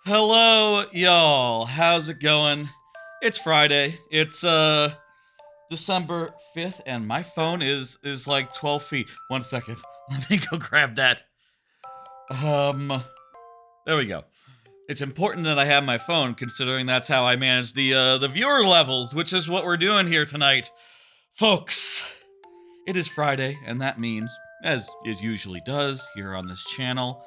Hello, y'all. How's it going? It's Friday. It's December 5th, and my phone is like 12 feet. 1 second. Let me go grab that. Um, there we go. It's important that I have my phone, considering that's how I manage the viewer levels, which is what we're doing here tonight, folks. It is Friday, and that means, as it usually does here on this channel,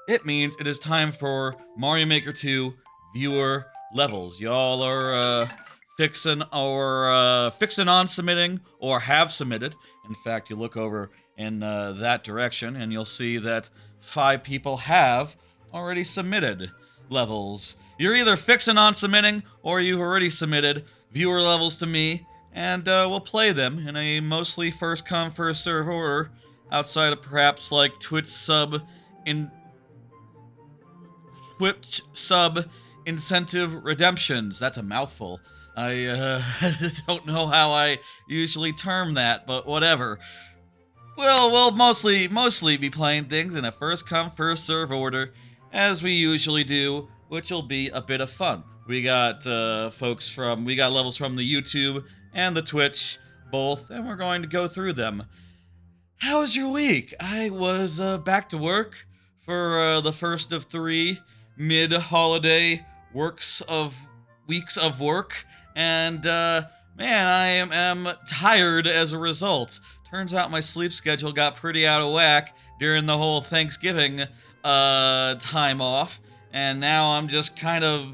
it means it is time for Mario Maker 2 viewer levels. Y'all are fixing on submitting or have submitted. In fact, you look over in that direction and you'll see that 5 people have already submitted levels. You're either fixing on submitting or you've already submitted viewer levels to me, and we'll play them in a mostly first come first serve order, outside of perhaps like Twitch sub incentive redemptions. That's a mouthful. I don't know how I usually term that, but whatever. We'll mostly be playing things in a first come first serve order, as we usually do, which will be a bit of fun. We got we got levels from the YouTube and the Twitch both, and we're going to go through them. How was your week? I was back to work for the first of 3 mid-holiday weeks of work, and man, I am tired as a result. Turns out my sleep schedule got pretty out of whack during the whole Thanksgiving time off, and now I'm just kind of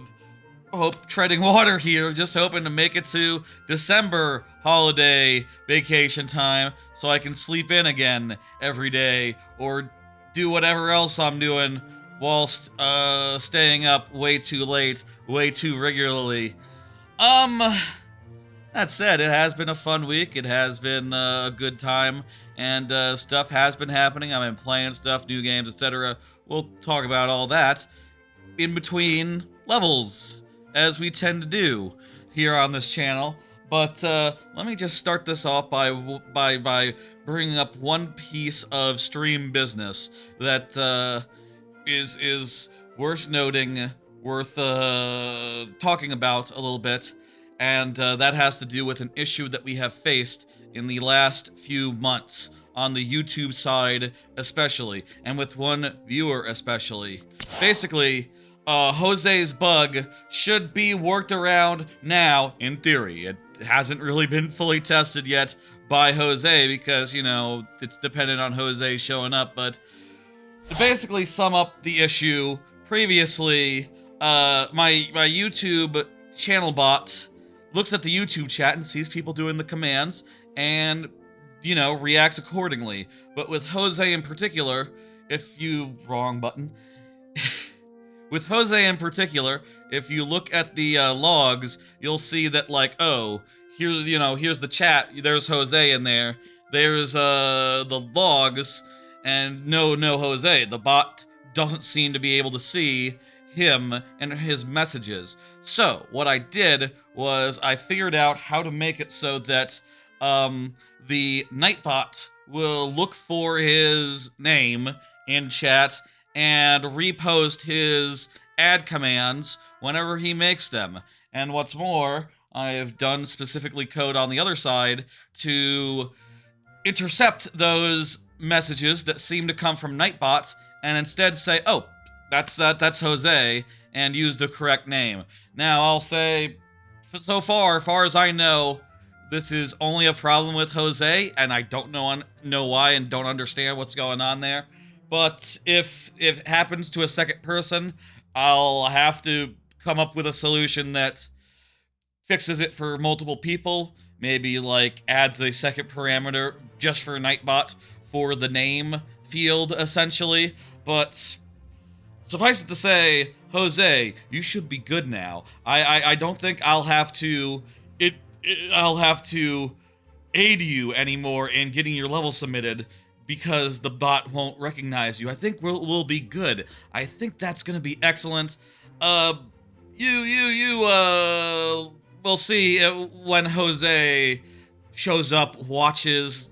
treading water here, just hoping to make it to December holiday vacation time so I can sleep in again every day or do whatever else I'm doing whilst staying up way too late, way too regularly. That said, it has been a fun week. It has been a good time, and stuff has been happening. I've been playing stuff, new games, etc. We'll talk about all that in between levels, as we tend to do here on this channel. But let me just start this off by bringing up one piece of stream business that is worth noting, worth talking about a little bit, and that has to do with an issue that we have faced in the last few months on the YouTube side especially, and with one viewer especially. Basically, Jose's bug should be worked around now, in theory. It hasn't really been fully tested yet by Jose because, you know, it's dependent on Jose showing up, but to basically sum up the issue, previously, my YouTube channel bot looks at the YouTube chat and sees people doing the commands and, you know, reacts accordingly. But with Jose in particular, wrong button. With Jose in particular, if you look at the logs, you'll see that, like, oh, here's the chat, there's Jose in there, there's the logs, and no Jose. The bot doesn't seem to be able to see him and his messages. So what I did was I figured out how to make it so that the Nightbot will look for his name in chat and repost his ad commands whenever he makes them. And what's more, I have done specifically code on the other side to intercept those messages that seem to come from Nightbot and instead say, oh, that's Jose, and use the correct name. Now, I'll say, so far as I know, this is only a problem with Jose, and I don't know why and don't understand what's going on there. But if it happens to a second person, I'll have to come up with a solution that fixes it for multiple people. Maybe, like, adds a second parameter just for Nightbot for the name field, essentially. But suffice it to say, Jose, you should be good now. I don't think I'll have to aid you anymore in getting your level submitted because the bot won't recognize you. I think we'll be good. I think that's gonna be excellent. We'll see when Jose shows up, watches,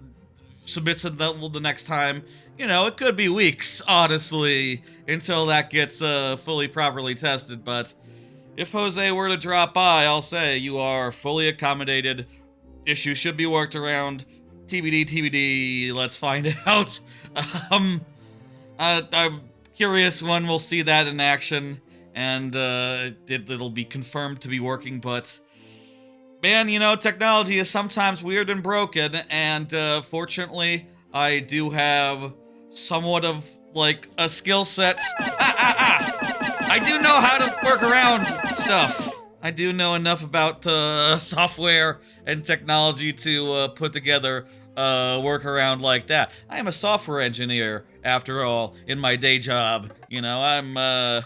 submits a level the next time. it could be weeks, honestly, until that gets fully properly tested. But if Jose were to drop by, I'll say you are fully accommodated. Issue should be worked around. TBD, TBD. Let's find out. Um, I'm curious when we'll see that in action, and it'll be confirmed to be working. But man, technology is sometimes weird and broken, and fortunately, I do have somewhat of like a skill set. I do know how to work around stuff. I do know enough about software and technology to put together a workaround like that. I am a software engineer, after all, in my day job. I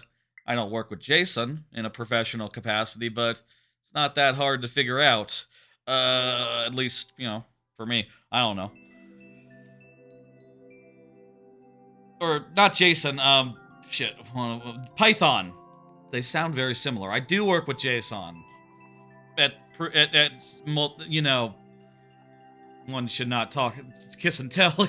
don't work with Jason in a professional capacity, but it's not that hard to figure out. At least, for me. I don't know. Or, not Jason, Python. They sound very similar. I do work with JSON. One should not talk, kiss and tell,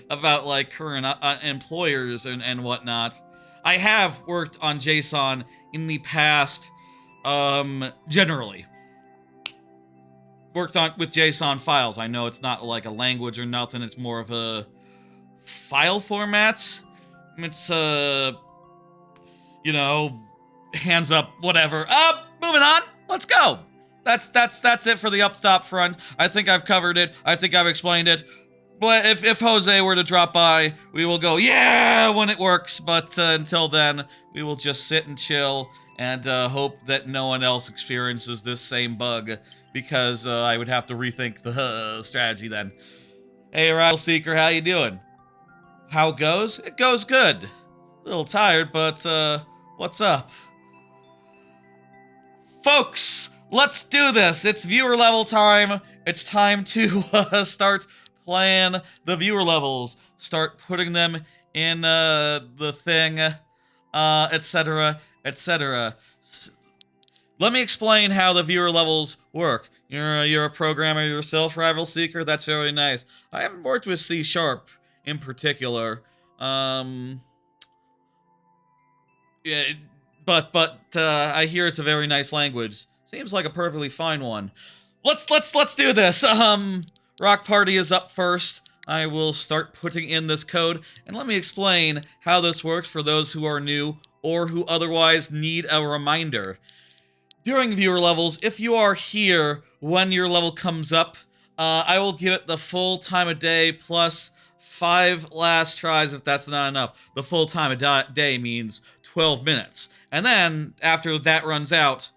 about like current employers and whatnot. I have worked on JSON in the past, generally. Worked on with JSON files. I know it's not like a language or nothing. It's more of a file format. It's hands up, whatever. Moving on. Let's go. That's it for the up front. I think I've covered it. I think I've explained it. But if Jose were to drop by, we will go, yeah, when it works. But until then, we will just sit and chill and hope that no one else experiences this same bug, because I would have to rethink the strategy then. Hey, Rival Seeker, how you doing? How it goes? It goes good. A little tired, but what's up? Folks, let's do this. It's viewer level time. It's time to start playing the viewer levels. Start putting them in the thing, etc., etc. Let me explain how the viewer levels work. You're a programmer yourself, Rival Seeker. That's very nice. I haven't worked with C# in particular. Yeah, but I hear it's a very nice language. Seems like a perfectly fine one. Let's do this. Rock Party is up first. I will start putting in this code, and let me explain how this works for those who are new or who otherwise need a reminder. During viewer levels, if you are here when your level comes up, I will give it the full time of day plus 5 last tries if that's not enough. The full time of day means 12 minutes. And then, after that runs out,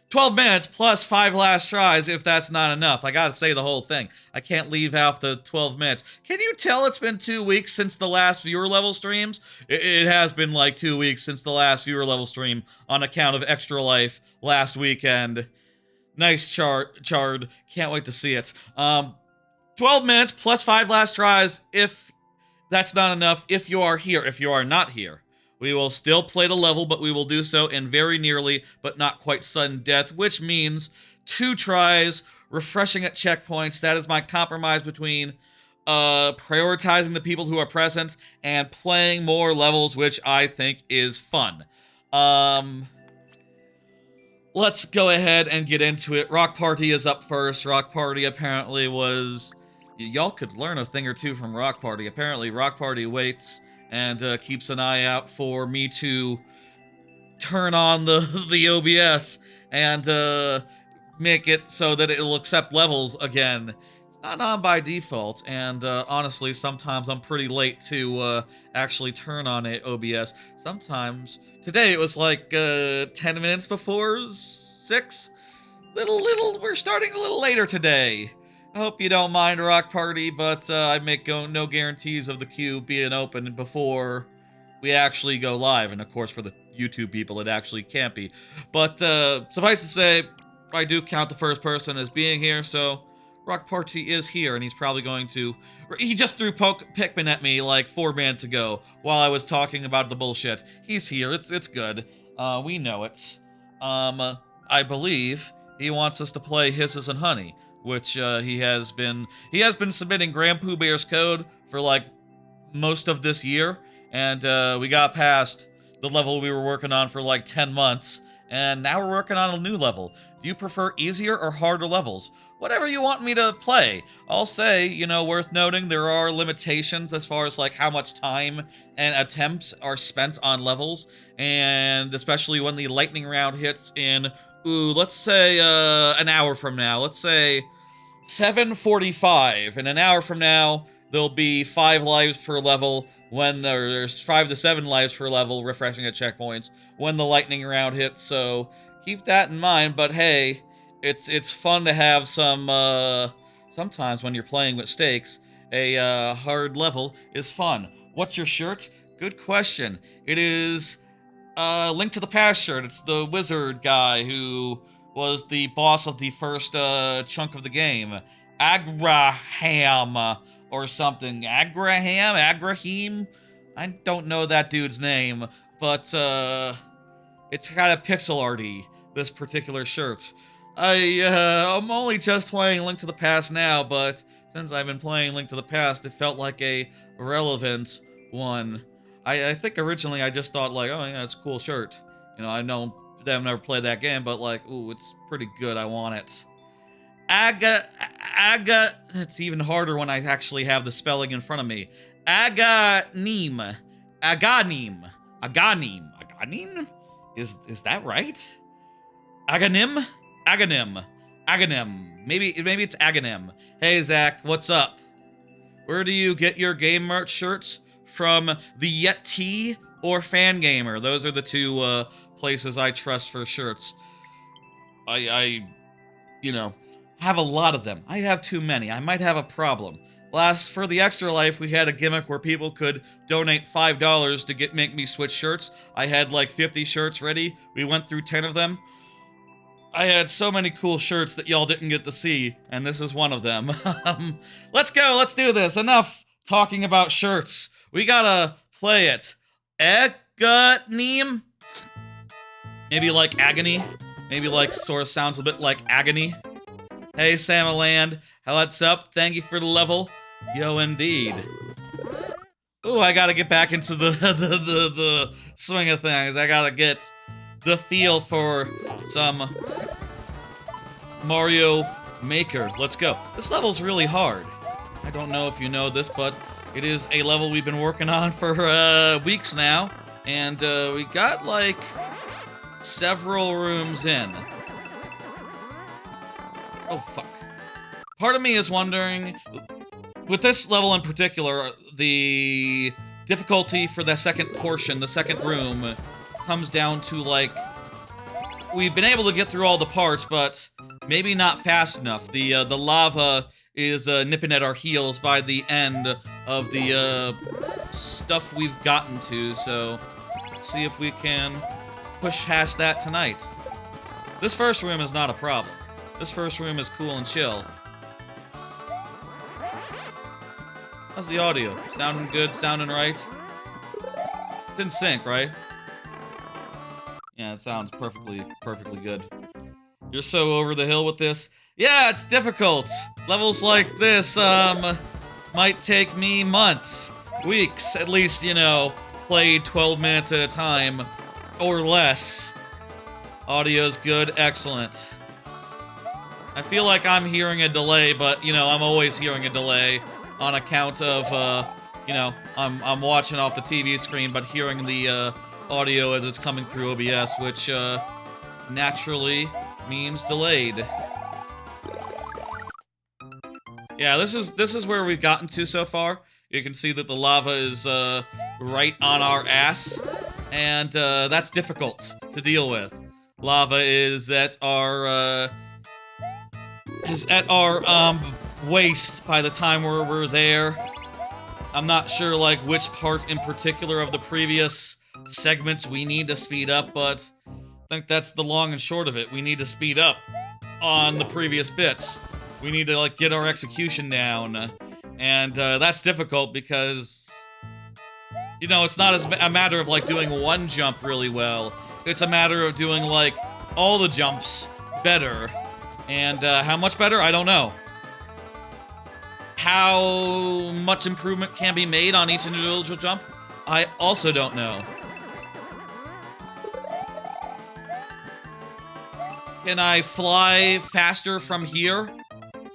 12 minutes plus 5 last tries if that's not enough. I gotta say the whole thing. I can't leave out the 12 minutes. Can you tell it's been 2 weeks since the last viewer level streams? It has been like 2 weeks since the last viewer level stream on account of Extra Life last weekend. Nice chard. Can't wait to see it. 12 minutes plus 5 last tries if that's not enough. If you are here, if you are not here, we will still play the level, but we will do so in very nearly, but not quite sudden death, which means 2 tries, refreshing at checkpoints. That is my compromise between prioritizing the people who are present and playing more levels, which I think is fun. Let's go ahead and get into it. Rock Party is up first. Rock Party apparently was... Y'all could learn a thing or two from Rock Party. Apparently, Rock Party waits and keeps an eye out for me to turn on the OBS and make it so that it'll accept levels again. It's not on by default, and honestly, sometimes I'm pretty late to actually turn on OBS. Sometimes, today it was like 10 minutes before 6. We're starting a little later today. I hope you don't mind, Rock Party, but I make no guarantees of the queue being open before we actually go live. And of course, for the YouTube people, it actually can't be. But suffice to say, I do count the first person as being here, so Rock Party is here, and he's probably going to... He just threw Pikmin at me like 4 minutes ago while I was talking about the bullshit. He's here. It's good. We know it. I believe he wants us to play Hisses and Honey. which he has been submitting Grand Pooh Bear's code for like most of this year, and we got past the level we were working on for like 10 months, and now we're working on a new level. Do you prefer easier or harder levels? Whatever you want me to play. I'll say, you know, worth noting, there are limitations as far as like how much time and attempts are spent on levels, and especially when the lightning round hits in, let's say an hour from now. Let's say 7:45. In an hour from now, there'll be 5 lives per level when there's 5 to 7 lives per level, refreshing at checkpoints, when the lightning round hits, so keep that in mind. But hey, it's fun to have some, sometimes when you're playing with stakes, a hard level is fun. What's your shirt? Good question. It is Link to the Past shirt. It's the wizard guy who was the boss of the first chunk of the game. Agraham or something. Agrahim? I don't know that dude's name, but it's kind of pixel arty, this particular shirt. I'm only just playing Link to the Past now, but since I've been playing Link to the Past, it felt like a relevant one. I think originally I just thought like, oh yeah, it's a cool shirt. You know, I've never played that game, but like, ooh, it's pretty good, I want it. It's even harder when I actually have the spelling in front of me. Aganim. Is that right? Aganim? Maybe it's Aganim. Hey Zach, what's up? Where do you get your game merch shirts? From the Yeti or Fangamer? Those are the two places I trust for shirts. I you know, have a lot of them. I have too many. I might have a problem. For the Extra Life, we had a gimmick where people could donate $5 to make me switch shirts. I had like 50 shirts ready. We went through 10 of them. I had so many cool shirts that y'all didn't get to see, and this is one of them. Let's go, let's do this. Enough talking about shirts. We gotta play it. Aganim? Maybe like agony? Maybe like sort of sounds a bit like agony. Hey Samaland, what's up? Thank you for the level. Yo, indeed. Ooh, I gotta get back into the swing of things. I gotta get the feel for some Mario Maker. Let's go. This level's really hard. I don't know if you know this, but it is a level we've been working on for weeks now, and we got like several rooms in. Oh fuck. Part of me is wondering, with this level in particular, the difficulty for the second portion, the second room, comes down to like, we've been able to get through all the parts, but maybe not fast enough. The lava is nipping at our heels by the end of the stuff we've gotten to, so let's see if we can push past that tonight. This first room is not a problem. This first room is cool and chill. How's the audio? Sounding good? Sounding right? It's in sync, right? Yeah, it sounds perfectly good. You're so over the hill with this. Yeah, it's difficult. Levels like this, might take me months, weeks, at least, you know, played 12 minutes at a time, or less. Audio's good, excellent. I feel like I'm hearing a delay, but, you know, I'm always hearing a delay on account of, you know, I'm watching off the TV screen, but hearing the, audio as it's coming through OBS, which, naturally means delayed. Yeah, this is where we've gotten to so far. You can see that the lava is, right on our ass, and, that's difficult to deal with. Lava is at our, waist by the time we're there. I'm not sure, like, which part in particular of the previous segments we need to speed up, but I think that's the long and short of it. We need to speed up on the previous bits. We need to, like, get our execution down, and, that's difficult because, you know, it's not a matter of, like, doing one jump really well. It's a matter of doing, like, all the jumps better. And how much better? I don't know. How much improvement can be made on each individual jump? I also don't know. Can I fly faster from here?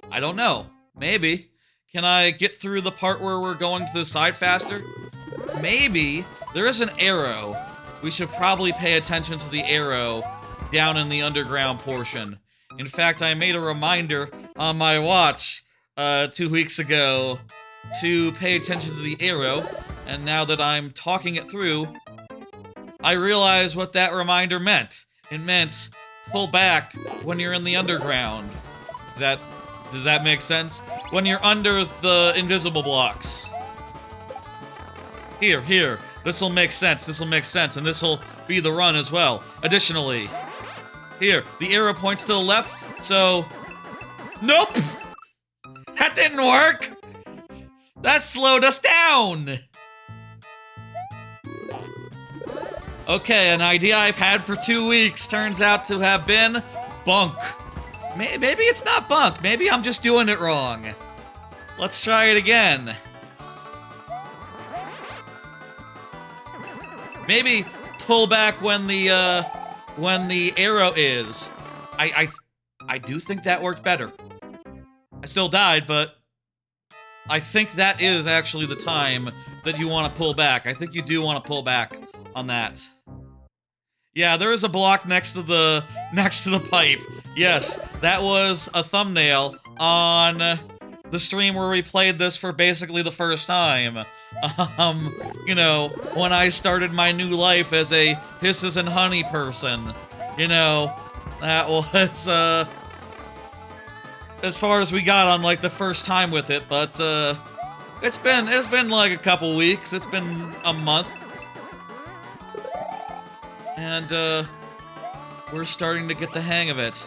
I don't know. Maybe. Can I get through the part where we're going to the side faster? Maybe. There is an arrow. We should probably pay attention to the arrow down in the underground portion. In fact, I made a reminder on my watch 2 weeks ago to pay attention to the arrow, and now that I'm talking it through, I realize what that reminder meant. It meant pull back when you're in the underground. Does that make sense? When you're under the invisible blocks. Here. This'll make sense, and this'll be the run as well. Additionally, here, the arrow points to the left, so... Nope! That didn't work! That slowed us down! Okay, an idea I've had for 2 weeks turns out to have been bunk. Maybe it's not bunk. Maybe I'm just doing it wrong. Let's try it again. Maybe pull back when the arrow is. I do think that worked better. I still died, but I think that is actually the time that you want to pull back. I think you do want to pull back on that. Yeah, there is a block next to the pipe. Yes, that was a thumbnail on the stream where we played this for basically the first time. You know, when I started my new life as a hisses and honey person. You know, that was, as far as we got on, like, the first time with it, but, it's been like a couple weeks. It's been a month. And, we're starting to get the hang of it.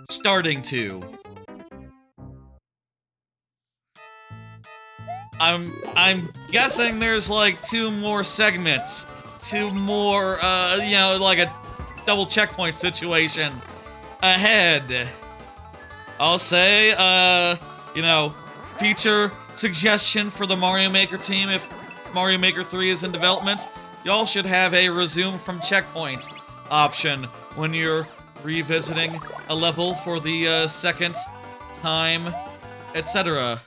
Starting to. I'm guessing there's like 2 more segments. 2 more, you know, like a double checkpoint situation ahead. I'll say, you know, feature suggestion for the Mario Maker team if Mario Maker 3 is in development. Y'all should have a resume from checkpoint option when you're revisiting a level for the second time, etc.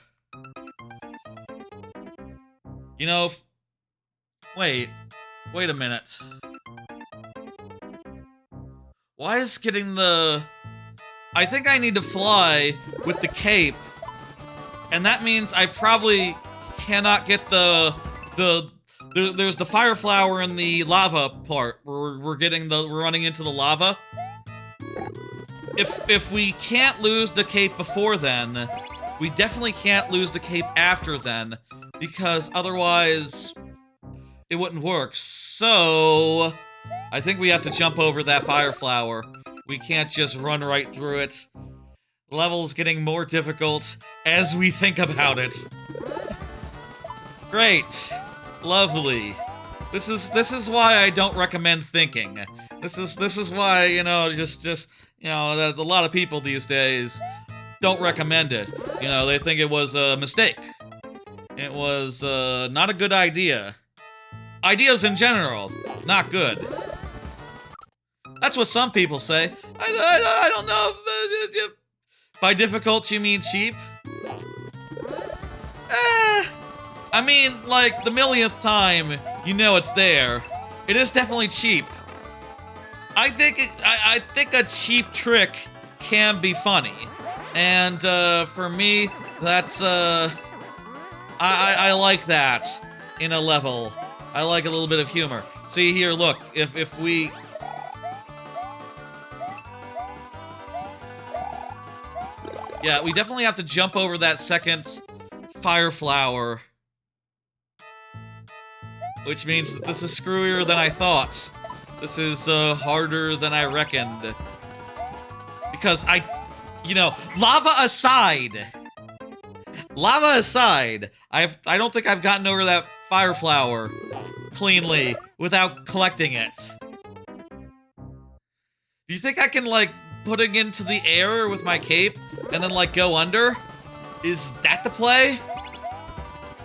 You know, wait a minute. Why is getting the... I think I need to fly with the cape, and that means I probably cannot get there's the fire flower in the lava part where we're running into the lava. If we can't lose the cape before then, we definitely can't lose the cape after then, because otherwise it wouldn't work. So I think we have to jump over that fire flower. We can't just run right through it. The level's getting more difficult as we think about it. Great. Lovely. This is why I don't recommend thinking. This is why, you know, just you know, a lot of people these days don't recommend it. You know, they think it was a mistake. It was not a good idea. Ideas in general, not good. That's what some people say. I don't know if by difficult you mean cheap. I mean, like, the millionth time, you know it's there. It is definitely cheap. I think a cheap trick can be funny. And, for me, that's, I like that in a level. I like a little bit of humor. See here, look, if we... Yeah, we definitely have to jump over that second fire flower. Which means that this is screwier than I thought. This is, harder than I reckoned. Because you know, lava aside, I don't think I've gotten over that fire flower cleanly without collecting it. Do you think I can, like, put it into the air with my cape and then, like, go under? Is that the play?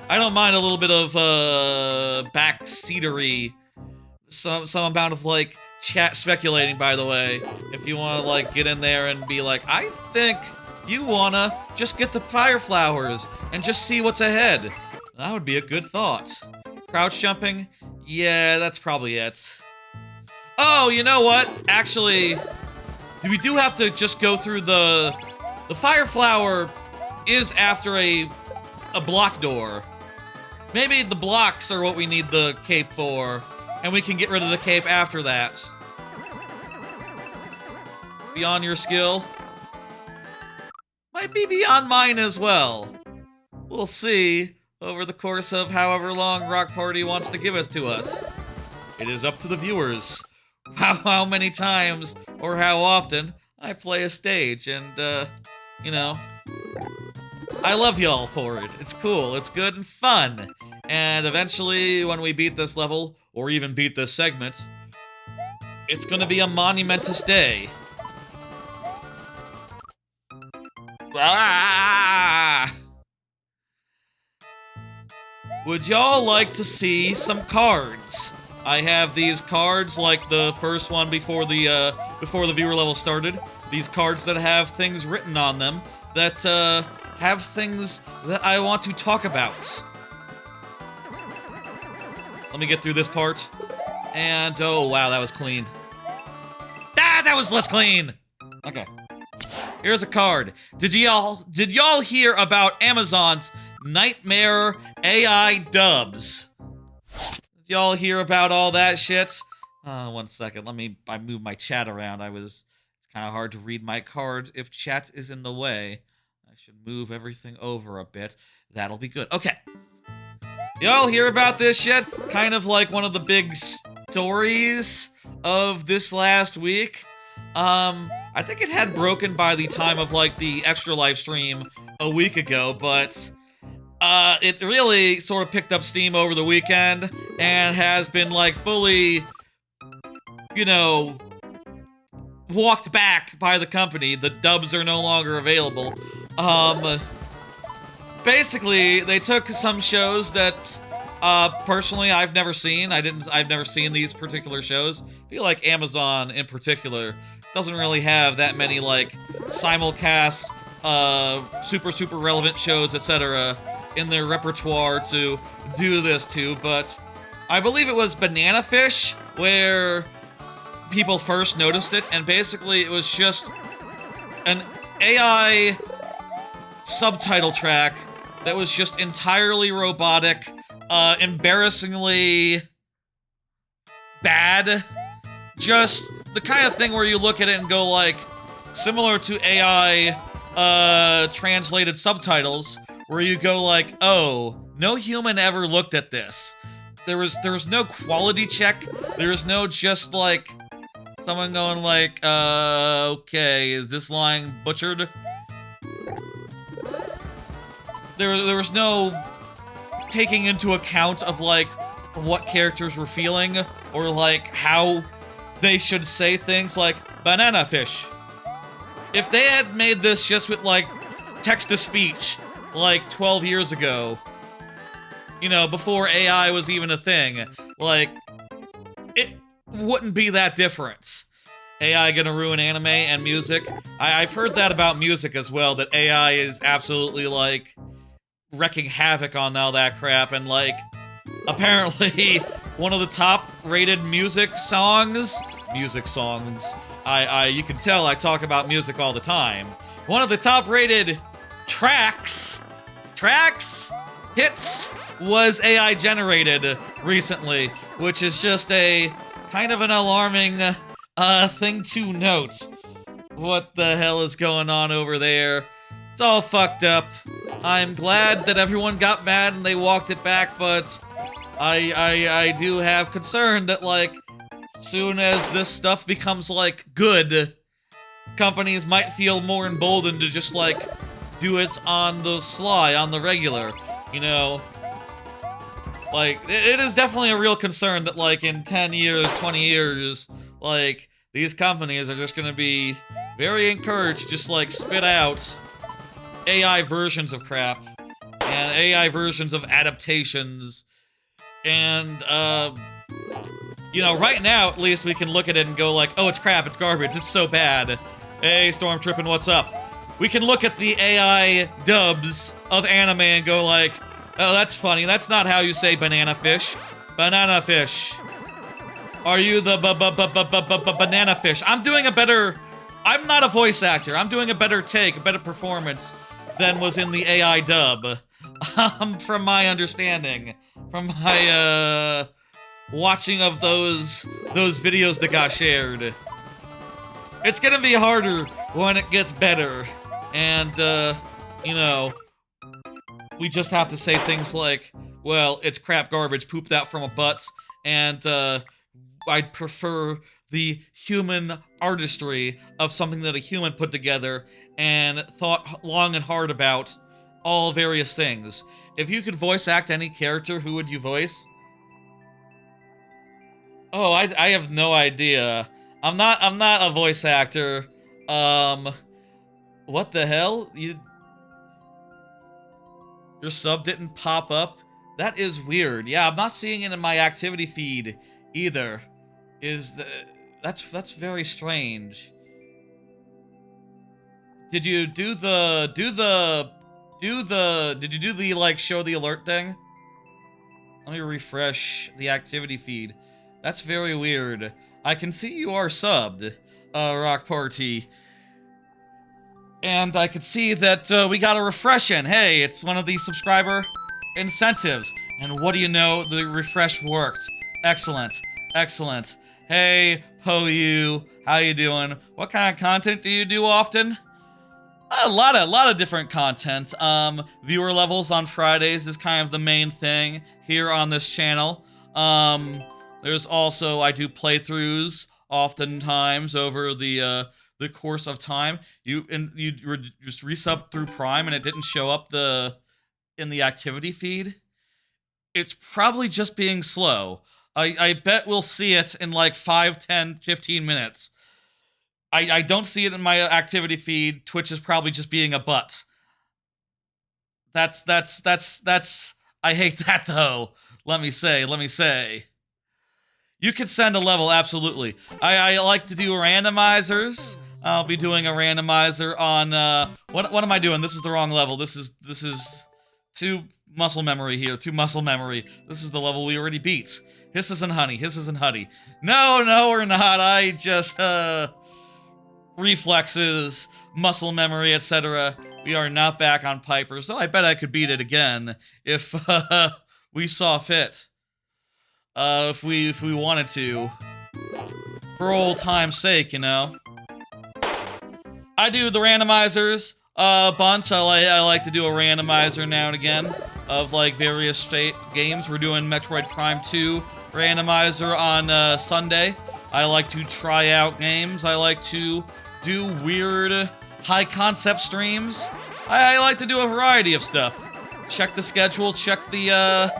I don't mind a little bit of, backseatery. Some amount of, like, chat speculating, by the way. If you want to, like, get in there and be like, I think you wanna just get the fire flowers and just see what's ahead. That would be a good thought. Crouch jumping? Yeah, that's probably it. Oh, you know what? Actually, we do have to just go through the fire flower is after a block door. Maybe the blocks are what we need the cape for, and we can get rid of the cape after that. Beyond your skill? Might be beyond mine as well. We'll see over the course of however long Rock Party wants to give us to us. It is up to the viewers. How many times or how often I play a stage, and, you know, I love y'all for it. It's cool, it's good and fun. And eventually, when we beat this level, or even beat this segment, it's gonna be a monumentous day. Ah! Would y'all like to see some cards? I have these cards, like the first one before the viewer level started. These cards that have things written on them that have things that I want to talk about. Let me get through this part. And oh wow, that was clean. Ah, that was less clean. Okay. Here's a card. Did y'all hear about Amazon's Nightmare AI dubs? Did y'all hear about all that shit? One second. I move my chat around. It's kind of hard to read my card if chat is in the way. I should move everything over a bit. That'll be good. Okay. Y'all hear about this shit? Kind of like one of the big stories of this last week. I think it had broken by the time of, like, the extra live stream a week ago, but it really sort of picked up steam over the weekend and has been, like, fully, you know, walked back by the company. The dubs are no longer available. Basically, they took some shows that, personally, I've never seen. I've never seen these particular shows. I feel like Amazon, in particular, doesn't really have that many, like, simulcast, super relevant shows, etc. in their repertoire to do this to, but I believe it was Banana Fish where people first noticed it, and basically it was just an AI subtitle track that was just entirely robotic, embarrassingly bad. Just the kind of thing where you look at it and go, like, similar to AI translated subtitles, where you go like, oh, no human ever looked at this. There was no quality check. There was no just, like, someone going like, okay, is this line butchered? There was no taking into account of, like, what characters were feeling, or, like, how they should say things like, banana fish. If they had made this just with, like, text-to-speech, like, 12 years ago, you know, before AI was even a thing, like, it wouldn't be that different. AI gonna ruin anime and music? I've heard that about music as well, that AI is absolutely, like, wrecking havoc on all that crap, and, like, apparently one of the top-rated music songs, you can tell I talk about music all the time. One of the top-rated hits, was AI generated recently, which is just a kind of an alarming thing to note. What the hell is going on over there? It's all fucked up. I'm glad that everyone got mad and they walked it back, but I do have concern that, like, soon as this stuff becomes, like, good, companies might feel more emboldened to just, like, do it on the sly, on the regular, you know? Like, it is definitely a real concern that, like, in 10 years, 20 years, like, these companies are just gonna be very encouraged to just like spit out AI versions of crap and AI versions of adaptations. And, you know, right now, at least, we can look at it and go like, oh, it's crap, it's garbage, it's so bad. Hey, Storm Trippin', what's up? We can look at the AI dubs of anime and go like, oh, that's funny, that's not how you say banana fish. Banana fish. Are you the banana fish? I'm doing a better... I'm not a voice actor. I'm doing a better take, a better performance than was in the AI dub. From my understanding. From my, watching of those videos that got shared. It's gonna be harder when it gets better. And, you know, we just have to say things like, well, it's crap garbage pooped out from a butt, and, I'd prefer the human artistry of something that a human put together and thought long and hard about all various things. If you could voice act any character, who would you voice? Oh, I have no idea. I'm not a voice actor. What the hell? Your sub didn't pop up? That is weird. Yeah, I'm not seeing it in my activity feed either. That's very strange. Did you do the like show the alert thing? Let me refresh the activity feed. That's very weird. I can see you are subbed, Rock Party. And I could see that we got a refresh in. Hey, it's one of the subscriber incentives. And what do you know? The refresh worked. Excellent. Excellent. Hey, Po-You, how you doing? What kind of content do you do often? A lot of different content. Viewer levels on Fridays is kind of the main thing here on this channel. There's also, I do playthroughs oftentimes over the course of time. You just resub through Prime and it didn't show up in the activity feed. It's probably just being slow. I bet we'll see it in like 5, 10, 15 minutes. I don't see it in my activity feed. Twitch is probably just being a butt. That's I hate that though. Let me say. You could send a level, absolutely. I like to do randomizers. I'll be doing a randomizer on what am I doing? This is the wrong level. This is 2 muscle memory here. 2 muscle memory. This is the level we already beat. Hisses and honey. Hisses and honey. No, we're not. I just reflexes, muscle memory, etc. We are not back on Piper, so I bet I could beat it again if we saw fit. If we wanted to. For old time's sake, you know. I do the randomizers a bunch. I like to do a randomizer now and again of like various state games. We're doing Metroid Prime 2 randomizer on Sunday. I like to try out games. I like to do weird high concept streams. I like to do a variety of stuff. Check the schedule, check the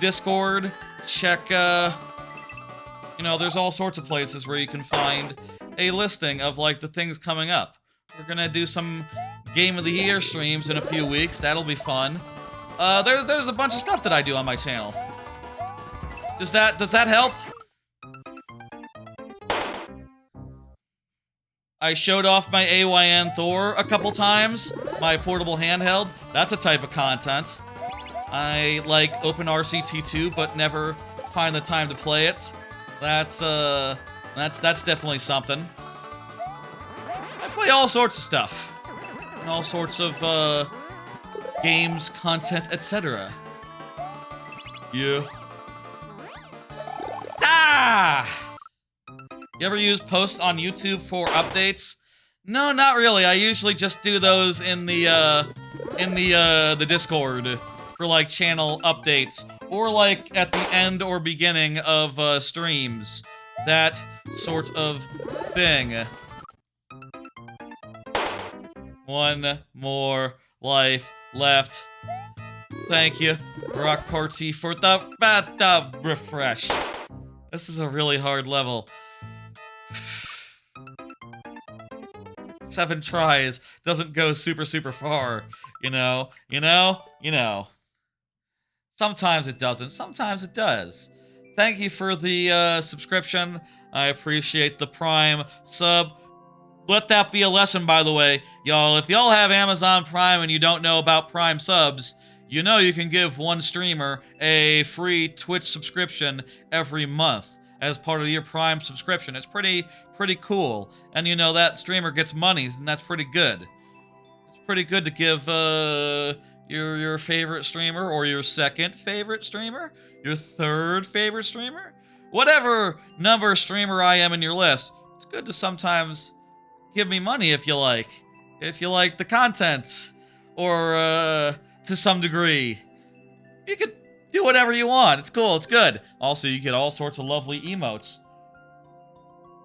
Discord, check you know, there's all sorts of places where you can find a listing of like the things coming up. We're gonna do some Game of the Year streams in a few weeks. That'll be fun. There's a bunch of stuff that I do on my channel. Does that help? I showed off my AYN Thor a couple times. My portable handheld. That's a type of content. I like OpenRCT2, but never find the time to play it. That's definitely something. I play all sorts of stuff. And all sorts of, games, content, etc. Yeah. Ah! You ever use posts on YouTube for updates? No, not really. I usually just do those in the Discord for like channel updates or like at the end or beginning of streams. That sort of thing. One more life left. Thank you, Rock Party, for the refresh. This is a really hard level. 7 tries doesn't go super far, you know? Sometimes it doesn't, sometimes it does. Thank you for the subscription. I appreciate the Prime sub. Let that be a lesson, by the way. Y'all, if y'all have Amazon Prime and you don't know about Prime subs, you know you can give one streamer a free Twitch subscription every month as part of your Prime subscription. It's pretty cool. And you know that streamer gets monies, and that's pretty good. It's pretty good to give your favorite streamer, or your second favorite streamer, your third favorite streamer, whatever number streamer I am in your list. It's good to sometimes give me money if you like the content, or to some degree. You could do whatever you want. It's cool, it's good. Also, you get all sorts of lovely emotes.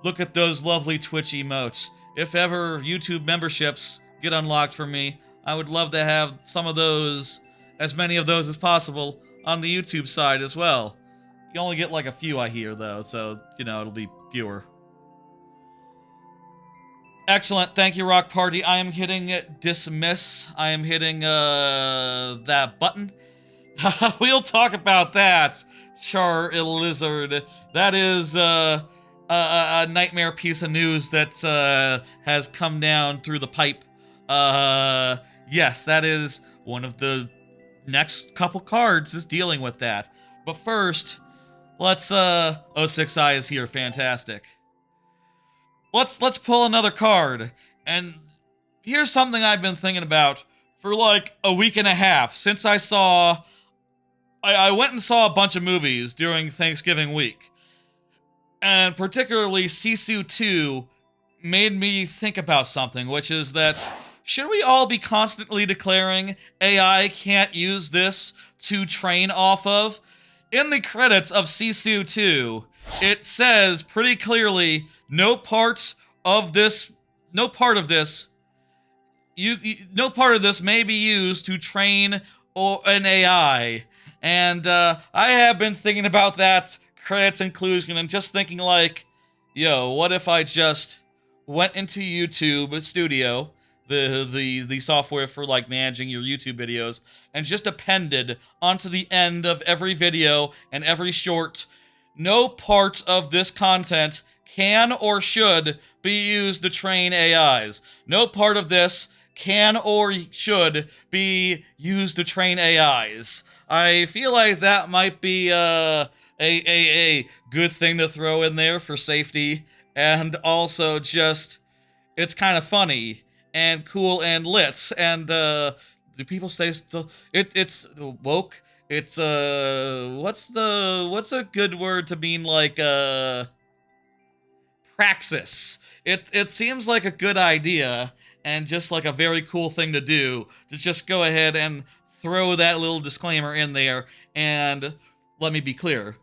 Look at those lovely Twitch emotes. If ever YouTube memberships get unlocked for me, I would love to have some of those, as many of those as possible, on the YouTube side as well. You only get like a few, I hear, though, so, you know, it'll be fewer. Excellent, thank you, Rock Party. I am hitting dismiss. I am hitting that button. We'll talk about that, Char Lizard. That is a nightmare piece of news that has come down through the pipe. Yes, that is one of the next couple cards is dealing with that. But first, let's 06i is here, fantastic. Let's pull another card. And here's something I've been thinking about for like a week and a half since I went and saw a bunch of movies during Thanksgiving week. And particularly Sisu 2 made me think about something, which is that should we all be constantly declaring AI can't use this to train off of? In the credits of Sisu 2, it says pretty clearly, no part of this may be used to train an AI. And I have been thinking about that credits inclusion and just thinking like, yo, what if I just went into YouTube Studio, the software for like managing your YouTube videos, and just appended onto the end of every video and every short, no part of this content can or should be used to train AIs. No part of this can or should be used to train AIs. I feel like that might be a good thing to throw in there for safety, and also just, it's kind of funny and cool and lit, and do people say still it's woke? It's what's a good word to mean like praxis? It seems like a good idea and just like a very cool thing to do, to just go ahead and throw that little disclaimer in there. And let me be clear,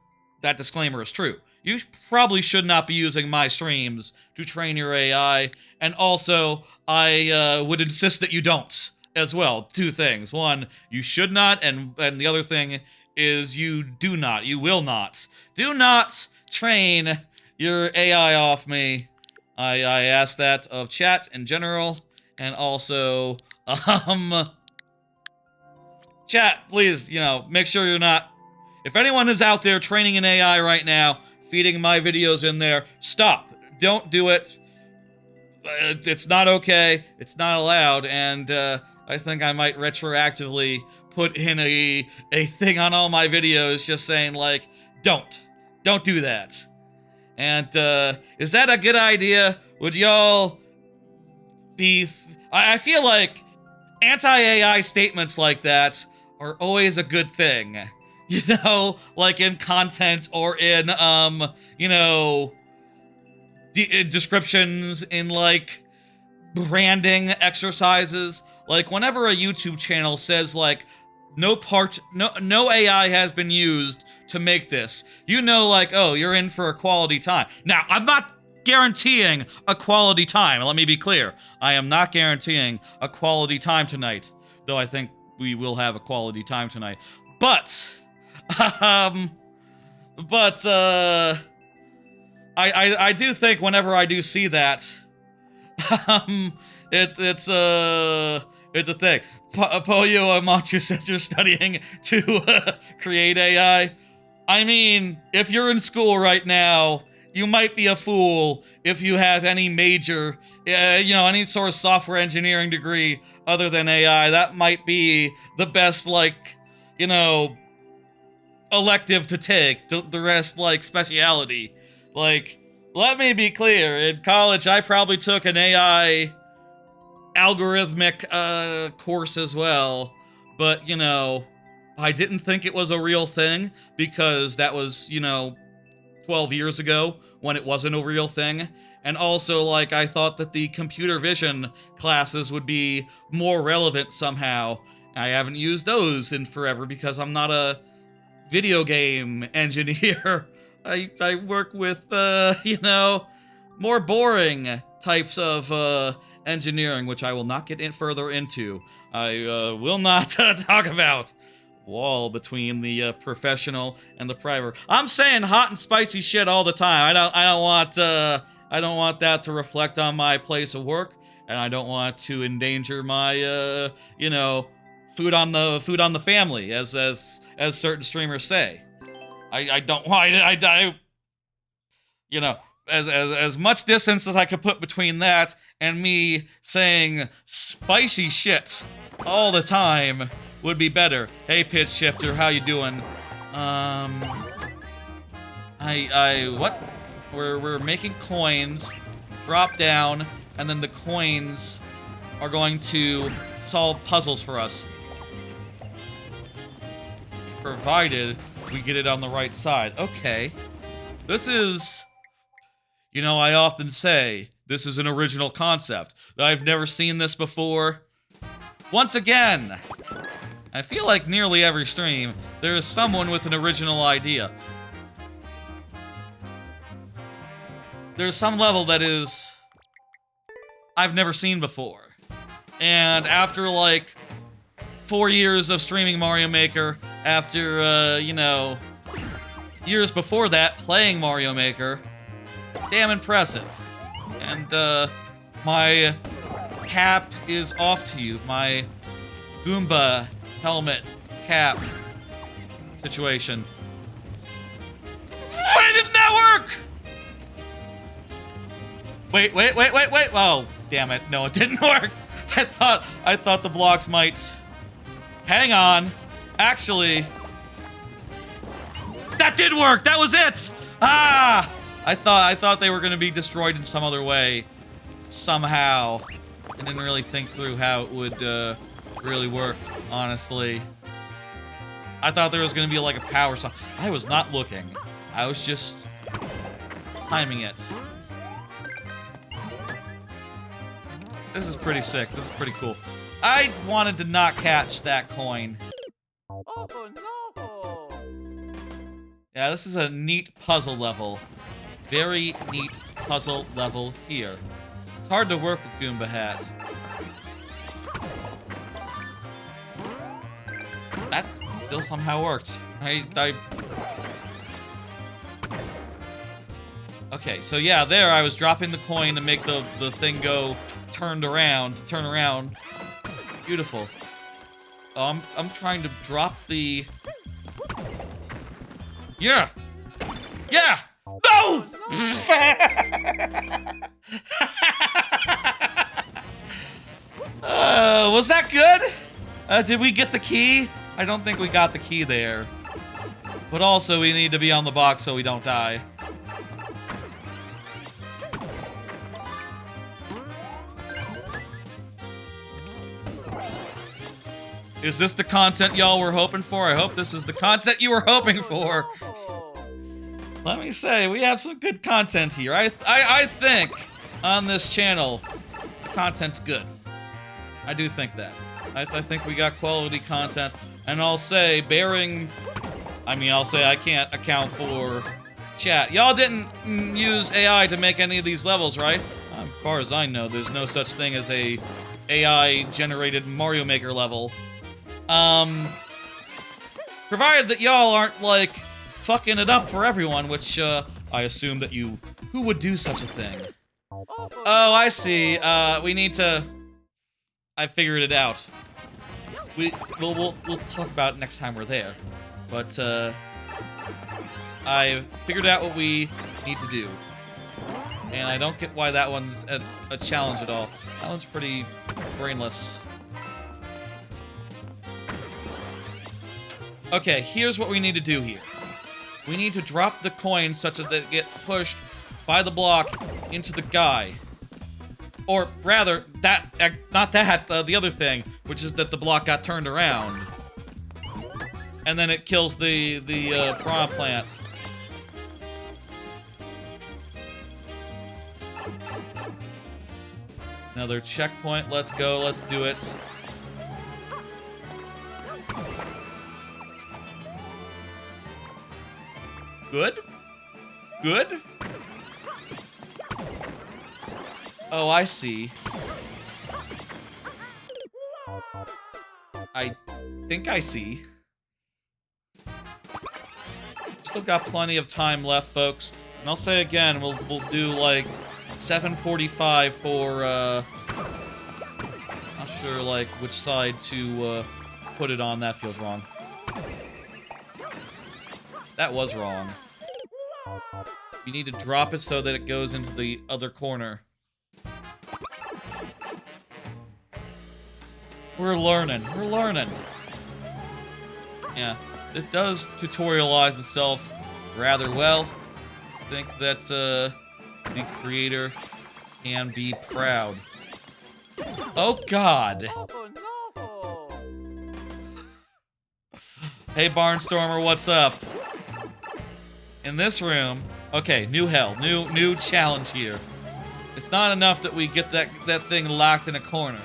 that disclaimer is true. You probably should not be using my streams to train your AI, and also I would insist that you don't as well. Two things. One, you should not, and the other thing is you do not, you will not. Do not train your AI off me. I ask that of chat in general, and also, chat, please, you know, make sure you're not, if anyone is out there training an AI right now, feeding my videos in there, stop. Don't do it. It's not okay. It's not allowed, and I think I might retroactively put in a thing on all my videos just saying, like, don't do that. And is that a good idea? Would y'all be... I feel like anti-AI statements like that are always a good thing. You know, like in content or in, you know, descriptions, in like branding exercises. Like whenever a YouTube channel says like, no AI has been used to make this, you know, like, oh, you're in for a quality time. Now, I'm not guaranteeing a quality time. Let me be clear. I am not guaranteeing a quality time tonight, though I think we will have a quality time tonight. But, I do think whenever I do see that, It's a thing. Poyo Machu says you're studying to create AI. I mean, if you're in school right now, you might be a fool if you have any major, any sort of software engineering degree other than AI. That might be the best, elective to take. The rest, speciality. Let me be clear. In college, I probably took an AI algorithmic course as well. But, I didn't think it was a real thing because that was, 12 years ago when it wasn't a real thing. And also, I thought that the computer vision classes would be more relevant somehow. I haven't used those in forever because I'm not a video game engineer. I work with, more boring types of engineering, which I will not get further into. I will not talk about. Wall between the professional and the private. I'm saying hot and spicy shit all the time. I don't want that to reflect on my place of work, and I don't want to endanger my food on the family, as certain streamers say. I don't want as much distance as I could put between that and me saying spicy shit all the time would be better. Hey, Pitch Shifter, how you doing? What? We're making coins, drop down, and then the coins are going to solve puzzles for us. Provided we get it on the right side. Okay. This is... I often say, this is an original concept. I've never seen this before. Once again, I feel like nearly every stream, there is someone with an original idea. There's some level that is... I've never seen before. And after, 4 years of streaming Mario Maker, after, years before that playing Mario Maker, damn impressive. And, my cap is off to you. My Goomba helmet cap situation. Why didn't that work? Wait. Oh, damn it. No, it didn't work. I thought the blocks might... Hang on. Actually... That did work! That was it! Ah! I thought they were gonna be destroyed in some other way. Somehow. I didn't really think through how it would, really work, honestly. I thought there was gonna be, a power song. I was not looking. I was just... timing it. This is pretty sick. This is pretty cool. I wanted to not catch that coin. Oh no! Yeah, this is a neat puzzle level. Very neat puzzle level here. It's hard to work with Goomba Hat. That still somehow worked. Okay, so yeah, there I was dropping the coin to make the thing go turn around. Beautiful. Oh, I'm trying to drop the... Yeah! Yeah! No! Was that good? Did we get the key? I don't think we got the key there. But also, we need to be on the box so we don't die. Is this the content y'all were hoping for? I hope this is the content you were hoping for. Let me say, we have some good content here. I think on this channel, the content's good. I do think that. I think we got quality content. And I'll say, I'll say I can't account for chat. Y'all didn't use AI to make any of these levels, right? As far as I know, there's no such thing as a AI-generated Mario Maker level. Provided that y'all aren't, fucking it up for everyone, which, I assume that who would do such a thing? Oh, I see. We need to I figured it out. We'll talk about it next time we're there. But I figured out what we need to do. And I don't get why that one's a challenge at all. That one's pretty brainless. Okay, here's what we need to do here. We need to drop the coins such that they get pushed by the block into the guy. Or rather, not that, the other thing, which is that the block got turned around. And then it kills the piranha plant. Another checkpoint, let's go, let's do it. Good? Good? Oh, I see. I think I see. Still got plenty of time left, folks. And I'll say again, we'll do like 7:45 for not sure like which side to put it on. That feels wrong. That was wrong. You need to drop it so that it goes into the other corner. We're learning. We're learning. Yeah, it does tutorialize itself rather well. I think that the creator can be proud. Oh God! Oh no! Hey Barnstormer, what's up? In this room, okay, new hell, new challenge here. It's not enough that we get that thing locked in a corner.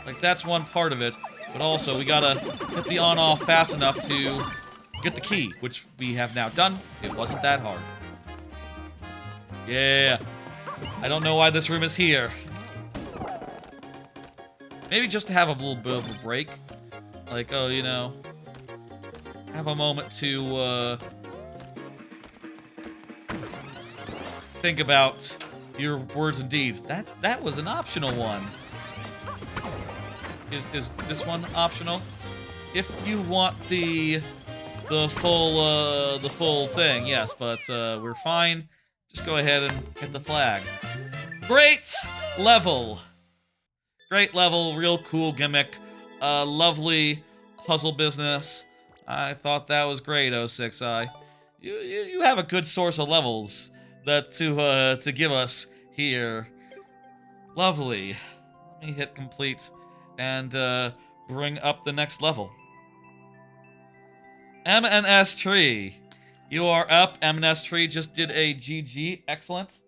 Like, that's one part of it, but also we gotta hit the on-off fast enough to get the key, which we have now done. It wasn't that hard. Yeah. I don't know why this room is here. Maybe just to have a little bit of a break. Like, oh, you know, have a moment to think about your words and deeds. That was an optional one. Is this one optional? If you want the full thing, yes, but we're fine. Just go ahead and hit the flag. Great level. Great level, real cool gimmick. Lovely puzzle business. I thought that was great, 06i. You have a good source of levels that to give us here. Lovely. Let me hit complete and bring up the next level. M&S Tree. You are up. M&S Tree just did a GG. Excellent.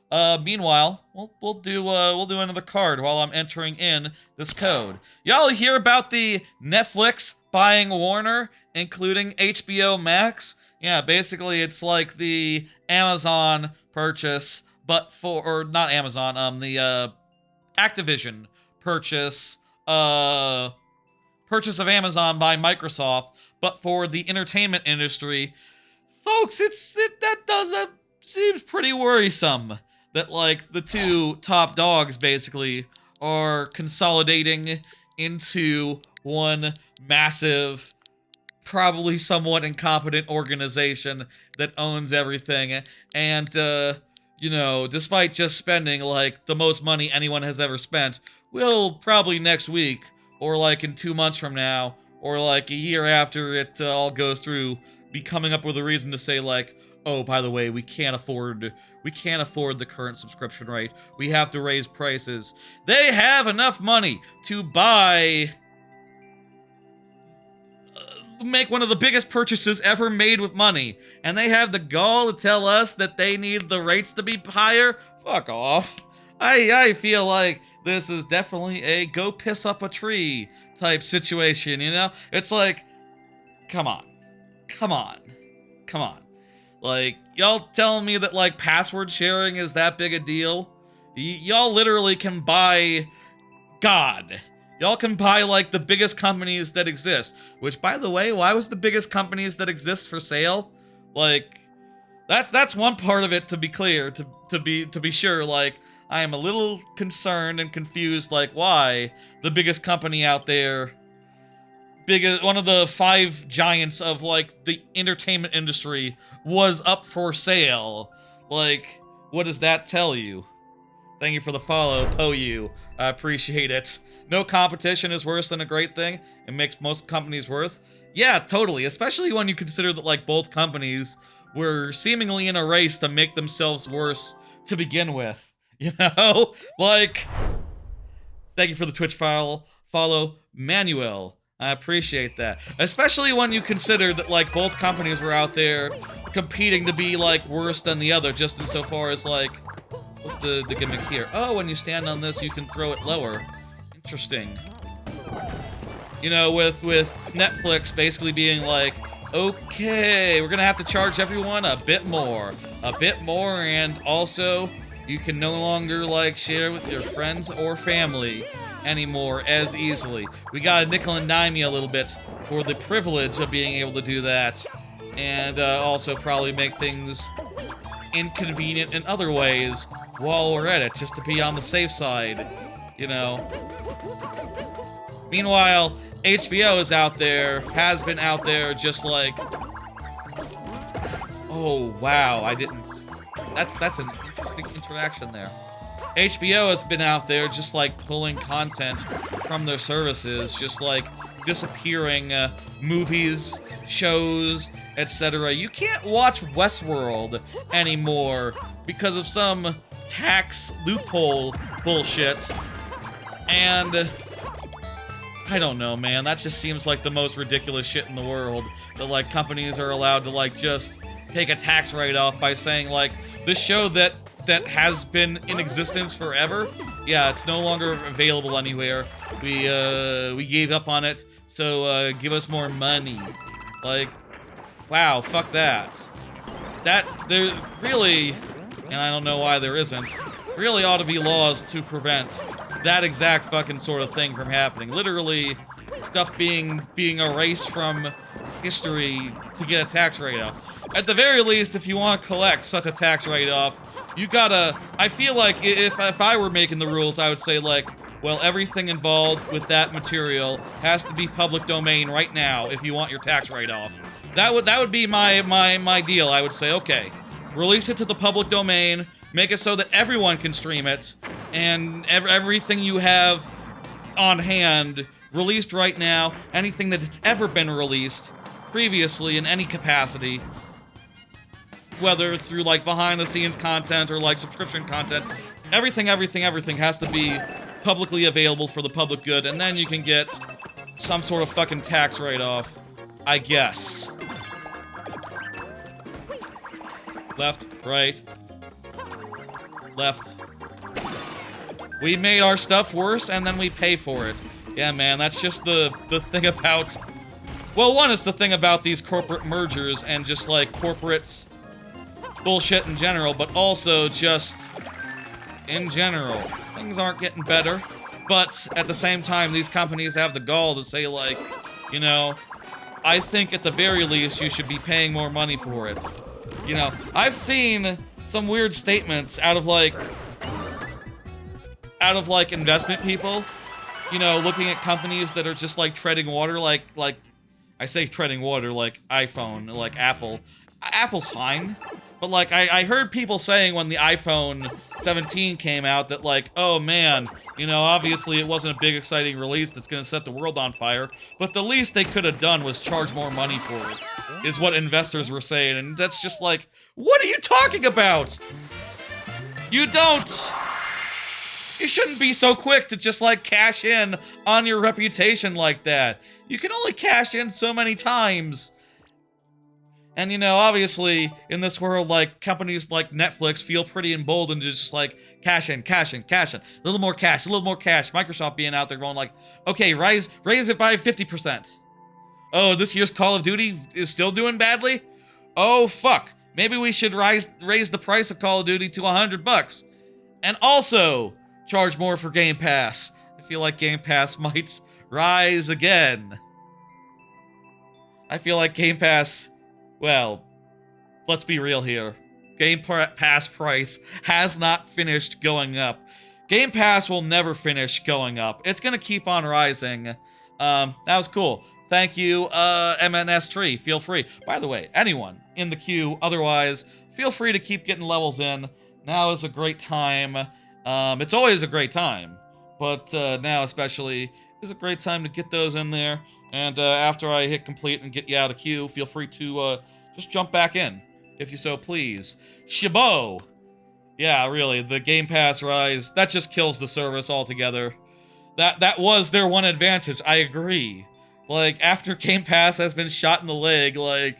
Meanwhile, we'll do another card while I'm entering in this code. Y'all hear about the Netflix buying Warner, including HBO Max? Yeah, basically it's like the Amazon purchase, but or not Amazon, the Activision purchase of Amazon by Microsoft, but for the entertainment industry. Folks, that seems pretty worrisome. That, like, the two top dogs, basically, are consolidating into one massive, probably somewhat incompetent organization that owns everything. And, you know, despite just spending, like, the most money anyone has ever spent, will probably next week, or, like, in 2 months from now, or, like, a year after it all goes through, be coming up with a reason to say, like, oh, by the way, we can't afford the current subscription rate. We have to raise prices. They have enough money to buy, make one of the biggest purchases ever made with money, and they have the gall to tell us that they need the rates to be higher? Fuck off. I feel like this is definitely a go piss up a tree type situation, you know? It's like, come on. Like, y'all telling me that, like, password sharing is that big a deal? Y'all literally can buy God. Y'all can buy, like, the biggest companies that exist. Which, by the way, why was the biggest companies that exist for sale? Like, that's one part of it, to be clear, to be sure. Like, I am a little concerned and confused, like, why the biggest company out there, one of the 5 giants of, like, the entertainment industry was up for sale. Like, what does that tell you? Thank you for the follow, PoYou. I appreciate it. No competition is worse than a great thing. It makes most companies worth. Yeah, totally. Especially when you consider that, like, both companies were seemingly in a race to make themselves worse to begin with. You know? Like, thank you for the Twitch follow, Manuel. I appreciate that. Especially when you consider that, like, both companies were out there competing to be, like, worse than the other, just insofar as, like, what's the gimmick here? Oh, when you stand on this, you can throw it lower. Interesting. You know, with Netflix basically being like, okay, we're gonna have to charge everyone a bit more, and also you can no longer, like, share with your friends or family anymore as easily. We gotta nickel and dime you a little bit for the privilege of being able to do that, and also probably make things inconvenient in other ways while we're at it, just to be on the safe side, you know. Meanwhile, HBO is out there, has been out there, just like, oh wow, I didn't. That's an interesting interaction there. HBO has been out there, just like pulling content from their services, just like disappearing movies, shows, etc. You can't watch Westworld anymore because of some tax loophole bullshit. And I don't know, man. That just seems like the most ridiculous shit in the world. That, like, companies are allowed to, like, just take a tax write-off by saying, like, this show that has been in existence forever, yeah, it's no longer available anywhere. We gave up on it, so give us more money. Like, wow, fuck that. There really, and I don't know why there isn't, really ought to be laws to prevent that exact fucking sort of thing from happening. Literally, stuff being erased from history to get a tax write-off. At the very least, if you want to collect such a tax write-off, you gotta... I feel like if I were making the rules, I would say, like, well, everything involved with that material has to be public domain right now if you want your tax write-off. That would be my deal. I would say, okay, release it to the public domain, make it so that everyone can stream it, and everything you have on hand released right now, anything that has ever been released previously in any capacity, whether through, like, behind-the-scenes content or, like, subscription content, everything has to be publicly available for the public good, and then you can get some sort of fucking tax write-off, I guess. Left, right, left. We made our stuff worse, and then we pay for it. Yeah, man, that's just the thing about... Well, one is the thing about these corporate mergers and just, like, corporate bullshit in general, but also just in general. Things aren't getting better, but at the same time, these companies have the gall to say, like, you know, I think at the very least you should be paying more money for it. You know, I've seen some weird statements out of, like, investment people, you know, looking at companies that are just, like, treading water, like, I say treading water, like iPhone, like Apple. Apple's fine, but, like, I heard people saying when the iPhone 17 came out that, like, oh man, you know, obviously it wasn't a big exciting release that's gonna set the world on fire, but the least they could have done was charge more money for it, is what investors were saying, and that's just like, what are you talking about? You shouldn't be so quick to just, like, cash in on your reputation like that. You can only cash in so many times. And, you know, obviously, in this world, like, companies like Netflix feel pretty emboldened to just, like, cash in. A little more cash. Microsoft being out there going like, okay, raise it by 50%. Oh, this year's Call of Duty is still doing badly? Oh, fuck. Maybe we should raise the price of Call of Duty to $100. And also charge more for Game Pass. I feel like Game Pass might rise again. I feel like Game Pass... Well, let's be real here. Pass price has not finished going up. Game Pass will never finish going up. It's gonna keep on rising. That was cool. Thank you, MNS3. Feel free. By the way, anyone in the queue, otherwise, feel free to keep getting levels in. Now is a great time. It's always a great time, but now especially is a great time to get those in there. And after I hit complete and get you out of queue, feel free to just jump back in, if you so please. Shibo! Yeah, really, the Game Pass rise, that just kills the service altogether. That was their one advantage, I agree. Like, after Game Pass has been shot in the leg, like,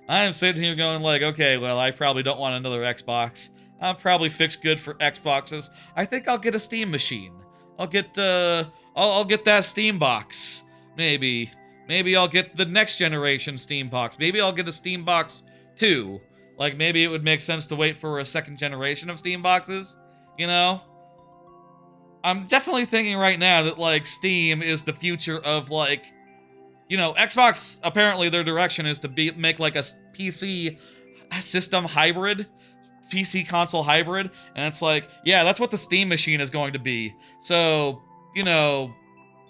I am sitting here going like, okay, well, I probably don't want another Xbox. I'll probably fix good for Xboxes. I think I'll get a Steam machine. I'll get, I'll get that Steam box. Maybe. Maybe I'll get the next generation Steam box. Maybe I'll get a Steam box 2. Like, maybe it would make sense to wait for a second generation of Steam boxes, you know? I'm definitely thinking right now that, like, Steam is the future of, like, you know, Xbox, apparently their direction is to make, like, a PC system hybrid, PC console hybrid, and it's like, yeah, that's what the Steam machine is going to be. So, you know,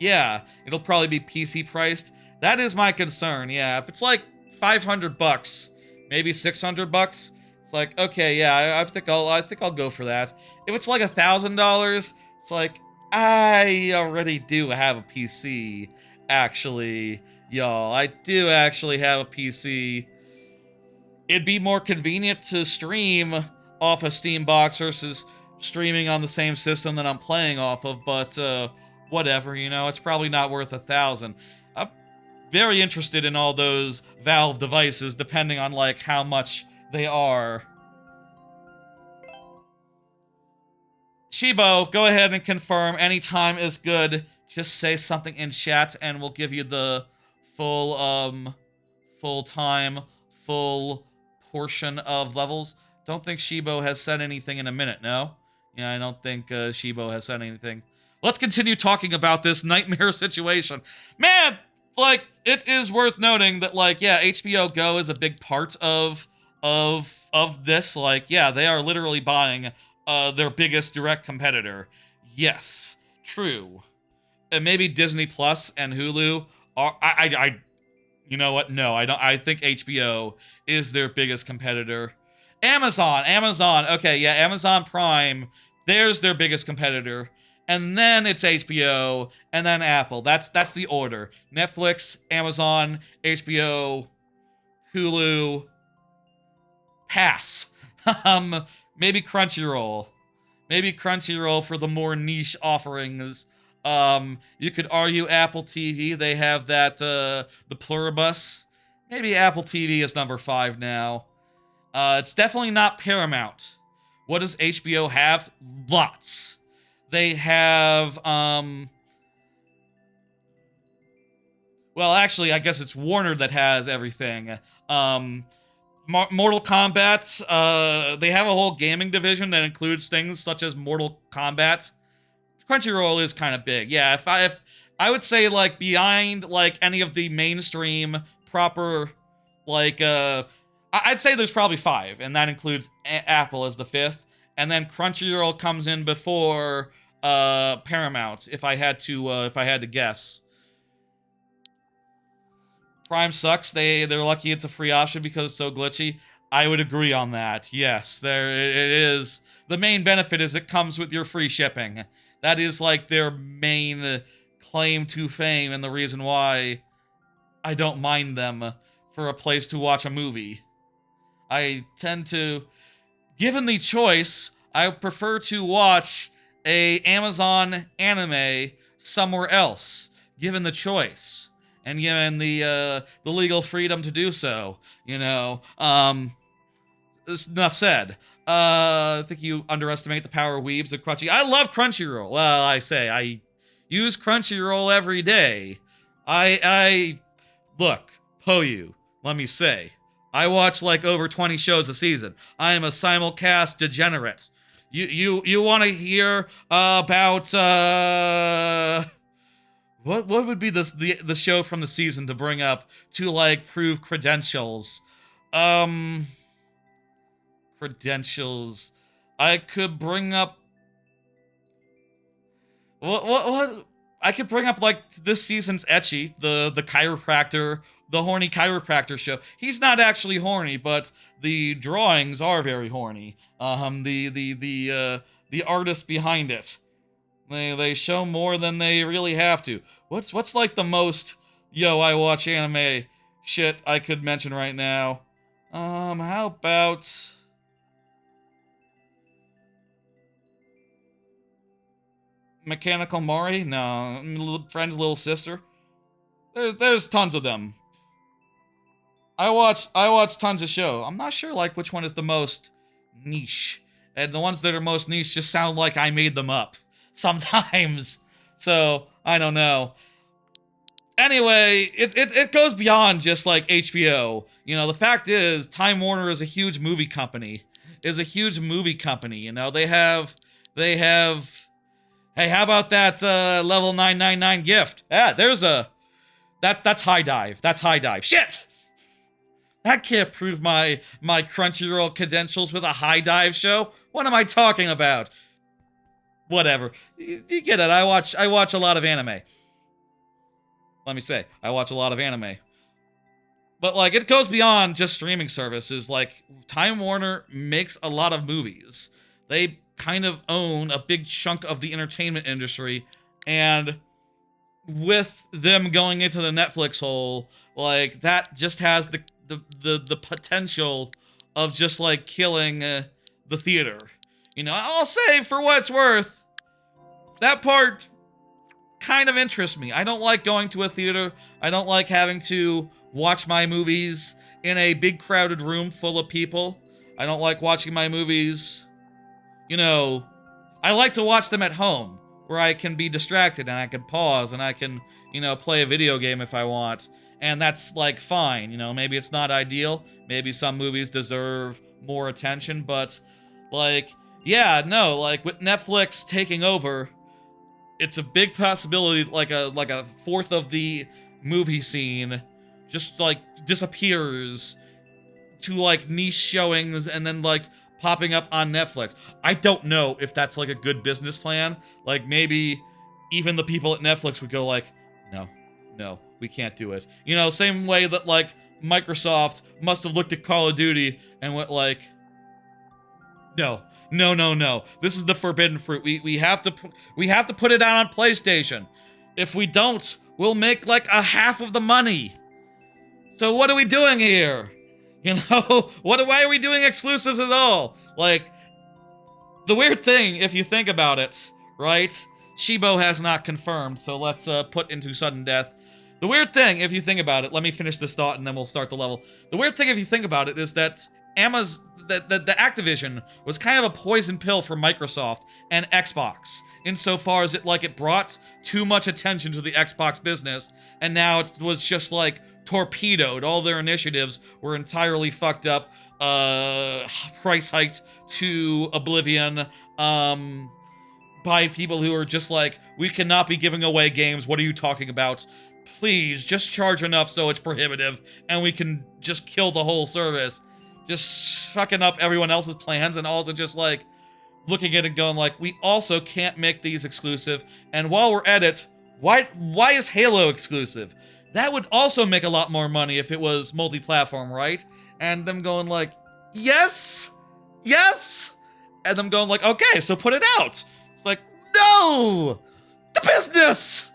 yeah, it'll probably be PC priced. That is my concern, yeah. If it's, like, $500, maybe $600, it's like, okay, yeah, I think I'll go for that. If it's like $1,000, it's like, I already do have a PC, actually, y'all. I do actually have a PC. It'd be more convenient to stream off a Steam box versus streaming on the same system that I'm playing off of, but whatever, you know, it's probably not worth $1,000. I'm very interested in all those Valve devices, depending on, like, how much they are. Shibo, go ahead and confirm. Any time is good. Just say something in chat, and we'll give you the full, full time, full portion of levels. Don't think Shibo has said anything in a minute, no? Yeah, I don't think Shibo has said anything. Let's continue talking about this nightmare situation. Man, like, it is worth noting that, like, yeah, HBO Go is a big part of this. Like, yeah, they are literally buying their biggest direct competitor. Yes, true. And maybe Disney Plus and Hulu are, you know what? No, I don't. I think HBO is their biggest competitor. Amazon. Okay, yeah, Amazon Prime. There's their biggest competitor. And then it's HBO, and then Apple. That's the order. Netflix, Amazon, HBO, Hulu. Pass. Maybe Crunchyroll. Maybe Crunchyroll for the more niche offerings. You could argue Apple TV. They have that, the Pluribus. Maybe Apple TV is number 5 now. It's definitely not Paramount. What does HBO have? Lots. They have, well, actually, I guess it's Warner that has everything. Mortal Kombat, they have a whole gaming division that includes things such as Mortal Kombat. Crunchyroll is kind of big. Yeah, if I would say, like, behind, like, any of the mainstream proper, like, I'd say there's probably 5, and that includes Apple as the 5th, and then Crunchyroll comes in before Paramount, if I had to guess. Prime sucks. They're lucky it's a free option because it's so glitchy. I would agree on that. Yes, it is. The main benefit is it comes with your free shipping. That is, like, their main claim to fame and the reason why I don't mind them for a place to watch a movie. I tend to, given the choice, I prefer to watch a Amazon anime somewhere else, given the choice. And given the legal freedom to do so, you know, enough said. I think you underestimate the power of weebs of Crunchy. I love Crunchyroll. Well, I use Crunchyroll every day. Look, Poyu, let me say, I watch like over 20 shows a season. I am a simulcast degenerate. You want to hear about, What would be the show from the season to bring up to, like, prove credentials? credentials. I could bring up... What? I could bring up, like, this season's ecchi, the chiropractor, the horny chiropractor show. He's not actually horny, but the drawings are very horny. The artists behind it. They show more than they really have to. What's like the most, yo, I watch anime shit I could mention right now? How about... Mechanical Mari? No. Friend's little sister? There's tons of them. I watch tons of show. I'm not sure, like, which one is the most niche. And the ones that are most niche just sound like I made them up. Sometimes. So, I don't know. Anyway, it goes beyond just, like, HBO. You know, the fact is, Time Warner is a huge movie company. You know, they have... Hey, how about that level 999 gift? Yeah, there's a... That's high dive. That's high dive. Shit! I can't prove my Crunchyroll credentials with a high dive show. What am I talking about? Whatever. You get it. I watch a lot of anime. Let me say, I watch a lot of anime. But, like, it goes beyond just streaming services. Like, Time Warner makes a lot of movies. They kind of own a big chunk of the entertainment industry, and with them going into the Netflix hole, like, that just has the potential of just, like, killing the theater. You know, I'll say, for what it's worth, that part kind of interests me. I don't like going to a theater. I don't like having to watch my movies in a big crowded room full of people. I don't like watching my movies... You know, I like to watch them at home, where I can be distracted and I can pause and I can, you know, play a video game if I want. And that's, like, fine, you know, maybe it's not ideal. Maybe some movies deserve more attention, but, like, yeah, no, like, with Netflix taking over, it's a big possibility, like a fourth of the movie scene just, like, disappears to, like, niche showings and then, like, popping up on Netflix. I don't know if that's, like, a good business plan. Like, maybe even the people at Netflix would go, like, no, we can't do it. You know, same way that, like, Microsoft must have looked at Call of Duty and went, like, no. This is the forbidden fruit. We have to put it out on PlayStation. If we don't, we'll make, like, a half of the money. So what are we doing here? You know, why are we doing exclusives at all? Like, the weird thing, if you think about it, right? Shibo has not confirmed, so let's put into sudden death. The weird thing, if you think about it, let me finish this thought and then we'll start the level. The weird thing, if you think about it, is that the Activision was kind of a poison pill for Microsoft and Xbox, insofar as it brought too much attention to the Xbox business, and now it was just, like, torpedoed. All their initiatives were entirely fucked up, price hiked to oblivion, by people who are just like, we cannot be giving away games, what are you talking about? Please, just charge enough so it's prohibitive, and we can just kill the whole service. Just fucking up everyone else's plans, and also just, like, looking at it and going, like, we also can't make these exclusive, and while we're at it, why is Halo exclusive? That would also make a lot more money if it was multi-platform, right? And them going, like, yes! And them going, like, okay, so put it out. It's like, no! The business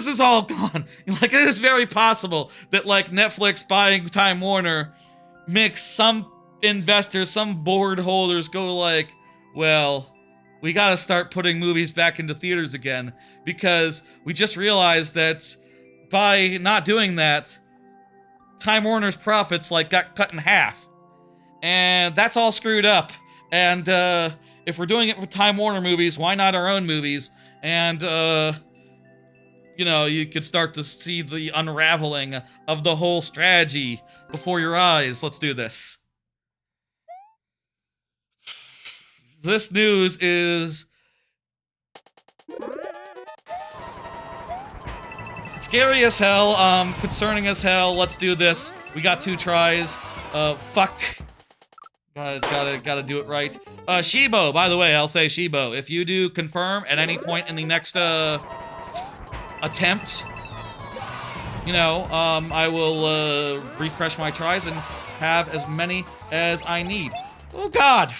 is all gone. Like, it is very possible that, like, Netflix buying Time Warner makes some investors, some board holders go like, well, we gotta start putting movies back into theaters again, because we just realized that by not doing that, Time Warner's profits, like, got cut in half. And that's all screwed up. And, if we're doing it with Time Warner movies, why not our own movies? And, you know, you could start to see the unraveling of the whole strategy before your eyes. Let's do this. This news is scary as hell, concerning as hell. Let's do this. We got 2 tries. Fuck. Gotta do it right. Shibo, by the way, I'll say Shibo. If you do confirm at any point in the next attempt, you know, I will refresh my tries and have as many as I need. Oh God.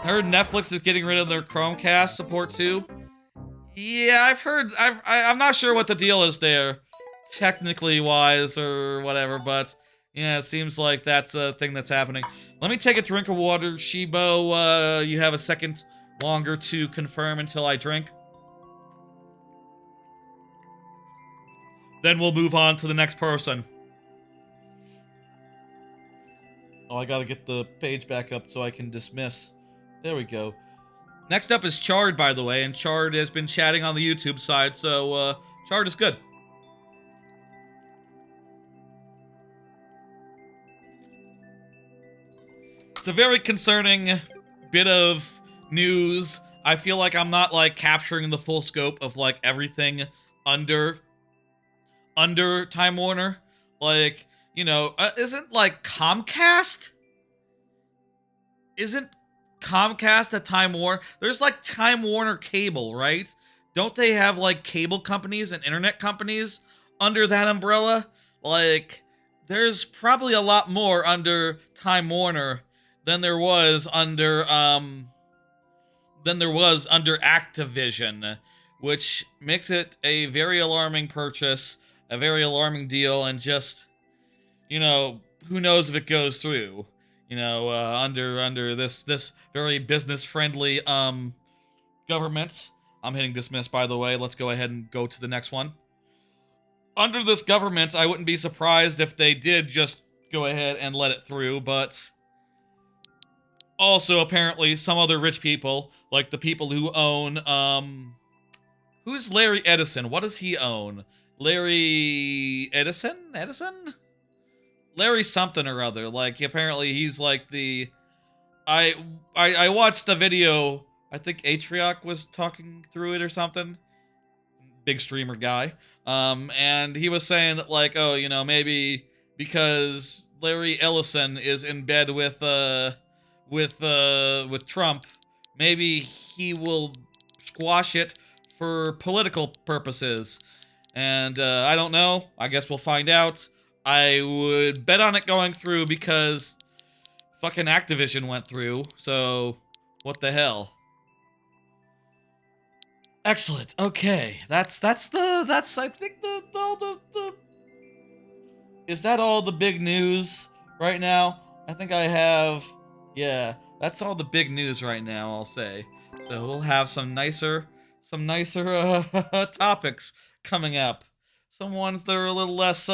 I heard Netflix is getting rid of their Chromecast support too. Yeah, I've heard. I'm not sure what the deal is there, technically wise or whatever, but yeah, it seems like that's a thing that's happening. Let me take a drink of water. Shibo, you have a second longer to confirm until I drink. Then we'll move on to the next person. Oh, I gotta get the page back up so I can dismiss. There we go. Next up is Chard, by the way, and Chard has been chatting on the YouTube side, so, Chard is good. It's a very concerning bit of news. I feel like I'm not, like, capturing the full scope of, like, everything under Time Warner. Like, you know, isn't, like, Comcast? Isn't Comcast at Time Warner? There's like Time Warner Cable, right? Don't they have like cable companies and internet companies under that umbrella? Like, there's probably a lot more under Time Warner than there was under Activision, which makes it a very alarming purchase, a very alarming deal, and just, you know, who knows if it goes through. You know, under this very business-friendly government. I'm hitting dismiss, by the way. Let's go ahead and go to the next one. Under this government, I wouldn't be surprised if they did just go ahead and let it through, but also apparently some other rich people, like the people who own, who's Larry Edison? What does he own? Larry Edison? Larry something or other. Like, apparently he's like the... I watched a video, I think Atrioc was talking through it or something. Big streamer guy. And he was saying that, like, oh, you know, maybe because Larry Ellison is in bed with Trump, maybe he will squash it for political purposes. And, I don't know. I guess we'll find out. I would bet on it going through because fucking Activision went through, so what the hell? Excellent. Okay, that's I think is that all the big news right now? I think I have, yeah, that's all the big news right now, I'll say. So we'll have some nicer topics coming up. Some ones that are a little less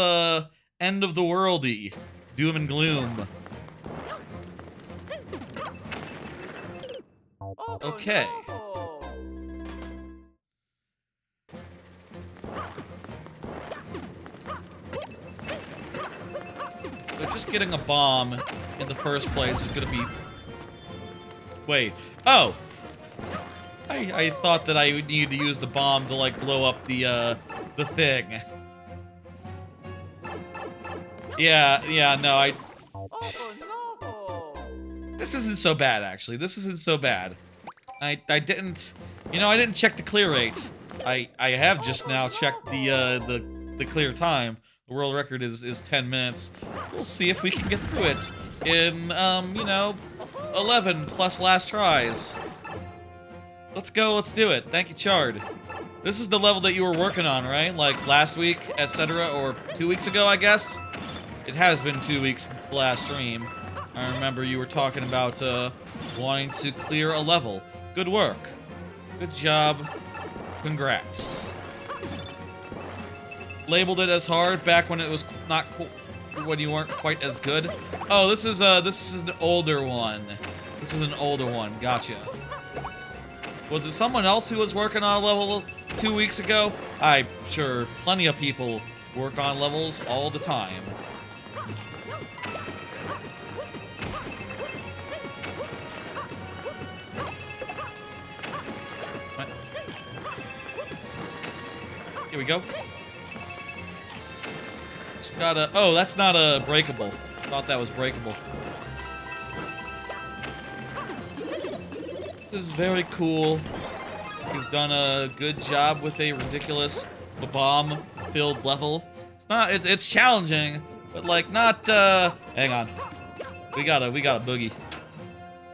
end of the worldy, doom and gloom. Okay. So just getting a bomb in the first place is gonna be... Wait. Oh! I thought that I would need to use the bomb to, like, blow up the thing. Yeah, no, This isn't so bad, actually. This isn't so bad. I didn't... You know, I didn't check the clear rate. I have just now checked the clear time. The world record is 10 minutes. We'll see if we can get through it in, you know, 11 plus last tries. Let's go, let's do it. Thank you, Chard. This is the level that you were working on, right? Like last week, etc., or 2 weeks ago, I guess? It has been 2 weeks since the last stream. I remember you were talking about, wanting to clear a level. Good work. Good job. Congrats. Labeled it as hard back when it was not cool, when you weren't quite as good. Oh, this is an older one. This is an older one. Gotcha. Was it someone else who was working on a level 2 weeks ago? I'm sure plenty of people work on levels all the time. Here we go. Just gotta... Oh, that's not a breakable. Thought that was breakable. This is very cool. You've done a good job with a ridiculous bomb-filled level. It's not... It's challenging, but, like, not, Hang on. We got a boogie.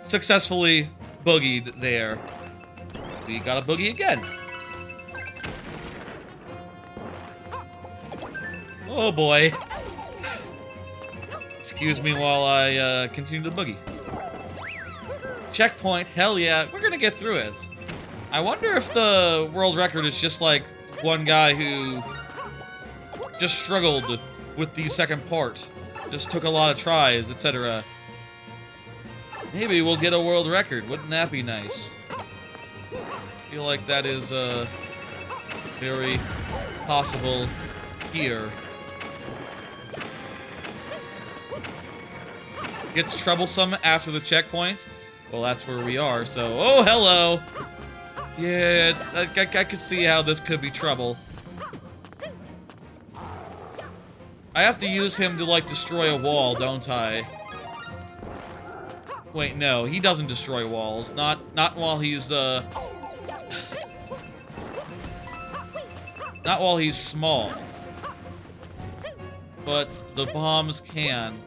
Successfully boogied there. We got a boogie again. Oh boy. Excuse me while I continue the boogie. Checkpoint, hell yeah, we're gonna get through it. I wonder if the world record is just like one guy who just struggled with the second part. Just took a lot of tries, etc. Maybe we'll get a world record. Wouldn't that be nice? I feel like that is very possible here. Gets troublesome after the checkpoint. Well, that's where we are, so... Oh, hello! Yeah, it's, I could see how this could be trouble. I have to use him to, like, destroy a wall, don't I? Wait, no, he doesn't destroy walls. Not while he's, Not while he's small. But the bombs can.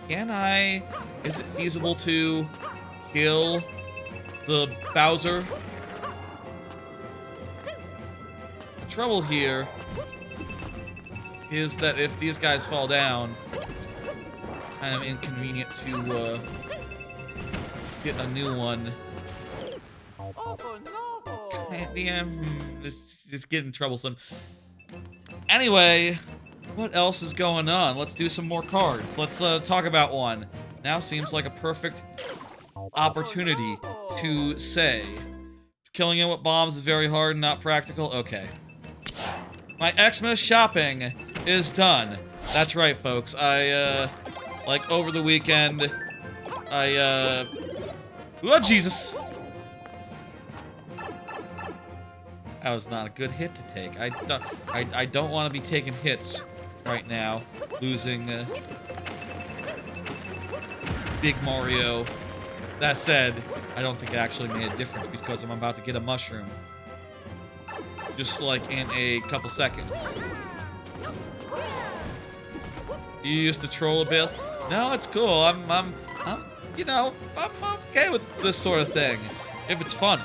Can I... Is it feasible to kill the Bowser? The trouble here is that if these guys fall down, kind of inconvenient to get a new one. Oh no! Damn, this is getting troublesome. Anyway, what else is going on? Let's do some more cards. Let's talk about one. Now seems like a perfect opportunity to say. Killing it with bombs is very hard and not practical. Okay. My Xmas shopping is done. That's right, folks. I, like, over the weekend, oh, Jesus! That was not a good hit to take. I don't want to be taking hits right now. Losing, Big Mario. That said, I don't think it actually made a difference because I'm about to get a mushroom. Just like in a couple seconds. You used to troll a bit? No, it's cool. I'm you know, I'm okay with this sort of thing. If it's fun.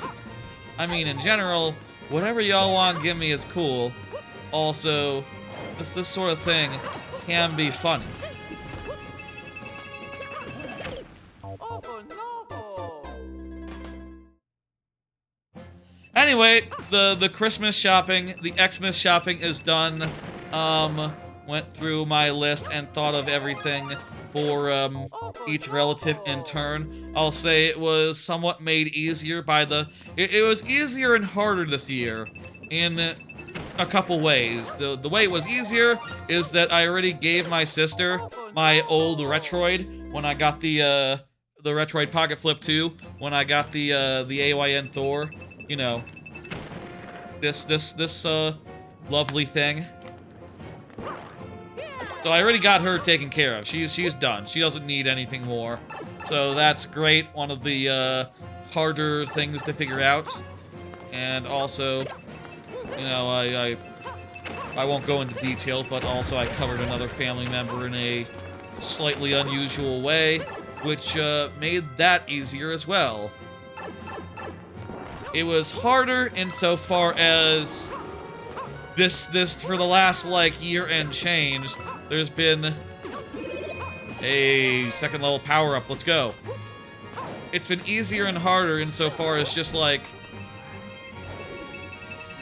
I mean, in general, whatever y'all want to give me is cool. Also, this sort of thing can be funny. Oh no! Anyway, the Christmas shopping, the Xmas shopping is done. Went through my list and thought of everything for each relative in turn. I'll say it was somewhat made easier by the... It was easier and harder this year in a couple ways. The way it was easier is that I already gave my sister my old Retroid when I got the Retroid Pocket Flip 2, when I got the AYN Thor, you know, this lovely thing. So I already got her taken care of. She's done. She doesn't need anything more. So that's great. One of the harder things to figure out. And also, you know, I won't go into detail, but also I covered another family member in a slightly unusual way, which made that easier as well. It was harder insofar as this for the last, like, year and change, there's been a second level power-up. Let's go. It's been easier and harder insofar as just, like...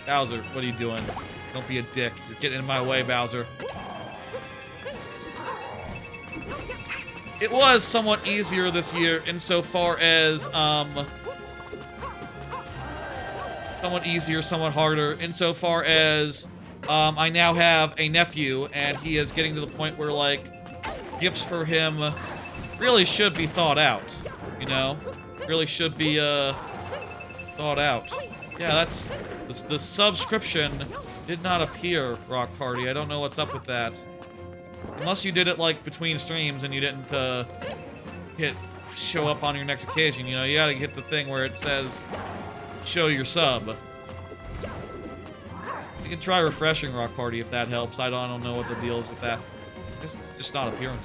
Bowser, what are you doing? Don't be a dick. You're getting in my way, Bowser. It was somewhat easier this year insofar as, somewhat easier, somewhat harder, insofar as, I now have a nephew, and he is getting to the point where, like, gifts for him really should be thought out, you know? Really should be, thought out. Yeah, that's... The subscription did not appear, Rock Party. I don't know what's up with that. Unless you did it, like, between streams and you didn't, show up on your next occasion, you know, you gotta hit the thing where it says, show your sub. You can try refreshing Rock Party if that helps. I don't know what the deal is with that. It's just not appearing.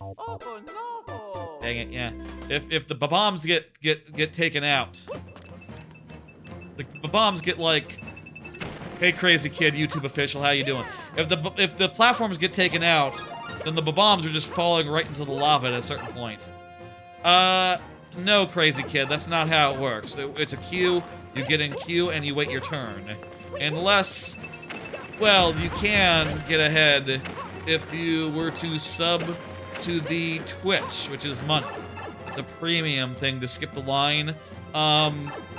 Oh no! Dang it, yeah. If the bombs get taken out, the bombs get like, hey crazy kid, YouTube official, how you doing? If the platforms get taken out, then the bombs are just falling right into the lava at a certain point. No, crazy kid, that's not how it works. It's a queue, you get in queue, and you wait your turn. Unless, well, you can get ahead if you were to sub to the Twitch, which is money. It's a premium thing to skip the line.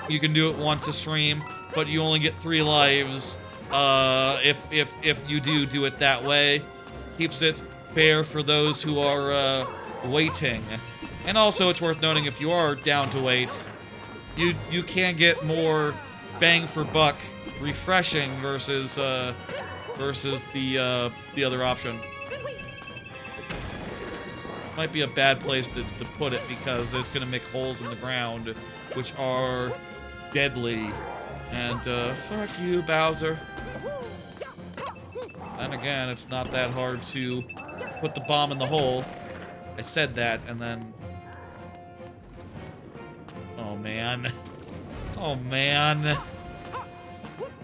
You can do it once a stream, but you only get 3 lives if you do it that way. Keeps it fair for those who are waiting. And also, it's worth noting, if you are down to wait, you can get more bang for buck refreshing versus the other option. Might be a bad place to put it because it's gonna make holes in the ground, which are deadly. And fuck you, Bowser. Then again, it's not that hard to put the bomb in the hole. I said that, and then... Oh, man. Oh, man.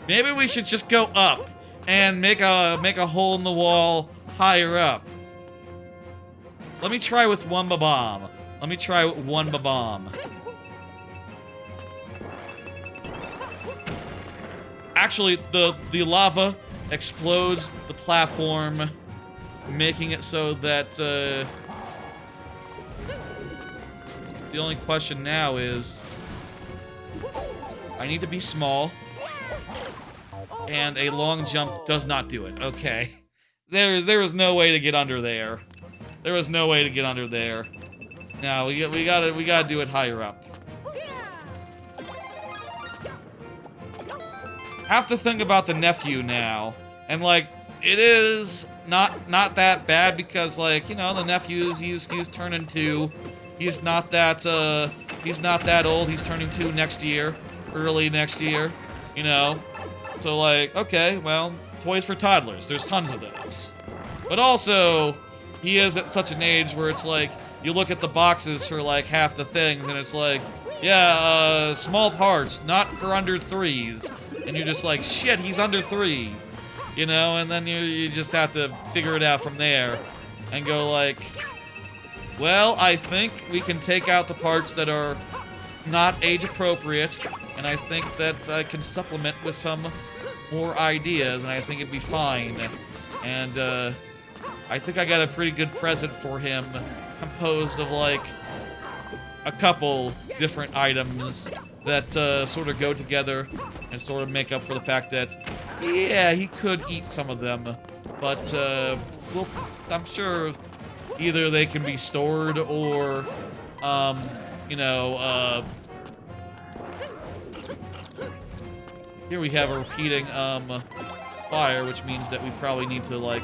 Maybe we should just go up and make a hole in the wall higher up. Let me try with one bomb. Let me try with one bomb. Actually, the lava explodes the platform, making it so that the only question now is I need to be small, and a long jump does not do it. Okay, there is no way to get under there. There was no way to get under there. Now we gotta do it higher up. Have to think about the nephew now, and like it is not that bad because, like, you know, the nephew's he's turning 2. He's not that old. He's turning 2 next year, early next year, you know. So like, okay, well, toys for toddlers. There's tons of those. But also, he is at such an age where it's like you look at the boxes for like half the things, and it's like, yeah, small parts, not for under 3s. And you're just like, shit, he's under 3, you know, and then you just have to figure it out from there and go like, well, I think we can take out the parts that are not age appropriate, and I think that I can supplement with some more ideas, and I think it'd be fine. And I think I got a pretty good present for him, composed of like a couple different items that sort of go together and sort of make up for the fact that, yeah, he could eat some of them, but well, I'm sure either they can be stored or, you know, here we have a repeating fire, which means that we probably need to like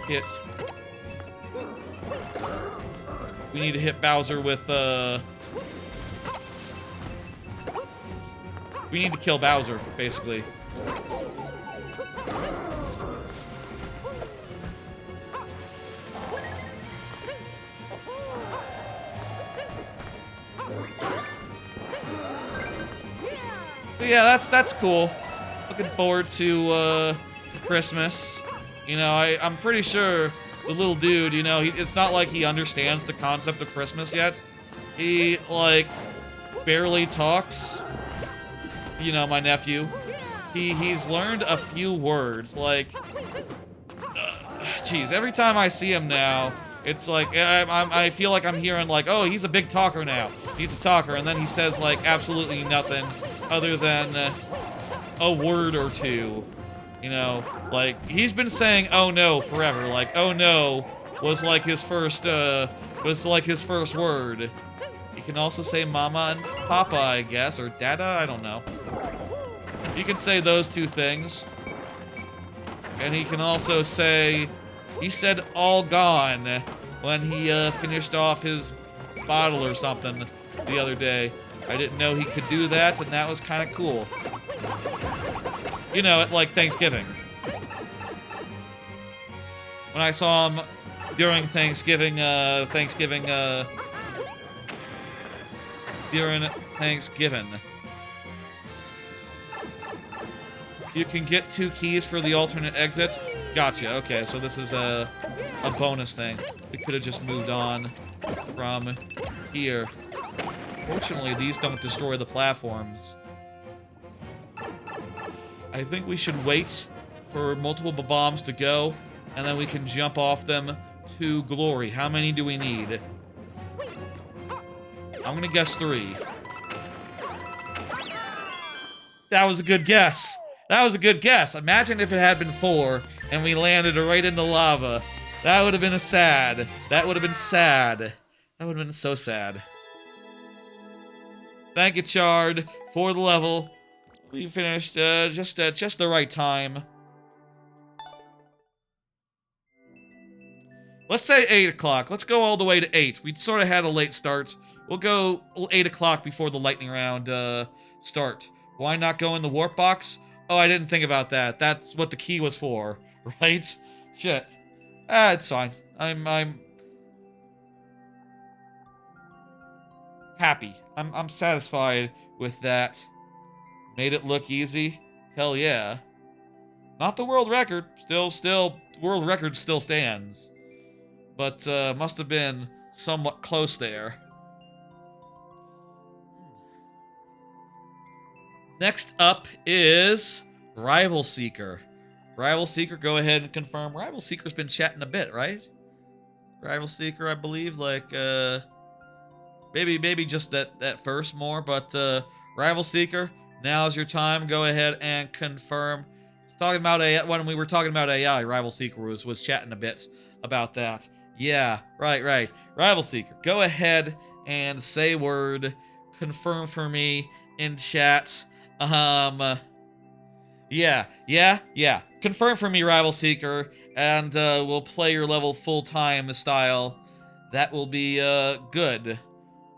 hit. We need to hit Bowser with we need to kill Bowser, basically. So yeah, that's cool. Looking forward to Christmas. You know, I'm pretty sure the little dude, you know, it's not like he understands the concept of Christmas yet. He, like, barely talks. You know, my nephew. He's learned a few words, like... Jeez, every time I see him now, it's like, I feel like I'm hearing, like, oh, he's a big talker now. He's a talker, and then he says, like, absolutely nothing other than a word or two. You know, like, he's been saying, oh no, forever. Like, oh no was like his first word. You can also say mama and papa, I guess, or dada, I don't know. You can say those two things. And he can also say, he said all gone when he finished off his bottle or something the other day. I didn't know he could do that, and that was kind of cool. You know, at like Thanksgiving. When I saw him during Thanksgiving, during Thanksgiving. You can get 2 keys for the alternate exit. Gotcha, okay, so this is a bonus thing. We could have just moved on from here. Fortunately, these don't destroy the platforms. I think we should wait for multiple bombs to go, and then we can jump off them to glory. How many do we need? I'm gonna guess 3. That was a good guess. That was a good guess. Imagine if it had been 4 and we landed right in the lava. That would have been sad. That would have been sad. That would have been so sad. Thank you, Chard, for the level. We finished just the right time. Let's say 8 o'clock. Let's go all the way to 8. We sort of had a late start. We'll go 8 o'clock before the lightning round start. Why not go in the warp box? Oh, I didn't think about that. That's what the key was for, right? Shit. It's fine. I'm happy. I'm satisfied with that. Made it look easy. Hell yeah. Not the world record. Still, world record still stands. But must have been somewhat close there. Next up is Rival Seeker. Rival Seeker, go ahead and confirm. Rival Seeker's been chatting a bit, right? Rival Seeker, I believe, like, maybe just that first more, but Rival Seeker, now's your time. Go ahead and confirm. Talking about AI, when we were talking about AI, Rival Seeker was chatting a bit about that. Yeah, right. Rival Seeker, go ahead and say word. Confirm for me in chat. Yeah. Confirm for me, Rival Seeker, and we'll play your level full-time style. That will be good.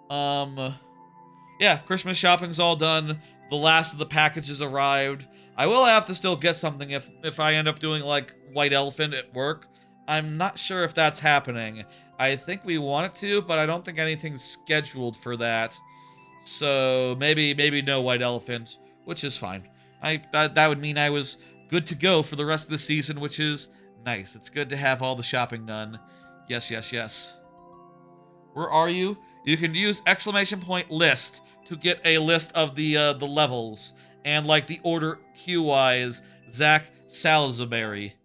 Yeah, Christmas shopping's all done. The last of the packages arrived. I will have to still get something if I end up doing like White Elephant at work. I'm not sure if that's happening. I think we want it to, but I don't think anything's scheduled for that. So maybe no White Elephant, which is fine. That would mean I was good to go for the rest of the season, which is nice. It's good to have all the shopping done. Yes. Where are you? You can use !list to get a list of the levels and like the order queue-wise. Zach Salisbury.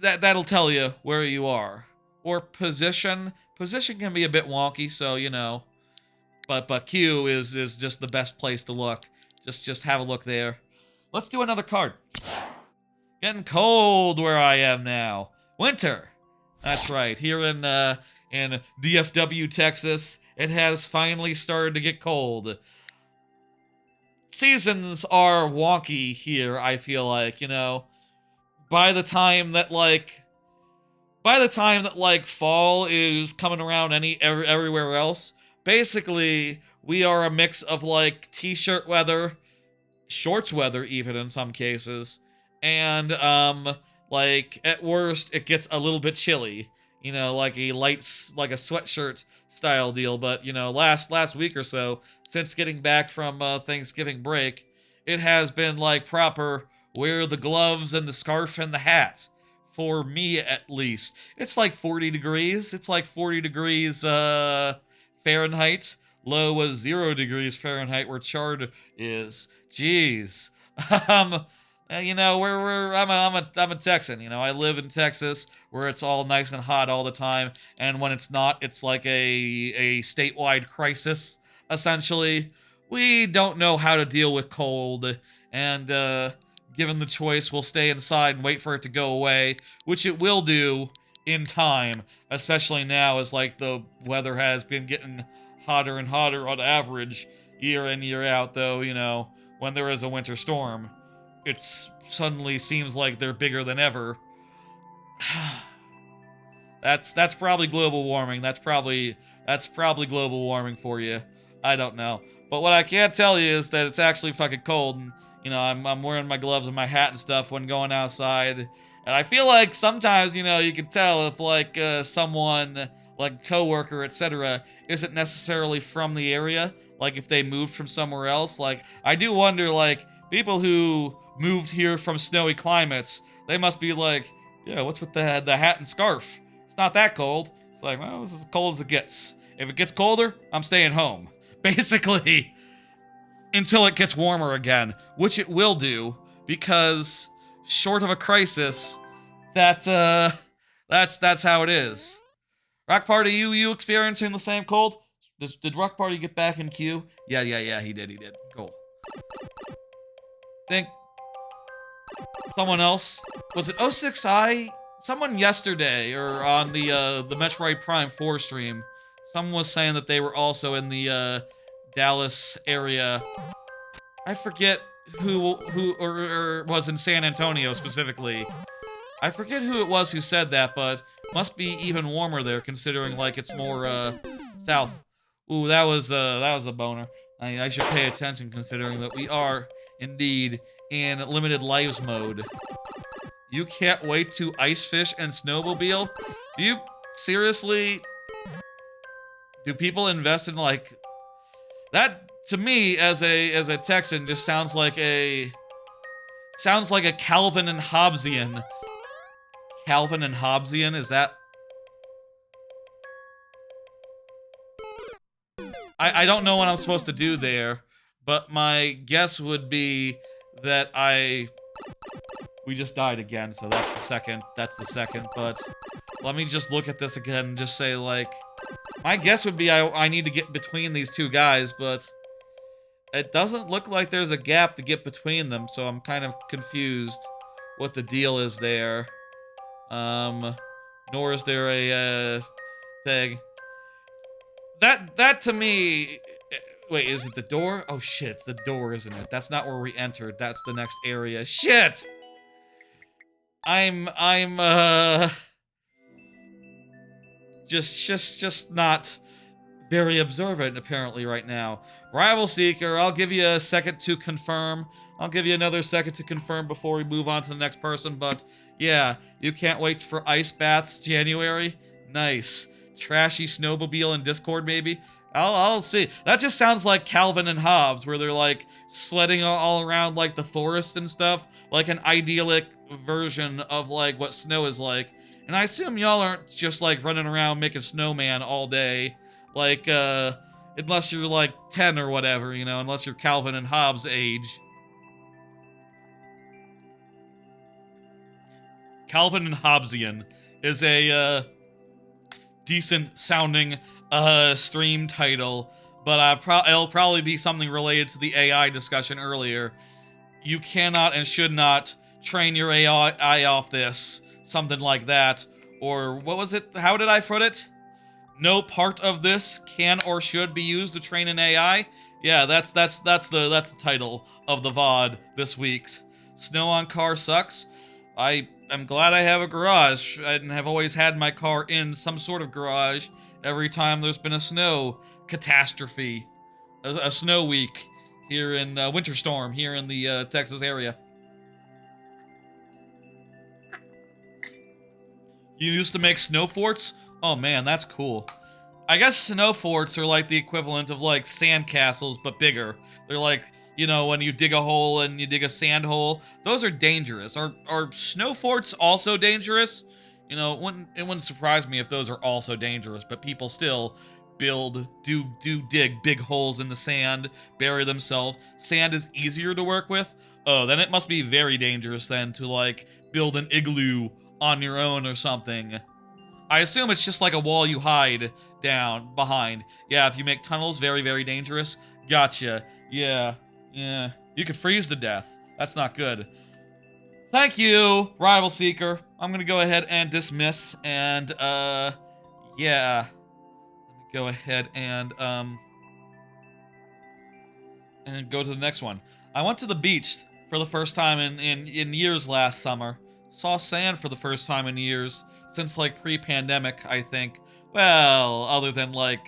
That'll tell you where you are. Or position. Position can be a bit wonky, so you know. But Q is just the best place to look. Just have a look there. Let's do another card. Getting cold where I am now. Winter. That's right. Here in DFW, Texas, it has finally started to get cold. Seasons are wonky here, I feel like, you know. By the time that fall is coming around everywhere else, basically, we are a mix of, like, t-shirt weather, shorts weather, even in some cases, and, like, at worst, it gets a little bit chilly. You know, like a sweatshirt style deal, but, you know, last week or so, since getting back from, Thanksgiving break, it has been, like, proper wear the gloves and the scarf and the hat. For me, at least. It's like 40 degrees. It's like 40 degrees, Fahrenheit. Low was 0 degrees Fahrenheit where Chard is. Jeez. You know, I'm a Texan. You know, I live in Texas where it's all nice and hot all the time, and when it's not, it's like a statewide crisis. Essentially, we don't know how to deal with cold, and given the choice, we'll stay inside and wait for it to go away, which it will do in time, especially now as like the weather has been getting hotter and hotter on average year in, year out, though, you know, when there is a winter storm. it's suddenly seems like they're bigger than ever. That's probably global warming. That's probably global warming for you. I don't know. But what I can tell you is that it's actually fucking cold, and I'm wearing my gloves and my hat and stuff when going outside. And I feel like sometimes, you can tell if like someone like a coworker, etc., isn't necessarily from the area, like if they moved from somewhere else. Like I do wonder, like people who moved here from snowy climates, they must be like, yeah, what's with the hat and scarf? It's not that cold. It's like, well, this is as cold as it gets. If it gets colder, I'm staying home. Basically, until it gets warmer again, which it will do, because short of a crisis, that's how it is. Rock Party, you experiencing the same cold? Did Rock Party get back in queue? Yeah, he did. Cool. Think someone else, was it 06i? Someone yesterday, or on the Metroid Prime 4 stream, someone was saying that they were also in the Dallas area. I forget who or was in San Antonio specifically. I forget who it was who said that, but must be even warmer there considering like it's more south. Ooh, that was a boner. I should pay attention considering that we are indeed in limited lives mode. You can't wait to ice fish and snowmobile? Do you seriously? Do people invest in like that? To me, as a Texan, just sounds like a Calvin and Hobbesian. Calvin and Hobbesian, is that? I don't know what I'm supposed to do there, but my guess would be that we just died again, so that's the second, but let me just look at this again and just say, like, my guess would be I need to get between these two guys, but it doesn't look like there's a gap to get between them, so I'm kind of confused what the deal is there. Nor is there a, thing. That to me... Wait, is it the door? Oh shit, it's the door, isn't it? That's not where we entered. That's the next area. Shit! I'm just not very observant apparently right now. Rival Seeker, I'll give you a second to confirm. I'll give you another second to confirm before we move on to the next person, but yeah, you can't wait for ice baths January? Nice. Trashy snowmobile in Discord maybe? I'll see. That just sounds like Calvin and Hobbes, where they're like sledding all around like the forest and stuff, like an idyllic version of like what snow is like. And I assume y'all aren't just like running around making snowman all day, like unless you're like 10 or whatever, unless you're Calvin and Hobbes' age. Calvin and Hobbesian is a decent sounding stream title, but it'll probably be something related to the AI discussion earlier. You cannot and should not train your AI off this, something like that. Or what was it? How did I put it? No part of this can or should be used to train an AI. Yeah, that's the title of the VOD this week's. Snow on car sucks. I'm glad I have a garage. I have always had my car in some sort of garage every time there's been a snow catastrophe, a snow week here in winter storm here in the Texas area. You used to make snow forts? Oh man, that's cool. I guess snow forts are like the equivalent of like sand castles, but bigger. They're like, when you dig a hole and you dig a sand hole, those are dangerous. Are snow forts also dangerous? It wouldn't surprise me if those are also dangerous, but people still dig big holes in the sand, bury themselves. Sand is easier to work with. Oh, then it must be very dangerous then to like build an igloo on your own or something. I assume it's just like a wall you hide down behind. Yeah, if you make tunnels, very, very dangerous. Gotcha. Yeah. You could freeze to death. That's not good. Thank you, Rival Seeker. I'm gonna go ahead and dismiss and, yeah. Let me go ahead and go to the next one. I went to the beach for the first time in years last summer. Saw sand for the first time in years since like pre-pandemic, I think. Well, other than like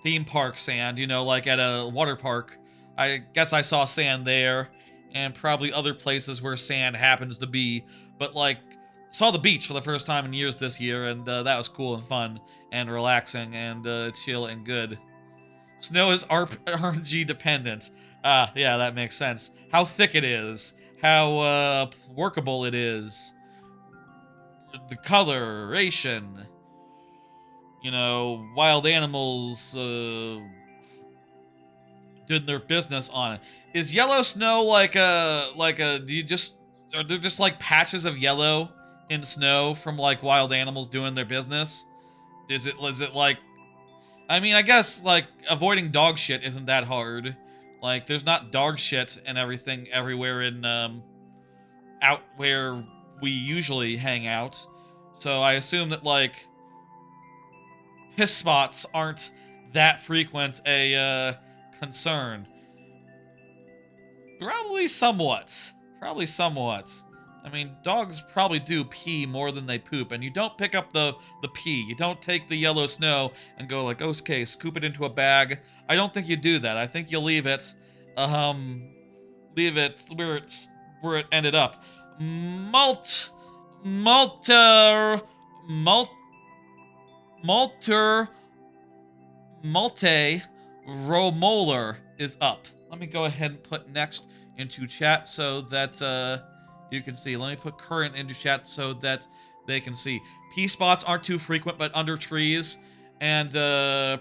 theme park sand, you know, like at a water park. I guess I saw sand there and probably other places where sand happens to be, but like saw the beach for the first time in years this year, and that was cool and fun and relaxing and chill and good. Snow is RNG dependent. Ah, yeah, that makes sense. How thick it is, how workable it is, the coloration, you know, wild animals doing their business on it. Is yellow snow like do you just, are there just like patches of yellow in snow from like wild animals doing their business? Is it like, I mean, I guess like avoiding dog shit isn't that hard. Like there's not dog shit and everything everywhere in out where we usually hang out. So I assume that like piss spots aren't that frequent a concern. Probably somewhat. Probably somewhat. I mean, dogs probably do pee more than they poop, and you don't pick up the pee. You don't take the yellow snow and go like, okay, scoop it into a bag. I don't think you do that. I think you leave it where it ended up. Malter Romolar is up. Let me go ahead and put next into chat so that you can see. Let me put current into chat so that they can see. Pee spots aren't too frequent, but under trees and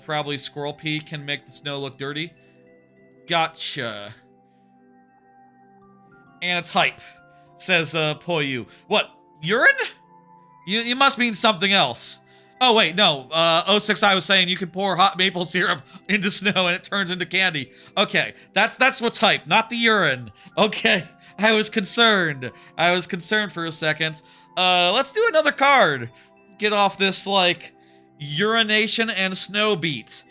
probably squirrel pee can make the snow look dirty. Gotcha. And it's hype, says Poyu. What, urine? You must mean something else. Oh, wait, no. 06I was saying you can pour hot maple syrup into snow and it turns into candy. Okay, that's what's hype, not the urine. Okay, I was concerned. I was concerned for a second. Let's do another card. Get off this, like, urination and snow beat.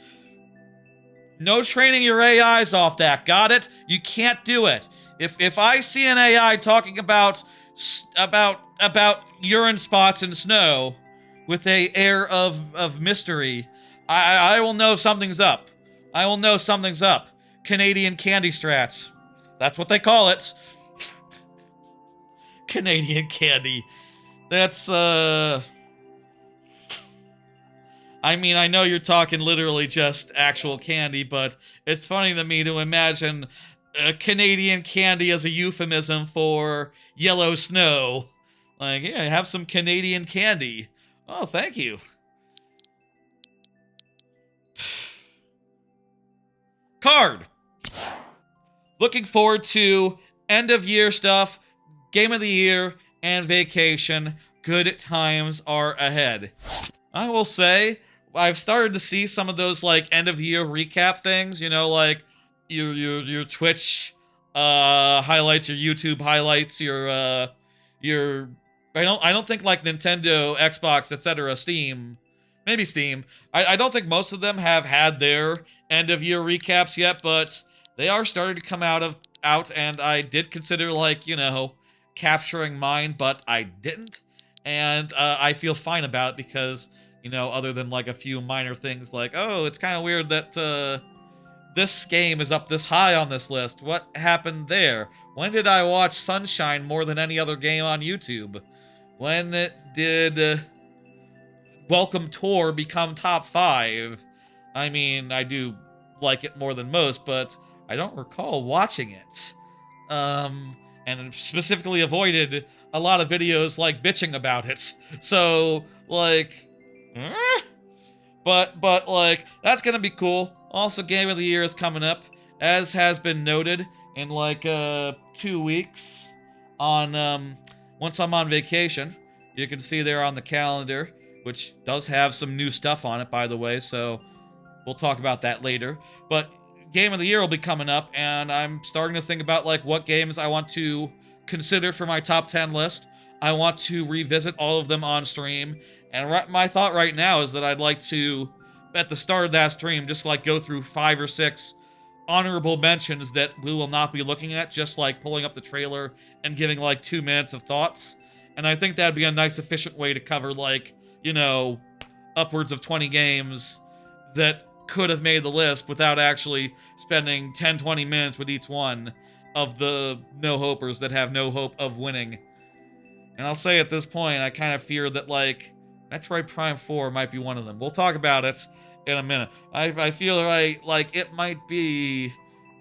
No training your AIs off that, got it? You can't do it. If I see an AI talking about urine spots and snow with a air of mystery, I will know something's up. I will know something's up. Canadian candy strats. That's what they call it. Canadian candy. That's, I mean, I know you're talking literally just actual candy, but it's funny to me to imagine Canadian candy as a euphemism for yellow snow. Like, yeah, have some Canadian candy. Oh, thank you. Card. Looking forward to end of year stuff, game of the year, and vacation. Good times are ahead. I will say, I've started to see some of those like end of year recap things, you know, like your Twitch highlights, your YouTube highlights, your I don't think like Nintendo, Xbox, etc., Steam, maybe Steam. I don't think most of them have had their end of year recaps yet, but they are starting to come out, and I did consider, like, you know, capturing mine, but I didn't. And I feel fine about it because, you know, other than like a few minor things like, oh, it's kind of weird that this game is up this high on this list. What happened there? When did I watch Sunshine more than any other game on YouTube? When did Welcome Tour become top 5? I mean, I do like it more than most, but I don't recall watching it. And specifically avoided a lot of videos like bitching about it. So, like, but like, that's gonna be cool. Also, Game of the Year is coming up, as has been noted, in like 2 weeks on once I'm on vacation. You can see there on the calendar, which does have some new stuff on it, by the way, so we'll talk about that later. But Game of the Year will be coming up, and I'm starting to think about like what games I want to consider for my top 10 list. I want to revisit all of them on stream, and my thought right now is that I'd like to, at the start of that stream, just like go through 5 or 6 honorable mentions that we will not be looking at, just like pulling up the trailer and giving like 2 minutes of thoughts. And I think that'd be a nice, efficient way to cover, like, you know, upwards of 20 games that could have made the list without actually spending 10, 20 minutes with each one of the no-hopers that have no hope of winning. And I'll say at this point, I kind of fear that, like, Metroid Prime 4 might be one of them. We'll talk about it in a minute. I feel like it might be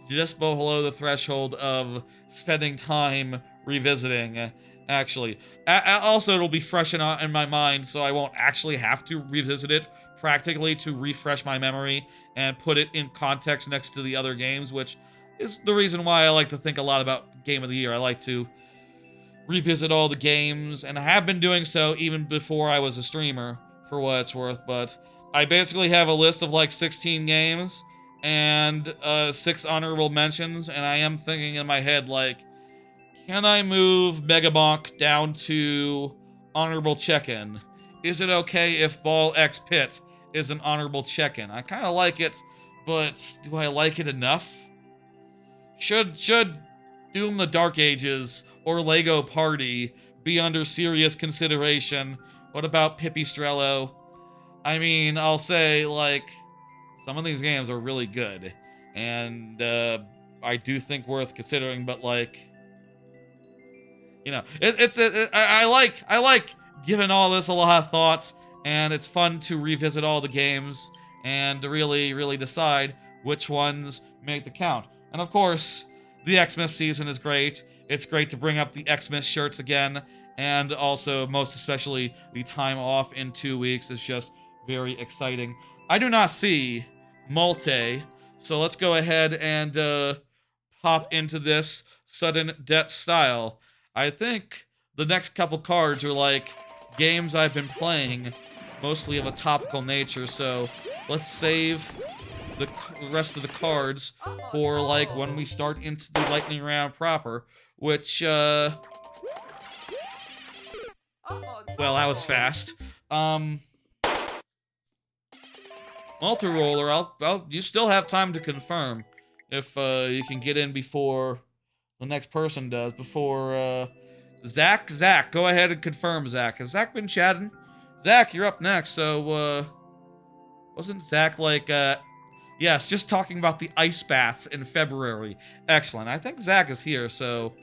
just below the threshold of spending time revisiting, actually. Also, it'll be fresh in my mind, so I won't actually have to revisit it practically to refresh my memory and put it in context next to the other games, which is the reason why I like to think a lot about Game of the Year. I like to revisit all the games, and I have been doing so even before I was a streamer, for what it's worth, but I basically have a list of like 16 games and 6 honorable mentions, and I am thinking in my head, like, can I move Mega Bonk down to honorable check-in? Is it okay if Ball X Pit is an honorable check-in? I kind of like it, but do I like it enough? Should Doom the Dark Ages or Lego Party be under serious consideration? What about Pipistrello? I mean, I'll say, like, some of these games are really good, and I do think worth considering, but, like, you know, I like giving all this a lot of thoughts, and it's fun to revisit all the games and to really decide which ones make the count. And of course, the Xmas season is great. It's great to bring up the Xmas shirts again, and also, most especially, the time off in 2 weeks is just very exciting. I do not see Malte, so let's go ahead and pop into this sudden death style. I think the next couple cards are like games I've been playing, mostly of a topical nature, so let's save the rest of the cards for like when we start into the lightning round proper, which well, that was fast. Multi-roller, you still have time to confirm if you can get in before the next person does, before Zach, go ahead and confirm, Zach. Has Zach been chatting? Zach, you're up next, so wasn't Zach like yes, just talking about the ice baths in February. Excellent. I think Zach is here, so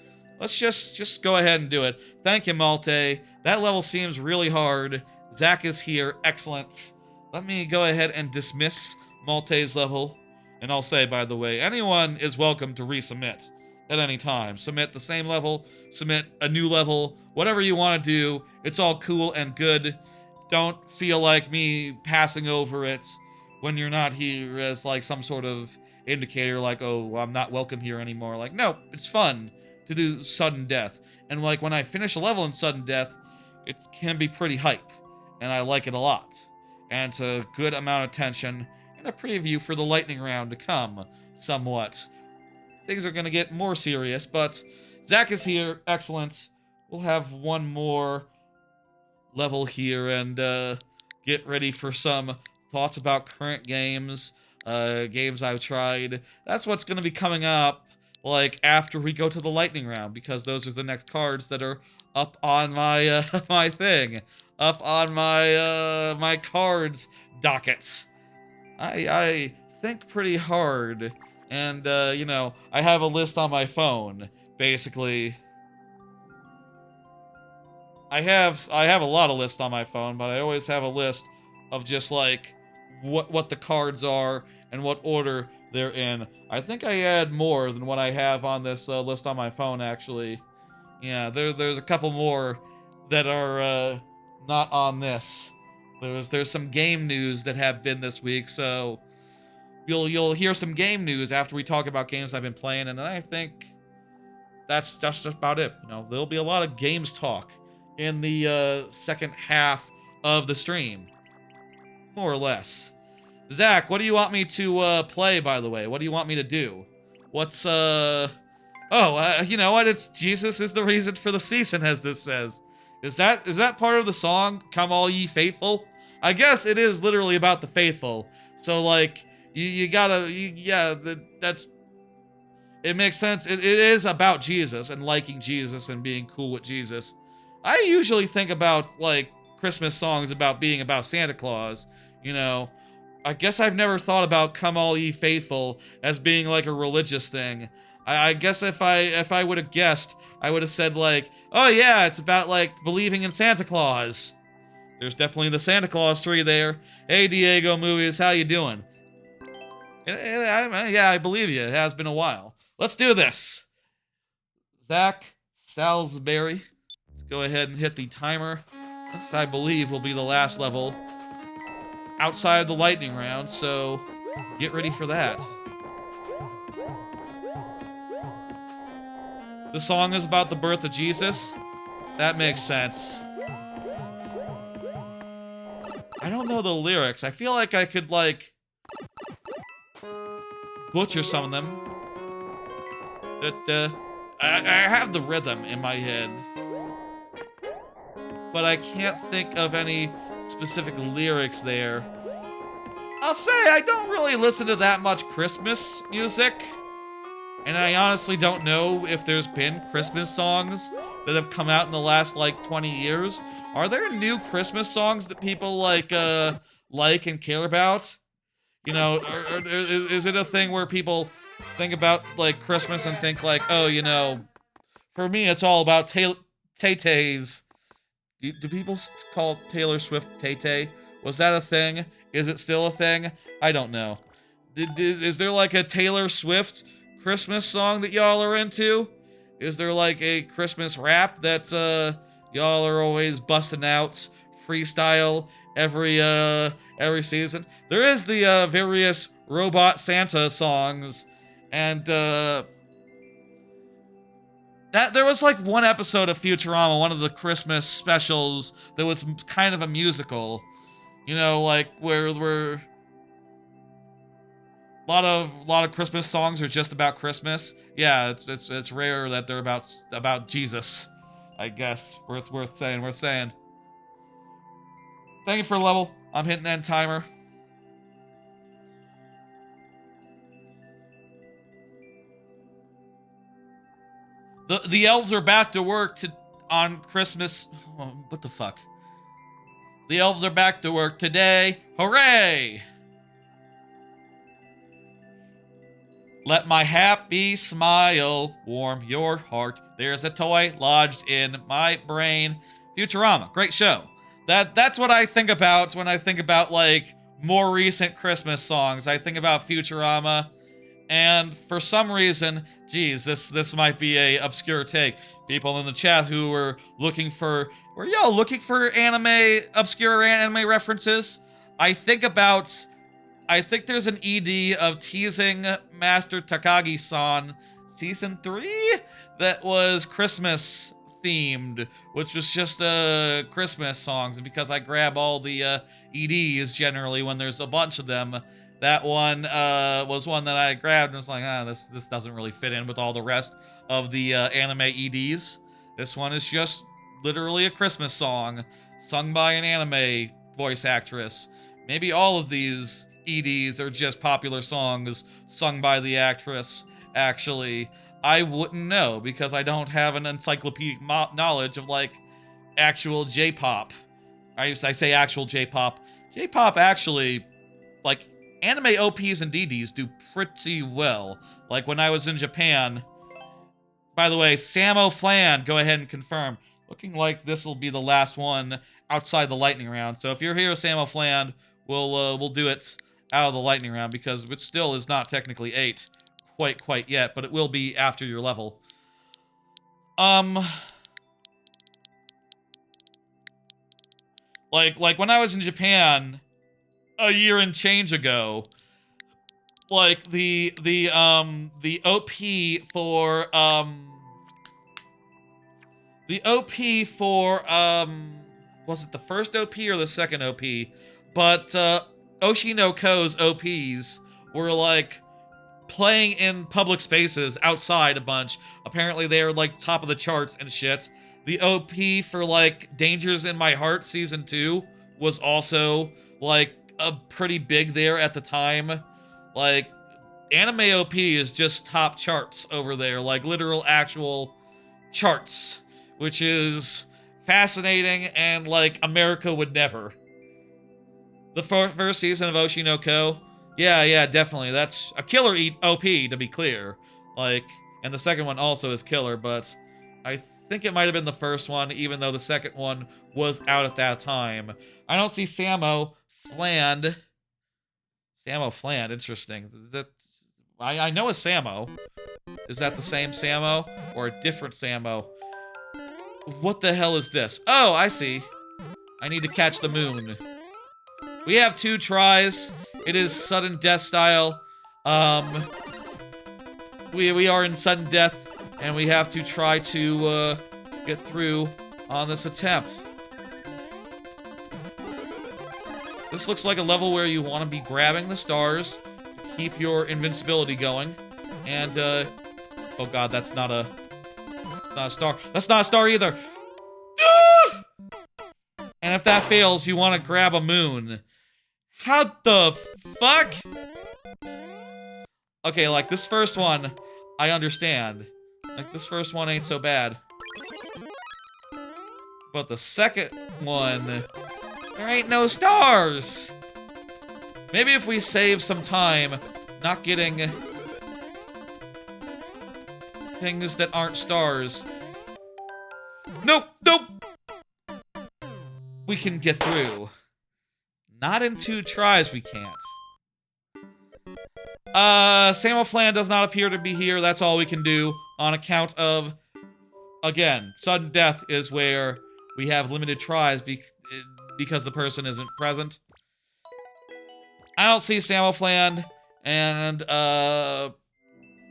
let's just go ahead and do it. Thank you, Malte. That level seems really hard. Zach is here. Excellent. Let me go ahead and dismiss Malte's level. And I'll say, by the way, anyone is welcome to resubmit at any time. Submit the same level, submit a new level, whatever you want to do. It's all cool and good. Don't feel like me passing over it when you're not here as like some sort of indicator, like, oh, I'm not welcome here anymore. Like, no, it's fun to do sudden death. And like when I finish a level in sudden death, it can be pretty hype, and I like it a lot. And it's a good amount of tension and a preview for the lightning round to come, somewhat. Things are gonna get more serious, but Zach is here. Excellent. We'll have one more level here and get ready for some thoughts about current games, games I've tried. That's what's gonna be coming up, like, after we go to the lightning round, because those are the next cards that are up on my my thing, up on my my cards dockets. I think pretty hard, and you know, I have a list on my phone. Basically, I have a lot of lists on my phone, but I always have a list of just like what the cards are and what order they're in. I think I add more than what I have on this list on my phone, actually. Yeah, there's a couple more that are not on this. There's some game news that have been this week, so you'll hear some game news after we talk about games I've been playing, and I think that's just about it. You know, there'll be a lot of games talk in the second half of the stream, more or less. Zach, what do you want me to play, by the way? What do you want me to do? What's you know what? It's Jesus is the reason for the season, as this says. Is that part of the song, Come All Ye Faithful? I guess it is literally about the faithful. So, like, you gotta, yeah, that's It makes sense. It is about Jesus and liking Jesus and being cool with Jesus. I usually think about, like, Christmas songs about being about Santa Claus, you know. I guess I've never thought about "Come All Ye Faithful" as being like a religious thing. I guess if I would have guessed, I would have said like, oh yeah, it's about like believing in Santa Claus. There's definitely the Santa Claus tree there. Hey Diego Movies, how you doing? Yeah, I believe you. It has been a while. Let's do this. Zach Salisbury. Let's go ahead and hit the timer. This, I believe, will be the last level outside of the lightning round, so get ready for that. The song is about the birth of Jesus. That makes sense. I don't know the lyrics. I feel like I could, like, butcher some of them. But, I have the rhythm in my head, but I can't think of any specific lyrics there. I'll say I don't really listen to that much Christmas music, and I honestly don't know if there's been Christmas songs that have come out in the last, like, 20 years. Are there new Christmas songs that people, like and care about? You know, or is it a thing where people think about, like, Christmas and think, like, oh, you know, for me, it's all about Tay-Tays. Do people call Taylor Swift Tay-Tay? Was that a thing? Is it still a thing? I don't know. Is there, like, a Taylor Swift Christmas song that y'all are into? Is there, like, a Christmas rap that, y'all are always busting out freestyle every season? There is the, various Robot Santa songs, and, there was like one episode of Futurama, one of the Christmas specials, that was kind of a musical. You know, like where a lot of Christmas songs are just about Christmas. Yeah, it's rare that they're about Jesus. I guess worth saying. Worth saying. Thank you for the level. I'm hitting end timer. The elves are back to work on Christmas. Oh, what the fuck? The elves are back to work today. Hooray! Let my happy smile warm your heart. There's a toy lodged in my brain. Futurama, great show. That's what I think about when I think about, like, more recent Christmas songs. I think about Futurama. And for some reason, geez, this might be a obscure take. People in the chat who were y'all looking for obscure anime references? I think there's an ED of Teasing Master Takagi-san Season 3 that was Christmas themed, which was just Christmas songs. And because I grab all the EDs generally when there's a bunch of them, that one was one that I grabbed and was like, this doesn't really fit in with all the rest of the anime EDs. This one is just literally a Christmas song sung by an anime voice actress. Maybe all of these EDs are just popular songs sung by the actress, actually. I wouldn't know because I don't have an encyclopedic knowledge of, like, actual J-pop. I say actual J-pop. J-pop actually, like, anime OPs and DDs do pretty well. Like when I was in Japan. By the way, Samo Flan, go ahead and confirm. Looking like this will be the last one outside the lightning round. So if you're here, Samo Flan, we'll do it out of the lightning round because it still is not technically 8 quite yet, but it will be after your level. Like when I was in Japan a year and change ago, like the OP for was it the first OP or the second OP? But Oshinoko-ko's OPs were like playing in public spaces outside a bunch. Apparently they were like top of the charts and shit. The OP for like Dangers in My Heart Season 2 was also like pretty big there at the time. Like anime OP is just top charts over there, like literal actual charts, which is fascinating and like America would never. The first season of Oshinoko, yeah, definitely. That's a killer OP, to be clear. Like, and the second one also is killer, but I think it might have been the first one, even though the second one was out at that time. I don't see Samo Fland. Samo Fland, interesting. Is that, I know a Samo. Is that the same Samo or a different Samo? What the hell is this? Oh, I see. I need to catch the moon. We have 2 tries. It is sudden death style. We are in sudden death, and we have to try to get through on this attempt. This looks like a level where you want to be grabbing the stars to keep your invincibility going. And, oh god, that's not a star. That's not a star either! And if that fails, you want to grab a moon. How the fuck? Okay, like, this first one, I understand. Like, this first one ain't so bad. But the second one, there ain't no stars! Maybe if we save some time not getting things that aren't stars. Nope! We can get through. Not in 2 tries, we can't. Samo Flan does not appear to be here. That's all we can do on account of, again, sudden death is where we have limited tries because the person isn't present. I don't see Samo Flan, and,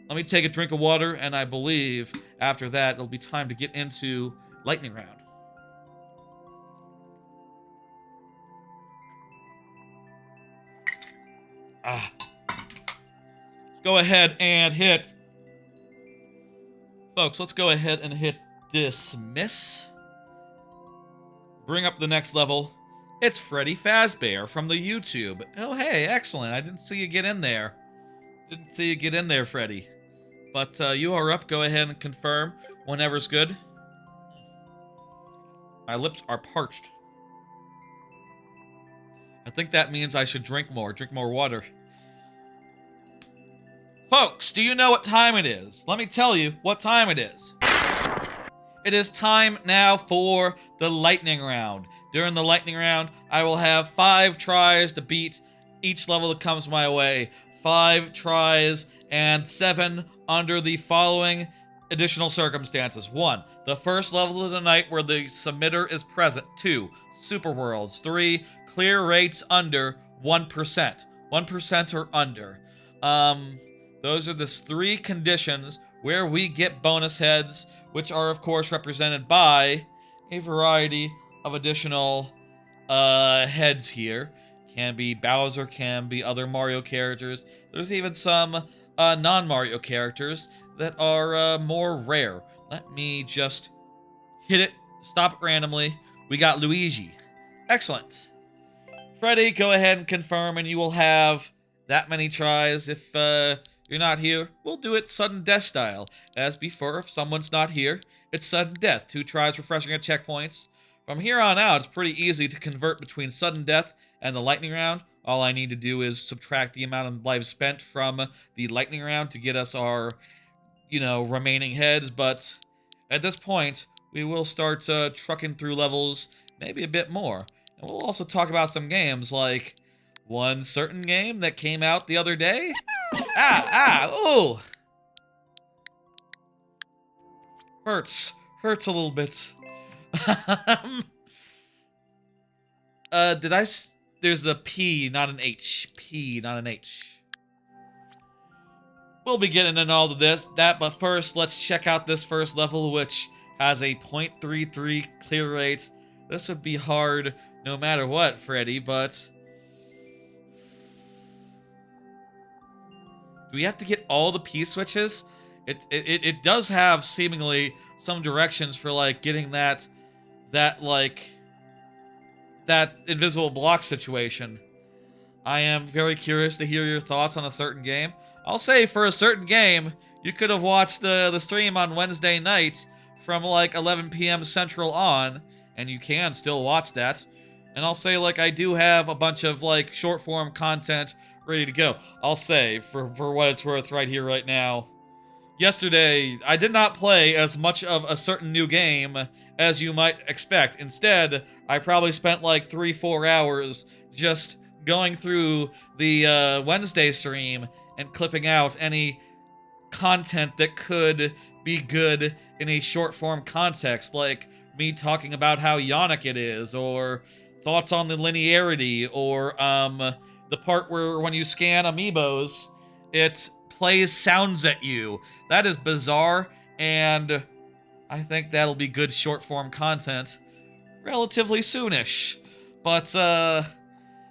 let me take a drink of water, and I believe after that it'll be time to get into lightning round. Let's go ahead and hit... Folks, let's go ahead and hit dismiss. Bring up the next level. It's Freddy Fazbear from the YouTube. Oh, hey, excellent. I didn't see you get in there. Didn't see you get in there, Freddy. But you are up. Go ahead and confirm whenever's good. My lips are parched. I think that means I should drink more water. Folks, do you know what time it is? Let me tell you what time it is. It is time now for the lightning round. During the lightning round, I will have 5 tries to beat each level that comes my way. 5 tries and 7 under the following additional circumstances. 1, the first level of the night where the submitter is present. 2, super worlds. 3, clear rates under 1%. 1% or under. Those are the 3 conditions where we get bonus heads, which are of course represented by a variety of additional heads here. Can be Bowser, can be other Mario characters. There's even some non-Mario characters that are more rare. Let me just hit it, stop it randomly. We got Luigi. Excellent. Freddy, go ahead and confirm, and you will have that many tries. If you're not here, we'll do it sudden death style. As before, if someone's not here, it's sudden death. 2 tries refreshing at checkpoints. From here on out, it's pretty easy to convert between sudden death and the lightning round. All I need to do is subtract the amount of lives spent from the lightning round to get us our, remaining heads. But at this point, we will start trucking through levels maybe a bit more. And we'll also talk about some games, like one certain game that came out the other day. Ooh! Hurts a little bit. There's the P, not an H. P, not an H. We'll be getting into all of that, but first, let's check out this first level, which has a 0.33 clear rate. This would be hard no matter what, Freddy, but... Do we have to get all the P switches? It does have seemingly some directions for, like, getting that invisible block situation. I am very curious to hear your thoughts on a certain game. I'll say for a certain game, you could have watched the stream on Wednesday night from like 11 p.m. Central on, and you can still watch that. And I'll say, like, I do have a bunch of, like, short-form content ready to go. I'll say, for what it's worth right here, right now, yesterday, I did not play as much of a certain new game as you might expect. Instead, I probably spent, like, 3-4 hours just going through the Wednesday stream and clipping out any content that could be good in a short-form context, like me talking about how Yonic it is, or thoughts on the linearity, or the part where when you scan amiibos, it plays sounds at you. That is bizarre, and I think that'll be good short-form content relatively soonish. But,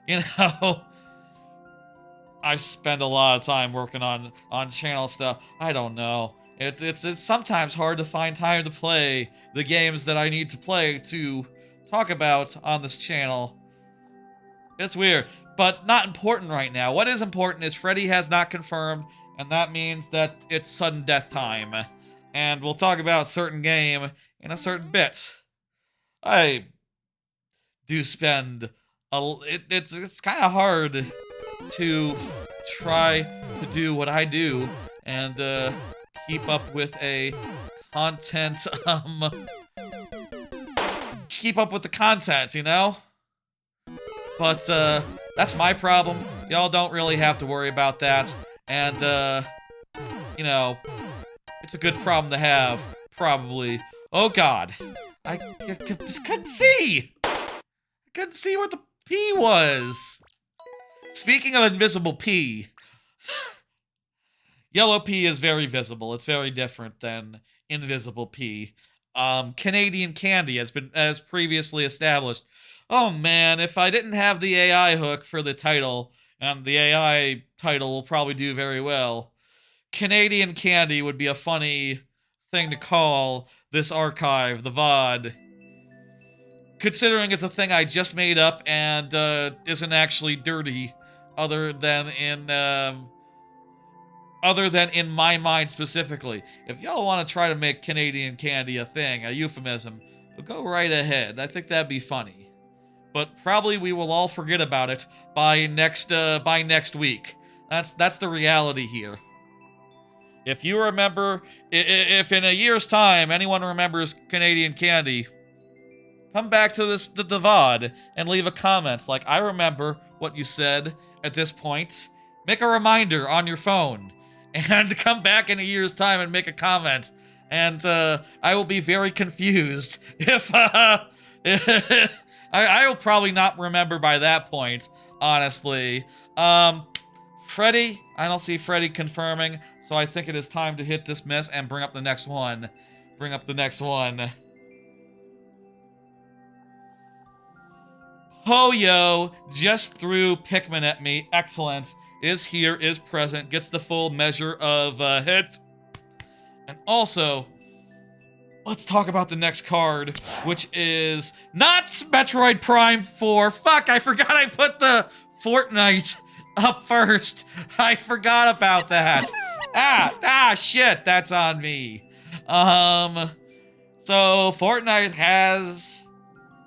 you know, I spend a lot of time working on channel stuff. I don't know. It's sometimes hard to find time to play the games that I need to play to talk about on this channel. It's weird, but not important right now. What is important is Freddy has not confirmed, and that means that it's sudden death time. And we'll talk about a certain game in a certain bit. I do spend it's kind of hard to try to do what I do and keep up with a content keep up with the content, you know? But that's my problem. Y'all don't really have to worry about that. And you know, it's a good problem to have, probably. Oh god. I couldn't see! I couldn't see what the P was. Speaking of invisible P, yellow P is very visible. It's very different than invisible P. Canadian Candy as previously established. Oh man, if I didn't have the AI hook for the title, and the AI title will probably do very well, Canadian Candy would be a funny thing to call this archive, the VOD. Considering it's a thing I just made up and isn't actually dirty, other than in my mind specifically. If y'all want to try to make Canadian Candy a thing, a euphemism, go right ahead. I think that'd be funny. But probably we will all forget about it by next week. That's the reality here. If you remember, if in a year's time anyone remembers Canadian Candy, come back to the VOD and leave a comment like, I remember what you said at this point. Make a reminder on your phone and come back in a year's time and make a comment. And I will be very confused if I will probably not remember by that point, honestly. Freddy, I don't see Freddy confirming, so I think it is time to hit dismiss and bring up the next one. Bring up the next one. Ho-Yo just threw Pikmin at me. Excellent. Is here, is present, gets the full measure of hits. And also, let's talk about the next card, which is not Metroid Prime 4. Fuck, I forgot I put the Fortnite up first. I forgot about that. Shit, that's on me. So Fortnite has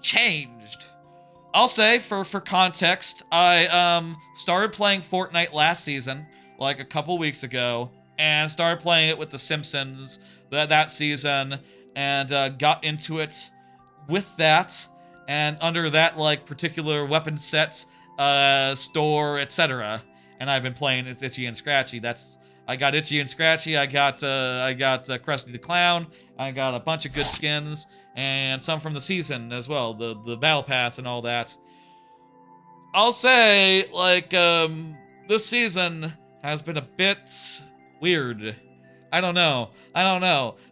changed. I'll say, for context, I started playing Fortnite last season, like a couple weeks ago, and started playing it with The Simpsons that season, and got into it with that, and under that, like, particular weapon sets, store, etc. And I've been playing Itchy and Scratchy. I got Itchy and Scratchy, I got Krusty the Clown, I got a bunch of good skins, and some from the season as well, the Battle Pass and all that. I'll say, like, this season has been a bit weird. I don't know.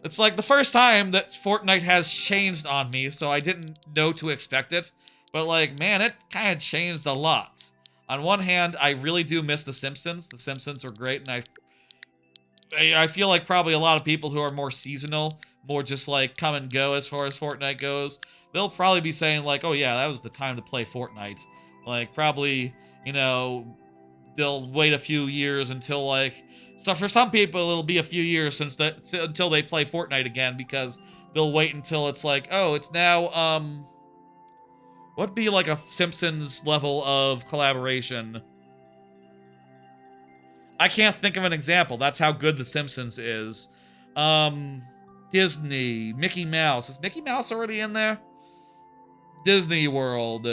It's like the first time that Fortnite has changed on me, so I didn't know to expect it. But, like, man, it kind of changed a lot. On one hand, I really do miss The Simpsons. The Simpsons were great, and I feel like probably a lot of people who are more seasonal, more just, like, come and go as far as Fortnite goes, they'll probably be saying, like, oh yeah, that was the time to play Fortnite. Like, probably, you know, they'll wait a few years until, like... So for some people, it'll be a few years until they play Fortnite again, because they'll wait until it's like, oh, it's now, what'd be like a Simpsons level of collaboration? I can't think of an example. That's how good The Simpsons is. Disney, Mickey Mouse. Is Mickey Mouse already in there? Disney World.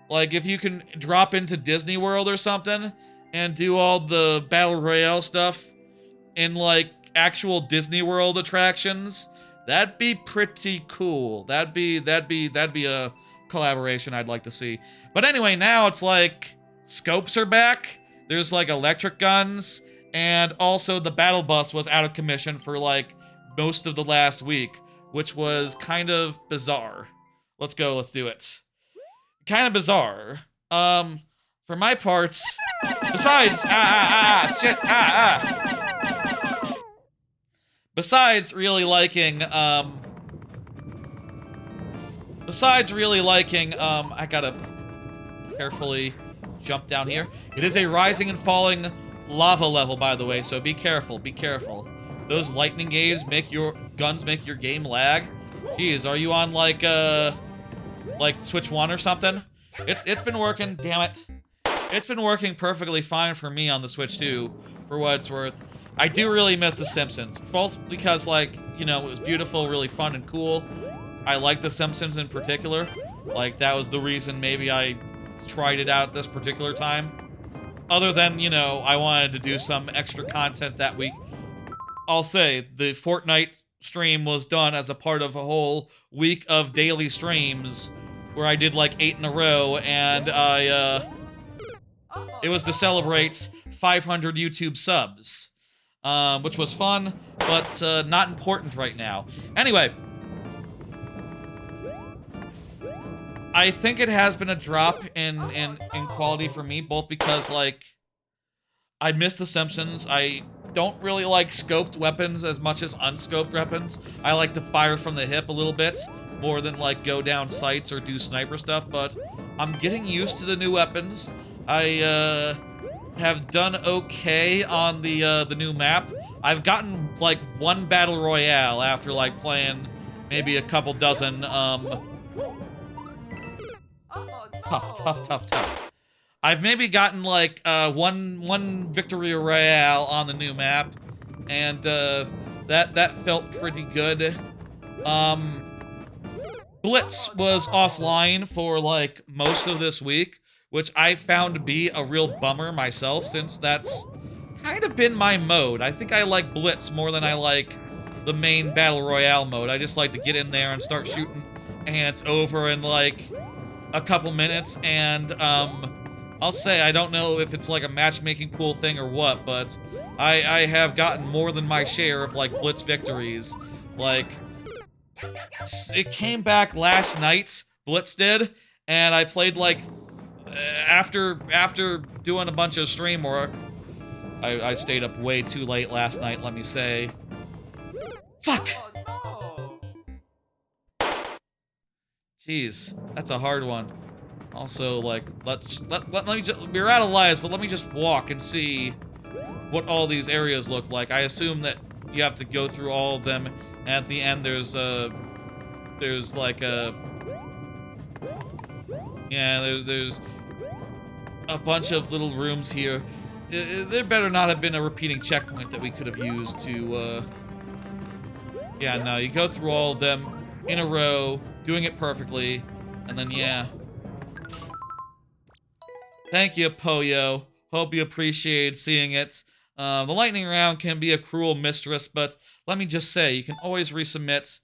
Like, if you can drop into Disney World or something and do all the Battle Royale stuff in, like, actual Disney World attractions, that'd be pretty cool. That'd be a collaboration I'd like to see. But anyway, now it's like scopes are back. There's like electric guns, and also the battle bus was out of commission for like most of the last week, which was kind of bizarre. Let's go, let's do it. Kind of bizarre. For my parts, besides besides really liking I gotta carefully jump down here. It is a rising and falling lava level, by the way, so be careful, be careful. Those lightning guns make your game lag. Jeez, are you on like Switch 1 or something? It's been working, damn it. It's been working perfectly fine for me on the Switch 2, for what it's worth. I do really miss The Simpsons, both because, like, you know, it was beautiful, really fun and cool. I like The Simpsons in particular. Like, that was the reason maybe I tried it out this particular time. Other than, you know, I wanted to do some extra content that week. I'll say, the Fortnite stream was done as a part of a whole week of daily streams where I did like 8 in a row, and it was to celebrate 500 YouTube subs, which was fun, but not important right now. Anyway, I think it has been a drop in quality for me, both because, like, I miss The Simpsons. I don't really like scoped weapons as much as unscoped weapons. I like to fire from the hip a little bit, more than, like, go down sights or do sniper stuff, but I'm getting used to the new weapons. I have done okay on the new map. I've gotten, like, 1 battle royale after, like, playing maybe a couple dozen, Tough. I've maybe gotten like one victory royale on the new map, and that felt pretty good. Blitz was offline for like most of this week, which I found to be a real bummer myself, since that's kind of been my mode. I think I like Blitz more than I like the main battle royale mode. I just like to get in there and start shooting, and it's over in like a couple minutes. And I'll say, I don't know if it's like a matchmaking pool thing or what, but I have gotten more than my share of like Blitz victories. Like, it came back last night, Blitz did, and I played like after doing a bunch of stream work. I stayed up way too late last night, let me say. Fuck! Jeez, that's a hard one. Also, like, let me just, we're out of lives, but let me just walk and see what all these areas look like. I assume that you have to go through all of them, and at the end there's like a, yeah, there's a bunch of little rooms here. There better not have been a repeating checkpoint that we could have used to, yeah, no, you go through all of them in a row, doing it perfectly, and then, yeah. Thank you, Poyo. Hope you appreciate seeing it. The lightning round can be a cruel mistress, but let me just say, you can always resubmit.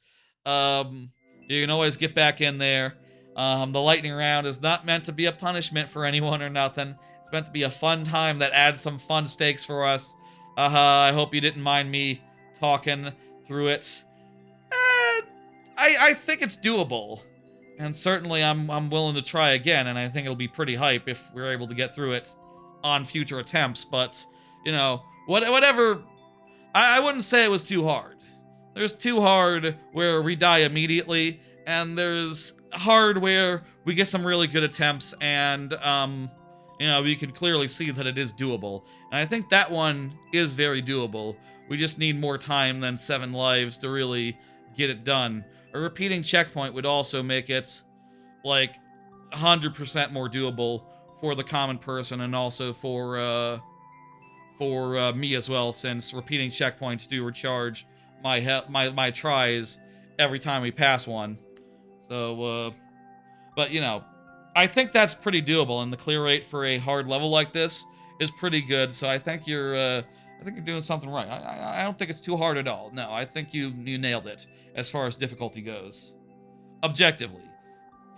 You can always get back in there. The lightning round is not meant to be a punishment for anyone or nothing. It's meant to be a fun time that adds some fun stakes for us. I hope you didn't mind me talking through it. I think it's doable. And certainly I'm willing to try again, and I think it'll be pretty hype if we're able to get through it on future attempts, but, you know, whatever. I wouldn't say it was too hard. There's too hard where we die immediately, and there's hard where we get some really good attempts and, you know, we can clearly see that it is doable. And I think that one is very doable. We just need more time than 7 lives to really get it done. A repeating checkpoint would also make it, like, 100% more doable for the common person and also for me as well, since repeating checkpoints do recharge my tries every time we pass one. So, but, you know, I think that's pretty doable, and the clear rate for a hard level like this is pretty good, so I think you're doing something right. I don't think it's too hard at all. No, I think you nailed it as far as difficulty goes. Objectively.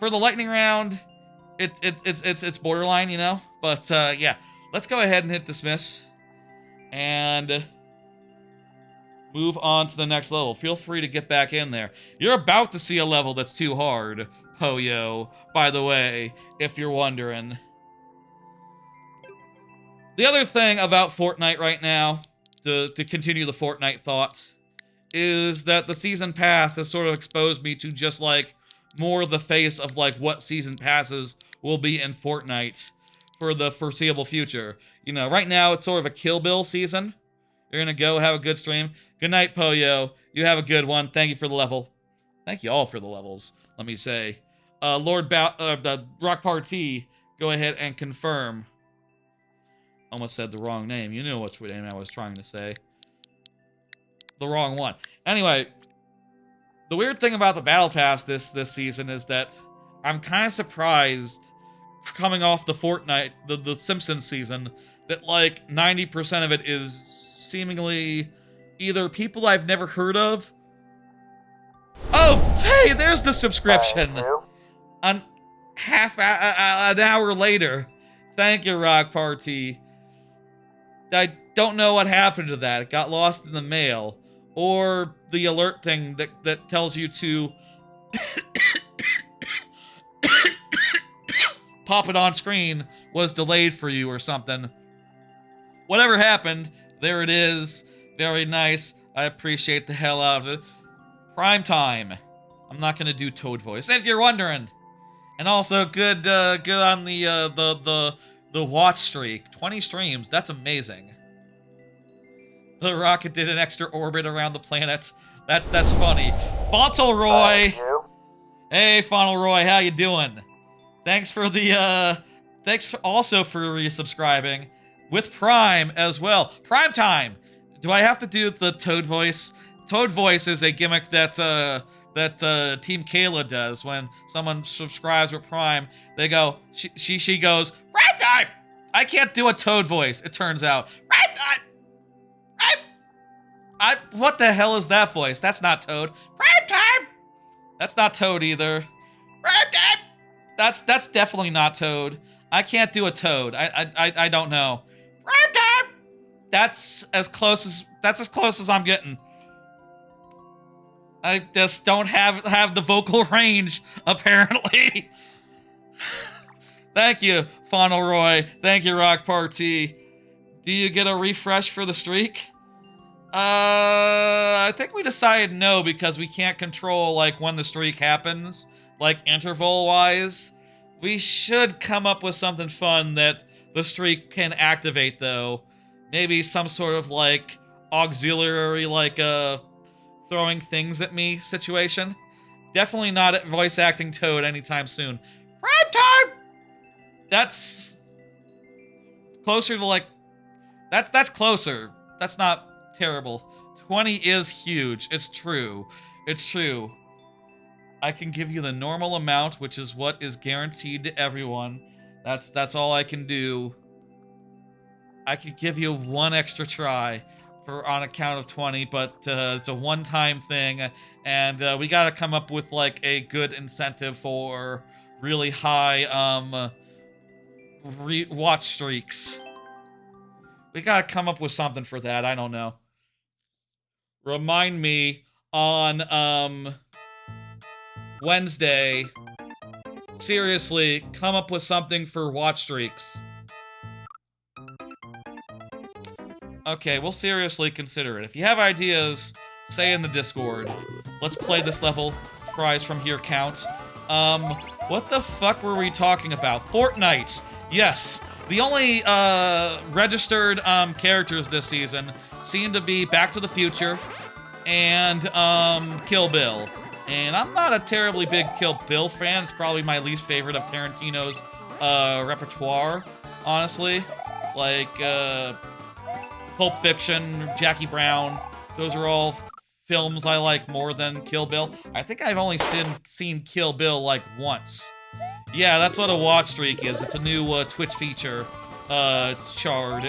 For the lightning round, it's borderline, you know? But, yeah. Let's go ahead and hit dismiss. And move on to the next level. Feel free to get back in there. You're about to see a level that's too hard, Poyo, by the way, if you're wondering. The other thing about Fortnite right now, to continue the Fortnite thought, is that the Season Pass has sort of exposed me to just, like, more of the face of, like, what Season Passes will be in Fortnite for the foreseeable future. You know, right now it's sort of a Kill Bill season. You're gonna go have a good stream. Good night, Poyo. You have a good one. Thank you for the level. Thank you all for the levels, let me say. The Rock Party, go ahead and confirm. Almost said the wrong name. You knew which name I was trying to say. The wrong one. Anyway, the weird thing about the Battle Pass this season is that I'm kind of surprised, coming off the Fortnite, the Simpsons season, that like 90% of it is seemingly either people I've never heard of. Oh, hey, there's the subscription. An hour later. Thank you, Rock Party. I don't know what happened to that. It got lost in the mail. Or the alert thing that tells you to pop it on screen was delayed for you or something. Whatever happened, there it is. Very nice. I appreciate the hell out of it. Prime time. I'm not gonna do Toad voice, if you're wondering. And also, good on the watch streak. 20 streams. That's amazing. The rocket did an extra orbit around the planet. That's funny. Fauntleroy. Hey, Fauntleroy, how you doing? Thanks for the also for resubscribing with Prime as well. Prime time. Do I have to do the Toad voice? Toad voice is a gimmick that Team Kayla does when someone subscribes with Prime. They go, she goes, Prime time! I can't do a Toad voice, it turns out. Prime time! What the hell is that voice? That's not Toad. Prime time! That's not Toad either. Prime time! That's definitely not Toad. I can't do a Toad. I don't know. Prime time! That's as close as I'm getting. I just don't have the vocal range, apparently. Thank you, Fauntleroy. Thank you, Rock Party. Do you get a refresh for the streak? I think we decided no, because we can't control, like, when the streak happens, like, interval-wise. We should come up with something fun that the streak can activate, though. Maybe some sort of, like, auxiliary, like, throwing things at me situation. Definitely not voice acting Toad anytime soon. Prime time! That's closer to, like, that's closer. That's not terrible. 20 is huge. It's true. It's true. I can give you the normal amount, which is what is guaranteed to everyone. That's all I can do. I could give you one extra try on a count of 20, but it's a one-time thing, and we gotta come up with, like, a good incentive for really high watch streaks. We gotta come up with something for that. I don't know. Remind me on Wednesday. Seriously, come up with something for watch streaks. Okay, we'll seriously consider it. If you have ideas, say in the Discord. Let's play this level. Prize from here counts. What the fuck were we talking about? Fortnite. Yes. The only registered characters this season seem to be Back to the Future and Kill Bill. And I'm not a terribly big Kill Bill fan. It's probably my least favorite of Tarantino's repertoire, honestly. Like Pulp Fiction, Jackie Brown. Those are all films I like more than Kill Bill. I think I've only seen Kill Bill like once. Yeah, that's what a watch streak is. It's a new Twitch feature chart.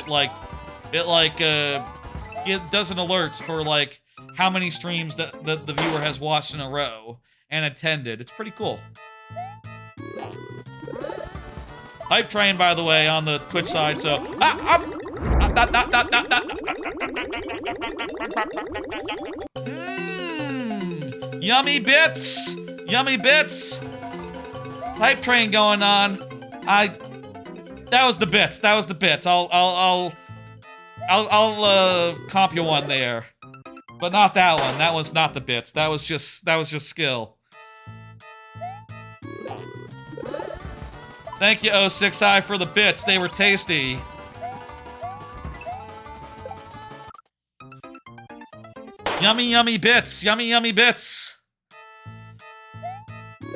It does an alert for like how many streams that the viewer has watched in a row and attended. It's pretty cool. Hype Train, by the way, on the Twitch side, so yummy bits! Yummy bits! Hype Train going on. That was the bits. That was the bits. I'll comp you one there. But not that one. That was not the bits. That was just skill. Thank you, 06i, for the bits. They were tasty. Yummy, yummy bits. Yummy, yummy bits.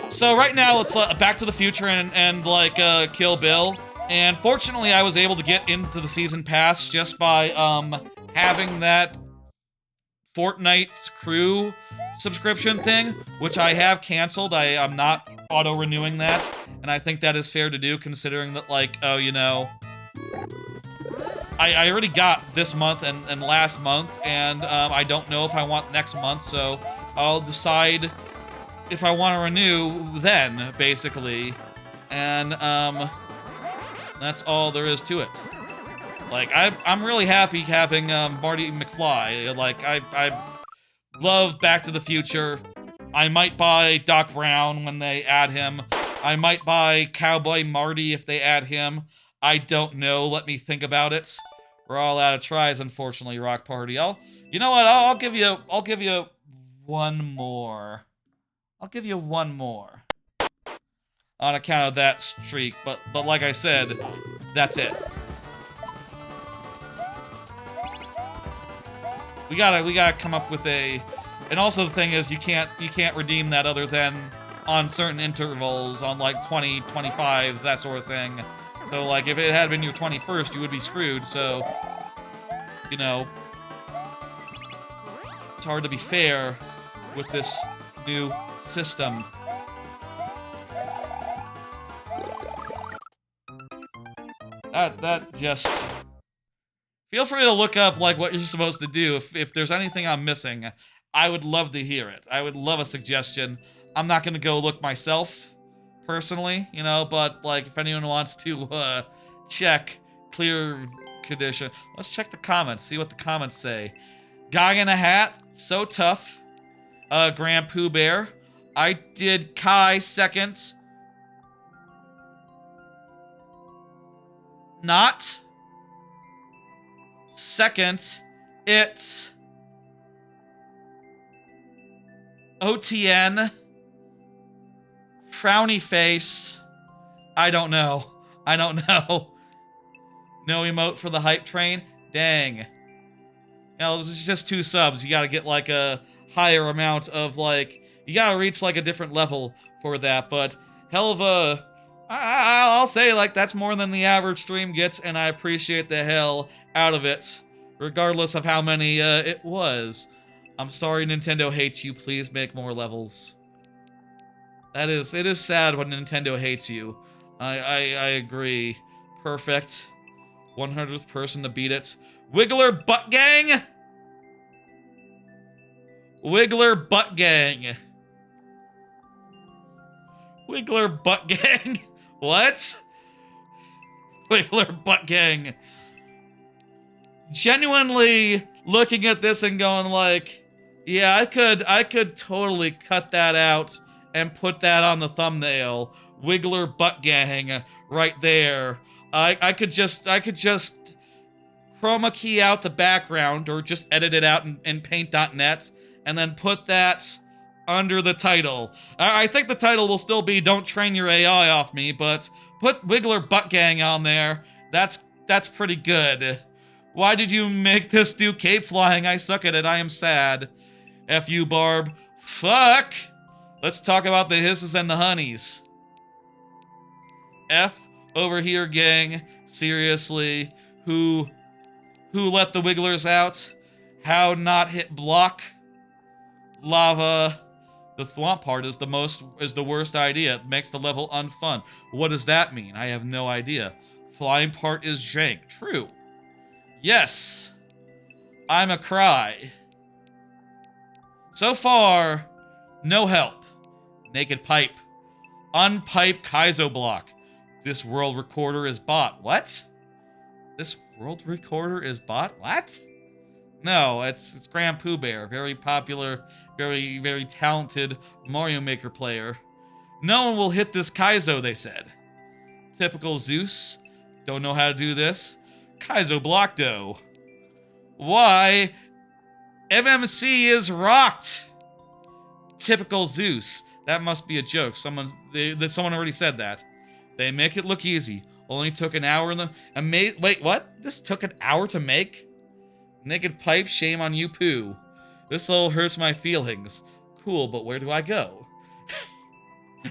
So right now, it's Back to the Future and like Kill Bill. And fortunately, I was able to get into the season pass just by having that Fortnite crew subscription thing, which I have canceled. I'm not auto-renewing that, and I think that is fair to do, considering that, like, oh, you know, I already got this month and last month, and I don't know if I want next month, so I'll decide if I want to renew then, basically. And that's all there is to it. Like, I'm really happy having Marty McFly. Like, I love Back to the Future. I might buy Doc Brown when they add him. I might buy Cowboy Marty if they add him. I don't know. Let me think about it. We're all out of tries, unfortunately, Rock Party. You know what? I'll give you one more. I'll give you one more. On account of that streak, but like I said, that's it. We gotta come up with a, and also the thing is you can't redeem that other than on certain intervals, on like 20, 25, that sort of thing. So like if it had been your 21st, you would be screwed. So, you know, it's hard to be fair with this new system. That just... Feel free to look up, like, what you're supposed to do. If there's anything I'm missing, I would love to hear it. I would love a suggestion. I'm not gonna go look myself, personally, you know, but, like, if anyone wants to, check clear condition. Let's check the comments, see what the comments say. Guy in a Hat, so tough. Grand Pooh Bear. I did Kai second. Not. Second, it's OTN. Frowny face. I don't know. I don't know. No emote for the hype train? Dang. You know, it's just 2 subs. You gotta get like a higher amount of like... You gotta reach like a different level for that, but hell of a... I'll say, like, that's more than the average stream gets, and I appreciate the hell out of it, regardless of how many it was. I'm sorry Nintendo hates you. Please make more levels. It is sad when Nintendo hates you. I agree. Perfect. 100th person to beat it. Wiggler Butt Gang? Wiggler Butt Gang. Wiggler Butt Gang? What? Wiggler Butt Gang. Genuinely looking at this and going like, yeah, I could totally cut that out and put that on the thumbnail. Wiggler Butt Gang right there. I could just chroma key out the background or just edit it out in paint.net and then put that under the title. I think the title will still be Don't Train Your AI Off Me, but put Wiggler Butt Gang on there. That's pretty good. Why did you make this do cape flying? I suck at it. I am sad. F you, Barb. Fuck! Let's talk about the hisses and the honeys. F over here, gang. Seriously. Who let the Wigglers out? How not hit block? Lava. The thwomp part is the worst idea. It makes the level unfun. What does that mean? I have no idea. Flying part is jank. True. Yes. I'm a cry. So far, no help. Naked pipe. Unpipe Kaizo block. This world recorder is bot. What? This world recorder is bot? What? No, it's Grand Pooh Bear. Very popular, very, very talented Mario Maker player. No one will hit this Kaizo, they said. Typical Zeus. Don't know how to do this. Kaizo block though. Why? MMC is rocked. Typical Zeus. That must be a joke. Someone already said that. They make it look easy. Only took an hour in the... Wait, what? This took an hour to make? Naked pipe, shame on you, poo. This level hurts my feelings. Cool, but where do I go?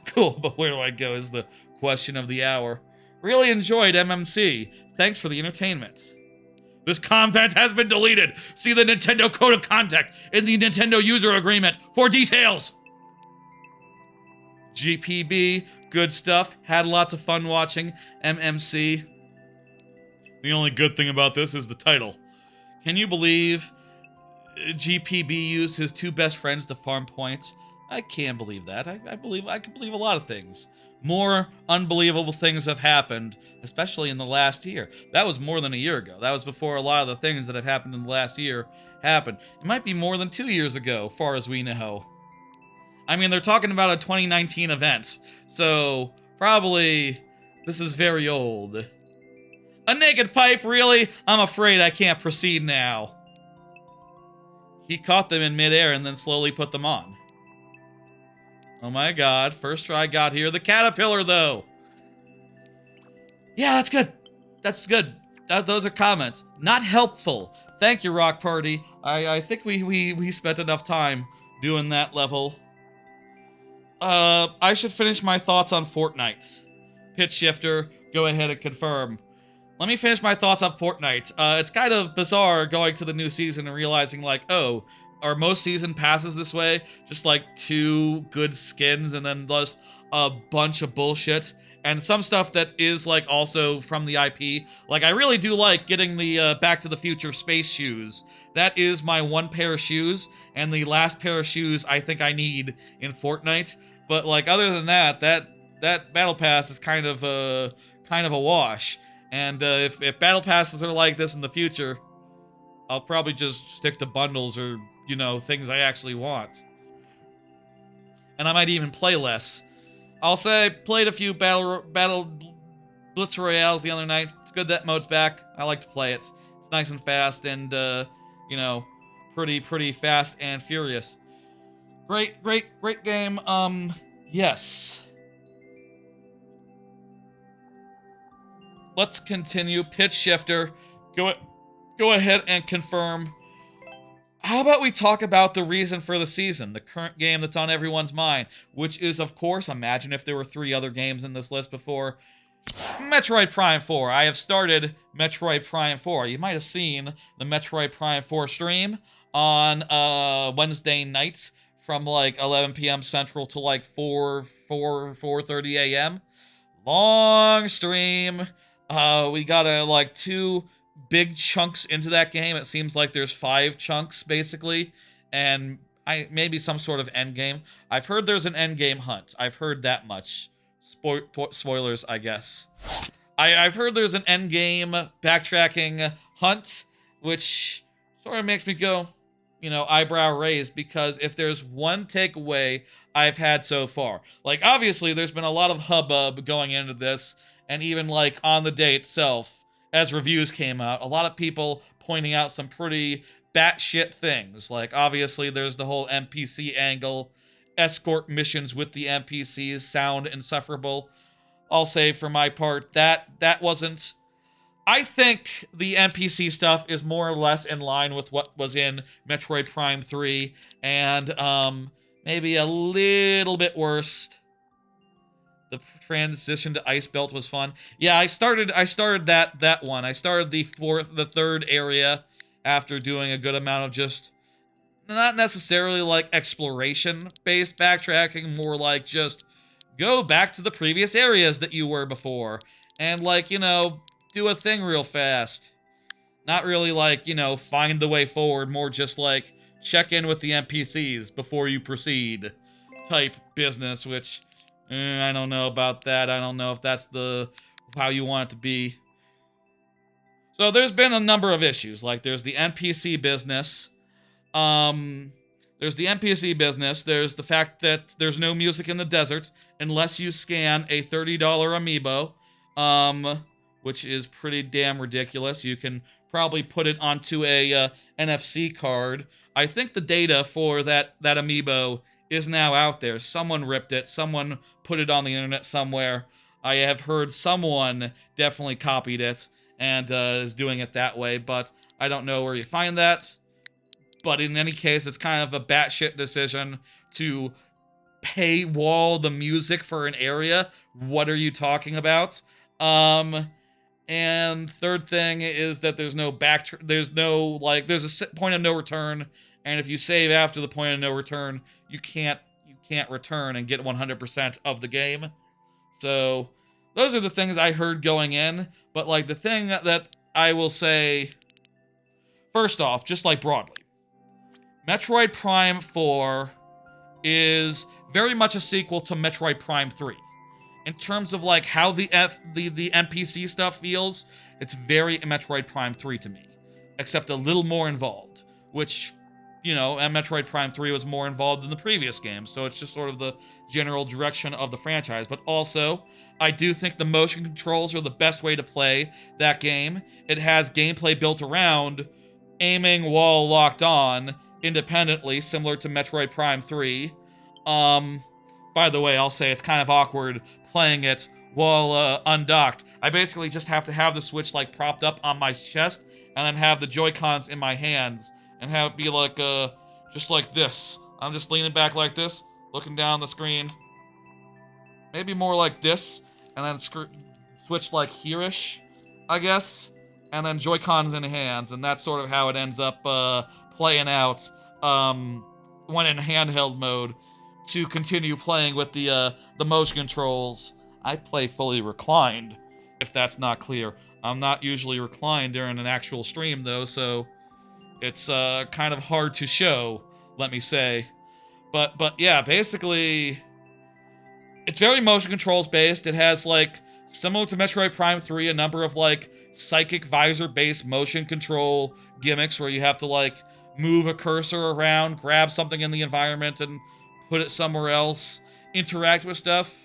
Cool, but where do I go is the question of the hour. Really enjoyed MMC. Thanks for the entertainment. This content has been deleted. See the Nintendo Code of Conduct in the Nintendo User Agreement for details. GPB, good stuff. Had lots of fun watching MMC. The only good thing about this is the title. Can you believe GPB used his two best friends to farm points? I can't believe that. I can believe a lot of things. More unbelievable things have happened, especially in the last year. That was more than a year ago. That was before a lot of the things that have happened in the last year happened. It might be more than 2 years ago, far as we know. I mean, they're talking about a 2019 event, so probably this is very old. A naked pipe, really? I'm afraid I can't proceed now. He caught them in midair and then slowly put them on. Oh my god, first try got here. The caterpillar, though. Yeah, that's good. That's good. Those are comments. Not helpful. Thank you, Rock Party. I think we spent enough time doing that level. I should finish my thoughts on Fortnite. Pitch shifter, go ahead and confirm. Let me finish my thoughts on Fortnite. It's kind of bizarre going to the new season and realizing, like, oh, are most season passes this way? Just like 2 good skins and then just a bunch of bullshit. And some stuff that is like also from the IP. Like, I really do like getting the Back to the Future space shoes. That is my one pair of shoes, and the last pair of shoes I think I need in Fortnite. But like, other than that, that battle pass is kind of a wash. And if battle passes are like this in the future, I'll probably just stick to bundles or, you know, things I actually want. And I might even play less. I'll say I played a few battle Blitz Royales the other night. It's good that mode's back. I like to play it. It's nice and fast and, you know, pretty fast and furious. Great game. Yes. Let's continue. Pitch shifter. Go ahead and confirm. How about we talk about the reason for the season, the current game that's on everyone's mind, which is, of course, imagine if there were 3 other games in this list before. Metroid Prime 4. I have started Metroid Prime 4. You might have seen the Metroid Prime 4 stream on Wednesday nights from like 11 p.m. Central to like 4:30 a.m. Long stream. We got like 2 big chunks into that game. It seems like there's 5 chunks basically, and maybe some sort of end game. I've heard there's an end game hunt. I've heard that much. Spoilers, I guess. I've heard there's an end game backtracking hunt, which sort of makes me go, you know, eyebrow raised, because if there's one takeaway I've had so far, like obviously there's been a lot of hubbub going into this, and even like on the day itself, as reviews came out, a lot of people pointing out some pretty batshit things. Like obviously there's the whole NPC angle, escort missions with the NPCs sound insufferable. I'll say for my part that wasn't. I think the NPC stuff is more or less in line with what was in Metroid Prime 3, and maybe a little bit worse. The transition to Ice Belt was fun. Yeah, I started that one. I started the third area after doing a good amount of just not necessarily like exploration-based backtracking, more like just go back to the previous areas that you were before and like, you know, do a thing real fast. Not really like, you know, find the way forward, more just like check in with the NPCs before you proceed type business, which I don't know about that. I don't know if that's how you want it to be. So there's been a number of issues. Like there's the NPC business. There's the NPC business. There's the fact that there's no music in the desert unless you scan a $30 amiibo, which is pretty damn ridiculous. You can probably put it onto a NFC card. I think the data for that amiibo is now out there. Someone ripped it. Someone put it on the internet somewhere. I have heard someone definitely copied it and is doing it that way, but I don't know where you find that. But in any case, it's kind of a batshit decision to paywall the music for an area. What are you talking about? And third thing is that there's no there's a point of no return, and if you save after the point of no return, you can't return and get 100% of the game. So those are the things I heard going in, but like the thing that I will say first off, just like broadly, Metroid Prime 4 is very much a sequel to Metroid Prime 3. In terms of like how the NPC stuff feels, it's very Metroid Prime 3 to me, except a little more involved, which, you know, and Metroid Prime 3 was more involved in the previous game, so it's just sort of the general direction of the franchise. But also, I do think the motion controls are the best way to play that game. It has gameplay built around aiming while locked on independently, similar to Metroid Prime 3. By the way, I'll say it's kind of awkward playing it while undocked. I basically just have to have the Switch like propped up on my chest and then have the Joy-Cons in my hands and have it be like just like this. I'm just leaning back like this, looking down the screen. Maybe more like this, and then switch like here-ish, I guess. And then Joy-Cons in hands, and that's sort of how it ends up playing out when in handheld mode, to continue playing with the motion controls. I play fully reclined, if that's not clear. I'm not usually reclined during an actual stream, though, so it's kind of hard to show, let me say. But yeah, basically, it's very motion controls based. It has, like, similar to Metroid Prime 3, a number of, like, psychic visor-based motion control gimmicks where you have to, like, move a cursor around, grab something in the environment, and put it somewhere else, interact with stuff.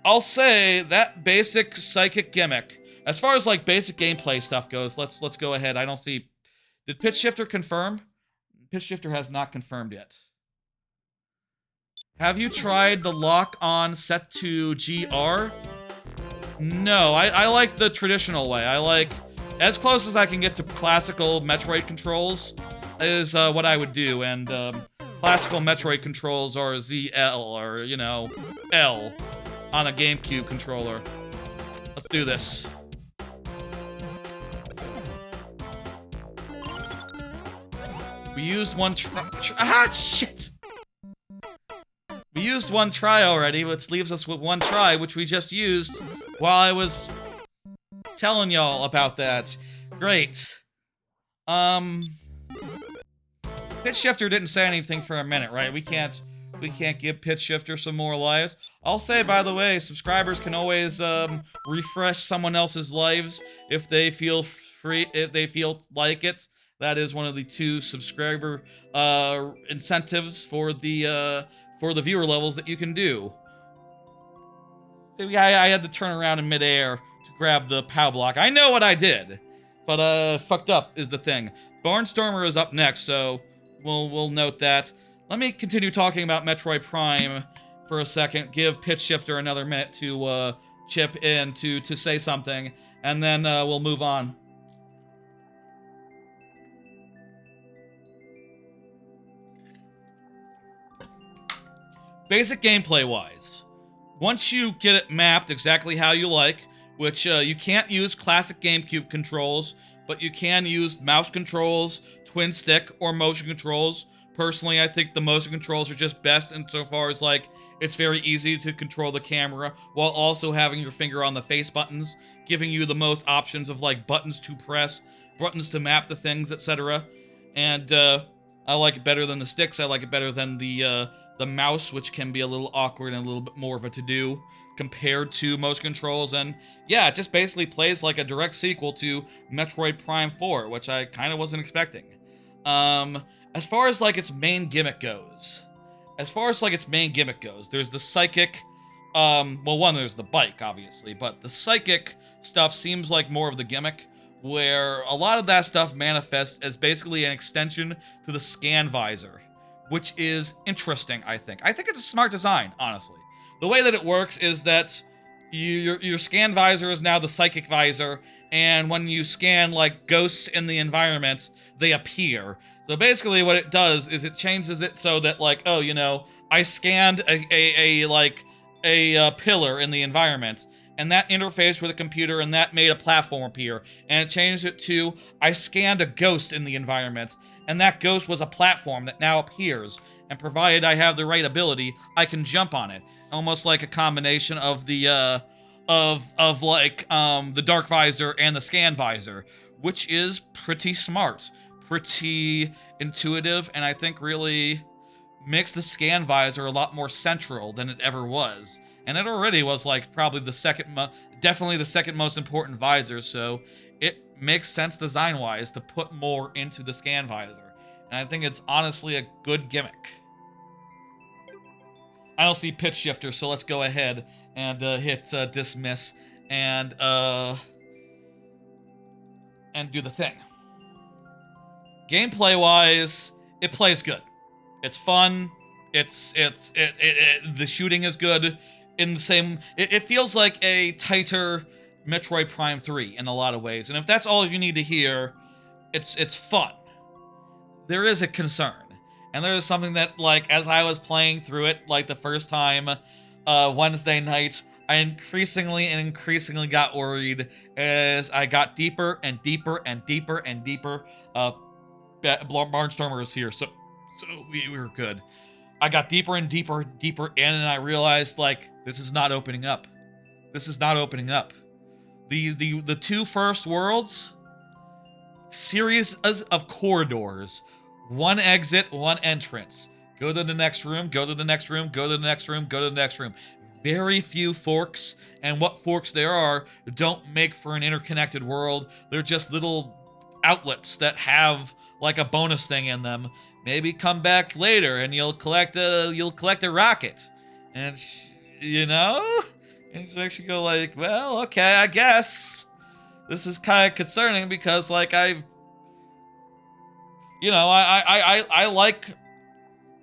I'll say that basic psychic gimmick, as far as like basic gameplay stuff goes, let's go ahead. I don't see. Did Pitch Shifter confirm? Pitch Shifter has not confirmed yet. Have you tried the lock-on set to GR? No, I like the traditional way. I like as close as I can get to classical Metroid controls is what I would do, and classical Metroid controls are ZL, or, you know, L on a GameCube controller. Let's do this. We used one shit! We used one try already, which leaves us with one try, which we just used while I was telling y'all about that. Great. Pitch Shifter didn't say anything for a minute, right? We can't give Pitch Shifter some more lives. I'll say, by the way, subscribers can always refresh someone else's lives if they feel like it. That is one of the 2 subscriber incentives for the viewer levels that you can do. I had to turn around in midair to grab the POW block. I know what I did, but fucked up is the thing. Barnstormer is up next, so we'll note that. let me continue talking about Metroid Prime for a second. Give Pitch Shifter another minute to chip in to say something, and then we'll move on. Basic gameplay wise, once you get it mapped exactly how you like, which you can't use classic GameCube controls, but you can use mouse controls, twin stick, or motion controls. Personally, I think the motion controls are just best insofar as, like, it's very easy to control the camera while also having your finger on the face buttons, giving you the most options of, like, buttons to press, buttons to map the things, etc. And I like it better than the sticks. I like it better than the mouse, which can be a little awkward and a little bit more of a to-do compared to motion controls. And yeah, it just basically plays like a direct sequel to Metroid Prime 4, which I kind of wasn't expecting. As far as like its main gimmick goes, there's the psychic, well, one, there's the bike, obviously, but the psychic stuff seems like more of the gimmick, where a lot of that stuff manifests as basically an extension to the scan visor, which is interesting, I think. I think it's a smart design, honestly. The way that it works is that your scan visor is now the psychic visor, and when you scan, like, ghosts in the environment, they appear. So basically what it does is it changes it so that, like, oh, you know, I scanned a pillar in the environment, and that interfaced with a computer, and that made a platform appear. And it changed it to, I scanned a ghost in the environment, and that ghost was a platform that now appears. And provided I have the right ability, I can jump on it. Almost like a combination of the, the dark visor and the scan visor, which is pretty smart, pretty intuitive, and I think really makes the scan visor a lot more central than it ever was. And it already was, like, probably definitely the second most important visor, so it makes sense design-wise to put more into the scan visor. And I think it's honestly a good gimmick. I don't see Pitch Shifter, so let's go ahead and hit dismiss and do the thing. Gameplay-wise, it plays good. It's fun. The shooting is good. In the same, it feels like a tighter Metroid Prime 3 in a lot of ways. And if that's all you need to hear, it's fun. There is a concern. And there is something that, like, as I was playing through it, like, the first time, Wednesday night, I increasingly got worried as I got deeper and deeper and deeper and deeper. Barnstormer is here, so we were good. I got deeper and deeper in, and I realized, like, this is not opening up. This is not opening up. The two first worlds, series of corridors. One exit, one entrance. Go to the next room, go to the next room, go to the next room, go to the next room. Very few forks, and what forks there are don't make for an interconnected world. They're just little outlets that have, like, a bonus thing in them. Maybe come back later and you'll collect a rocket. And you know? And you actually go like, well, okay, I guess. This is kind of concerning because, like, I like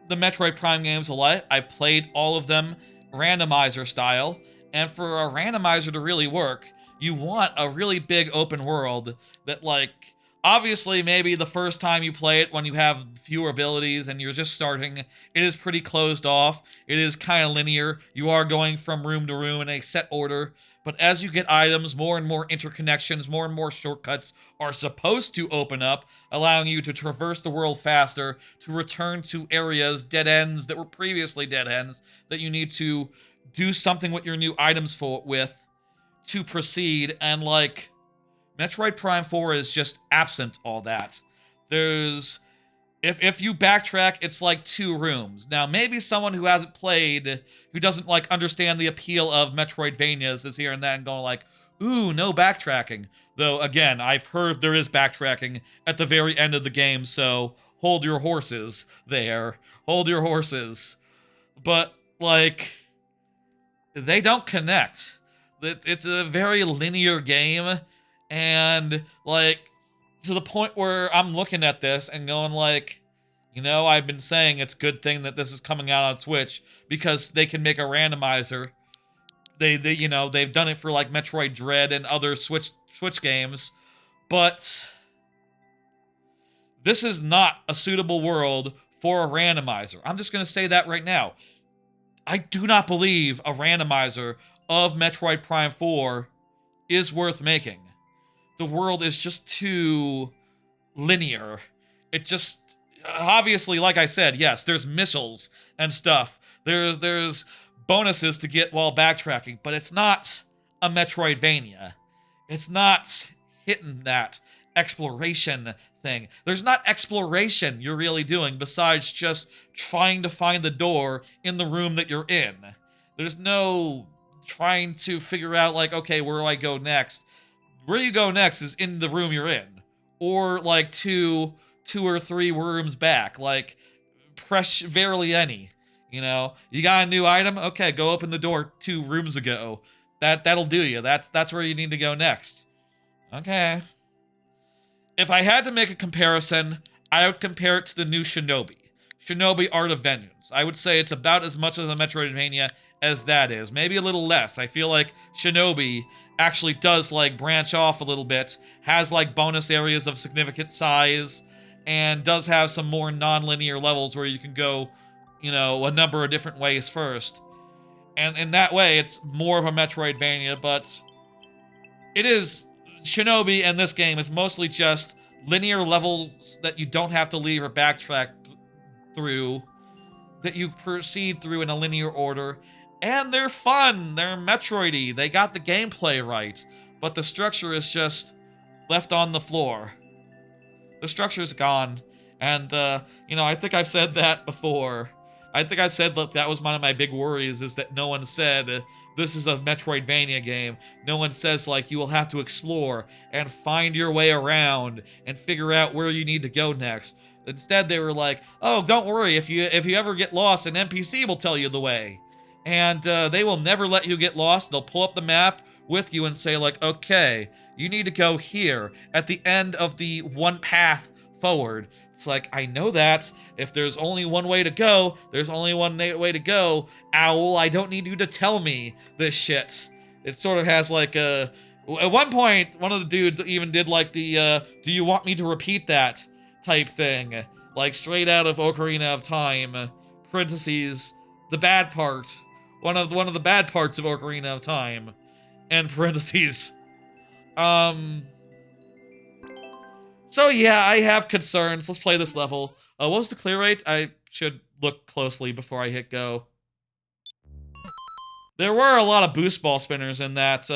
the Metroid Prime games a lot. I played all of them randomizer style, and for a randomizer to really work, you want a really big open world that, like, obviously maybe the first time you play it when you have fewer abilities and you're just starting, it is pretty closed off. It is kind of linear. You are going from room to room in a set order. But as you get items, more and more interconnections, more and more shortcuts are supposed to open up, allowing you to traverse the world faster, to return to areas, dead ends that were previously dead ends, that you need to do something with your new items with to proceed. And, like, Metroid Prime 4 is just absent all that. There's... If you backtrack, it's like 2 rooms. Now, maybe someone who hasn't played, who doesn't, like, understand the appeal of Metroidvanias is here and that and going like, ooh, no backtracking. Though, again, I've heard there is backtracking at the very end of the game, so hold your horses there. Hold your horses. But, like, they don't connect. It's a very linear game, and, like, to the point where I'm looking at this and going like, You know, I've been saying it's a good thing that this is coming out on Switch because they can make a randomizer. You know, they've done it for like Metroid Dread and other Switch games, but this is not a suitable world for a randomizer. I'm just going to say that right now. I do not believe a randomizer of Metroid Prime 4 is worth making. The world is just too linear. It just obviously, like I said, yes, there's missiles and stuff. There's bonuses to get while backtracking, but it's not a Metroidvania. It's not hitting that exploration thing. There's not exploration you're really doing besides just trying to find the door in the room that you're in. There's no trying to figure out, like, okay, where do I go next? Where you go next is in the room you're in. Or, like, two or three rooms back. Like, press barely any. You know? You got a new item? Okay, go open the door 2 rooms ago. That'll do you. That's where you need to go next. Okay. If I had to make a comparison, I would compare it to the new Shinobi. Shinobi Art of Vengeance. I would say it's about as much as a Metroidvania as that is. Maybe a little less. I feel like Shinobi actually does, like, branch off a little bit, has, like, bonus areas of significant size, and does have some more non-linear levels where you can go, you know, a number of different ways first. And in that way, it's more of a Metroidvania, but it is... Shinobi and this game is mostly just linear levels that you don't have to leave or backtrack through, that you proceed through in a linear order, and they're fun, they're Metroid-y, they got the gameplay right, but the structure is just left on the floor. The structure's gone, and, you know, I think I've said that before. I think I said that was one of my big worries, is that no one said, this is a Metroidvania game. No one says, like, you will have to explore and find your way around and figure out where you need to go next. Instead, they were like, oh, don't worry, if you ever get lost, an NPC will tell you the way. And they will never let you get lost. They'll pull up the map with you and say, like, okay, you need to go here at the end of the one path forward. It's like, I know that. If there's only one way to go, there's only one way to go. Owl, I don't need you to tell me this shit. It sort of has like a... At one point, one of the dudes even did like the, do you want me to repeat that type thing? Like straight out of Ocarina of Time. Parentheses, the bad part. One of the bad parts of Ocarina of Time. And parentheses. So yeah, I have concerns. Let's play this level. What was the clear rate? I should look closely before I hit go. There were a lot of boost ball spinners in that,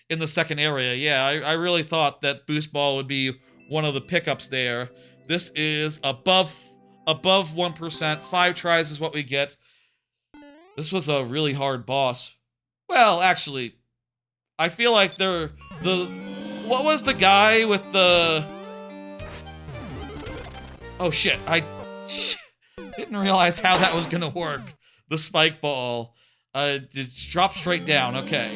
in the second area. Yeah, I really thought that boost ball would be one of the pickups there. This is above 1%. 5 tries is what we get. This was a really hard boss. Well, actually, I feel like what was the guy with the... Oh shit, I didn't realize how that was gonna work. The spike ball. It dropped straight down, okay.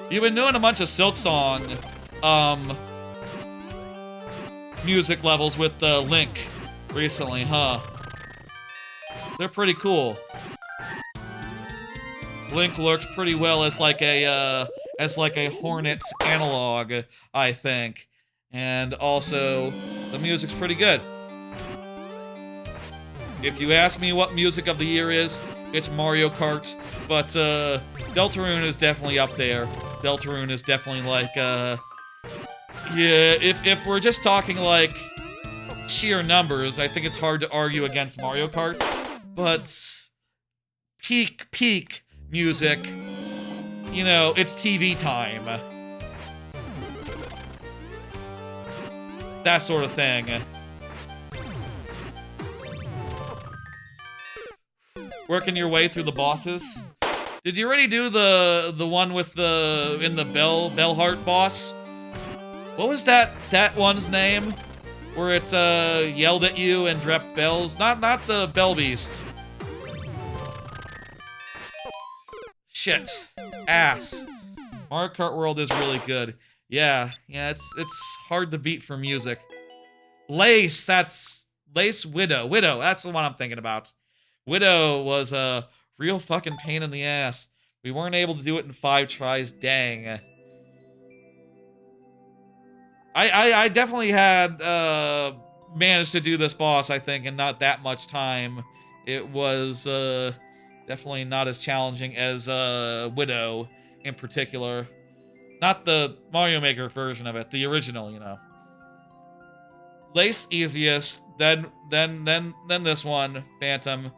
You've been doing a bunch of Silksong, music levels with Link recently, huh? They're pretty cool. Link lurked pretty well as like a Hornet analog, I think. And also, the music's pretty good. If you ask me what music of the year is, it's Mario Kart, but Deltarune is definitely up there. Deltarune is definitely like, yeah, if we're just talking like sheer numbers, I think it's hard to argue against Mario Kart, but peak music, you know, it's TV time. That sort of thing. Working your way through the bosses. Did you already do the one with the bell heart boss? What was that one's name? Where it yelled at you and dropped bells? Not the Bell Beast. Shit. Ass. Mario Kart World is really good. Yeah, it's hard to beat for music. Lace, that's Lace Widow. Widow, that's the one I'm thinking about. Widow was a real fucking pain in the ass. We weren't able to do it in 5 tries, dang. I definitely had managed to do this boss, I think, in not that much time. It was definitely not as challenging as Widow in particular. Not the Mario Maker version of it, the original, you know. Lace easiest, then this one, Phantom,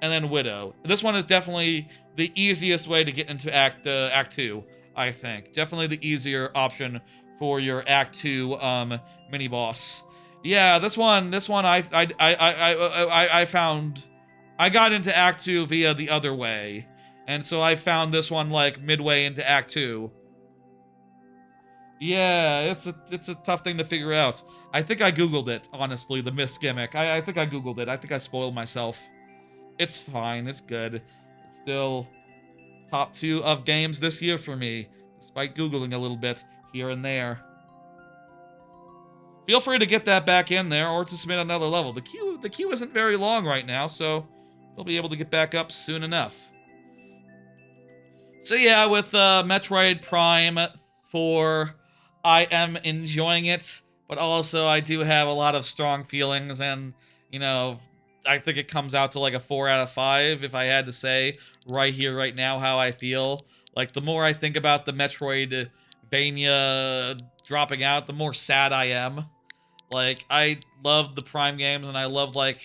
and then Widow. This one is definitely the easiest way to get into Act 2, I think. Definitely the easier option for your Act 2 mini boss. Yeah, this one I found. I got into Act 2 via the other way, and so I found this one like midway into Act 2. Yeah, it's a tough thing to figure out. I think I googled it, honestly, the Mist gimmick. I think I googled it. I think I spoiled myself. It's fine. It's good. It's still top 2 of games this year for me, despite googling a little bit here and there. Feel free to get that back in there or to submit another level. The queue isn't very long right now, so we'll be able to get back up soon enough. So yeah, with Metroid Prime 4, I am enjoying it, but also I do have a lot of strong feelings, and, you know, I think it comes out to like a 4 out of 5 if I had to say right here, right now, how I feel. Like, the more I think about the Metroidvania dropping out, the more sad I am. Like, I love the Prime games, and I love, like...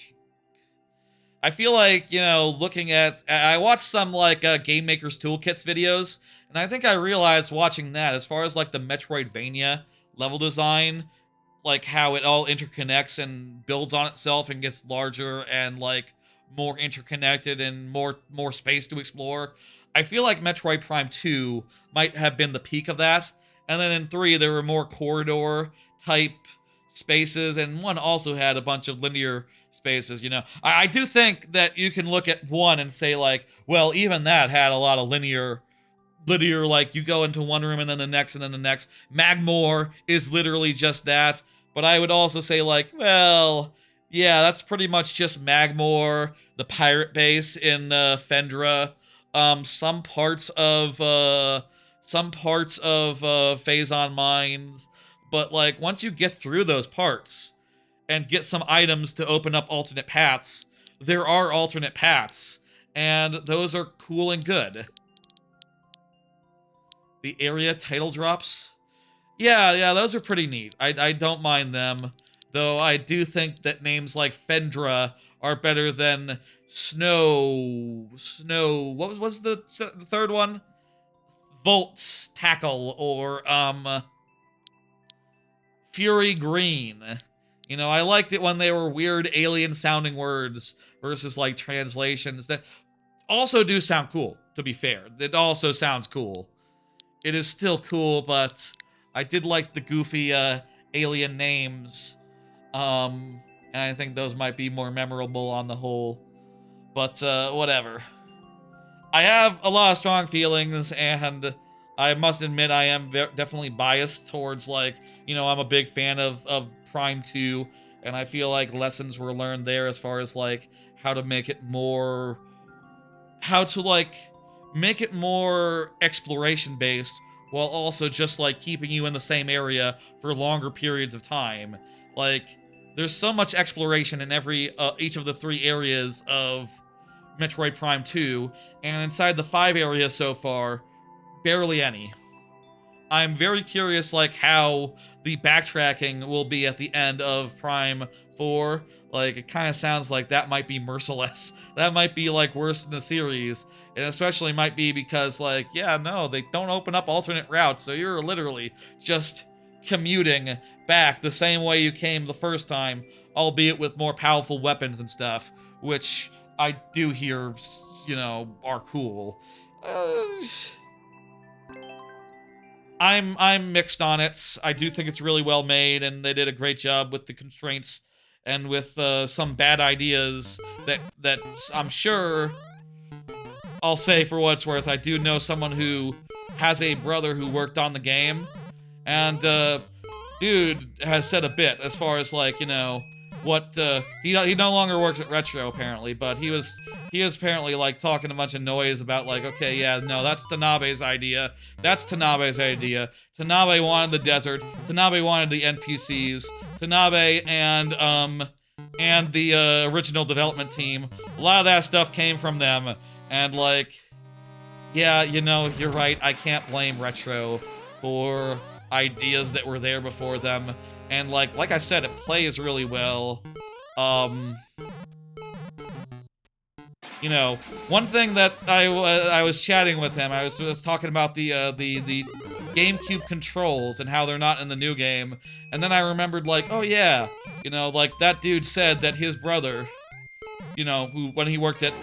I feel like, you know, looking at... I watched some, like, Game Maker's Toolkits videos, and I think I realized watching that, as far as, like, the Metroidvania level design, like, how it all interconnects and builds on itself and gets larger and, like, more interconnected and more space to explore. I feel like Metroid Prime 2 might have been the peak of that. And then in 3, there were more corridor-type spaces, and 1 also had a bunch of linear spaces, you know. I do think that you can look at 1 and say, like, well, even that had a lot of linear, like, you go into one room and then the next and then the next. Magmore is literally just that. But I would also say, like, well, yeah, that's pretty much just Magmore, the pirate base in Fendra, some parts of Phazon Mines. But, like, once you get through those parts and get some items to open up alternate paths, there are alternate paths, and those are cool and good. The area title drops? Yeah, those are pretty neat. I don't mind them, though I do think that names like Fendra are better than Snow... What was the third one? Volt's Tackle, or, Fury Green. You know, I liked it when they were weird alien-sounding words versus, like, translations that also do sound cool, to be fair. It also sounds cool. It is still cool, but I did like the goofy, alien names. And I think those might be more memorable on the whole. But, whatever. I have a lot of strong feelings, and I must admit I am definitely biased towards, like, you know, I'm a big fan of Prime 2, and I feel like lessons were learned there as far as, like, how to make it more... How to, like, make it more exploration-based, while also just, like, keeping you in the same area for longer periods of time. Like, there's so much exploration in each of the 3 areas of Metroid Prime 2, and inside the 5 areas so far, barely any. I'm very curious, like, how the backtracking will be at the end of Prime 4. Like, it kind of sounds like that might be merciless. That might be, like, worse in the series. And especially might be because, like, yeah, no, they don't open up alternate routes, so you're literally just commuting back the same way you came the first time, albeit with more powerful weapons and stuff, which I do hear, you know, are cool. I'm mixed on it. I do think it's really well made, and they did a great job with the constraints and with some bad ideas that I'm sure... I'll say, for what it's worth, I do know someone who has a brother who worked on the game, and dude has said a bit as far as, like, you know, what he no longer works at Retro apparently, but he was apparently like talking a bunch of noise about like, okay, yeah, no, that's Tanabe's idea. That's Tanabe's idea. Tanabe wanted the desert. Tanabe wanted the NPCs. Tanabe and the original development team. A lot of that stuff came from them, and like, yeah, you know, you're right. I can't blame Retro for ideas that were there before them. And like I said, it plays really well. You know, one thing that I was chatting with him, I was talking about the GameCube controls and how they're not in the new game, and then I remembered like, oh yeah, you know, like that dude said that his brother, you know, who when he worked at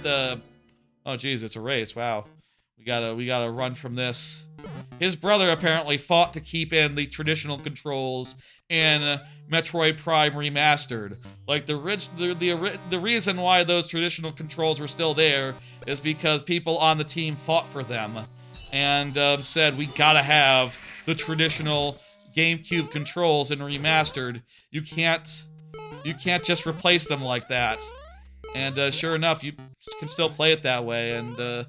the, oh geez, it's a race. Wow, we gotta run from this. His brother apparently fought to keep in the traditional controls in Metroid Prime Remastered. Like, the reason why those traditional controls were still there is because people on the team fought for them and said, we gotta have the traditional GameCube controls in Remastered. You can't just replace them like that. And sure enough, you can still play it that way, and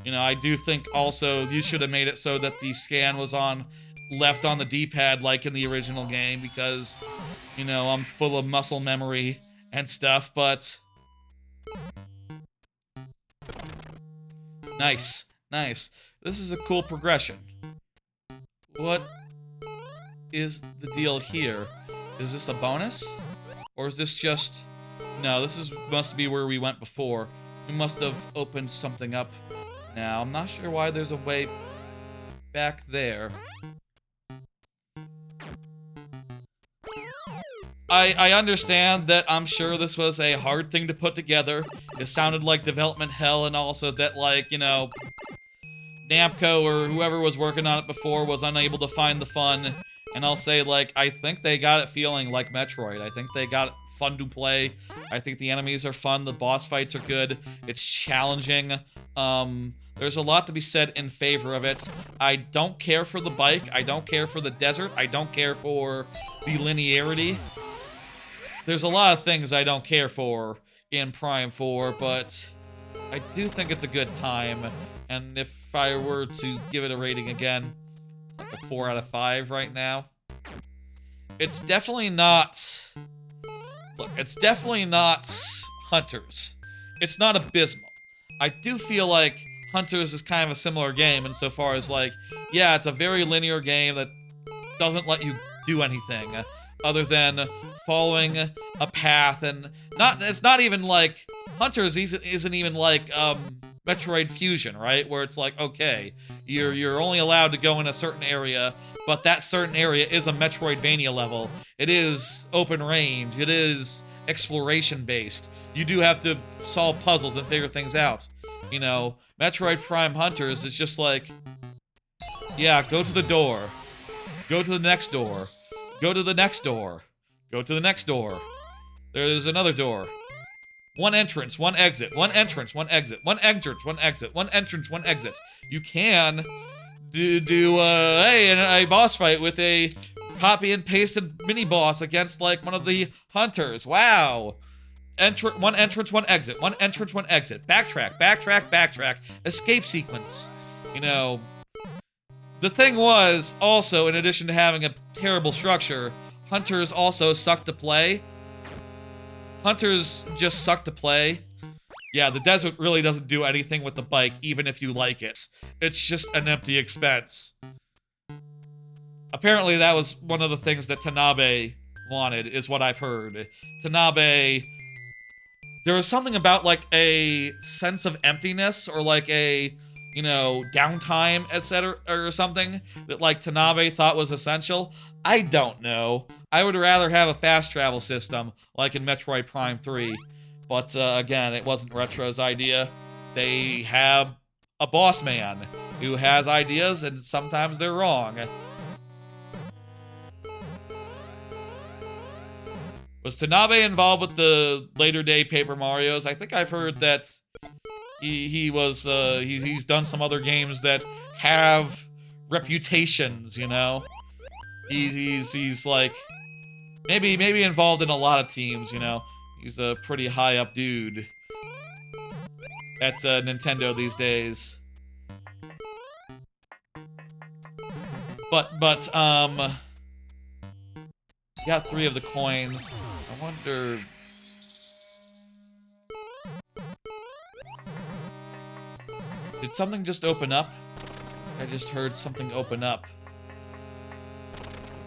you know, I do think also you should have made it so that the scan was left on the D-pad like in the original game, because, you know, I'm full of muscle memory and stuff, but nice, nice. This is a cool progression. What is the deal here? Is this a bonus? Or is this just... No, must be where we went before. We must have opened something up. Now, I'm not sure why there's a way back there. I understand that I'm sure this was a hard thing to put together. It sounded like development hell, and also that, like, you know, Namco or whoever was working on it before was unable to find the fun. And I'll say, like, I think they got it feeling like Metroid. I think they got it fun to play. I think the enemies are fun, the boss fights are good, it's challenging. There's a lot to be said in favor of it. I don't care for the bike, I don't care for the desert, I don't care for the linearity. There's a lot of things I don't care for in Prime 4, but I do think it's a good time. And if I were to give it a rating again, it's like a 4 out of 5 right now. It's definitely not... Look, it's definitely not Hunters. It's not abysmal. I do feel like Hunters is kind of a similar game insofar as, like, yeah, it's a very linear game that doesn't let you do anything other than following a path, and it's not even like Hunters isn't even like Metroid Fusion, right? Where it's like, okay, you're only allowed to go in a certain area, but that certain area is a Metroidvania level. It is open range. It is exploration based. You do have to solve puzzles and figure things out. You know, Metroid Prime Hunters is just like, yeah, go to the door. Go to the next door. Go to the next door. Go to the next door. There's another door. One entrance, one exit. One entrance, one exit. One entrance, one exit. One entrance, one exit. You can do a boss fight with a copy and pasted mini boss against like one of the hunters. Wow. One entrance, one exit. One entrance, one exit. Backtrack, backtrack, backtrack. Escape sequence. You know, the thing was also, in addition to having a terrible structure, Hunters also suck to play. Hunters just suck to play. Yeah, the desert really doesn't do anything with the bike, even if you like it. It's just an empty expense. Apparently that was one of the things that Tanabe wanted, is what I've heard. Tanabe... There was something about, like, a sense of emptiness, or, like, a, you know, downtime, etc., or something, that, like, Tanabe thought was essential. I don't know. I would rather have a fast travel system, like in Metroid Prime 3. But, again, it wasn't Retro's idea. They have a boss man who has ideas, and sometimes they're wrong. Was Tanabe involved with the later day Paper Marios? I think I've heard that he's done some other games that have reputations, you know? He's like, maybe involved in a lot of teams, you know. He's a pretty high up dude at Nintendo these days. But got 3 of the coins. I wonder. Did something just open up? I just heard something open up.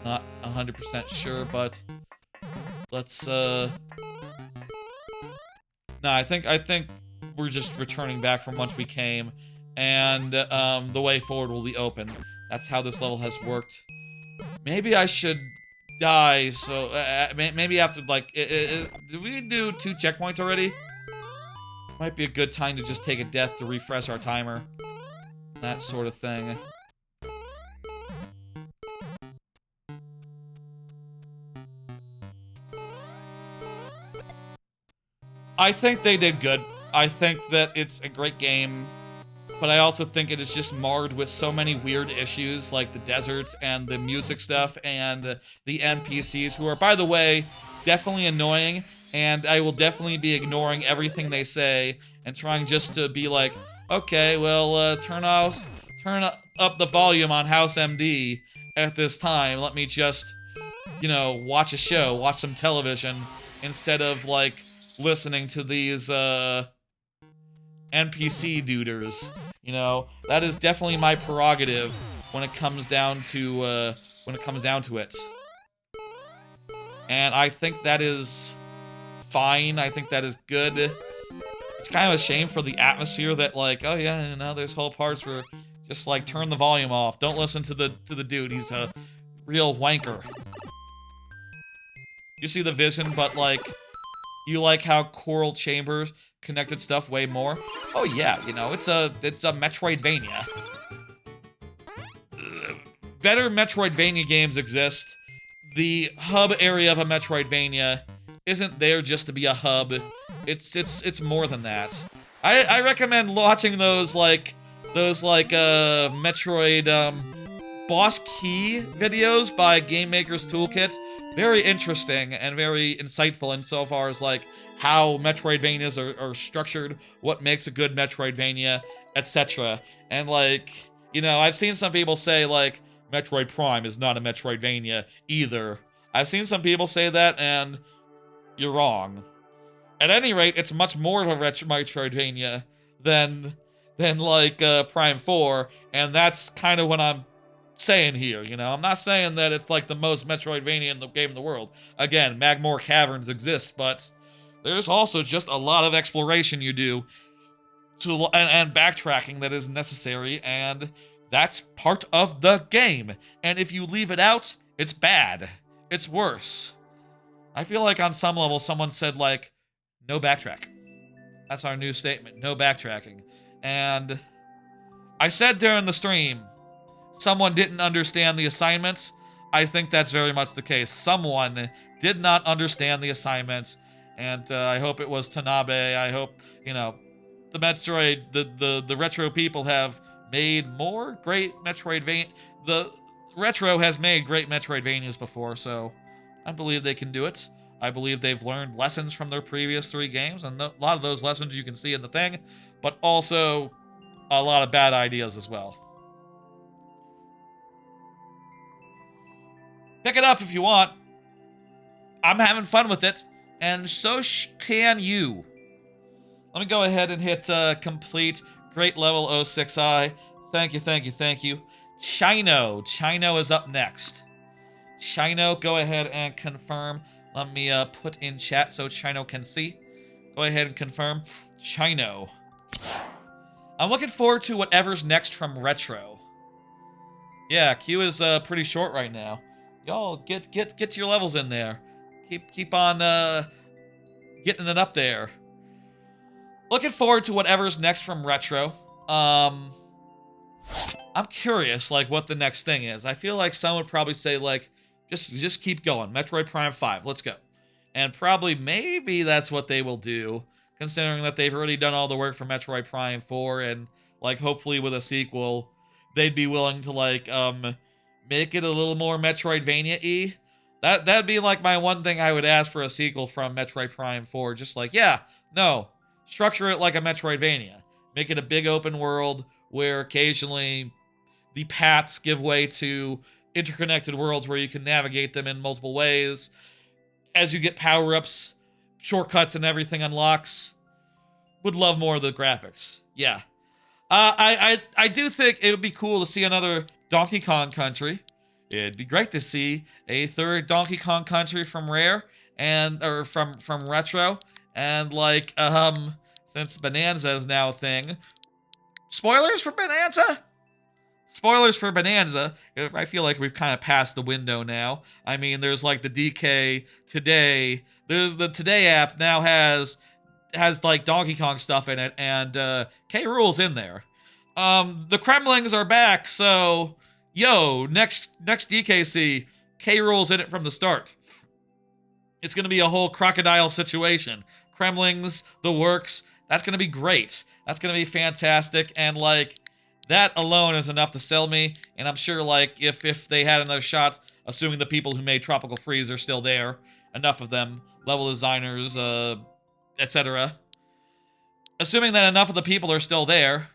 Not 100% sure, but let's No, I think we're just returning back from whence we came, and the way forward will be open. That's how this level has worked. Maybe I should die, so maybe after like did we do 2 checkpoints already? Might be a good time to just take a death to refresh our timer. That sort of thing. I think they did good. I think that it's a great game, but I also think it is just marred with so many weird issues, like the deserts and the music stuff and the NPCs, who are, by the way, definitely annoying, and I will definitely be ignoring everything they say and trying just to be like, okay, well, turn up the volume on House MD at this time. Let me just, you know, watch a show, watch some television, instead of, like, listening to these, NPC duders. You know, that is definitely my prerogative when it comes down to, it. And I think that is fine. I think that is good. It's kind of a shame for the atmosphere that, like, oh yeah, you know, there's whole parts where just, like, turn the volume off. Don't listen to the dude. He's a real wanker. You see the vision, but, like, you like how Coral Chambers connected stuff way more? Oh yeah, you know, it's a Metroidvania. Better Metroidvania games exist. The hub area of a Metroidvania isn't there just to be a hub. It's more than that. I recommend watching those Metroid boss key videos by Game Maker's Toolkit. Very interesting and very insightful insofar as, like, how Metroidvanias are structured, what makes a good Metroidvania, etc. And, like, you know, I've seen some people say, like, Metroid Prime is not a Metroidvania either. I've seen some people say that, and you're wrong. At any rate, it's much more of a Metroidvania than like, Prime 4, and that's kind of what I'm saying here, you know? I'm not saying that it's, like, the most Metroidvania in the game in the world. Again, Magmoor Caverns exist, but there's also just a lot of exploration you do and backtracking that is necessary, and that's part of the game. And if you leave it out, it's bad. It's worse. I feel like on some level someone said, like, no backtrack. That's our new statement, no backtracking. And I said during the stream, someone didn't understand the assignments. I think that's very much the case. Someone did not understand the assignments, and I hope it was Tanabe. I hope, you know, the Metroid, the retro people have made more great Metroidvania. The retro has made great Metroidvanias before, so I believe they can do it. I believe they've learned lessons from their previous 3 games, and a lot of those lessons you can see in the thing, but also a lot of bad ideas as well. Pick it up if you want. I'm having fun with it, and so can you. Let me go ahead and hit complete. Great level 06i. Thank you, thank you, thank you. Chino. Chino is up next. Chino, go ahead and confirm. Let me put in chat so Chino can see. Go ahead and confirm. Chino. I'm looking forward to whatever's next from Retro. Yeah, queue is pretty short right now. Y'all get your levels in there. Keep on getting it up there. Looking forward to whatever's next from Retro. I'm curious, like, what the next thing is. I feel like some would probably say, like, just keep going. Metroid Prime 5, let's go. And probably, maybe that's what they will do, considering that they've already done all the work for Metroid Prime 4, and, like, hopefully with a sequel, they'd be willing to, like, make it a little more Metroidvania-y. That'd be like my one thing I would ask for a sequel from Metroid Prime 4. Just like, yeah, no, structure it like a Metroidvania. Make it a big open world where occasionally the paths give way to interconnected worlds where you can navigate them in multiple ways. As you get power-ups, shortcuts, and everything unlocks. Would love more of the graphics. Yeah. I do think it would be cool to see another Donkey Kong Country. It'd be great to see a third Donkey Kong Country from Rare or from Retro, and like since Bonanza is now a thing. Spoilers for Bonanza? Spoilers for Bonanza. I feel like we've kind of passed the window now. I mean, there's like the DK Today. There's the Today app now has like Donkey Kong stuff in it, and K. Rool's in there. The Kremlings are back, so yo, next DKC, K. Rool's in it from the start. It's gonna be a whole crocodile situation. Kremlings, the works. That's gonna be great. That's gonna be fantastic, and like that alone is enough to sell me. And I'm sure like if they had another shot, assuming the people who made Tropical Freeze are still there, enough of them, level designers, etc. Assuming that enough of the people are still there.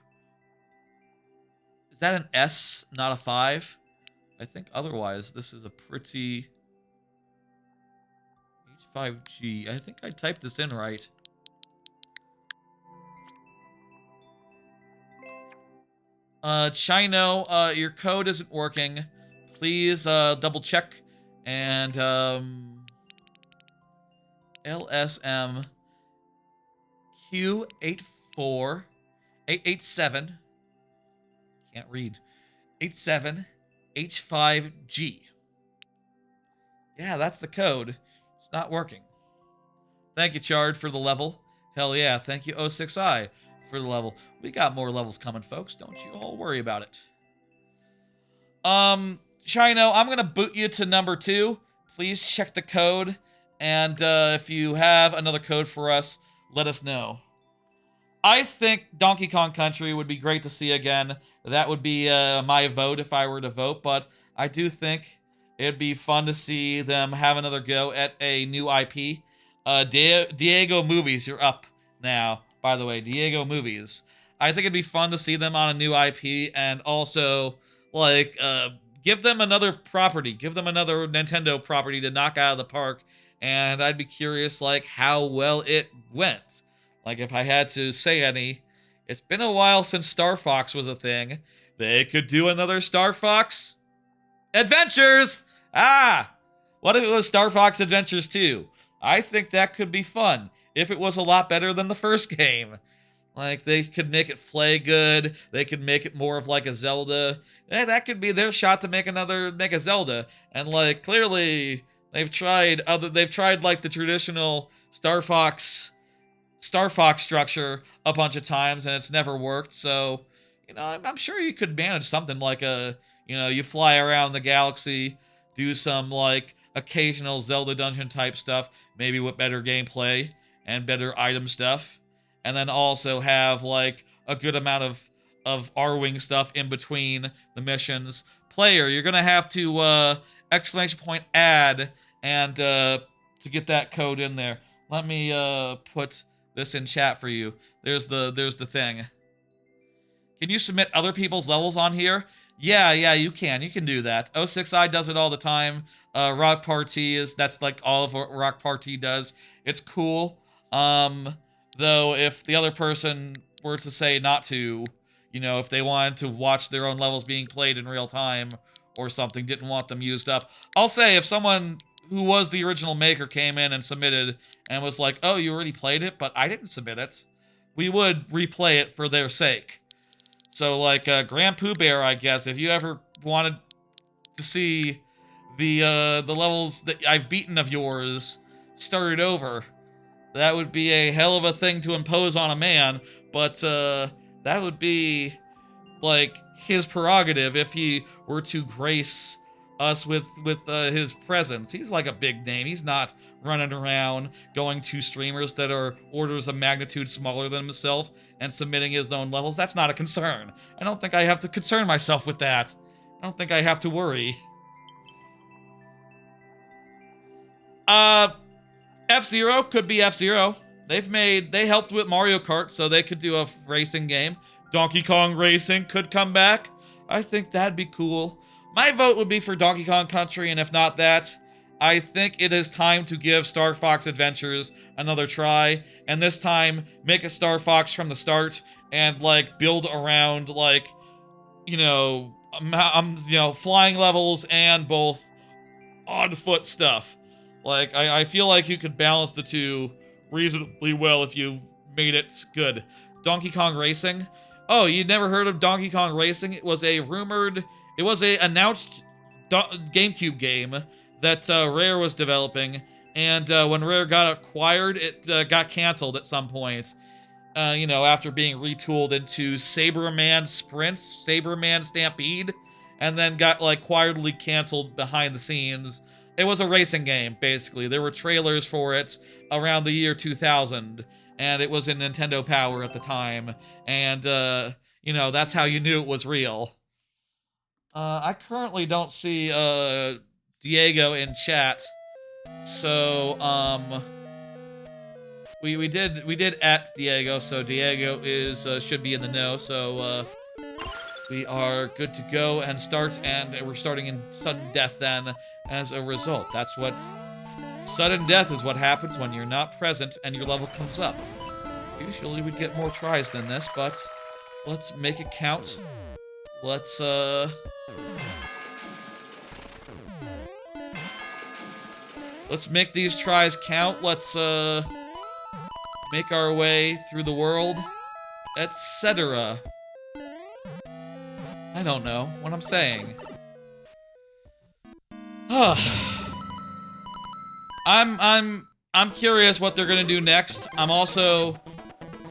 Is that an S, not a 5? I think otherwise this is a pretty H5G. I think I typed this in right. Chino, your code isn't working. Please double check and LSM Q84 887. Can't read. 87 H5G. Yeah, that's the code. It's not working. Thank you, Chard, for the level. Hell yeah. Thank you, 06I, for the level. We got more levels coming, folks. Don't you all worry about it. Chino, I'm going to boot you to number 2. Please check the code. And if you have another code for us, let us know. I think Donkey Kong Country would be great to see again. That would be my vote if I were to vote. But I do think it'd be fun to see them have another go at a new IP. Diego Movies, you're up now, by the way. Diego Movies. I think it'd be fun to see them on a new IP, and also, like, give them another property. Give them another Nintendo property to knock out of the park, and I'd be curious, like, how well it went. Like, if I had to say any, it's been a while since Star Fox was a thing. They could do another Star Fox Adventures! Ah! What if it was Star Fox Adventures 2? I think that could be fun, if it was a lot better than the first game. Like, they could make it play good, they could make it more of like a Zelda. That could be their shot to make a Zelda. And like, clearly, they've tried like the traditional Star Fox structure a bunch of times, and it's never worked. So, you know, I'm sure you could manage something like you fly around the galaxy, do some like occasional Zelda dungeon type stuff, maybe with better gameplay and better item stuff, and then also have like a good amount of R-Wing stuff in between the missions. Player, you're gonna have to !add and to get that code in there. Let me put this in chat for you. There's the thing. Can you submit other people's levels on here? Yeah, you can. You can do that. 06I does it all the time. Rock Party that's like all of what Rock Party does. It's cool. Though if the other person were to say not to, if they wanted to watch their own levels being played in real time or something, didn't want them used up. I'll say if someone who was the original maker came in and submitted and was like, oh, you already played it, but I didn't submit it, we would replay it for their sake. So, like, Grand Pooh Bear, I guess, if you ever wanted to see the levels that I've beaten of yours started over, that would be a hell of a thing to impose on a man, but that would be, like, his prerogative if he were to grace us with his presence. He's like a big name. He's not running around going to streamers that are orders of magnitude smaller than himself and submitting his own levels. That's not a concern. I don't think I have to concern myself with that. I don't think I have to worry. F-Zero could be F-Zero. They helped with Mario Kart, so they could do a racing game. Donkey Kong Racing could come back. I think that'd be cool. My vote would be for Donkey Kong Country, and if not that, I think it is time to give Star Fox Adventures another try, and this time make a Star Fox from the start and like build around like, flying levels and both on foot stuff. Like I feel like you could balance the two reasonably well if you made it good. Donkey Kong Racing. Oh, you never heard of Donkey Kong Racing? It was a announced GameCube game that Rare was developing, and when Rare got acquired, it got canceled at some point. After being retooled into Saberman Sprints, Saberman Stampede, and then got like quietly canceled behind the scenes. It was a racing game, basically. There were trailers for it around the year 2000, and it was in Nintendo Power at the time, and that's how you knew it was real. I currently don't see Diego in chat, so we did at Diego, so Diego should be in the know, so we are good to go and start, and we're starting in sudden death then as a result. That's what sudden death is, what happens when you're not present and your level comes up. Usually we'd get more tries than this, but let's make it count. Let's make these tries count. Let's make our way through the world, etc. I don't know what I'm saying. I'm curious what they're gonna do next. I'm also...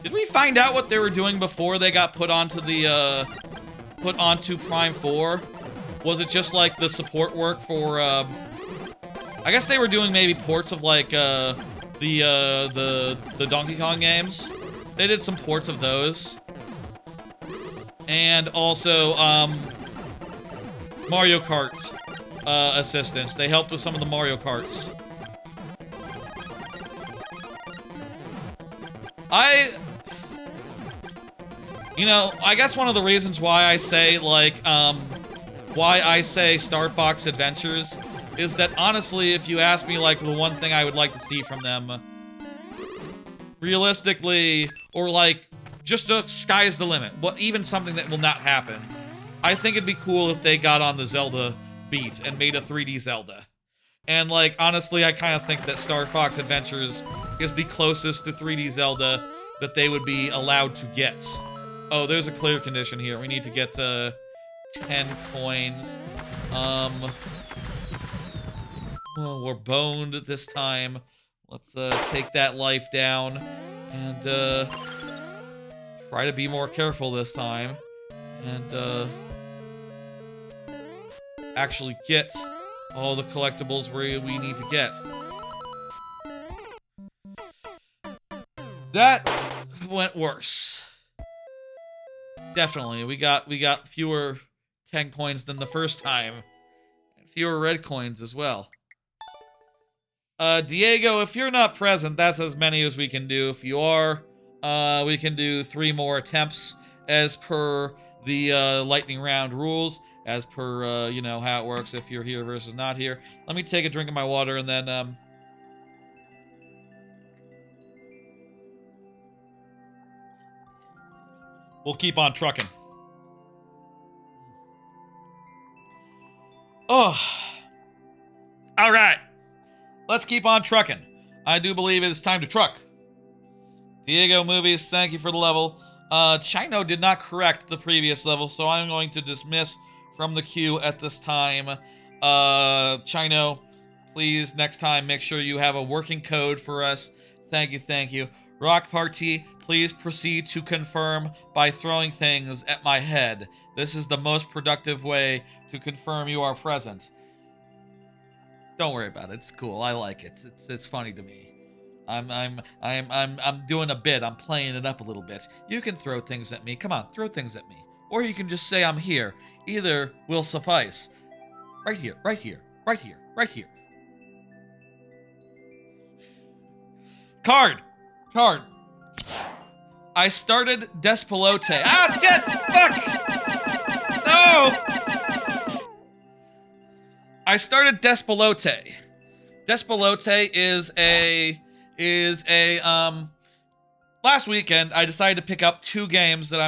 Did we find out what they were doing before they got put onto Prime 4? Was it just like the support work for I guess they were doing maybe ports of like the Donkey Kong games. They did some ports of those. And also Mario Kart assistance. They helped with some of the Mario Karts. I guess one of the reasons why I say, Star Fox Adventures is that, honestly, if you ask me, like, the one thing I would like to see from them, realistically, or, like, just sky's the limit, but even something that will not happen, I think it'd be cool if they got on the Zelda beat and made a 3D Zelda. And, like, honestly, I kind of think that Star Fox Adventures is the closest to 3D Zelda that they would be allowed to get. Oh, there's a clear condition here. We need to get 10 coins. Well, we're boned this time. Let's take that life down and try to be more careful this time. And actually get all the collectibles we need to get. That went worse. Definitely, we got fewer 10 coins than the first time. And fewer red coins as well. Diego, if you're not present, that's as many as we can do. If you are, we can do 3 more attempts as per the lightning round rules, as per, how it works if you're here versus not here. Let me take a drink of my water and then, we'll keep on trucking. Oh. All right. Let's keep on trucking. I do believe it is time to truck. Diego Movies, thank you for the level. Chino did not correct the previous level, so I'm going to dismiss from the queue at this time. Chino, please, next time, make sure you have a working code for us. Thank you, thank you. Rock Party, please proceed to confirm by throwing things at my head. This is the most productive way to confirm you are present. Don't worry about it. It's cool. I like it. It's funny to me. I'm doing a bit. I'm playing it up a little bit. You can throw things at me. Come on, throw things at me. Or you can just say I'm here. Either will suffice. Right here, right here, right here, right here. Card. I started Despelote. Ah, shit! Fuck! No! I started Despelote. Despelote is a last weekend I decided to pick up 2 games that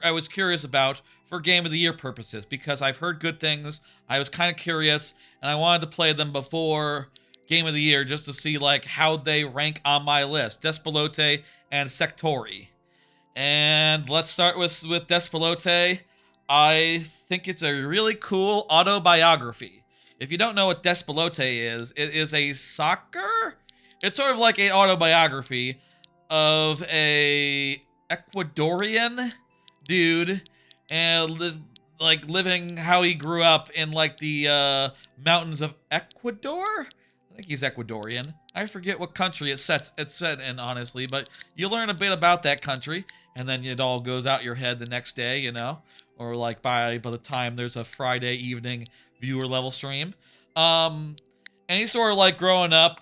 I was curious about for Game of the Year purposes because I've heard good things. I was kind of curious and I wanted to play them before Game of the Year just to see like how they rank on my list. Despelote and Sectori. And let's start with Despelote. I think it's a really cool autobiography. If you don't know what Despelote is, it is a soccer. It's sort of like an autobiography of a Ecuadorian dude and like living how he grew up in like the mountains of Ecuador. I think he's Ecuadorian. I forget what country it's set in, honestly, but you learn a bit about that country, and then it all goes out your head the next day, you know, or like by the time there's a Friday evening viewer level stream. And he's sort of like growing up,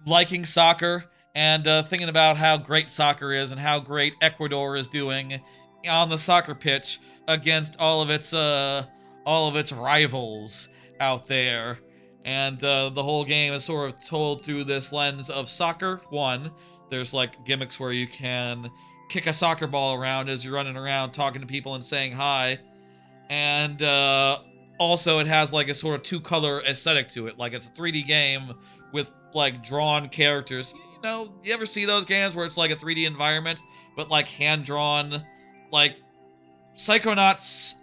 liking soccer, and thinking about how great soccer is and how great Ecuador is doing on the soccer pitch against all of its rivals out there. And the whole game is sort of told through this lens of soccer. One, there's like gimmicks where you can kick a soccer ball around as you're running around talking to people and saying hi. And also it has like a sort of 2-color aesthetic to it. Like it's a 3D game with like drawn characters. You know, you ever see those games where it's like a 3D environment, but like hand-drawn, like Psychonauts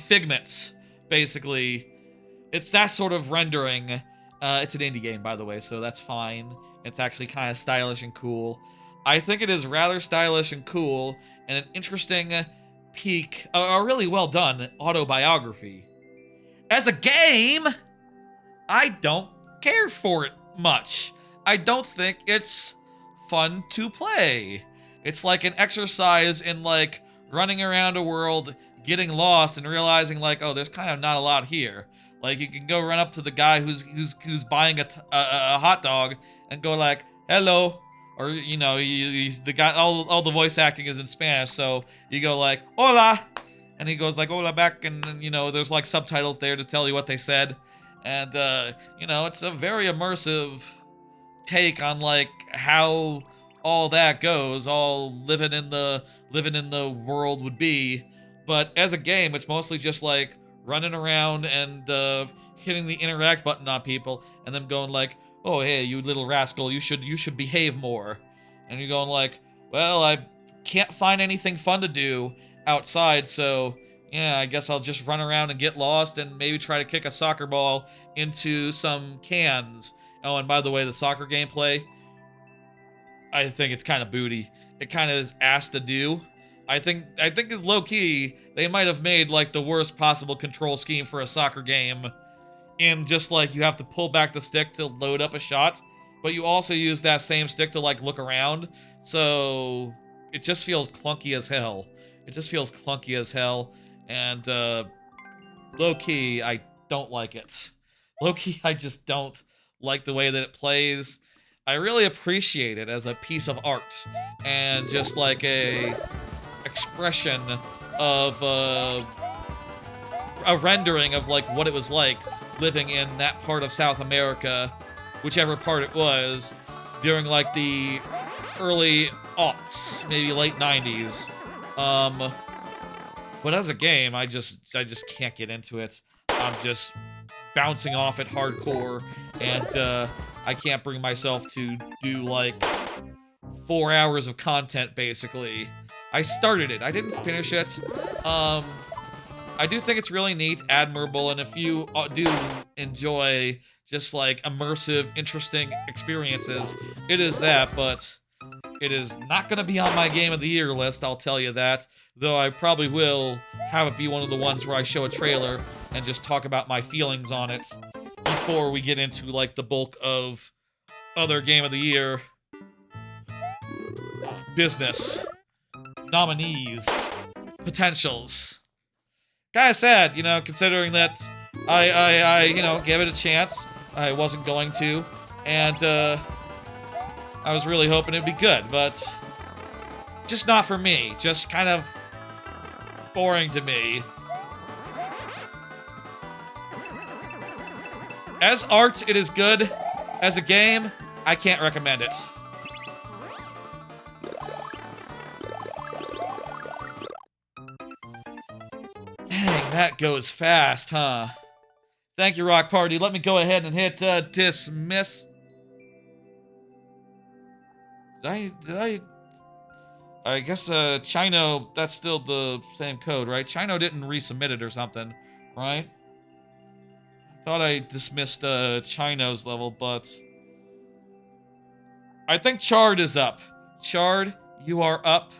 figments, basically. It's that sort of rendering. It's an indie game, by the way, so that's fine. It's actually kind of stylish and cool. I think it is rather stylish and cool, and an interesting peek, a really well done autobiography. As a game, I don't care for it much. I don't think it's fun to play. It's like an exercise in like running around a world, getting lost, and realizing like, oh, there's kind of not a lot here. Like, you can go run up to the guy who's buying a hot dog and go like, hello. Or, you know, the guy, all the voice acting is in Spanish, so you go like, hola. And he goes like, hola back, and you know, there's like subtitles there to tell you what they said. And, you know, it's a very immersive take on like how all that goes, all living in the world would be. But as a game, it's mostly just like running around and hitting the interact button on people, and them going like, "Oh, hey, you little rascal, you should behave more." And you're going like, "Well, I can't find anything fun to do outside, so yeah, I guess I'll just run around and get lost and maybe try to kick a soccer ball into some cans." Oh, and by the way, the soccer gameplay, I think it's kind of booty. It kind of is ass to do. I think low key they might have made like the worst possible control scheme for a soccer game, in just like you have to pull back the stick to load up a shot, but you also use that same stick to like look around. So it just feels clunky as hell. And low key I don't like it. Low key I just don't like the way that it plays. I really appreciate it as a piece of art and just like a expression of a rendering of like what it was like living in that part of South America, whichever part it was, during like the early aughts, maybe late 90s. But as a game, I just can't get into it. I'm just bouncing off it hardcore, and I can't bring myself to do like 4 hours of content basically. I started it, I didn't finish it. I do think it's really neat, admirable, and if you do enjoy just like immersive, interesting experiences, it is that, but it is not going to be on my Game of the Year list, I'll tell you that, though I probably will have it be one of the ones where I show a trailer and just talk about my feelings on it before we get into like the bulk of other Game of the Year business. Nominees. Potentials. Kinda sad, you know, considering that I you know, gave it a chance. I wasn't going to. And, I was really hoping it'd be good, but just not for me. Just kind of boring to me. As art, it is good. As a game, I can't recommend it. Dang, that goes fast, huh? Thank you, Rock Party. Let me go ahead and hit dismiss. I guess Chino, that's still the same code, right? Chino didn't resubmit it or something, right? Thought I dismissed Chino's level, but I think Chard is up. Chard, you are up.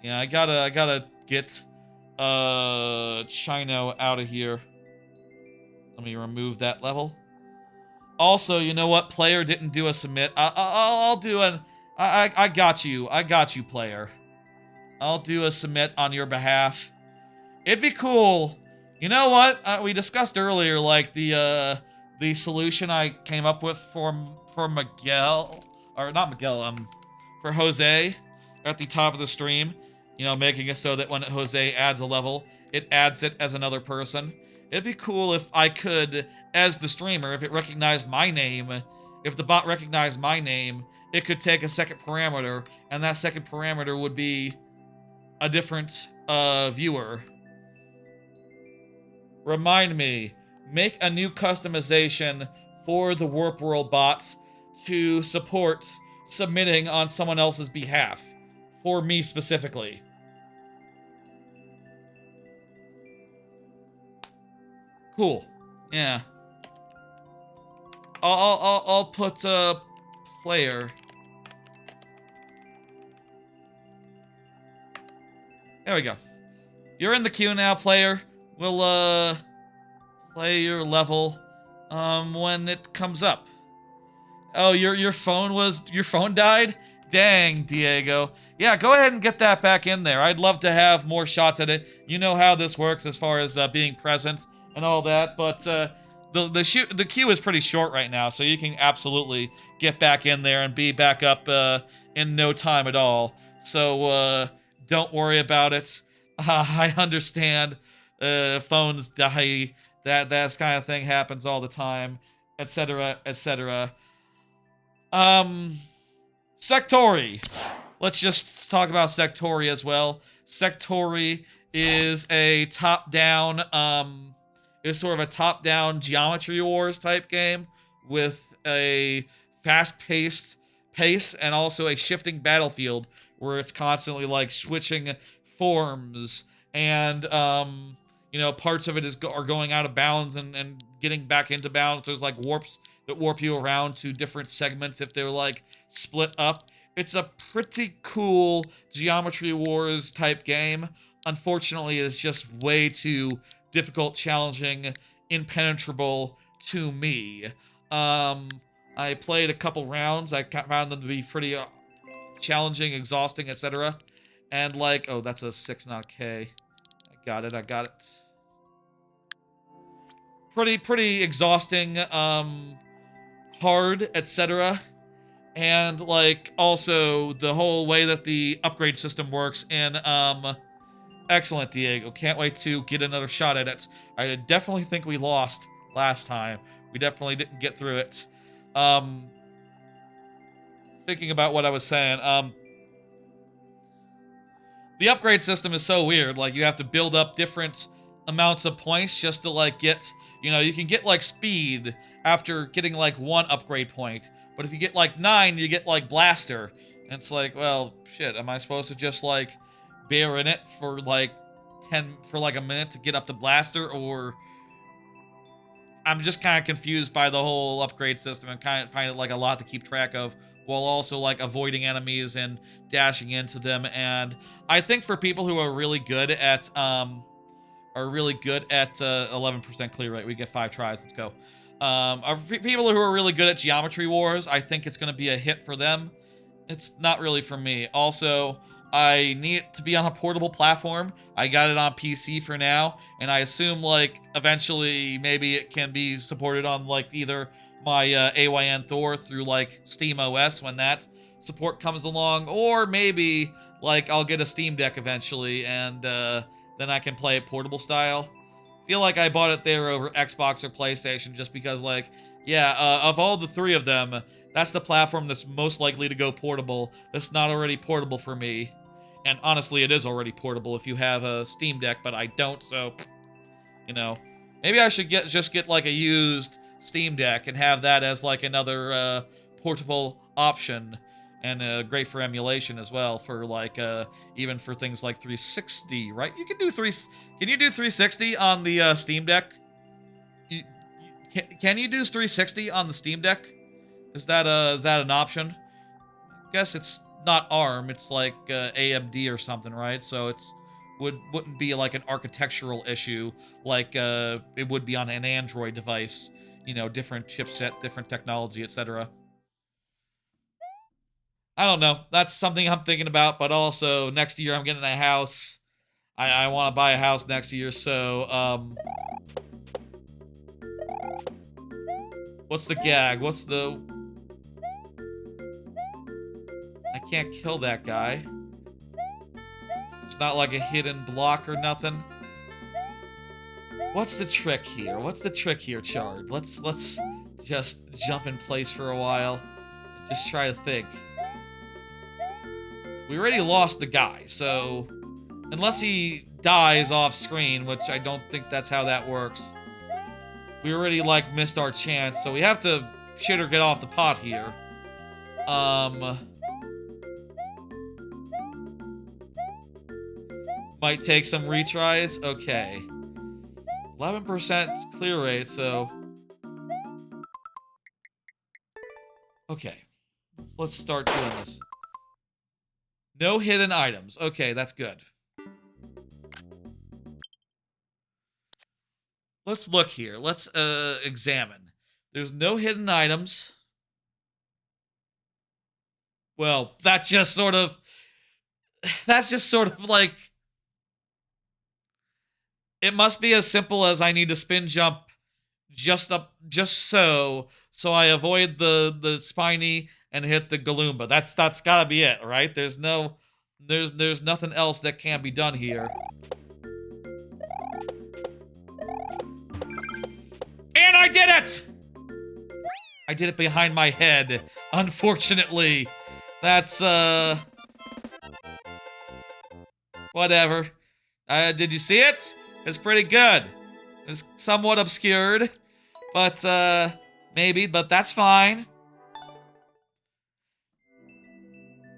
Yeah, I gotta get Chino out of here. Let me remove that level. Also, you know what? Player didn't do a submit. I'll do an. I got you. I got you, player. I'll do a submit on your behalf. It'd be cool. You know what? We discussed earlier, like the solution I came up with for Miguel, or not Miguel, for Jose at the top of the stream. You know, making it so that when Jose adds a level, it adds it as another person. It'd be cool if I could, as the streamer, if it recognized my name, if the bot recognized my name, it could take a second parameter, and that second parameter would be a different viewer. Remind me, make a new customization for the Warp World bots to support submitting on someone else's behalf. For me specifically. Cool. Yeah. I'll put a player. There we go. You're in the queue now, player. We'll play your level when it comes up. Oh, your phone died? Dang, Diego. Yeah, go ahead and get that back in there. I'd love to have more shots at it. You know how this works as far as being present and all that, but the queue is pretty short right now, so you can absolutely get back in there and be back up in no time at all. So don't worry about it. I understand phones die. That kind of thing happens all the time, etc., etc. Sectori. Let's just talk about Sectori as well. Sectori is a top-down, is sort of a top-down Geometry Wars type game with a fast-paced pace and also a shifting battlefield where it's constantly like switching forms and you know, parts of it are going out of bounds and getting back into bounds. There's like warps that warp you around to different segments if they're like split up. It's a pretty cool Geometry Wars type game. Unfortunately, it's just way too difficult, challenging, impenetrable to me. I played a couple rounds. I found them to be pretty challenging, exhausting, etc. And like, oh, that's a 6, not a K. I got it. Pretty exhausting, hard, etc. And like also the whole way that the upgrade system works in excellent, Diego. Can't wait to get another shot at it. I definitely think we lost last time. We definitely didn't get through it. Thinking about what I was saying, the upgrade system is so weird. Like, you have to build up different amounts of points just to, like, get, you know, you can get, like, speed after getting, like, 1 upgrade point. But if you get, like, 9, you get, like, blaster. And it's like, well, shit, am I supposed to just, like, bear in it for, like, a minute to get up the blaster? Or I'm just kind of confused by the whole upgrade system and kind of find it, like, a lot to keep track of, while also like avoiding enemies and dashing into them. And I think for people who are really good at 11% clear rate, we get 5 tries. Let's go. People who are really good at Geometry Wars, I think it's going to be a hit for them. It's not really for me. Also, I need it to be on a portable platform. I got it on PC for now, and I assume like eventually maybe it can be supported on like either my AYN Thor through like Steam OS when that support comes along, or maybe like I'll get a Steam Deck eventually, and then I can play it portable style. Feel like I bought it there over Xbox or PlayStation just because, like, yeah, of all the three of them, that's the platform that's most likely to go portable. That's not already portable for me. And honestly, it is already portable if you have a Steam Deck, but I don't, so, you know. Maybe I should just get like a used Steam Deck and have that as like another portable option, and great for emulation as well, for like even for things like 360, right? You can do Can you do 360 on the Steam Deck? Can you do 360 on the Steam Deck? Is that an option? I guess it's not ARM. It's like AMD or something, right? So it's wouldn't be like an architectural issue like it would be on an Android device. You know, different chipset, different technology, etc. I don't know. That's something I'm thinking about, but also next year I'm getting a house. I want to buy a house next year, so, what's the gag? What's the... I can't kill that guy. It's not like a hidden block or nothing. What's the trick here? What's the trick here, Chard? Let's just jump in place for a while and just try to think. We already lost the guy, so unless he dies off screen, which I don't think that's how that works, we already like missed our chance, so we have to shit or get off the pot here. Might take some retries. Okay. 11% clear rate, so... Okay. Let's start doing this. No hidden items. Okay, that's good. Let's look here. Let's examine. There's no hidden items. Well, that's just sort of like... It must be as simple as I need to spin jump just so I avoid the spiny and hit the Galumba. That's gotta be it, right? There's nothing else that can be done here. And I did it! I did it behind my head, unfortunately. That's, whatever. Did you see it? It's pretty good. It's somewhat obscured, but, maybe, but that's fine.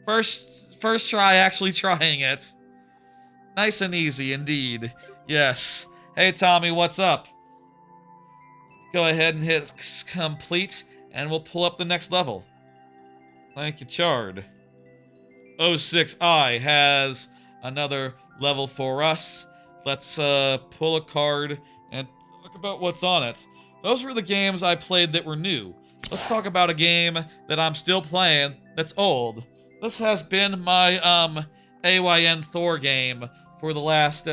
First try actually trying it. Nice and easy, indeed. Yes. Hey, Tommy, what's up? Go ahead and hit complete, and we'll pull up the next level. Thank you, Chard. 06I has another level for us. Let's pull a card and talk about what's on it. Those were the games I played that were new. Let's talk about a game that I'm still playing that's old. This has been my AYN Thor game for the last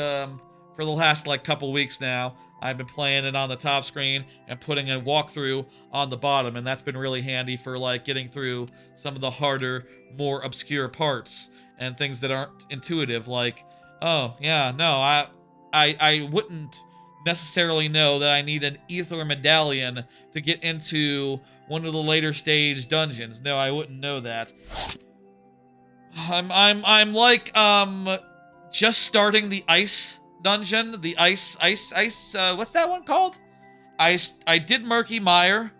like couple weeks now. I've been playing it on the top screen and putting a walkthrough on the bottom, and that's been really handy for like getting through some of the harder, more obscure parts and things that aren't intuitive, like, oh yeah, no, I wouldn't necessarily know that I need an ether medallion to get into one of the later stage dungeons. No, I wouldn't know that. I'm like just starting the ice dungeon, the ice what's that one called? I did Murky Mire.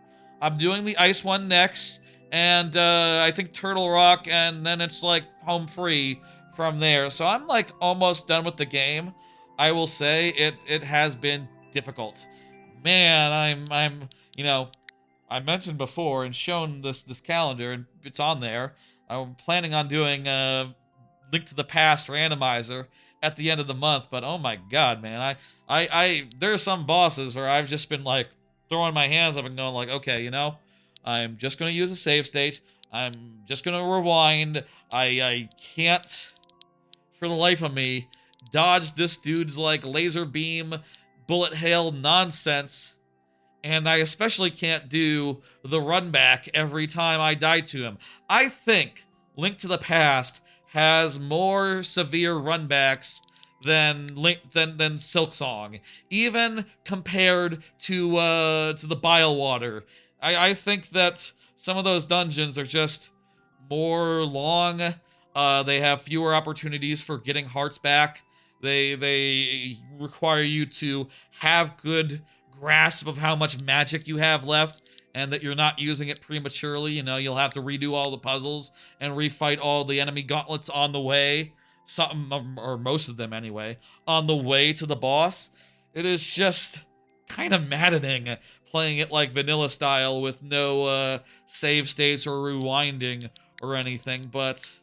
I'm doing the ice one next, and I think Turtle Rock, and then it's like home free from there. So I'm like almost done with the game. I will say it has been difficult. Man, I'm you know, I mentioned before and shown this calendar, and it's on there. I'm planning on doing Link to the Past randomizer at the end of the month, but oh my god, man, there are some bosses where I've just been like throwing my hands up and going like, okay, you know, I'm just gonna use a save state. I'm just gonna rewind. I can't, for the life of me, dodge this dude's like laser beam, bullet hail nonsense. And I especially can't do the run back every time I die to him. I think Link to the Past has more severe runbacks than Silksong, even compared to the Bile Water. I think that some of those dungeons are just more long. They have fewer opportunities for getting hearts back. They require you to have good grasp of how much magic you have left and that you're not using it prematurely. You know, you'll have to redo all the puzzles and refight all the enemy gauntlets on the way. Some, or most of them anyway, on the way to the boss. It is just kind of maddening playing it like vanilla style with no save states or rewinding or anything, but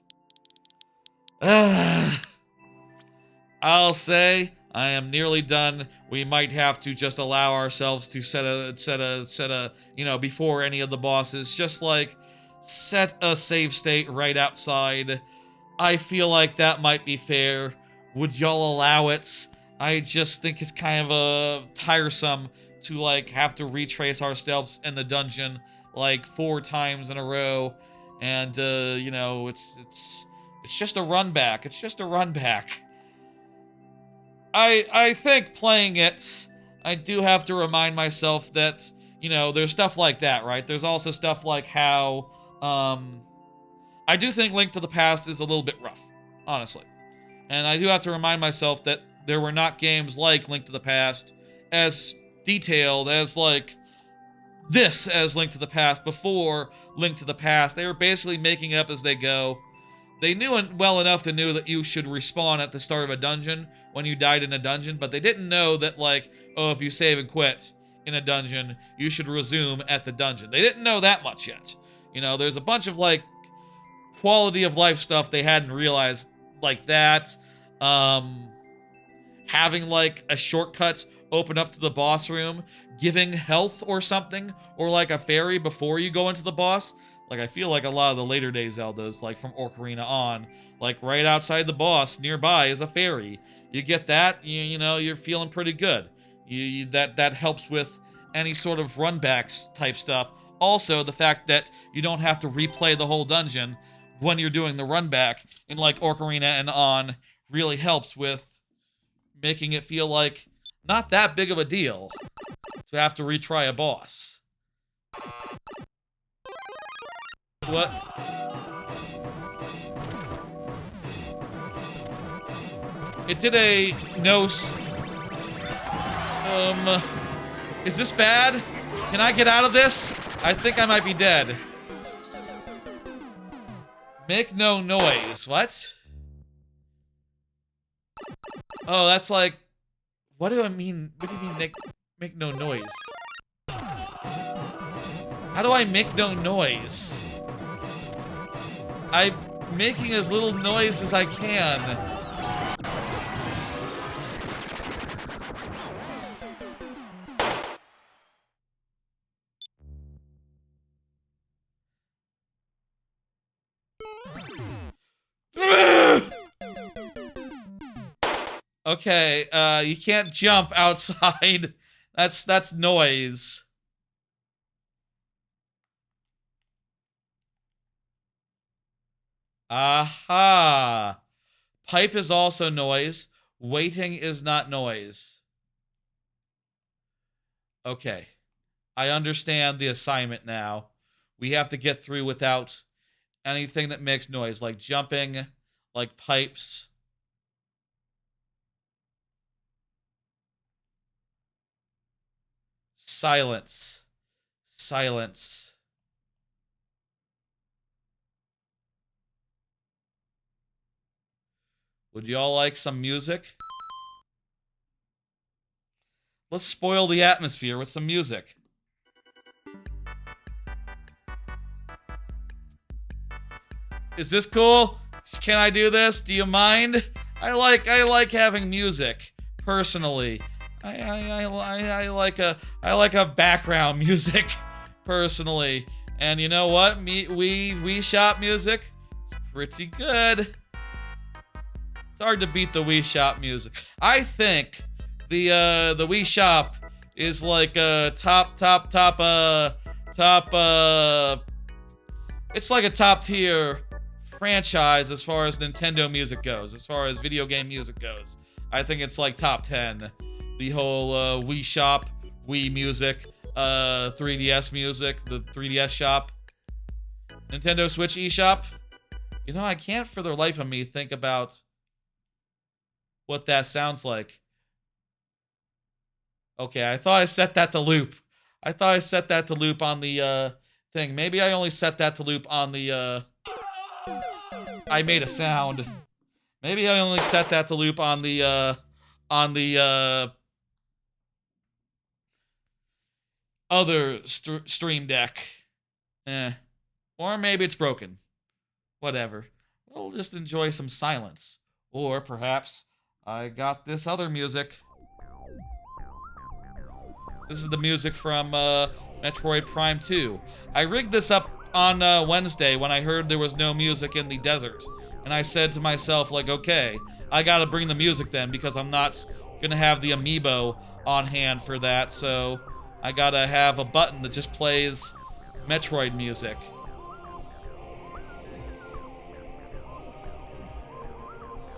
I'll say I am nearly done. We might have to just allow ourselves to set a, you know, before any of the bosses, just like set a save state right outside. I feel like that might be fair. Would y'all allow it? I just think it's kind of tiresome to like have to retrace ourselves in the dungeon like 4 times in a row, and you know, it's just a run back. It's just a run back. I think playing it, I do have to remind myself that, you know, there's stuff like that, right? There's also stuff like how, I do think Link to the Past is a little bit rough, honestly. And I do have to remind myself that there were not games like Link to the Past as detailed as, like, this as Link to the Past before Link to the Past. They were basically making up as they go. They knew well enough to know that you should respawn at the start of a dungeon when you died in a dungeon, but they didn't know that, like, oh, if you save and quit in a dungeon, you should resume at the dungeon. They didn't know that much yet. You know, there's a bunch of, like, quality of life stuff they hadn't realized, like that. Having, like, a shortcut open up to the boss room, giving health or something, or, like, a fairy before you go into the boss. Like, I feel like a lot of the later day Zeldas, like from Ocarina on, like right outside the boss nearby is a fairy. You get that, you know, you're feeling pretty good. That helps with any sort of runbacks type stuff. Also, the fact that you don't have to replay the whole dungeon when you're doing the runback in like Ocarina and on really helps with making it feel like not that big of a deal to have to retry a boss. What? It did a nose. Is this bad? Can I get out of this? I think I might be dead. Make no noise. What? Oh, that's like... What do I mean? What do you mean make no noise? How do I make no noise? I'm making as little noise as I can. Okay, you can't jump outside. That's noise. Aha. Pipe is also noise. Waiting is not noise. Okay. I understand the assignment now. We have to get through without anything that makes noise, like jumping, like pipes. Silence. Silence. Would y'all like some music? Let's spoil the atmosphere with some music. Is this cool? Can I do this? Do you mind? I like having music, personally. I like a background music, personally. And you know what? Wii Shop music, it's pretty good. It's hard to beat the Wii Shop music. I think the Wii Shop is like top it's like a top tier franchise as far as Nintendo music goes, as far as video game music goes. I think it's like top 10. The whole Wii Shop, Wii Music, 3DS Music, the 3DS Shop, Nintendo Switch eShop. You know, I can't for the life of me think about what that sounds like. Okay, I thought I set that to loop. I thought I set that to loop on the thing. Maybe I only set that to loop on the I made a sound. Maybe I only set that to loop on the other stream deck. Or maybe it's broken. Whatever. We'll just enjoy some silence. Or perhaps I got this other music. This is the music from Metroid Prime 2. I rigged this up on Wednesday when I heard there was no music in the desert. And I said to myself, like, okay, I gotta bring the music then because I'm not gonna have the amiibo on hand for that. So I gotta have a button that just plays Metroid music.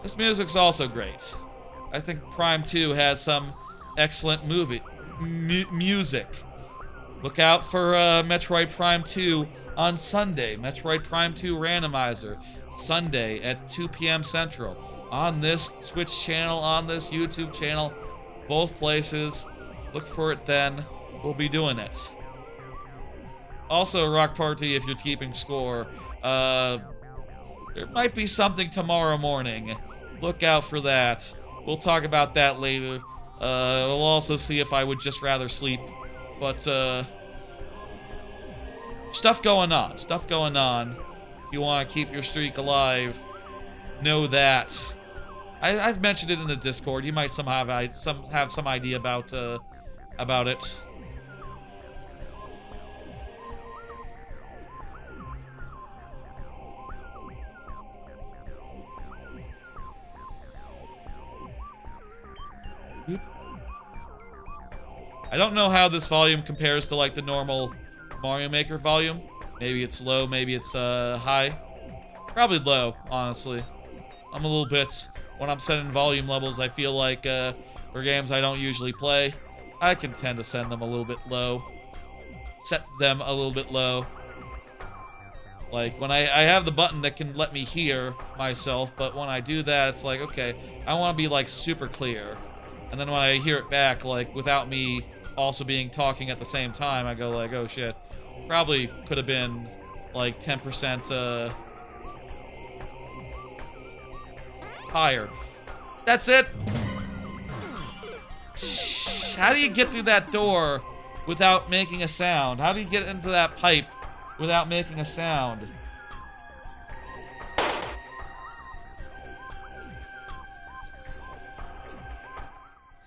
This music's also great. I think Prime 2 has some excellent music. Look out for Metroid Prime 2 on Sunday. Metroid Prime 2 Randomizer. Sunday at 2 p.m. Central. On this Twitch channel, on this YouTube channel. Both places. Look for it then. We'll be doing it. Also, Rock Party, if you're keeping score. There might be something tomorrow morning. Look out for that. We'll talk about that later. We'll also see if I would just rather sleep. But, stuff going on. Stuff going on. If you want to keep your streak alive, know that. I've mentioned it in the Discord. You might somehow have some idea about it. I don't know how this volume compares to like the normal Mario Maker volume. Maybe it's low, maybe it's high. Probably low, honestly. I'm a little bit, when I'm setting volume levels, I feel like for games I don't usually play, I can tend to send them a little bit low. Set them a little bit low. Like, when I have the button that can let me hear myself, but when I do that, it's like, okay, I want to be, like, super clear. And then when I hear it back, like, without me also being talking at the same time, I go like, oh shit. Probably could have been, like, 10%, higher. That's it! How do you get through that door without making a sound? How do you get into that pipe without making a sound?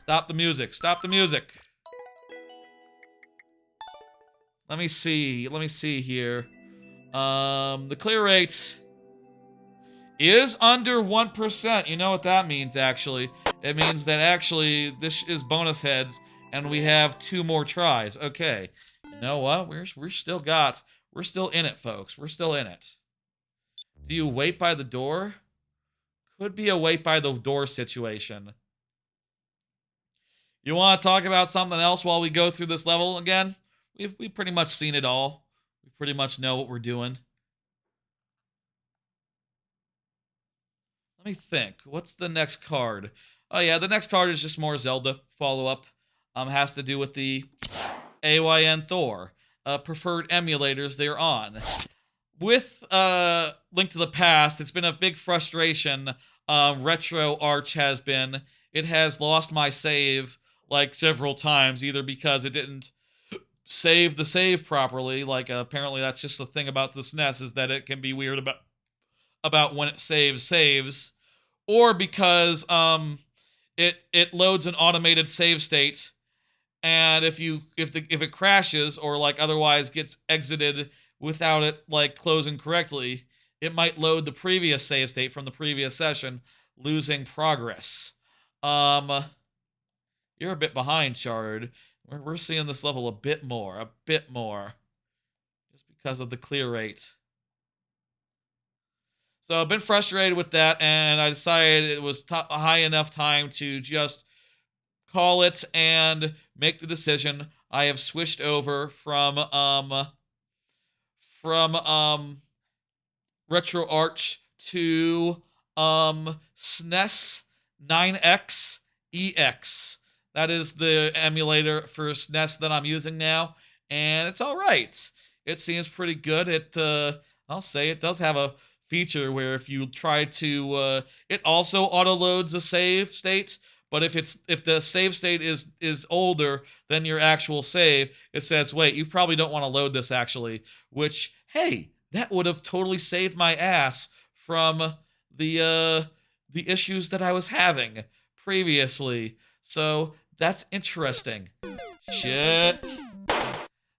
Stop the music. Stop the music. Let me see. Let me see here. The clear rate is under 1%. You know what that means, actually. It means that, actually, this is bonus heads, and we have 2 more tries. Okay. You know what? We're still in it, folks. We're still in it. Do you wait by the door? Could be a wait by the door situation. You want to talk about something else while we go through this level again? We've pretty much seen it all. We pretty much know what we're doing. Let me think. What's the next card? Oh yeah, the next card is just more Zelda follow-up. Has to do with the AYN Thor. Preferred emulators they're on. With Link to the Past, it's been a big frustration. Retro Arch has been. It has lost my save like several times, either because it didn't save the save properly. Like apparently that's just the thing about the SNES, is that it can be weird about when it saves, or because it loads an automated save state, and if it crashes or like otherwise gets exited without it like closing correctly, it might load the previous save state from the previous session, losing progress. You're a bit behind, Chard. We're seeing this level a bit more, just because of the clear rate. So I've been frustrated with that, and I decided it was high enough time to just call it and make the decision. I have switched over from RetroArch to SNES 9X EX. That is the emulator for SNES that I'm using now, and it's all right. It seems pretty good. I'll say it does have a feature where if you try to, it also auto loads a save state. But if the save state is older than your actual save, it says, wait, you probably don't want to load this actually. Which, hey, that would have totally saved my ass from the issues that I was having previously. So that's interesting. Shit.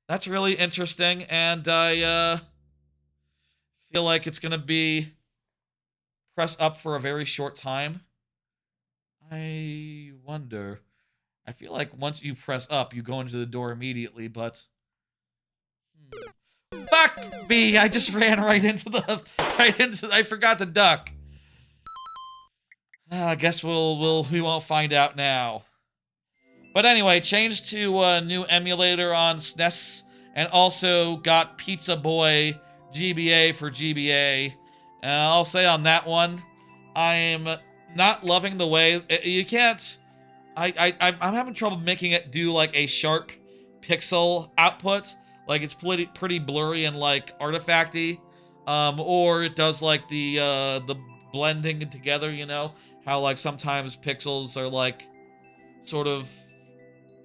That's really interesting, and I feel like it's gonna be press up for a very short time. I wonder. I feel like once you press up, you go into the door immediately, but fuck me! I just ran right into I forgot to duck. I guess we won't find out now. But anyway, changed to a new emulator on SNES, and also got Pizza Boy GBA for GBA. I'll say on that one, I'm not loving the way you can't. I'm having trouble making it do like a sharp pixel output. Like it's pretty blurry and like artifacty, or it does like the blending together. You know how like sometimes pixels are like sort of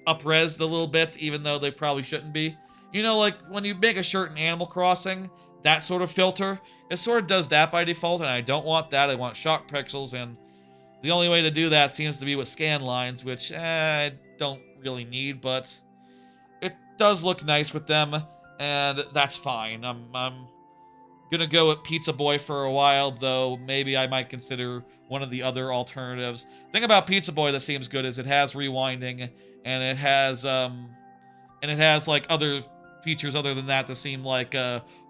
up-resed a little bit, even though they probably shouldn't be. You know, like when you make a shirt in Animal Crossing, that sort of filter, it sort of does that by default, and I don't want that. I want sharp pixels, and the only way to do that seems to be with scan lines, which I don't really need, but it does look nice with them, and that's fine. I'm gonna go with Pizza Boy for a while, though maybe I might consider one of the other alternatives. The thing about Pizza Boy that seems good is it has rewinding, and it has like other features other than that seem like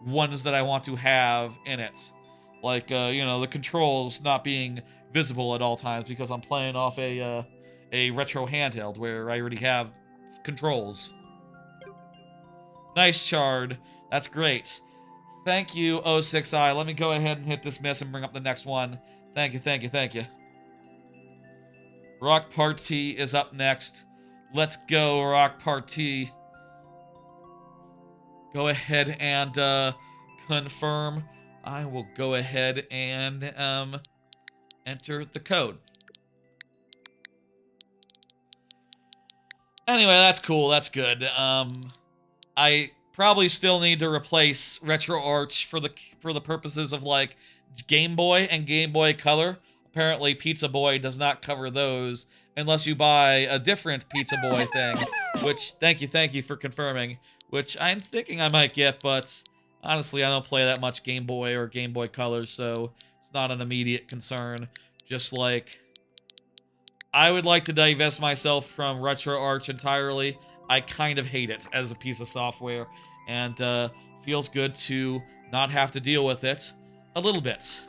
ones that I want to have in it. Like you know, the controls not being visible at all times because I'm playing off a retro handheld where I already have controls. Nice shard. That's great. Thank you, 06i. Let me go ahead and hit this miss and bring up the next one. Thank you, thank you, thank you. Rock Party is up next. Let's go, Rock Party. Go ahead and confirm. I will go ahead and enter the code. Anyway, that's cool. That's good. I probably still need to replace RetroArch for the purposes of like Game Boy and Game Boy Color. Apparently, Pizza Boy does not cover those unless you buy a different Pizza Boy thing. Which, thank you for confirming. Which I'm thinking I might get, but honestly, I don't play that much Game Boy or Game Boy Color, so it's not an immediate concern. Just like, I would like to divest myself from RetroArch entirely. I kind of hate it as a piece of software, and feels good to not have to deal with it a little bit.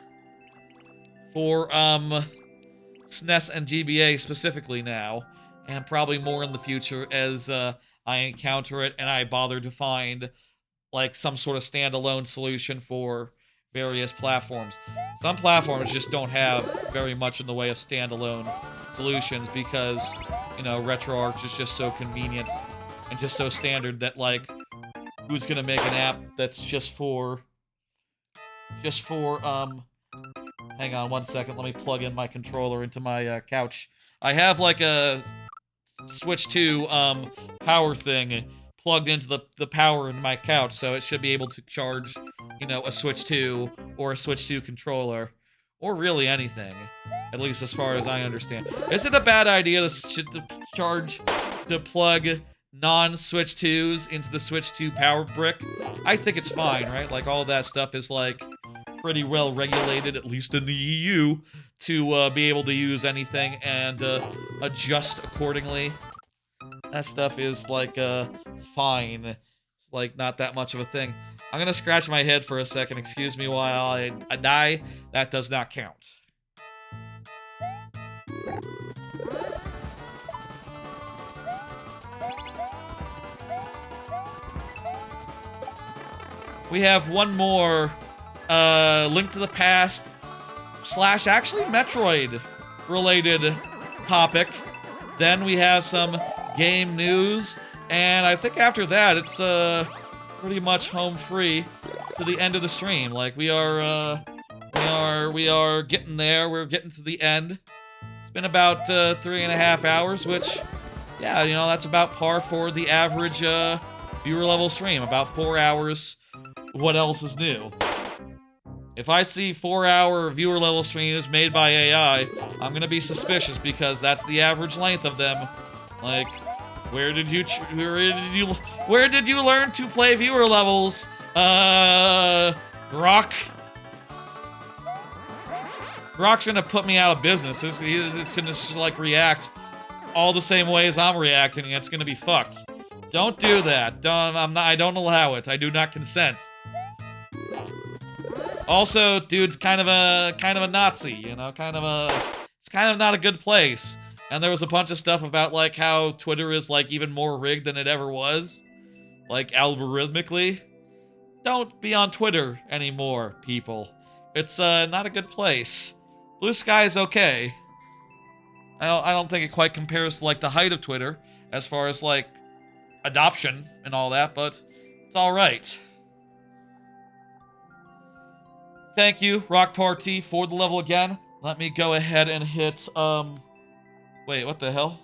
For SNES and GBA specifically now, and probably more in the future as I encounter it and I bother to find like some sort of standalone solution for various platforms. Some platforms just don't have very much in the way of standalone solutions because, you know, RetroArch is just so convenient and just so standard that, like, who's gonna make an app that's just for, hang on one second, let me plug in my controller into my couch. I have, like, a Switch 2 power thing plugged into the power in my couch, so it should be able to charge, you know, a Switch 2 or a Switch 2 controller, or really anything, at least as far as I understand. Is it a bad idea to plug non-Switch 2s into the Switch 2 power brick? I think it's fine, right? Like, all that stuff is, like, pretty well regulated, at least in the EU, to be able to use anything and adjust accordingly. That stuff is like fine. It's like not that much of a thing. I'm gonna scratch my head for a second. Excuse me while I die. That does not count. We have one more Link to the Past / actually Metroid related topic. Then we have some game news, and I think after that it's pretty much home free to the end of the stream. Like we are getting there. We're getting to the end. It's been about 3.5 hours, which, yeah, you know, that's about par for the average viewer level stream. About 4 hours. What else is new? If I see 4-hour viewer level streams made by AI, I'm gonna be suspicious because that's the average length of them. Like, where did you learn to play viewer levels? Rock's gonna put me out of business. It's gonna just like react all the same way as I'm reacting, and it's gonna be fucked. Don't do that. I don't allow it. I do not consent. Also, dude's kind of a Nazi, you know, it's kind of not a good place. And there was a bunch of stuff about like how Twitter is like even more rigged than it ever was, like algorithmically. Don't be on Twitter anymore, people. It's not a good place. Blue Sky is okay. I don't think it quite compares to like the height of Twitter as far as like adoption and all that, but it's all right. Thank you, Rock Party, for the level again. Let me go ahead and hit, wait, what the hell?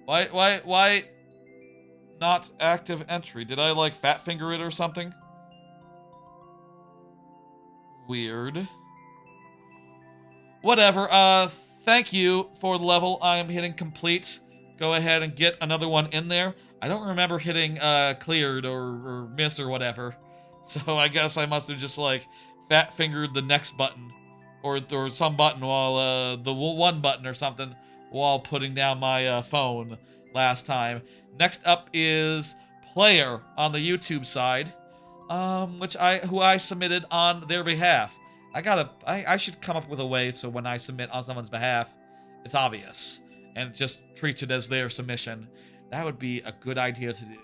Why not active entry? Did I, like, fat finger it or something? Weird. Whatever, thank you for the level. I am hitting complete. Go ahead and get another one in there. I don't remember hitting, cleared or miss or whatever. So I guess I must have just like fat fingered the next button, or some button while the one button or something while putting down my phone last time. Next up is Player on the YouTube side, who I submitted on their behalf. I should come up with a way so when I submit on someone's behalf, it's obvious and it just treats it as their submission. That would be a good idea to do.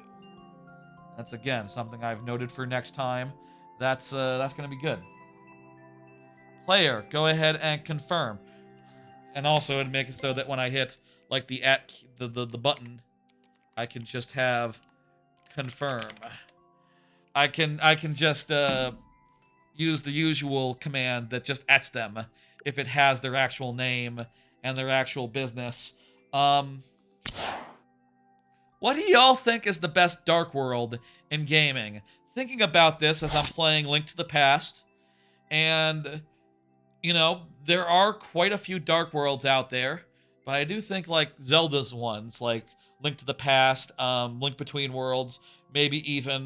That's, again, something I've noted for next time. That's gonna be good. Player, go ahead and confirm. And also it'd make it so that when I hit like the button, I can just have confirm. I can just use the usual command that just ets them if it has their actual name and their actual business. What do y'all think is the best Dark World in gaming? Thinking about this as I'm playing Link to the Past, and, you know, there are quite a few Dark Worlds out there, but I do think, like, Zelda's ones, like Link to the Past, Link Between Worlds, maybe even,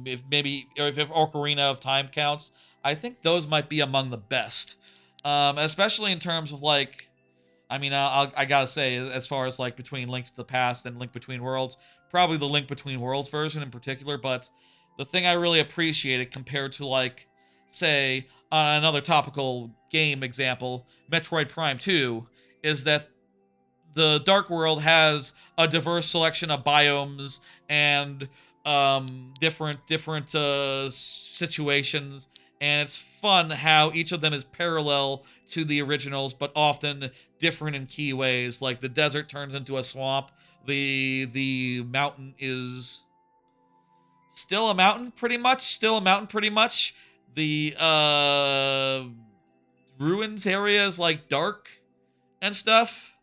if Ocarina of Time counts, I think those might be among the best. Especially in terms of, like, I mean, I gotta say, as far as, like, between Link to the Past and Link Between Worlds, probably the Link Between Worlds version in particular, but the thing I really appreciated compared to, like, say, another topical game example, Metroid Prime 2, is that the Dark World has a diverse selection of biomes and different situations, and it's fun how each of them is parallel to the originals, but often different in key ways. Like the desert turns into a swamp, the mountain is still a mountain pretty much. The ruins area is like dark and stuff.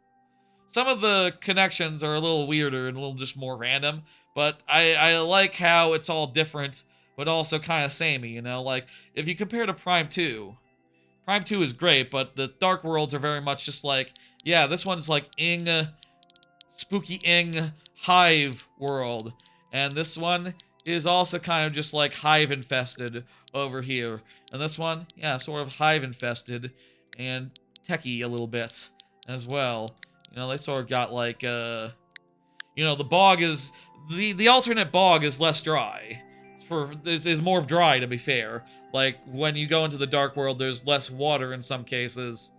Some of the connections are a little weirder and a little just more random, but I like how it's all different, but also kind of samey, you know? Like, if you compare to Prime 2 is great, but the Dark Worlds are very much just like, yeah, this one's like spooky hive world, and this one is also kind of just like hive infested over here, and this one, yeah, sort of hive infested and techie a little bit as well. You know, they sort of got like, you know, the bog is, the alternate bog is less dry. Is more dry, to be fair. Like, when you go into the dark world, there's less water in some cases.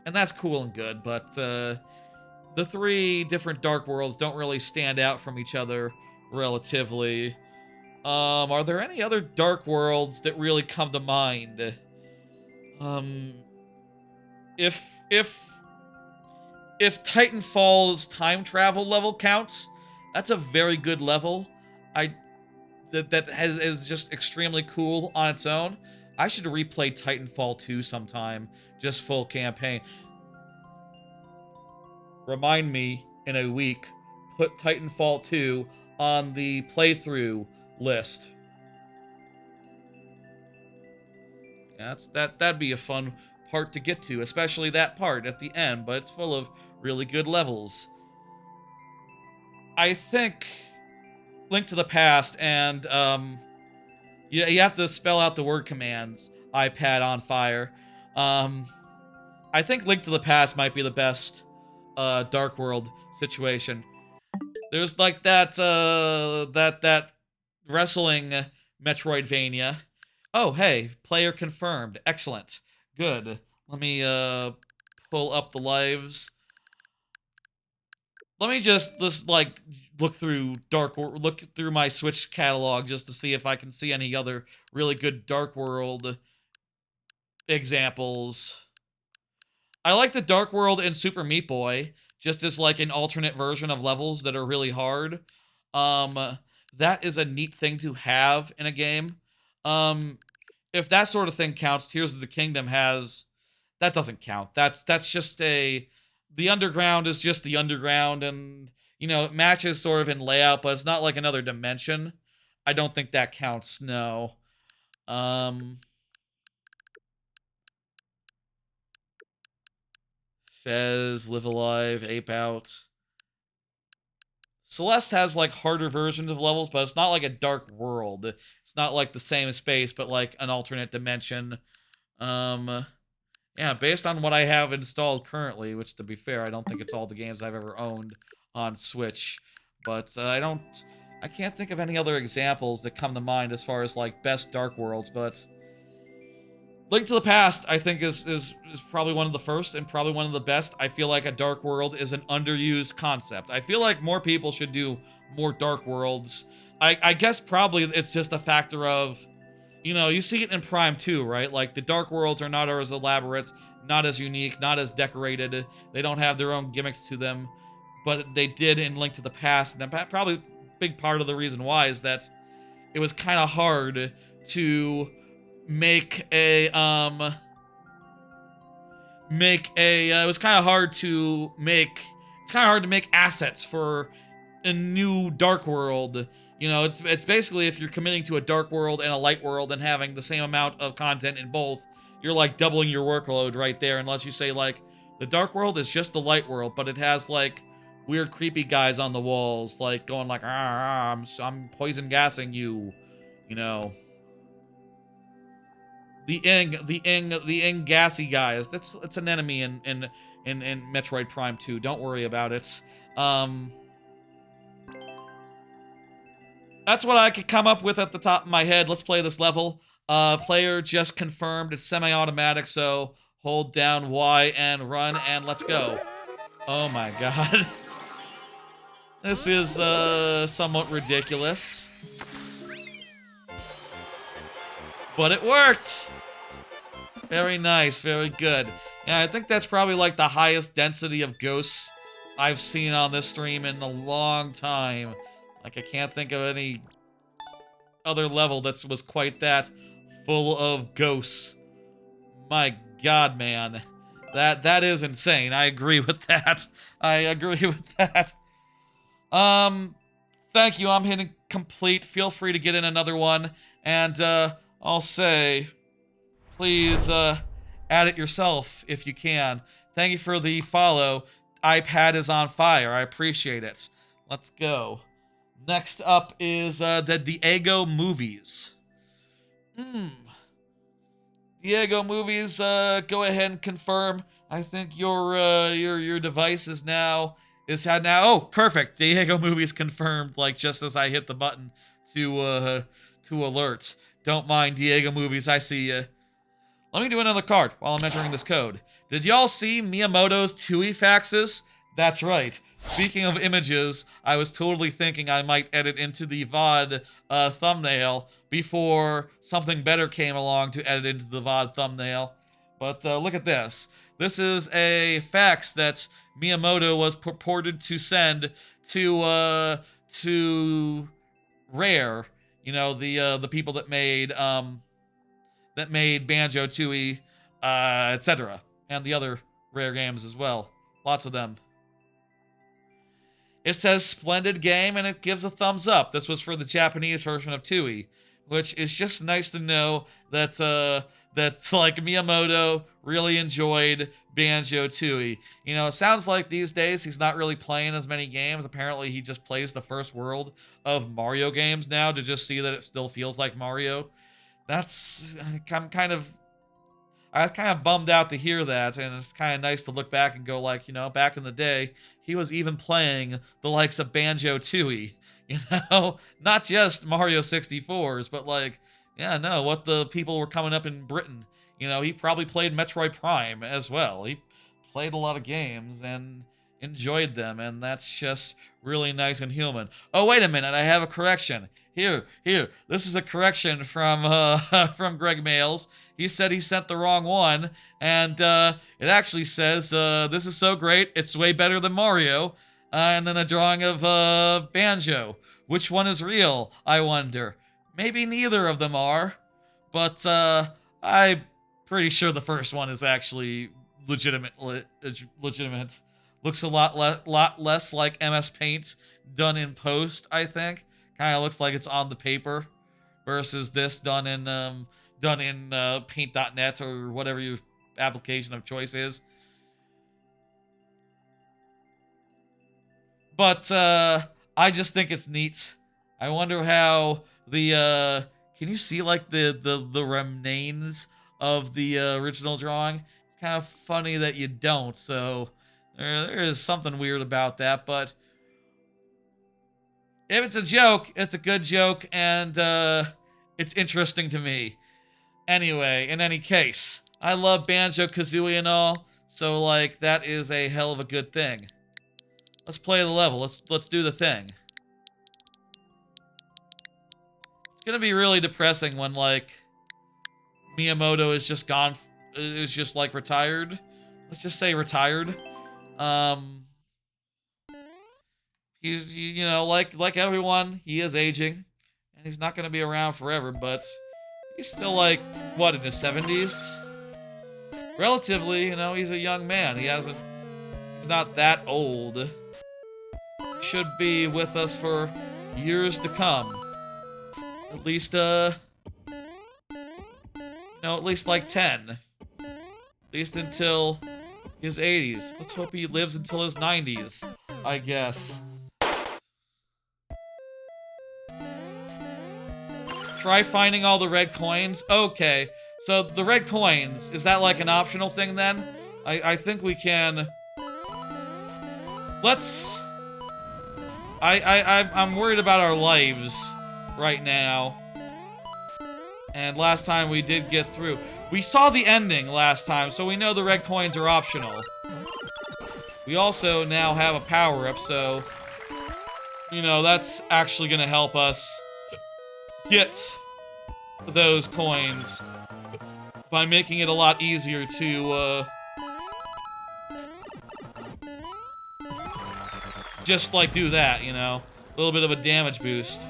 And that's cool and good, but, the 3 different dark worlds don't really stand out from each other relatively. Are there any other dark worlds that really come to mind? If Titanfall's time travel level counts, that's a very good level. That is just extremely cool on its own. I should replay Titanfall 2 sometime, just full campaign. Remind me in a week, put Titanfall 2 on the playthrough list. Yeah, that'd be a fun part to get to, especially that part at the end, but it's full of really good levels. I think Link to the Past and you have to spell out the word commands. iPad on fire. I think Link to the Past might be the best Dark World situation. There's like that wrestling Metroidvania. Oh, hey, player confirmed. Excellent. Good. Let me pull up the lives. Let me just like look through my Switch catalog just to see if I can see any other really good Dark World examples. I like the Dark World in Super Meat Boy, just as like an alternate version of levels that are really hard. That is a neat thing to have in a game. If that sort of thing counts, Tears of the Kingdom has... That doesn't count. That's just a... The underground is just the underground, and, you know, it matches sort of in layout, but it's not like another dimension. I don't think that counts, no. Fez, Live Alive, Ape Out. Celeste has, like, harder versions of levels, but it's not like a dark world. It's not like the same space, but like an alternate dimension. Yeah, based on what I have installed currently, which, to be fair, I don't think it's all the games I've ever owned on Switch, but I can't think of any other examples that come to mind as far as, like, best Dark Worlds, but Link to the Past, I think, is probably one of the first and probably one of the best. I feel like a Dark World is an underused concept. I feel like more people should do more Dark Worlds. I guess probably it's just a factor of... You know, you see it in Prime 2, right? Like, the Dark Worlds are not as elaborate, not as unique, not as decorated. They don't have their own gimmicks to them. But they did in Link to the Past. And probably a big part of the reason why is that it was kind of hard to make a, it was kind of hard to make, it's kind of hard to make assets for a new Dark World. You know, it's basically if you're committing to a Dark World and a Light World and having the same amount of content in both, you're like doubling your workload right there, unless you say, like, the Dark World is just the Light World, but it has, like, weird creepy guys on the walls, like, going like, I'm poison gassing you, you know. The Ing gassy guys. It's an enemy in Metroid Prime 2. Don't worry about it. That's what I could come up with at the top of my head. Let's play this level. Player just confirmed. It's semi-automatic, so hold down Y and run, and let's go. Oh my god. This is somewhat ridiculous. But it worked! Very nice, very good. Yeah, I think that's probably like the highest density of ghosts I've seen on this stream in a long time. Like, I can't think of any other level that was quite that full of ghosts. My god, man. That is insane. I agree with that. I agree with that. Thank you. I'm hitting complete. Feel free to get in another one. And, I'll say, please, add it yourself if you can. Thank you for the follow. iPad is on fire. I appreciate it. Let's go. Next up is the Diego movies. Diego movies, go ahead and confirm. I think your device is now oh, perfect. Diego Movies confirmed like just as I hit the button to alert. Don't mind Diego Movies, I see ya. Let me do another card while I'm entering this code. Did y'all see Miyamoto's TUI faxes? That's right. Speaking of images, I was totally thinking I might edit into the VOD thumbnail before something better came along to edit into the VOD thumbnail. But look at this. This is a fax that Miyamoto was purported to send to Rare. You know, the people that made Banjo-Tooie, etc. And the other Rare games as well. Lots of them. It says splendid game and it gives a thumbs up. This was for the Japanese version of Tooie, which is just nice to know that like Miyamoto really enjoyed Banjo-Tooie. You know, it sounds like these days he's not really playing as many games. Apparently he just plays the first world of Mario games now to just see that it still feels like Mario. I'm kind of bummed out to hear that, and it's kind of nice to look back and go like, you know, back in the day, he was even playing the likes of Banjo-Tooie, you know? Not just Mario 64s, but like, yeah, no, what the people were coming up in Britain. You know, he probably played Metroid Prime as well. He played a lot of games and enjoyed them, and that's just really nice and human. Oh, wait a minute, I have a correction. Here, this is a correction from from Greg Males. He said he sent the wrong one, and it actually says, this is so great, it's way better than Mario, and then a drawing of Banjo. Which one is real, I wonder? Maybe neither of them are, but I'm pretty sure the first one is actually legitimate. Looks a lot less like MS Paint done in post, I think. Kind of looks like it's on the paper versus this done in paint.net or whatever your application of choice is. But I just think it's neat. I wonder how the can you see like the remains of the original drawing? It's kind of funny that you don't. So there is something weird about that, but if it's a joke, it's a good joke, and it's interesting to me. Anyway, in any case, I love Banjo-Kazooie and all, so like that is a hell of a good thing. Let's play the level. Let's do the thing. It's gonna be really depressing when like Miyamoto is just gone, is just like retired. Let's just say retired. He's, you know, like everyone, he is aging, and he's not gonna be around forever, but he's still like, what, in his 70s? Relatively, you know, he's a young man. He's not that old. He should be with us for years to come. At least, at least like 10. At least until his 80s. Let's hope he lives until his 90s, I guess. Try finding all the red coins. Okay, so the red coins, is that like an optional thing then? I think we can... Let's... I'm worried about our lives right now. And last time we did get through. We saw the ending last time, so we know the red coins are optional. We also now have a power-up, so... You know, that's actually gonna help us get those coins by making it a lot easier to just like do that, you know, a little bit of a damage boost.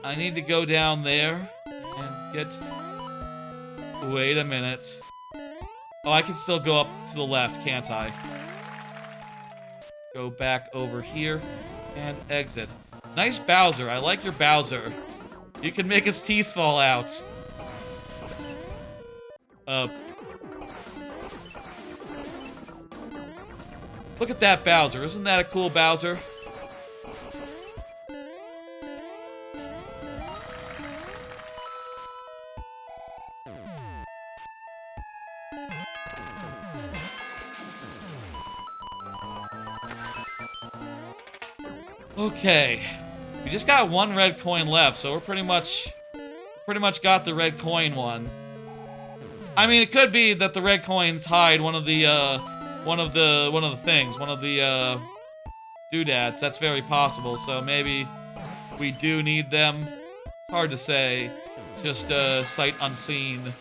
I need to go down there and get... Wait a minute. Oh, I can still go up to the left, can't I? Go back over here and exit. Nice Bowser. I like your Bowser. You can make his teeth fall out. Look at that Bowser. Isn't that a cool Bowser? Okay. We just got one red coin left, so we're pretty much got the red coin one. I mean, it could be that the red coins hide one of the things, one of the doodads. That's very possible. So maybe we do need them. It's hard to say. Just sight unseen.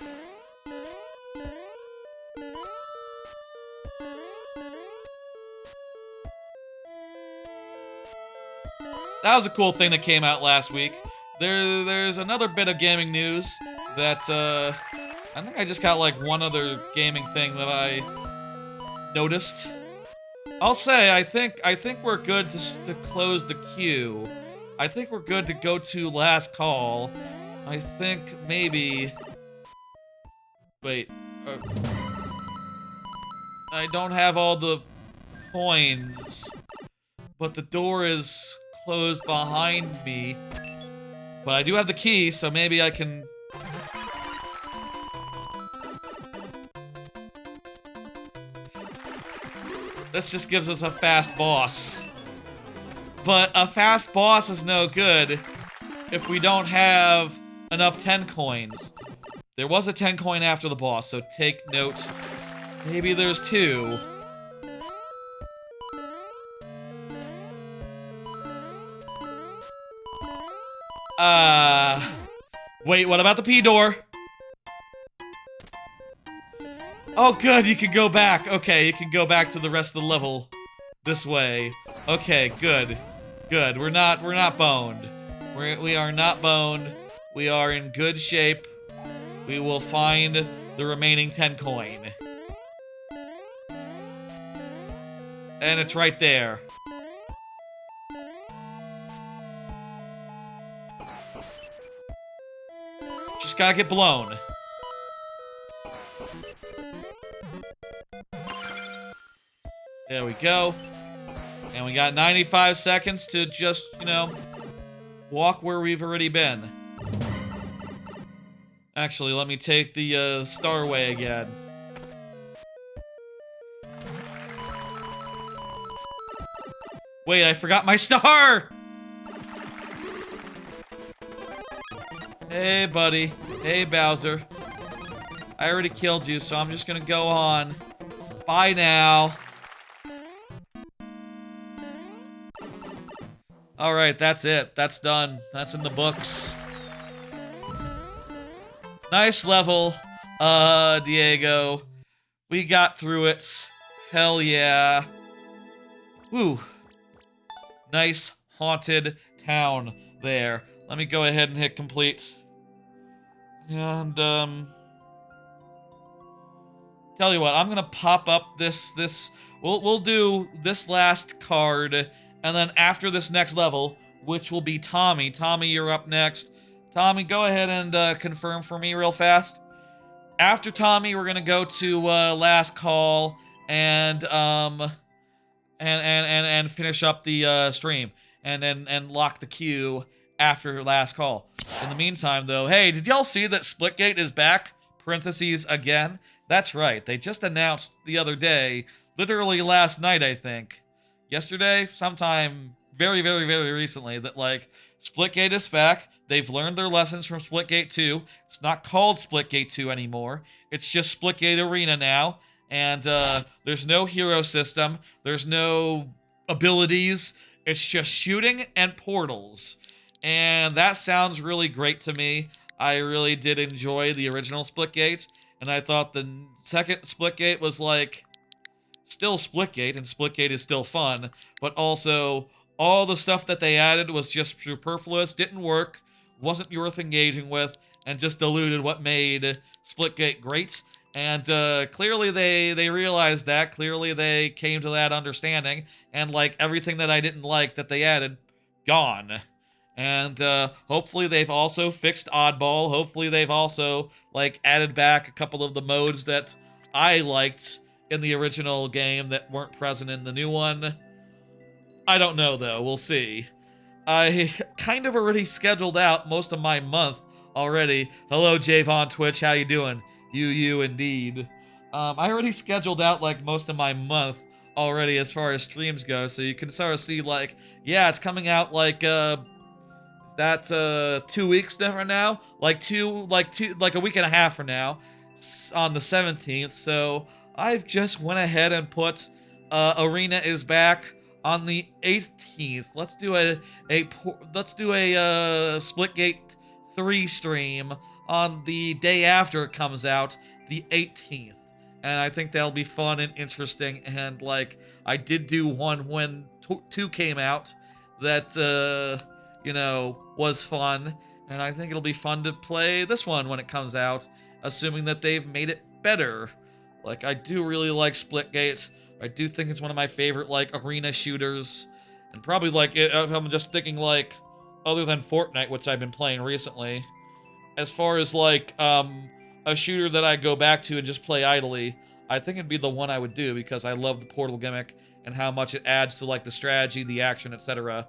That was a cool thing that came out last week. There's another bit of gaming news that I think I just got like one other gaming thing that I noticed. I'll say I think we're good to close the queue. I think we're good to go to last call. I think maybe. Wait. I don't have all the coins, but the door is closed behind me. But I do have the key, so maybe I can... This just gives us a fast boss. But a fast boss is no good if we don't have enough 10 coins. There was a 10 coin after the boss, so take note. Maybe there's 2. Wait, what about the P door? Oh, good, you can go back. Okay, you can go back to the rest of the level this way. Okay, good. Good, we're not boned. We are not boned. We are in good shape. We will find the remaining 10 coin. And it's right there. Just gotta get blown. There we go. And we got 95 seconds to just, you know, walk where we've already been. Actually, let me take the Starway again. Wait, I forgot my star! Hey, buddy. Hey, Bowser. I already killed you, so I'm just gonna go on. Bye now. Alright, that's it. That's done. That's in the books. Nice level, Diego. We got through it. Hell yeah. Woo. Nice haunted town there. Let me go ahead and hit complete. And, tell you what, I'm gonna pop up we'll do this last card, and then after this next level, which will be Tommy. Tommy, you're up next. Tommy, go ahead and, confirm for me real fast. After Tommy, we're gonna go to, last call, and finish up the, stream. And lock the queue after last call. In the meantime, though, hey, did y'all see that Splitgate is back? Parentheses again? That's right. They just announced the other day, literally last night, I think. Yesterday? Sometime very, very, very recently, that, like, Splitgate is back. They've learned their lessons from Splitgate 2. It's not called Splitgate 2 anymore. It's just Splitgate Arena now. And, there's no hero system. There's no abilities. It's just shooting and portals. And that sounds really great to me. I really did enjoy the original Splitgate, and I thought the second Splitgate was like, still Splitgate, and Splitgate is still fun, but also all the stuff that they added was just superfluous, didn't work, wasn't worth engaging with, and just diluted what made Splitgate great. And clearly they realized that, clearly they came to that understanding, and like everything that I didn't like that they added, gone. And hopefully they've also fixed Oddball. Hopefully they've also like added back a couple of the modes that I liked in the original game that weren't present in the new one. I don't know though, we'll see. I kind of already scheduled out most of my month already. Hello Javon Twitch, how you doing? You indeed. I already scheduled out like most of my month already as far as streams go, so you can sort of see like, yeah, it's coming out like that 2 weeks from now, like a week and a half from now, on the 17th. So I've just went ahead and put Arena is back on the 18th. Let's do a Splitgate 3 stream on the day after it comes out, the 18th. And I think that'll be fun and interesting. And like, I did do one when 2 came out that was fun. And I think it'll be fun to play this one when it comes out, assuming that they've made it better. Like, I do really like Splitgate. I do think it's one of my favorite, like, arena shooters. And probably, like, if I'm just thinking, like, other than Fortnite, which I've been playing recently, as far as, like, a shooter that I go back to and just play idly, I think it'd be the one I would do, because I love the Portal gimmick and how much it adds to, like, the strategy, the action, etc.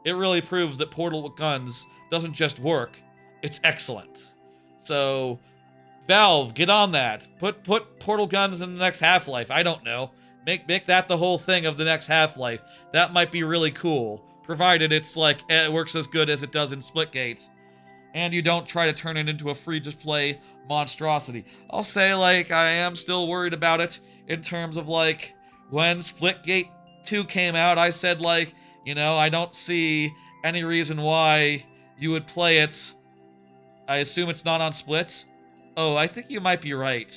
It really proves that Portal with guns doesn't just work, it's excellent. So, Valve, get on that. Put Portal guns in the next Half-Life. I don't know. Make that the whole thing of the next Half-Life. That might be really cool, provided it's like it works as good as it does in Splitgate, and you don't try to turn it into a free-to-play monstrosity. I'll say, like, I am still worried about it in terms of, like, when Splitgate 2 came out, I said, like, I don't see any reason why you would play it. I assume it's not on Split. Oh, I think you might be right.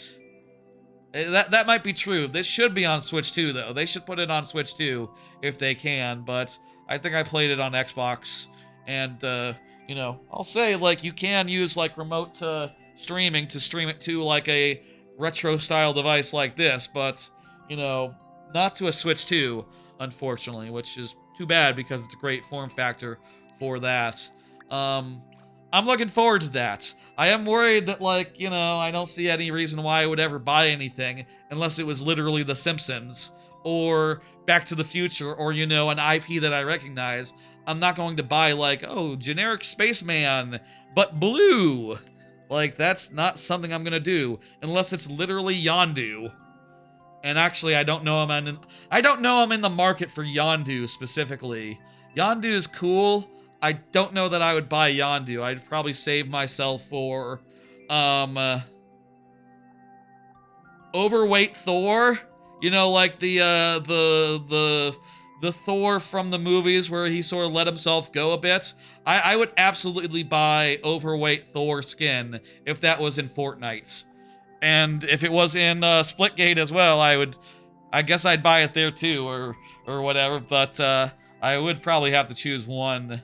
That might be true. This should be on Switch 2, though. They should put it on Switch 2 if they can, but I think I played it on Xbox. And, I'll say, like, you can use, like, remote streaming to stream it to, like, a retro-style device like this, but, not to a Switch 2, unfortunately, which is too bad because it's a great form factor for that. I'm looking forward to that. I am worried that, like, I don't see any reason why I would ever buy anything unless it was literally The Simpsons or Back to the Future or, an IP that I recognize. I'm not going to buy, like, oh, generic spaceman, but blue. Like, that's not something I'm gonna do unless it's literally Yondu. And actually, I don't know I'm in the market for Yondu specifically. Yondu is cool. I don't know that I would buy Yondu. I'd probably save myself for, overweight Thor. Like the Thor from the movies where he sort of let himself go a bit. I would absolutely buy overweight Thor skin if that was in Fortnite. And if it was in Splitgate as well, I guess I'd buy it there too, or whatever, but I would probably have to choose one.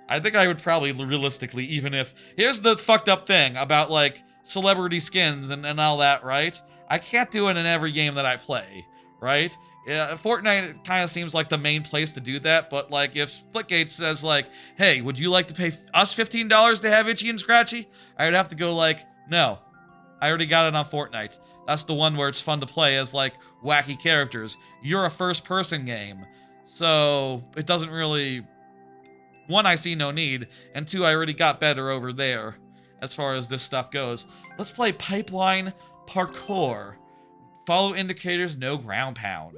I think I would probably realistically, even if... Here's the fucked up thing about, like, celebrity skins and all that, right? I can't do it in every game that I play, right? Fortnite kind of seems like the main place to do that, but, like, if Splitgate says, like, hey, would you like to pay us $15 to have Itchy and Scratchy? I would have to go, like, no. I already got it on Fortnite. That's the one where it's fun to play as, like, wacky characters. You're a first-person game, so it doesn't really... One, I see no need, and two, I already got better over there as far as this stuff goes. Let's play Pipeline Parkour. Follow indicators, no ground pound.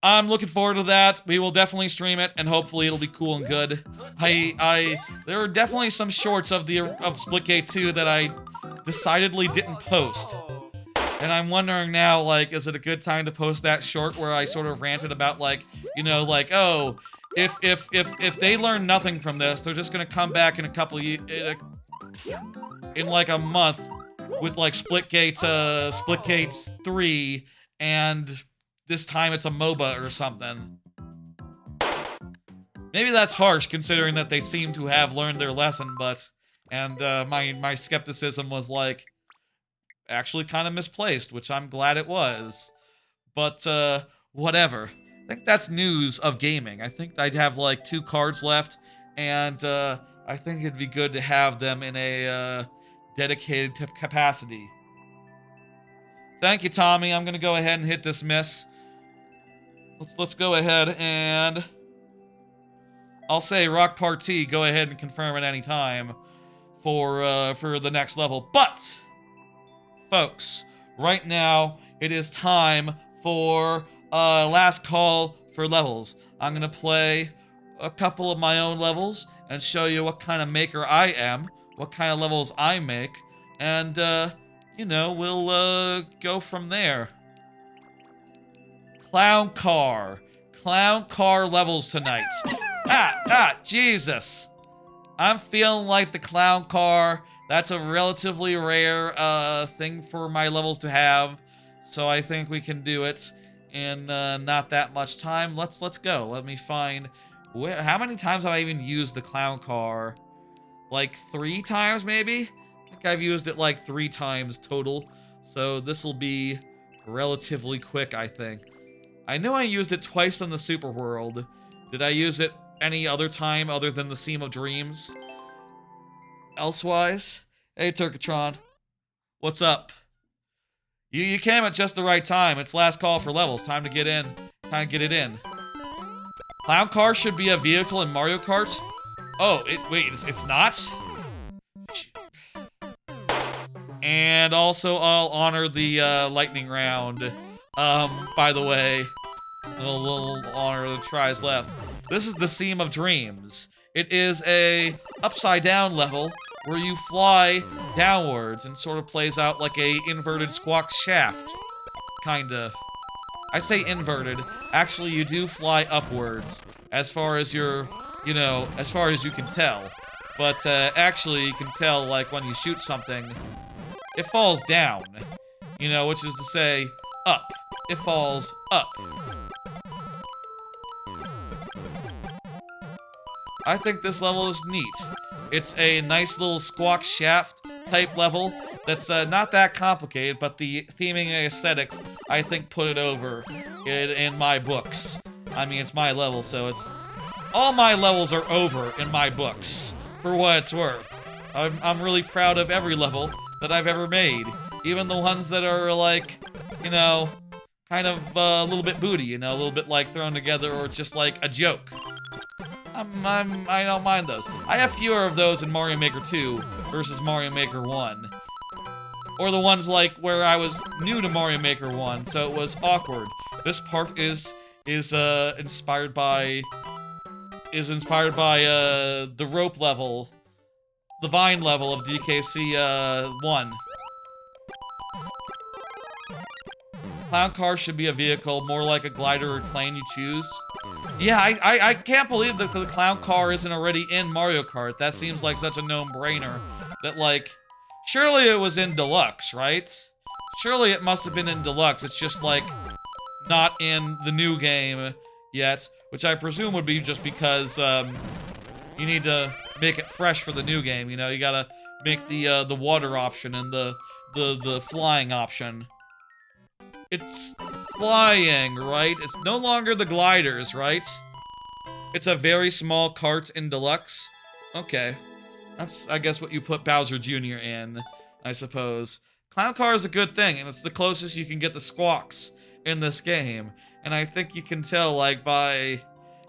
I'm looking forward to that. We will definitely stream it, and hopefully it'll be cool and good. There are definitely some shorts of Splitgate 2 that I decidedly didn't post. And I'm wondering now, like, is it a good time to post that short where I sort of ranted about, like, like, oh, if they learn nothing from this, they're just gonna come back in a couple of in like a month with, like, Splitgate 3, and this time it's a MOBA or something. Maybe that's harsh, considering that they seem to have learned their lesson, but... And my skepticism was, like, actually kind of misplaced, which I'm glad it was. But, whatever. I think that's news of gaming. I think I'd have, like, 2 cards left, and, I think it'd be good to have them in a, dedicated capacity. Thank you, Tommy. I'm gonna go ahead and hit dismiss. Let's go ahead and... I'll say Rock Party, go ahead and confirm at any time. for the next level. But, folks, right now it is time for last call for levels. I'm gonna play a couple of my own levels and show you what kind of maker I am, what kind of levels I make, and you know, we'll go from there. Clown car levels tonight. Jesus. I'm feeling like the clown car. That's a relatively rare thing for my levels to have, so I think we can do it in not that much time. Let's go. Let me find how many times have I even used the clown car? Like 3 times maybe? I think I've used it like 3 times total, so this will be relatively quick, I think. I know I used it twice in the Super World. Did I use it any other time other than the Seam of Dreams? Elsewise? Hey, Turkatron. What's up? You came at just the right time. It's last call for levels. Time to get in. Time to get it in. Clown car should be a vehicle in Mario Kart? Oh, wait, it's not? And also, I'll honor the lightning round. By the way, a little honor that tries left. This is the Seam of Dreams. It is a upside down level where you fly downwards and sort of plays out like a inverted squawk shaft. Kinda. I say inverted. Actually, you do fly upwards as far as you're, you know, as far as you can tell. But actually, you can tell, like, when you shoot something, it falls down. You know, which is to say, up. It falls up. I think this level is neat. It's a nice little squawk shaft type level that's not that complicated, but the theming and aesthetics, I think, put it over in my books. I mean, it's my level, so it's... All my levels are over in my books, for what it's worth. I'm really proud of every level that I've ever made. Even the ones that are, like, you know, kind of a little bit booty, you know, a little bit, like, thrown together or just, like, a joke. I don't mind those. I have fewer of those in Mario Maker 2 versus Mario Maker 1. Or the ones like where I was new to Mario Maker 1, so it was awkward. This part is inspired by the rope level, the vine level of DKC 1. Clown car should be a vehicle, more like a glider or plane you choose. Yeah, I can't believe that the clown car isn't already in Mario Kart. That seems like such a no-brainer. That, like, surely it was in Deluxe, right? Surely it must have been in Deluxe. It's just, like, not in the new game yet. Which I presume would be just because, you need to make it fresh for the new game, you know? You gotta make the water option and the flying option. It's flying, right? It's no longer the gliders, right? It's a very small cart in Deluxe. Okay. That's, I guess, what you put Bowser Jr. in, I suppose. Clown car is a good thing, and it's the closest you can get to squawks in this game. And I think you can tell, like, by...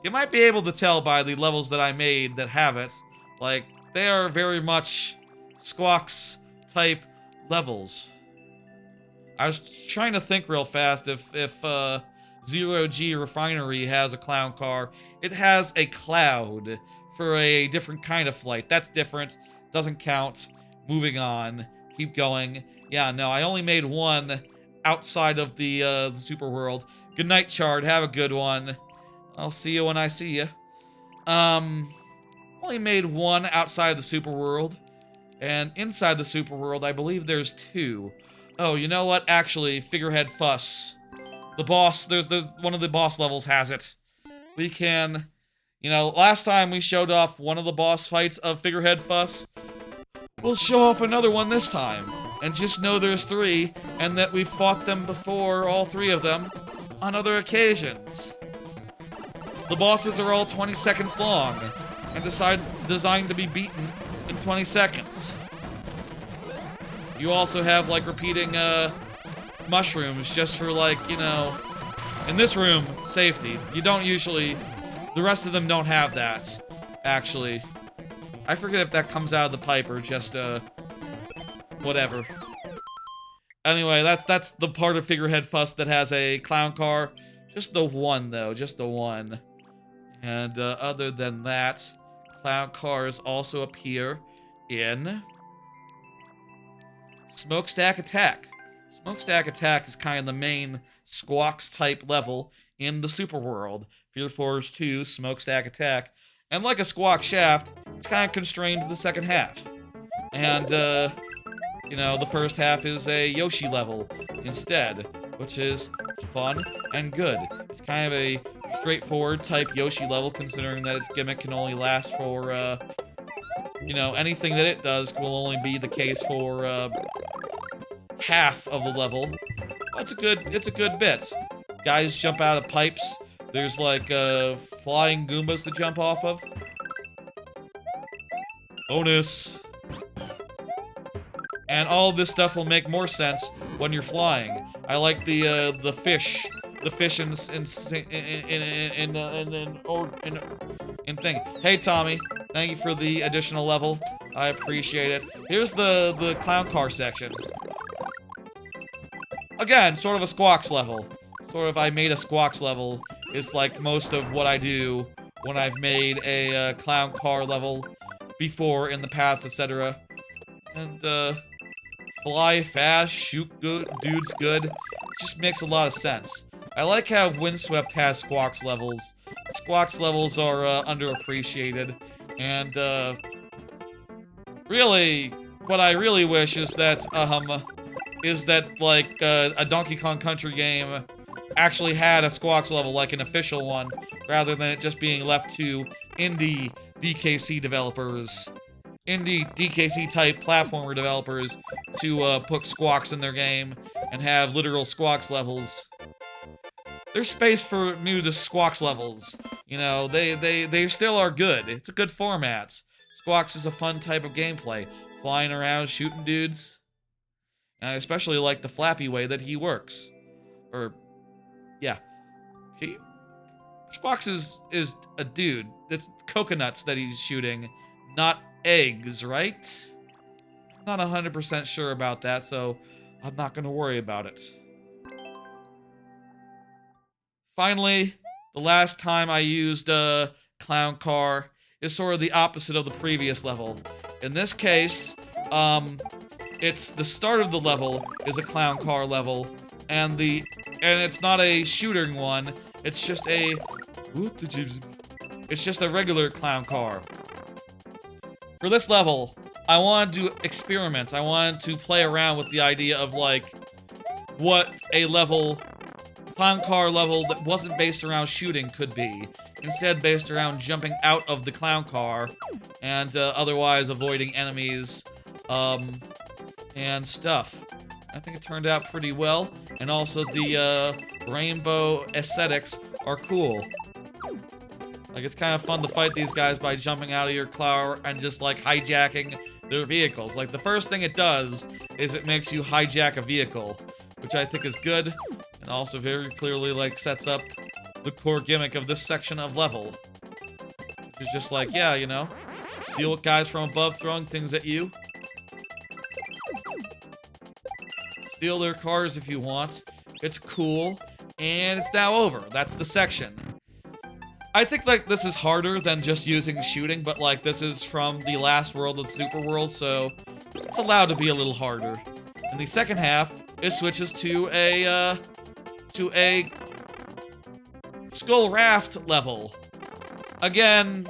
You might be able to tell by the levels that I made that have it. Like, they are very much squawks-type levels. I was trying to think real fast if Zero G Refinery has a clown car. It has a cloud for a different kind of flight. That's different. Doesn't count. Moving on. Keep going. Yeah, no, I only made one outside of the Super World. Good night, Chard. Have a good one. I'll see you when I see you. Only made one outside the Super World. And inside the Super World, I believe there's 2. Oh, you know what? Actually, Figurehead Fuss. The boss, there's one of the boss levels has it. We can, you know, last time we showed off one of the boss fights of Figurehead Fuss. We'll show off another one this time. And just know there's 3, and that we've fought them before, all 3 of them, on other occasions. The bosses are all 20 seconds long, and designed to be beaten in 20 seconds. You also have, like, repeating, mushrooms just for, like, you know... In this room, safety. You don't usually... The rest of them don't have that, actually. I forget if that comes out of the pipe or just, whatever. Anyway, that's the part of Figurehead Fuss that has a clown car. Just the one, though. Just the one. And, other than that, clown cars also appear in Smokestack Attack. Smokestack Attack is kind of the main Squawks-type level in the Super World. Fear Force 2, Smokestack Attack. And like a Squawk Shaft, it's kind of constrained to the second half. And, you know, the first half is a Yoshi level instead, which is fun and good. It's kind of a straightforward type Yoshi level, considering that its gimmick can only last for, you know, anything that it does will only be the case for, half of the level. It's a good bit. Guys jump out of pipes. There's like flying Goombas to jump off of. Bonus. And all of this stuff will make more sense when you're flying. I like the fish in thing. Hey Tommy, thank you for the additional level. I appreciate it. Here's the clown car section. Again, sort of a Squawks level. Sort of I made a Squawks level is like most of what I do when I've made a clown car level before in the past, etc. And fly fast, shoot good, dudes good. Just makes a lot of sense. I like how Windswept has Squawks levels. Squawks levels are underappreciated, and really, what I really wish is that like a Donkey Kong Country game actually had a Squawks level, like an official one, rather than it just being left to indie DKC developers, indie DKC type platformer developers to put Squawks in their game and have literal Squawks levels. There's space for new to Squawks levels. You know, they still are good. It's a good format. Squawks is a fun type of gameplay. Flying around, shooting dudes. And I especially like the flappy way that he works. Or, yeah. Squawks is a dude. It's coconuts that he's shooting, not eggs, right? Not 100% sure about that, so I'm not gonna worry about it. Finally, the last time I used a clown car is sort of the opposite of the previous level. In this case, it's the start of the level is a clown car level, and it's not a shooting one. It's just a regular clown car. For this level, I wanted to experiment. I wanted to play around with the idea of like what a clown car level that wasn't based around shooting could be. Instead based around jumping out of the clown car and otherwise avoiding enemies and stuff. I think it turned out pretty well, and also the rainbow aesthetics are cool. Like, it's kind of fun to fight these guys by jumping out of your car and just like hijacking their vehicles. Like, the first thing it does is it makes you hijack a vehicle, which I think is good, and also very clearly like sets up the core gimmick of this section of level. It's just like, yeah, you know, deal with guys from above throwing things at you. Steal their cars if you want. It's cool, and it's now over. That's the section. I think like this is harder than just using shooting, but like this is from the last world of Super World, so it's allowed to be a little harder. In the second half, it switches to a Skull Raft level. Again,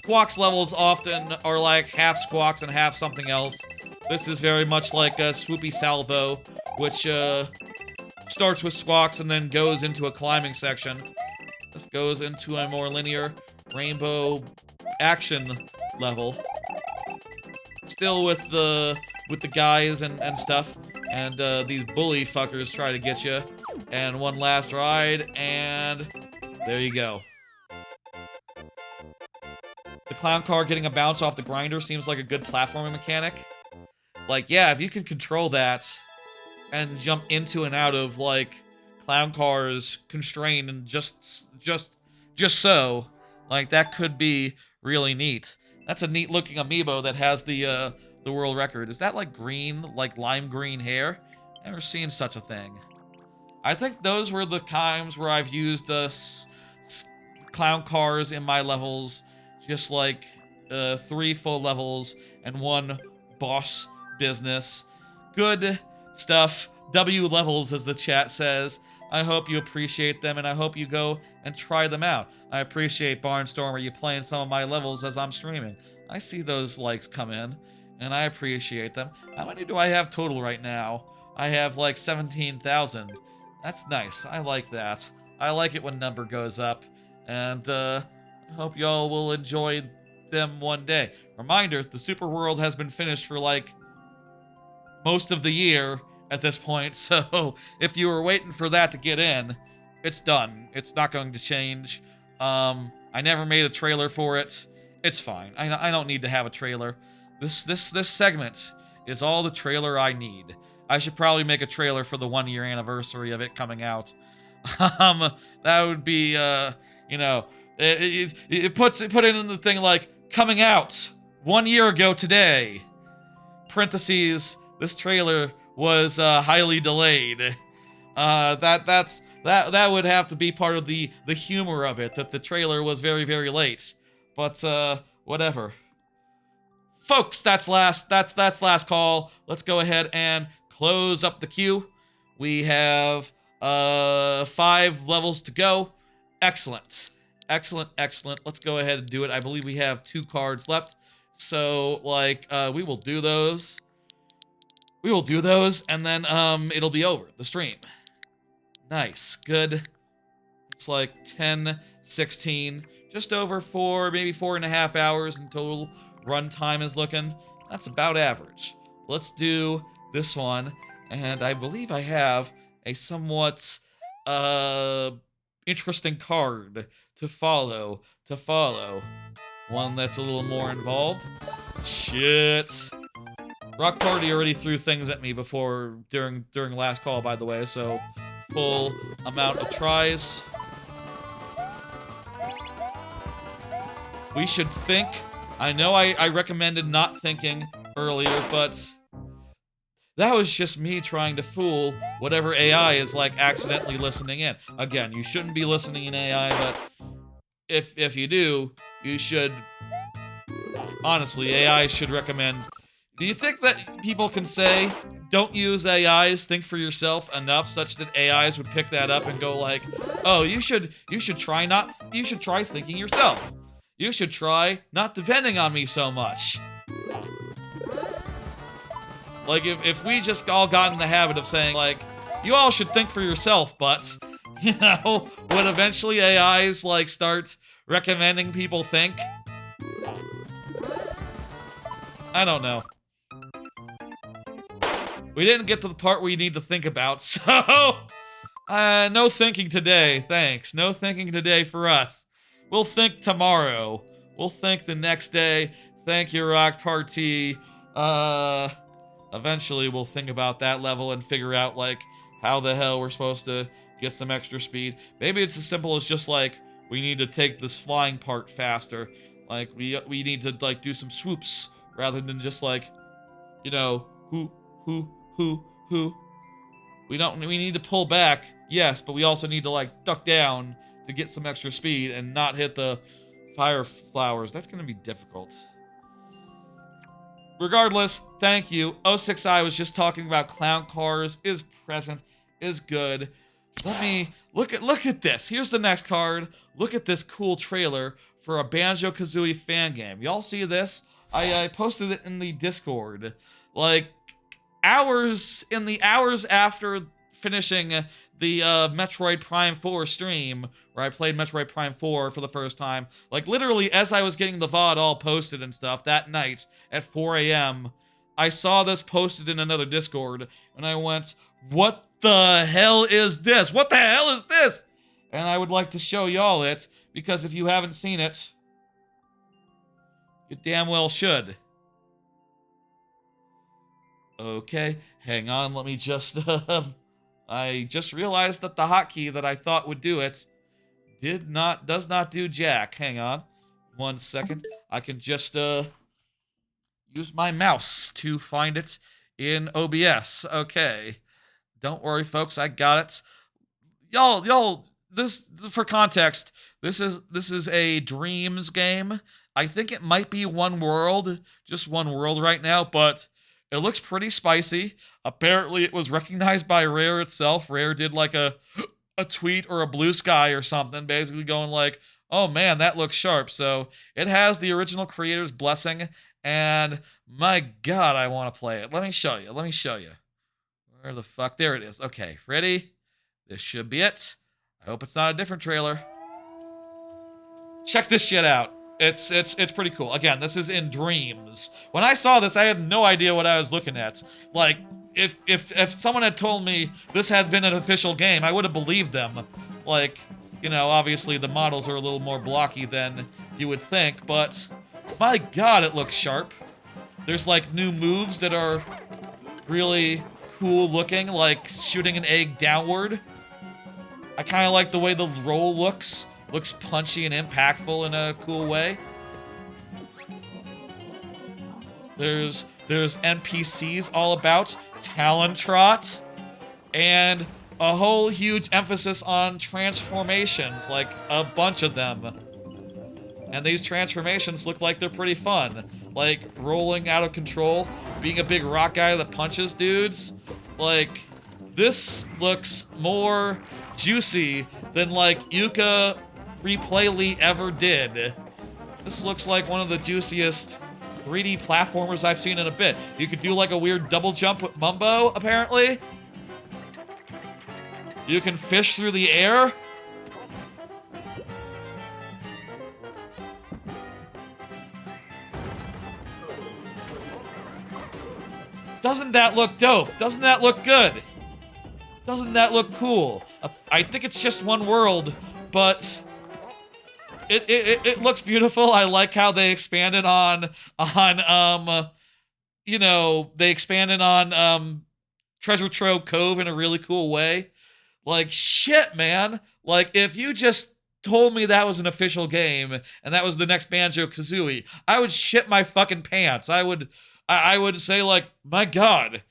Squawks levels often are like half Squawks and half something else. This is very much like a Swoopy Salvo, which starts with Squawks and then goes into a climbing section. This goes into a more linear rainbow action level. Still with the guys and stuff, and these bully fuckers try to get you. And one last ride, and there you go. The clown car getting a bounce off the grinder seems like a good platforming mechanic. Like, yeah, if you can control that and jump into and out of like clown cars constrained and just so, like, that could be really neat. That's a neat looking amiibo that has the world record. Is that like green, like lime green hair? Never seen such a thing. I think those were the times where I've used clown cars in my levels, just like 3 full levels and 1 boss business. Good stuff. W levels, as the chat says. I hope you appreciate them, and I hope you go and try them out. I appreciate Barnstormer you playing some of my levels as I'm streaming. I see those likes come in, and I appreciate them. How many do I have total right now? I have like 17,000. That's nice. I like that. I like it when number goes up, and I hope y'all will enjoy them one day. Reminder, the Super World has been finished for like most of the year at this point, so if you were waiting for that to get in, it's done. It's not going to change. I never made a trailer for it. It's fine. I don't need to have a trailer. This segment is all the trailer I need. I should probably make a trailer for the 1-year anniversary of it coming out. That would be, you know, it put it in the thing like, coming out 1 year ago today. Parentheses, this trailer was highly delayed. That would have to be part of the humor of it, that the trailer was very, very late. But whatever. Folks, that's last call. Let's go ahead and close up the queue. We have 5 levels to go. Excellent. Let's go ahead and do it. I believe we have 2 cards left. So, like, we will do those. And then it'll be over, the stream. Nice, good. It's like 10, 16, just over 4, maybe 4.5 hours in total run time is looking. That's about average. Let's do this one, and I believe I have a somewhat interesting card to follow. One that's a little more involved. Shit. Rock Party already threw things at me before during last call, by the way, so full amount of tries. We should think. I know I recommended not thinking earlier, but that was just me trying to fool whatever AI is like accidentally listening in. Again, you shouldn't be listening in AI, but if you do, you should. Honestly, AI should recommend. Do you think that people can say, don't use AIs, think for yourself enough such that AIs would pick that up and go like, oh, you should try thinking yourself. You should try not depending on me so much. Like, if we just all got in the habit of saying, like, you all should think for yourself, but, you know, would eventually AIs, like, start recommending people think? I don't know. We didn't get to the part where you need to think about, so... no thinking today, thanks. No thinking today for us. We'll think tomorrow. We'll think the next day. Thank you, Rock Party. Eventually we'll think about that level and figure out, like, how the hell we're supposed to get some extra speed. Maybe it's as simple as just, like, we need to take this flying part faster. Like, we need to, like, do some swoops rather than just, like, you know, who. We need to pull back, yes, but we also need to, like, duck down to get some extra speed and not hit the fire flowers. That's gonna be difficult. Regardless, thank you. 06I was just talking about clown cars, is present, is good. Let me look at this. Here's the next card. Look at this cool trailer for a Banjo-Kazooie fan game. Y'all see this? I posted it in the Discord. Like, hours after finishing the Metroid Prime 4 stream, where I played Metroid Prime 4 for the first time. Like, literally, as I was getting the VOD all posted and stuff that night at 4 a.m., I saw this posted in another Discord, and I went, what the hell is this? What the hell is this? And I would like to show y'all it, because if you haven't seen it, you damn well should. Okay, hang on, let me just, I just realized that the hotkey that I thought would do it does not do jack. Hang on, 1 second. I can just use my mouse to find it in OBS. Okay. Don't worry, folks, I got it. Y'all, this for context, this is a Dreams game. I think it might be one world, just one world right now, but it looks pretty spicy. Apparently it was recognized by Rare itself. Rare did like a tweet or a blue sky or something, basically going like, oh man, that looks sharp. So it has the original creator's blessing, and my god, I want to play it. Let me show you. Where the fuck? There it is. Okay, ready? This should be it. I hope it's not a different trailer. Check this shit out. It's pretty cool. Again, this is in Dreams. When I saw this, I had no idea what I was looking at. Like, if someone had told me this had been an official game, I would have believed them. Like, you know, obviously the models are a little more blocky than you would think, but my god, it looks sharp. There's like new moves that are really cool looking, like shooting an egg downward. I kind of like the way the roll looks. Looks punchy and impactful in a cool way. There's NPCs all about, talent trot, and a whole huge emphasis on transformations, like a bunch of them. And these transformations look like they're pretty fun. Like rolling out of control, being a big rock guy that punches dudes. Like, this looks more juicy than like Yuka Replayly ever did. This looks like one of the juiciest 3D platformers I've seen in a bit. You could do like a weird double jump with Mumbo, apparently. You can fish through the air. Doesn't that look dope? Doesn't that look good? Doesn't that look cool? I think it's just one world, but it looks beautiful. I like how they expanded on you know, they expanded on Treasure Trove Cove in a really cool way. Like, shit, man. Like, if you just told me that was an official game and that was the next Banjo-Kazooie, I would shit my fucking pants. I would say like, my god.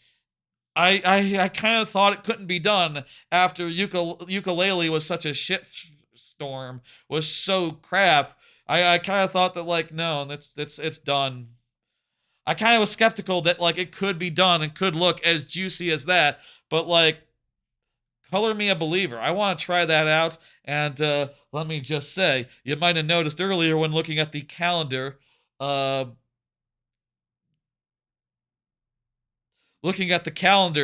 I kind of thought it couldn't be done after Ukulele was such a shit storm, was so crap. I kind of thought that like, no, it's done. I kind of was skeptical that like it could be done and could look as juicy as that, but like, color me a believer. I want to try that out, and let me just say, you might have noticed earlier when looking at the calendar,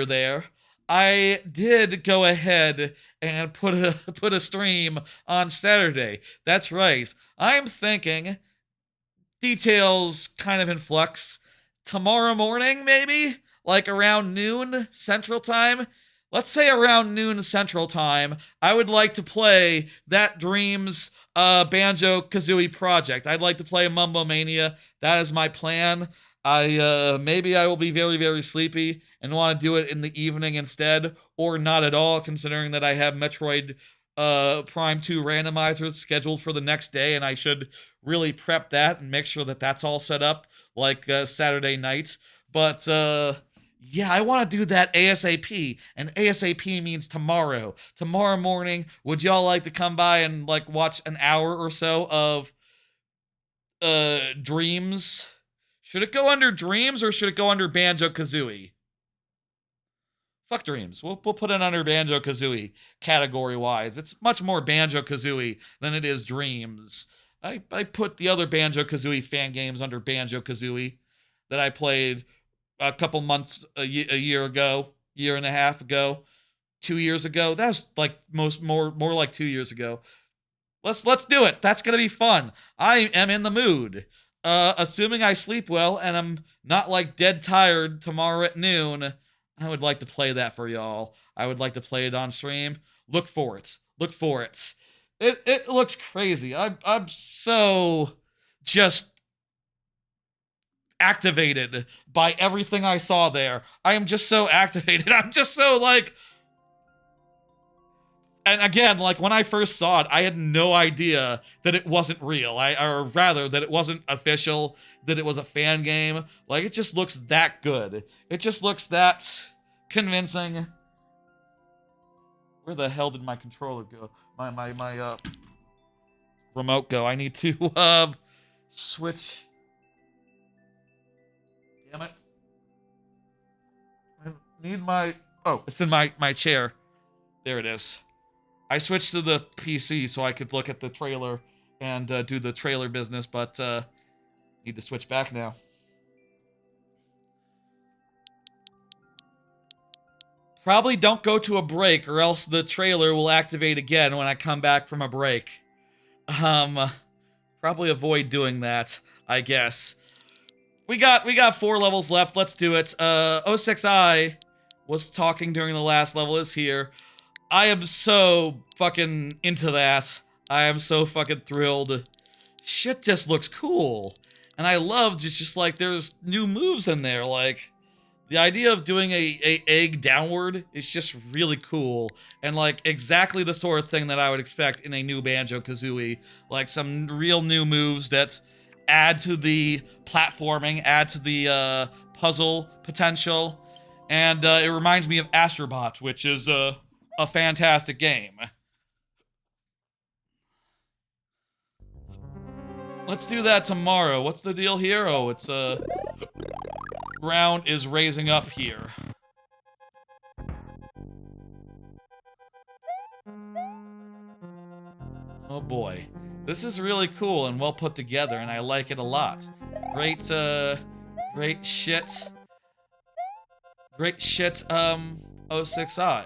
there, I did go ahead and put a stream on Saturday. That's right. I'm thinking, details kind of in flux, tomorrow morning maybe, like around noon Central Time. Let's say around noon Central Time, I would like to play that Dreams Banjo-Kazooie project. I'd like to play Mumbomania. That is my plan. Maybe I will be very, very sleepy and want to do it in the evening instead, or not at all, considering that I have Metroid Prime 2 randomizers scheduled for the next day, and I should really prep that and make sure that that's all set up, like Saturday night. But, yeah, I want to do that ASAP, and ASAP means tomorrow. Tomorrow morning, would y'all like to come by and, like, watch an hour or so of Dreams? Should it go under Dreams or should it go under Banjo-Kazooie? Fuck Dreams. We'll put it under Banjo-Kazooie category-wise. It's much more Banjo-Kazooie than it is Dreams. I put the other Banjo-Kazooie fan games under Banjo-Kazooie that I played a couple months, a year ago, year and a half ago, 2 years ago. That was like more like 2 years ago. Let's do it. That's gonna be fun. I am in the mood. Assuming I sleep well and I'm not like dead tired tomorrow at noon, I would like to play that for y'all. I would like to play it on stream. Look for it. Look for it. It looks crazy. I'm so just activated by everything I saw there. I am just so activated. I'm just so like, And again, like when I first saw it, I had no idea that it wasn't real. Or rather, that it wasn't official, that it was a fan game. Like, it just looks that good. It just looks that convincing. Where the hell did my controller go? My remote go? I need to switch. Damn it! I need my. Oh, it's in my chair. There it is. I switched to the PC so I could look at the trailer and do the trailer business, but need to switch back now. Probably don't go to a break, or else the trailer will activate again when I come back from a break. Probably avoid doing that, I guess. We got 4 levels left. Let's do it. 06I was talking during the last level, is here. I am so fucking into that. I am so fucking thrilled. Shit just looks cool. And I love just like there's new moves in there. Like, the idea of doing a egg downward is just really cool. And like exactly the sort of thing that I would expect in a new Banjo-Kazooie. Like some real new moves that add to the platforming, add to the puzzle potential. And it reminds me of Astrobot, which is a fantastic game. Let's do that tomorrow. What's the deal here? Oh, it's ground is raising up here. Oh boy. This is really cool and well put together, and I like it a lot. Great shit. Great shit, 06I.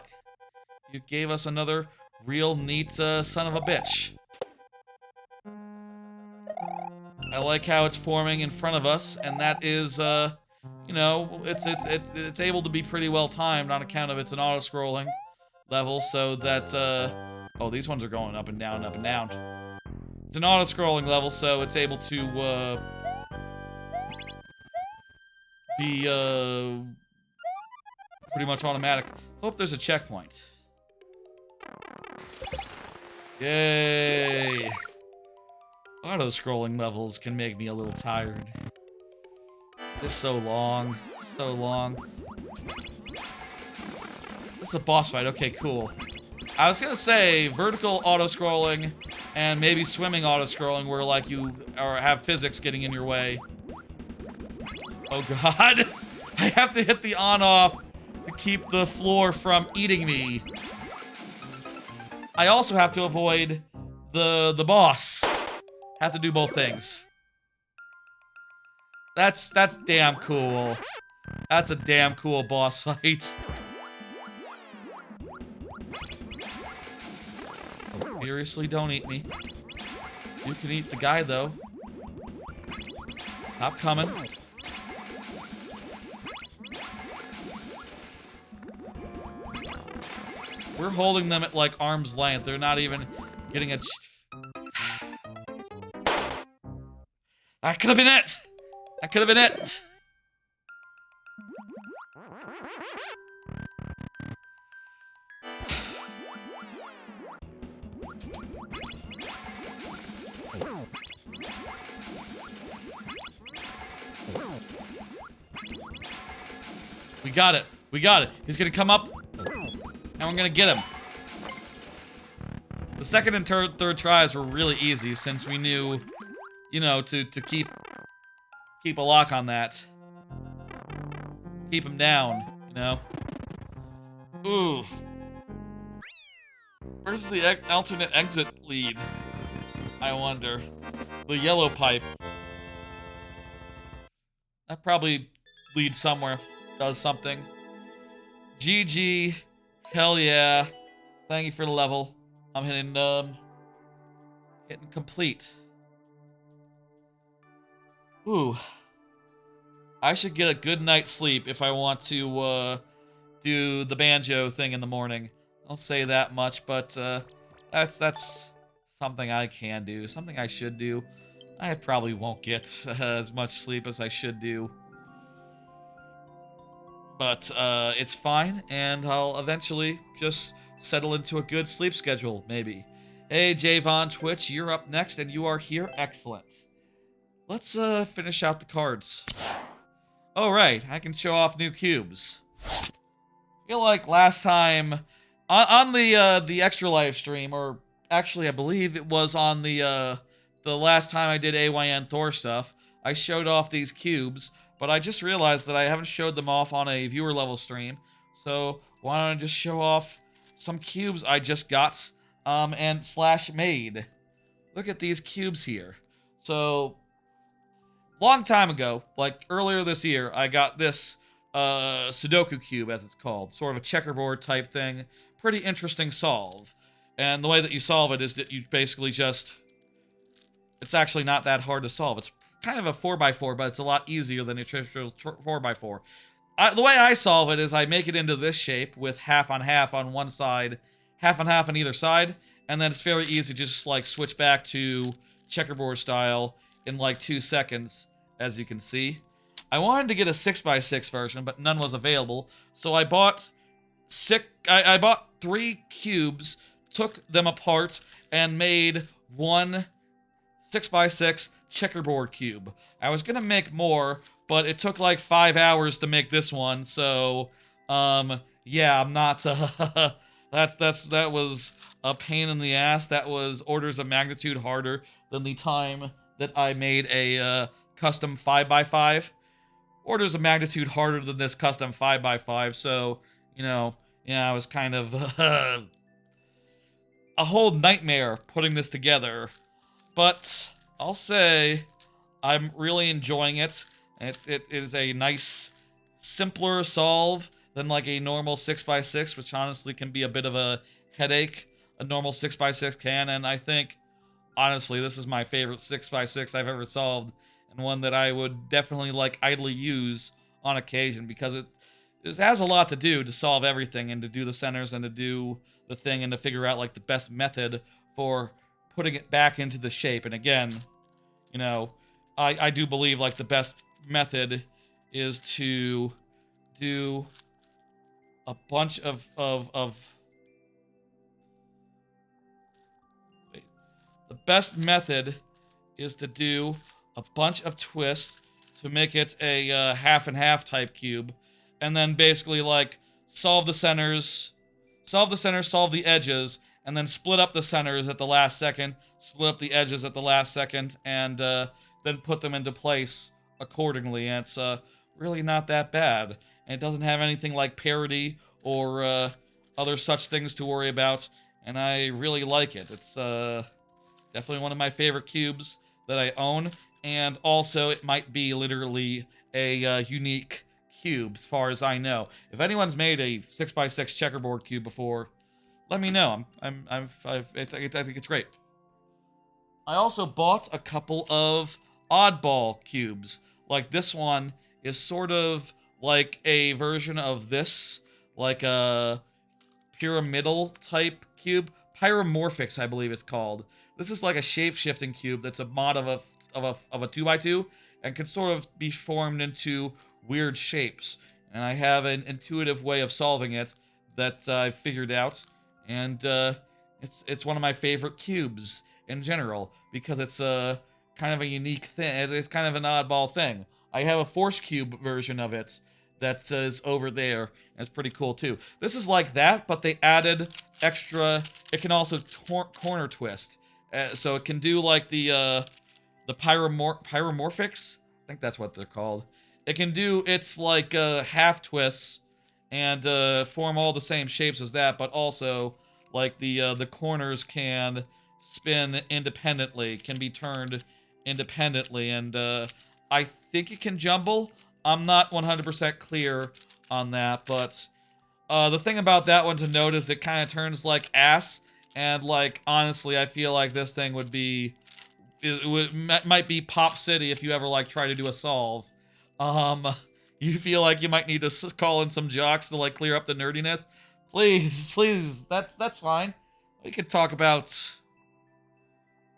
You gave us another real neat, son of a bitch. I like how it's forming in front of us, and that is, you know, it's able to be pretty well timed on account of it's an auto-scrolling level, so that, oh, these ones are going up and down, up and down. It's an auto-scrolling level, so it's able to, be, pretty much automatic. Hope there's a checkpoint. Yay! Auto-scrolling levels can make me a little tired. It's so long. So long. This is a boss fight. Okay, cool. I was gonna say vertical auto-scrolling and maybe swimming auto-scrolling where like you or have physics getting in your way. Oh god. I have to hit the on-off to keep the floor from eating me. I also have to avoid the boss. Have to do both things. That's damn cool. That's a damn cool boss fight. Seriously, don't eat me. You can eat the guy, though. Stop coming. We're holding them at, like, arm's length. They're not even getting a... That could have been it! That could have been it! We got it. We got it. He's gonna come up, and we're gonna get him. The second and third tries were really easy since we knew, you know, to keep a lock on that. Keep him down, you know. Ooh. Where's the alternate exit lead? I wonder. The yellow pipe. That probably leads somewhere. Does something. GG. Hell yeah. Thank you for the level. I'm hitting complete. Ooh. I should get a good night's sleep if I want to do the banjo thing in the morning. I don't say that much, but that's something I can do. Something I should do. I probably won't get as much sleep as I should do. But it's fine, and I'll eventually just settle into a good sleep schedule, maybe. Hey, Javon Twitch, you're up next, and you are here. Excellent. Let's finish out the cards. Oh, right, I can show off new cubes. I feel like last time on the extra live stream, or actually I believe it was on the last time I did AYN Thor stuff, I showed off these cubes, but I just realized that I haven't showed them off on a viewer level stream. So why don't I just show off some cubes I just got and slash made. Look at these cubes here. So long time ago, like earlier this year, I got this Sudoku cube, as it's called, sort of a checkerboard type thing. Pretty interesting solve. And the way that you solve it is that you basically just... It's actually not that hard to solve. It's kind of a 4x4, but it's a lot easier than a traditional 4x4. The way I solve it is I make it into this shape with half on half on one side, half on half on either side, and then it's very easy to just like switch back to checkerboard style in like 2 seconds, as you can see. I wanted to get a 6x6 version, but none was available, so I bought I bought 3 cubes, took them apart, and made one 6x6 checkerboard cube. I was gonna make more, but it took like 5 hours to make this one, so yeah, I'm not that was a pain in the ass. That was orders of magnitude harder than the time that I made a custom 5x5. Orders of magnitude harder than this custom 5x5, so, you know, yeah, I was kind of a whole nightmare putting this together. But I'll say I'm really enjoying it. It is a nice, simpler solve than like a normal 6x6, which honestly can be a bit of a headache. A normal 6x6 can, and I think, honestly, this is my favorite 6x6 I've ever solved, and one that I would definitely like idly use on occasion, because it has a lot to do to solve everything, and to do the centers, and to do the thing, and to figure out like the best method for putting it back into the shape. And again, you know, I do believe like the best method is to do a bunch of wait. The best method is to do a bunch of twists to make it a half and half type cube, and then basically like solve the centers, solve the edges, and then split up the centers at the last second, split up the edges at the last second, and then put them into place accordingly. And it's really not that bad. And it doesn't have anything like parity or other such things to worry about, and I really like it. It's definitely one of my favorite cubes that I own, and also it might be literally a unique cube as far as I know. If anyone's made a 6x6 checkerboard cube before, let me know. I think it's great. I also bought a couple of oddball cubes. Like this one is sort of like a version of this, like a pyramidal type cube. Pyromorphics, I believe it's called. This is like a shape-shifting cube that's a mod of a 2x2 and can sort of be formed into weird shapes. And I have an intuitive way of solving it that I've figured out. And it's one of my favorite cubes in general, because it's a kind of a unique thing. It's kind of an oddball thing. I have a Force Cube version of it that says over there, and it's pretty cool too. This is like that, but they added extra. It can also corner twist, so it can do like the pyromorphics. I think that's what they're called. It can do its like half twists and form all the same shapes as that, but also like the corners can spin independently, can be turned independently, and I think it can jumble. I'm not 100% clear on that, but the thing about that one to note is it kind of turns like ass, and like honestly, I feel like this thing would be, might be Pop City if you ever like try to do a solve. You feel like you might need to call in some jocks to like clear up the nerdiness? Please, that's fine. We could talk about...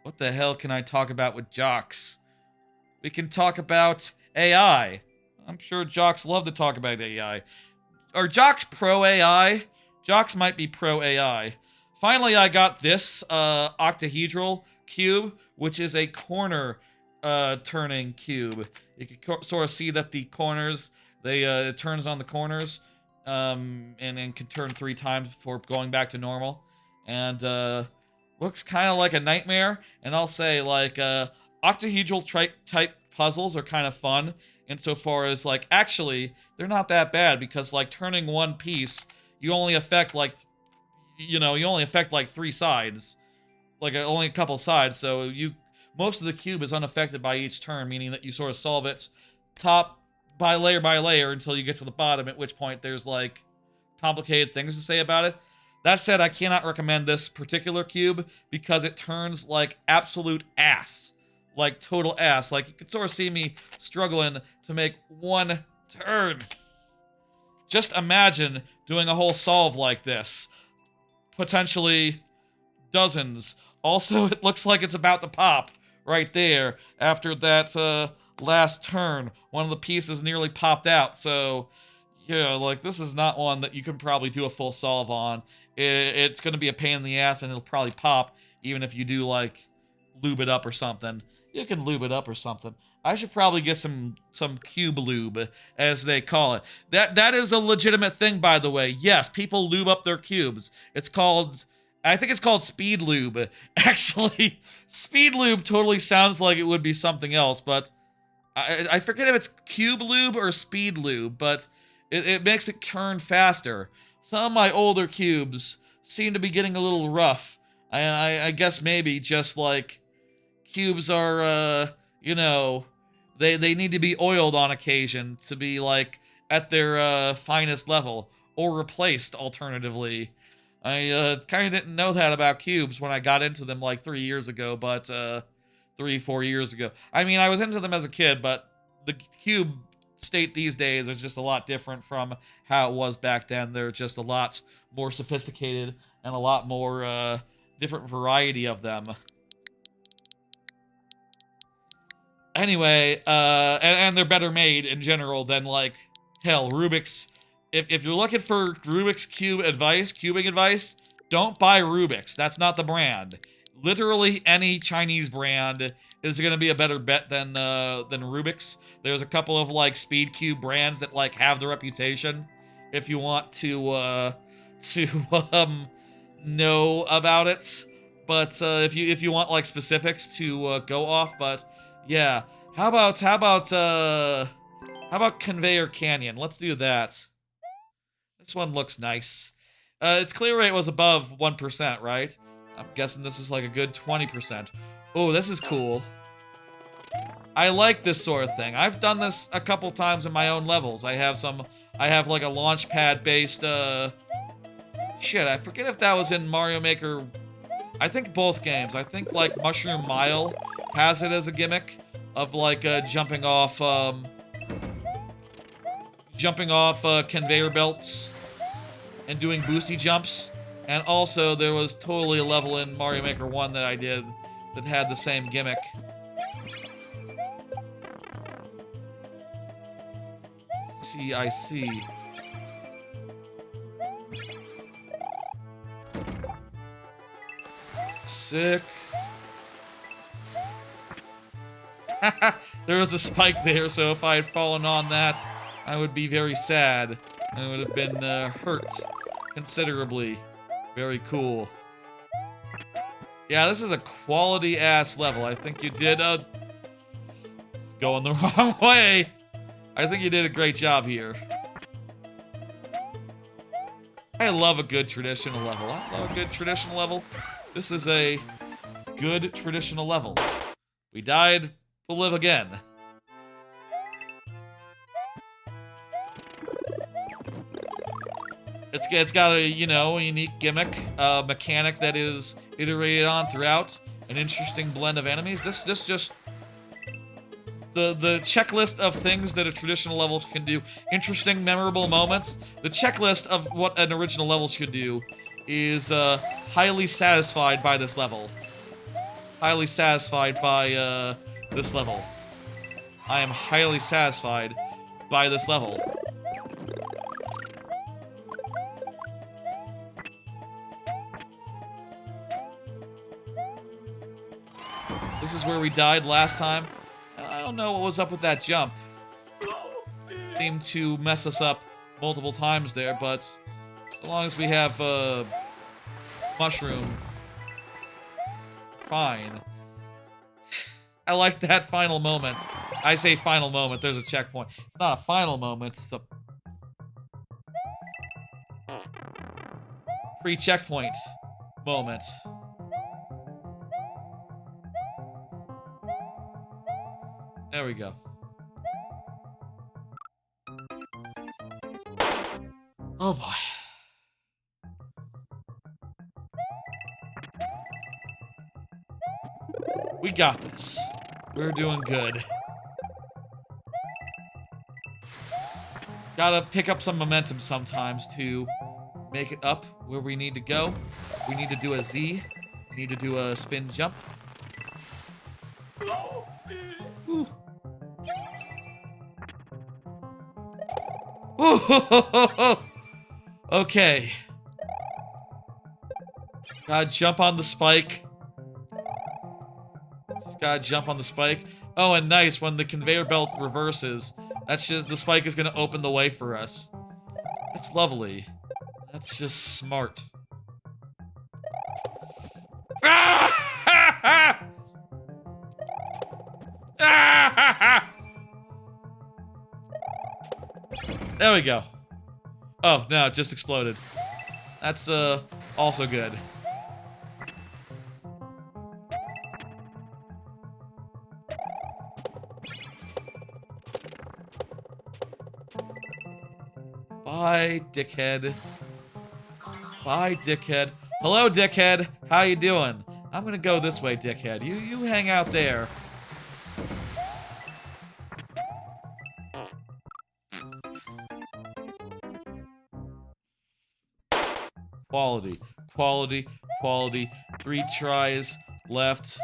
What the hell can I talk about with jocks? We can talk about AI. I'm sure jocks love to talk about AI. Are Jocks pro AI? Jocks might be pro AI. Finally, I got this octahedral cube, which is a corner turning cube. You can sort of see that the corners, it turns on the corners, and can turn 3 times before going back to normal. And looks kind of like a nightmare. And I'll say, like, octahedral type puzzles are kind of fun insofar as, like, actually, they're not that bad because, like, turning one piece, you only affect, like, you only affect, like, 3 sides. Like, only a couple sides, so most of the cube is unaffected by each turn, meaning that you sort of solve it top by layer until you get to the bottom, at which point there's, like, complicated things to say about it. That said, I cannot recommend this particular cube because it turns, like, absolute ass. Like, total ass. Like, you can sort of see me struggling to make one turn. Just imagine doing a whole solve like this. Potentially dozens. Also, it looks like it's about to pop right there after that last turn. One of the pieces nearly popped out, so, yeah, like, this is not one that you can probably do a full solve on. It's going to be a pain in the ass, and it'll probably pop, even if you do, like, lube it up or something. You can lube it up or something. I should probably get some cube lube, as they call it. That is a legitimate thing, by the way. Yes, people lube up their cubes. I think it's called speed lube. Actually, speed lube totally sounds like it would be something else, but I forget if it's cube lube or speed lube, but it makes it turn faster. Some of my older cubes seem to be getting a little rough. I guess maybe just, like, cubes are, they need to be oiled on occasion to be, like, at their finest level, or replaced, alternatively. I kind of didn't know that about cubes when I got into them, like, 3 years ago, but 3-4 years ago. I mean, I was into them as a kid, but the cube state these days is just a lot different from how it was back then. They're just a lot more sophisticated and a lot more different variety of them. Anyway, and they're better made in general than, like, hell, Rubik's. If you're looking for Rubik's cubing advice, don't buy Rubik's. That's not the brand. Literally any Chinese brand is going to be a better bet than Rubik's. There's a couple of, like, speed cube brands that, like, have the reputation. If you want to know about it, but if you want, like, specifics to go off, but yeah, how about Conveyor Canyon? Let's do that. This one looks nice. Its clear rate was above 1%, right? I'm guessing this is like a good 20%. Oh, this is cool. I like this sort of thing. I've done this a couple times in my own levels. I have like a launch pad based, shit, I forget if that was in Mario Maker. I think both games. I think, like, Mushroom Mile has it as a gimmick of, like, jumping off conveyor belts and doing boosty jumps. And also, there was totally a level in Mario Maker 1 that I did that had the same gimmick. See, I see. Sick. There was a spike there, so if I had fallen on that, I would be very sad. I would have been hurt considerably. Very cool. Yeah, this is a quality-ass level. I think you did going the wrong way. I think you did a great job here. I love a good traditional level. I love a good traditional level. This is a good traditional level. We died, we'll live again. It's got a, you know, a unique gimmick, mechanic that is iterated on throughout, an interesting blend of enemies. This just the checklist of things that a traditional level can do. Interesting, memorable moments. The checklist of what an original level should do is highly satisfied by this level. Highly satisfied by this level. I am highly satisfied by this level. This is where we died last time. I don't know what was up with that jump. Seemed to mess us up multiple times there, but as long as we have mushroom, fine. I like that final moment. I say final moment, there's a checkpoint. It's not a final moment, it's a pre-checkpoint moment. There we go. Oh boy. We got this. We're doing good. Gotta pick up some momentum sometimes to make it up where we need to go. We need to do a Z. We need to do a spin jump. Woo. Okay. Gotta jump on the spike. Just gotta jump on the spike. Oh, and nice, when the conveyor belt reverses, that's just, the spike is gonna open the way for us. That's lovely. That's just smart. There we go. Oh, no, it just exploded. That's, also good. Bye, dickhead. Bye, dickhead. Hello, dickhead. How you doing? I'm gonna go this way, dickhead. You hang out there. Quality, quality, quality. 3 tries left.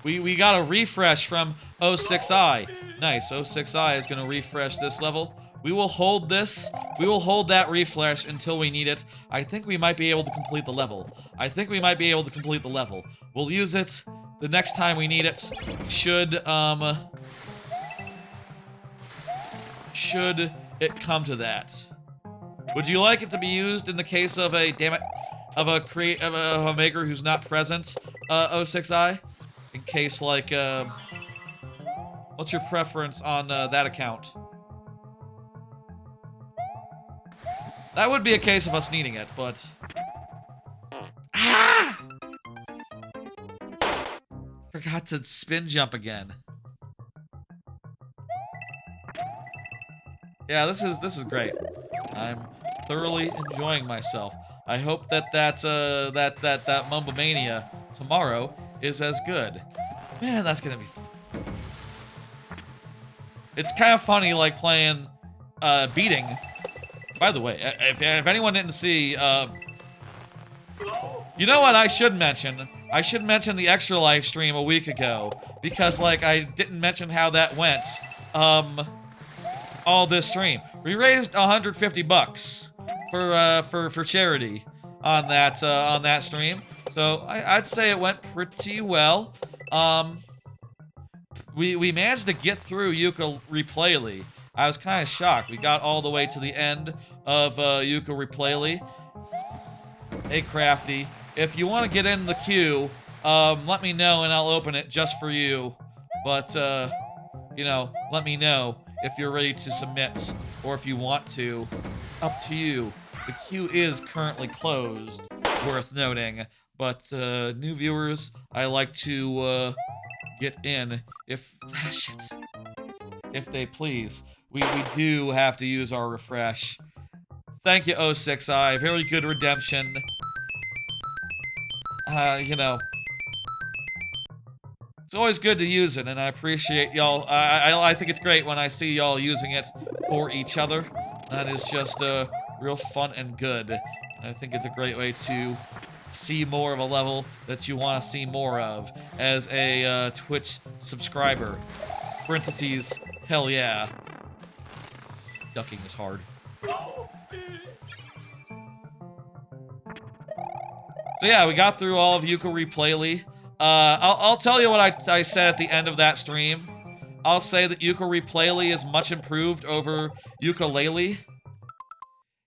We got a refresh from 06i. Nice, 06i is gonna refresh this level. We will hold this. We will hold that refresh until we need it. I think we might be able to complete the level. I think we might be able to complete the level. We'll use it the next time we need it. Should it come to that. Would you like it to be used in the case of a, damn it, of a maker who's not present, 06i? In case, like, what's your preference on that account? That would be a case of us needing it, but... Ah! Forgot to spin jump again. Yeah, this is great. I'm thoroughly enjoying myself. I hope that that Mumbomania tomorrow is as good. Man, that's gonna be fun. It's kind of funny, like, playing, beating. By the way, if anyone didn't see, you know what I should mention? I should mention the Extra Life stream a week ago, because, like, I didn't mention how that went, all this stream. We raised 150 bucks for charity on that stream. So I'd say it went pretty well. We managed to get through Yuka Replayly. I was kind of shocked. We got all the way to the end of Yuka Replayly. Hey, Crafty, if you want to get in the queue, let me know and I'll open it just for you. But, you know, let me know if you're ready to submit or if you want to. Up to you. The queue is currently closed, worth noting. But, new viewers, I like to, get in if they please. We do have to use our refresh. Thank you, 06i. Very good redemption. You know, it's always good to use it, and I appreciate y'all. I think it's great when I see y'all using it for each other. That is just, real fun and good. And I think it's a great way to see more of a level that you want to see more of as a Twitch subscriber. Parentheses, hell yeah. Ducking is hard. So yeah, we got through all of Yooka-Laylee. I'll tell you what I said at the end of that stream. I'll say that Yooka-Laylee is much improved over Yooka-Laylee.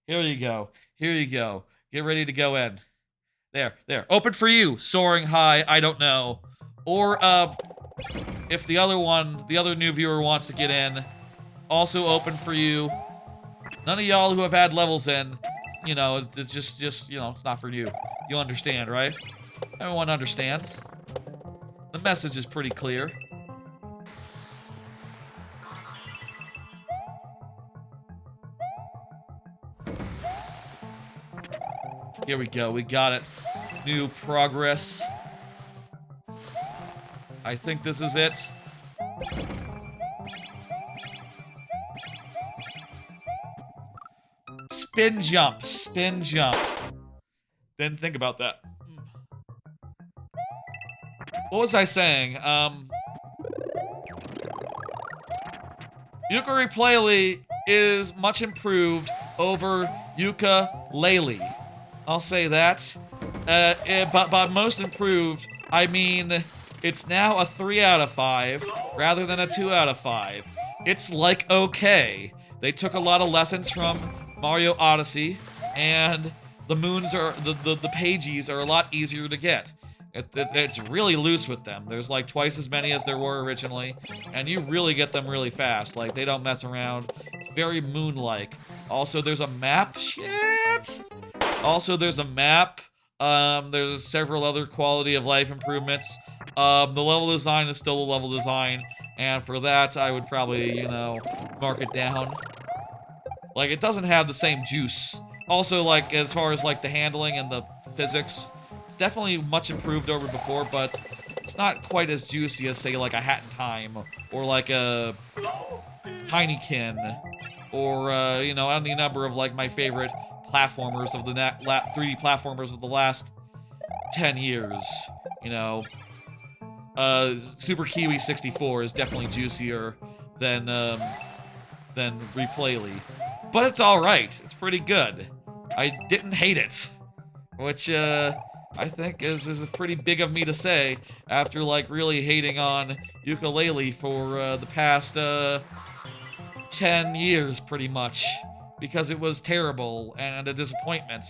Here you go. Here you go. Get ready to go in. There. Open for you, Soaring High, I don't know. Or, if the other new viewer wants to get in, also open for you. None of y'all who have had levels in, you know, it's just, you know, it's not for you. You understand, right? Everyone understands. The message is pretty clear. Here we go, we got it. New progress. I think this is it. Spin jump, spin jump. Didn't think about that. What was I saying? Yooka-Laylee is much improved over Yooka-Laylee. I'll say that. But by most improved, I mean it's now a 3 out of 5 rather than a 2 out of 5. It's like okay. They took a lot of lessons from Mario Odyssey, and the moons are the pages are a lot easier to get. It's really loose with them. There's like twice as many as there were originally, and you really get them really fast. Like, they don't mess around. It's very moon-like. Also, there's a map. Shit! Also, there's a map. There's several other quality of life improvements. The level design is still a level design, and for that, I would probably, you know, mark it down. Like, it doesn't have the same juice. Also, like, as far as, like, the handling and the physics, it's definitely much improved over before, but it's not quite as juicy as, say, like, a Hat in Time, or, like, a Tinykin, or, you know, any number of, like, my favorite platformers of the 3D platformers of the last 10 years, you know. Super Kiwi 64 is definitely juicier than Laylee. But it's alright. It's pretty good. I didn't hate it. Which, I think is pretty big of me to say after, like, really hating on Yooka-Laylee for, the past, 10 years, pretty much. Because it was terrible and a disappointment.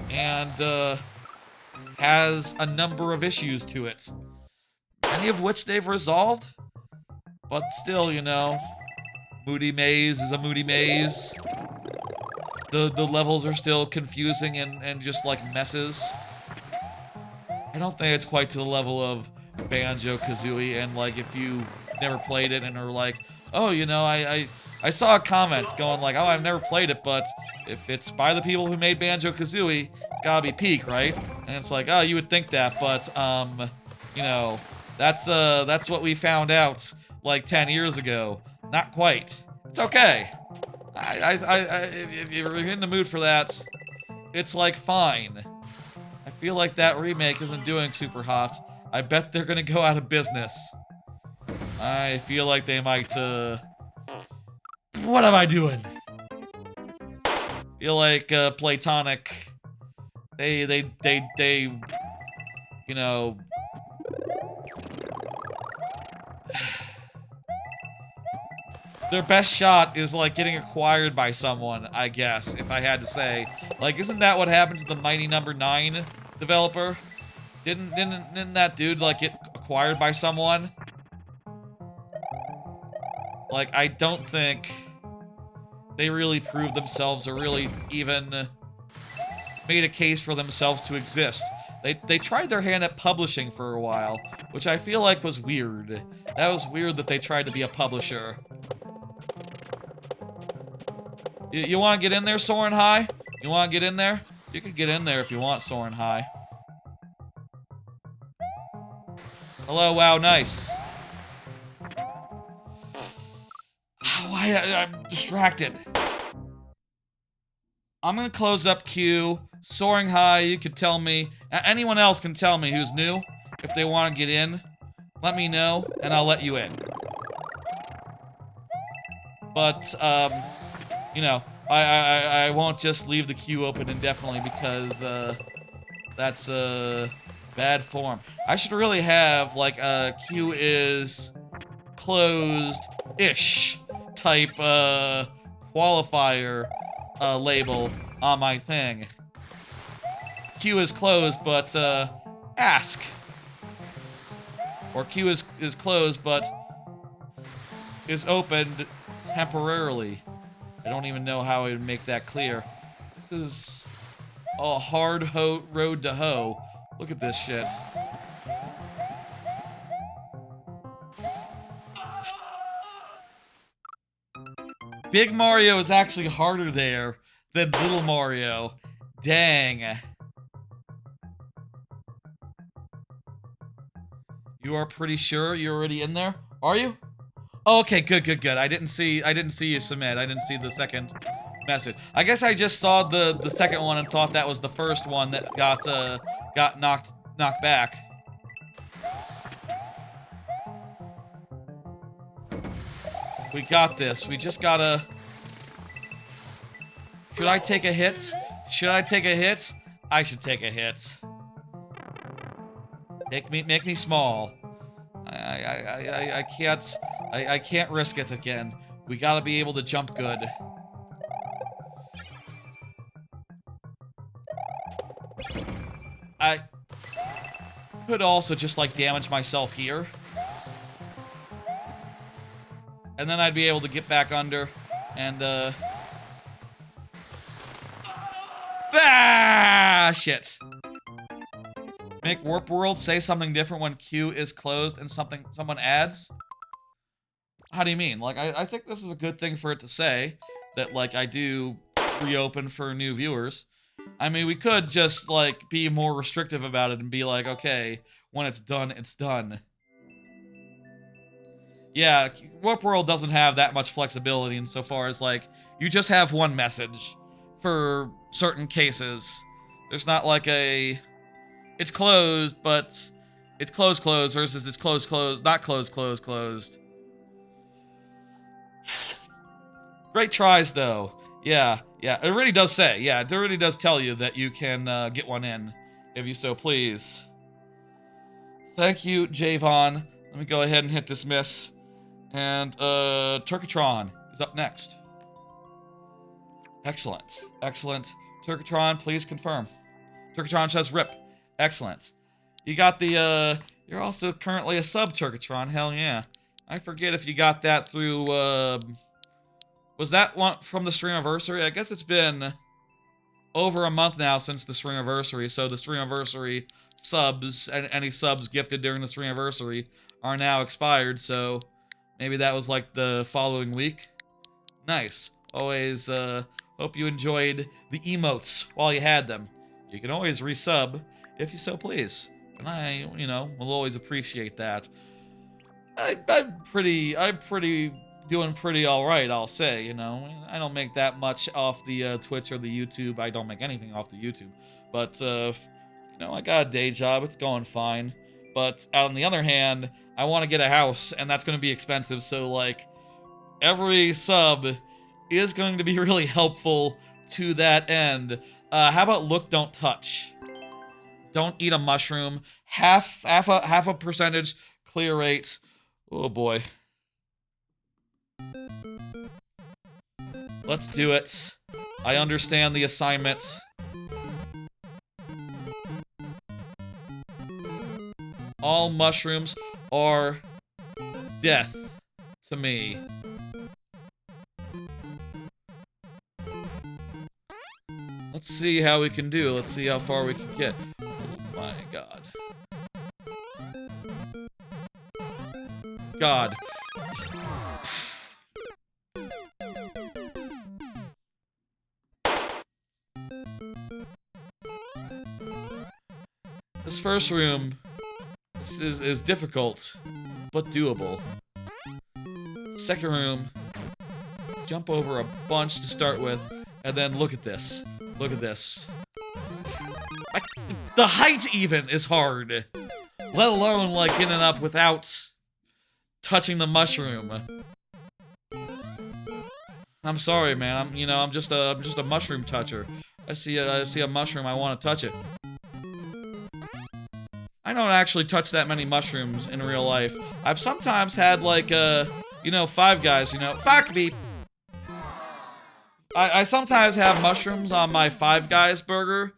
And, has a number of issues to it. Many of which they've resolved. But still, you know, Moody Maze is a Moody Maze. The levels are still confusing and just like messes. I don't think it's quite to the level of Banjo-Kazooie, and like if you never played it and are like, oh, you know, I saw a comment going like, oh, I've never played it, but if it's by the people who made Banjo-Kazooie, it's gotta be peak, right? And it's like, oh, you would think that, but you know, that's what we found out like 10 years ago. Not quite. It's okay. If you're in the mood for that, it's like fine. I feel like that remake isn't doing super hot. I bet they're gonna go out of business. I feel like they might, what am I doing? Feel like, Platonic, they, you know, their best shot is, like, getting acquired by someone, I guess, if I had to say. Like, isn't that what happened to the Mighty Number 9 developer? Didn't that dude, like, get acquired by someone? Like, I don't think they really proved themselves or really even made a case for themselves to exist. They tried their hand at publishing for a while, which I feel like was weird. That was weird that they tried to be a publisher. You want to get in there, Soaring High? You want to get in there? You can get in there if you want, Soaring High. Hello, wow, nice. I'm distracted. I'm gonna close up queue. Soaring High, you can tell me. Anyone else can tell me who's new. If they want to get in, let me know, and I'll let you in. But, you know, I won't just leave the queue open indefinitely because, that's, bad form. I should really have, like, a queue is closed-ish type, qualifier, label on my thing. Queue is closed, but, ask. Or queue is closed, but is opened temporarily. I don't even know how I would make that clear. This is a hard road to hoe. Look at this shit. Big Mario is actually harder there than Little Mario. Dang. You are pretty sure you're already in there? Are you? Oh, okay, good. I didn't see you submit. I didn't see the second message. I guess I just saw the second one and thought that was the first one that got knocked back. We got this. We just gotta... Should I take a hit? Should I take a hit? I should take a hit. Make me small. I can't risk it again. We gotta be able to jump good. I could also just, like, damage myself here. And then I'd be able to get back under and, ah, shit. Make Warp World say something different when queue is closed and someone adds? How do you mean? Like, I think this is a good thing for it to say, that, like, I do reopen for new viewers. I mean, we could just, like, be more restrictive about it and be like, okay, when it's done, it's done. Yeah, Warp World doesn't have that much flexibility insofar as, like, you just have one message for certain cases. There's not like a... It's closed, but it's closed versus it's closed, not closed. Great tries, though. Yeah, it really does say. Yeah, it really does tell you that you can get one in, if you so please. Thank you, Javon. Let me go ahead and hit dismiss. And, Turkatron is up next. Excellent. Turkatron, please confirm. Turkatron says RIP. Excellent. You got the, you're also currently a sub, Turkatron. Hell yeah. I forget if you got that through, was that one from the Streamiversary? I guess it's been over a month now since the Streamiversary, so the Streamiversary subs, and any subs gifted during the Streamiversary are now expired, so maybe that was like the following week. Nice. Always, hope you enjoyed the emotes while you had them. You can always resub if you so please, and I, you know, will always appreciate that. I'm doing pretty alright, I'll say, you know. I don't make that much off the Twitch or the YouTube. I don't make anything off the YouTube. But, you know, I got a day job. It's going fine. But on the other hand, I want to get a house, and that's going to be expensive. So, like, every sub is going to be really helpful to that end. How about look, don't touch? Don't eat a mushroom. Half a percentage clear rate. Oh boy. Let's do it. I understand the assignment. All mushrooms are death to me. Let's see how we can do. Let's see how far we can get. Oh my god. God. This first room is difficult, but doable. Second room, jump over a bunch to start with, and then look at this. Look at this. The height even is hard, let alone like getting up without touching the mushroom. I'm sorry, man. I'm just a mushroom toucher. I see a mushroom, I want to touch it. I don't actually touch that many mushrooms in real life. I've sometimes had like Five Guys, fuck me. I sometimes have mushrooms on my Five Guys burger,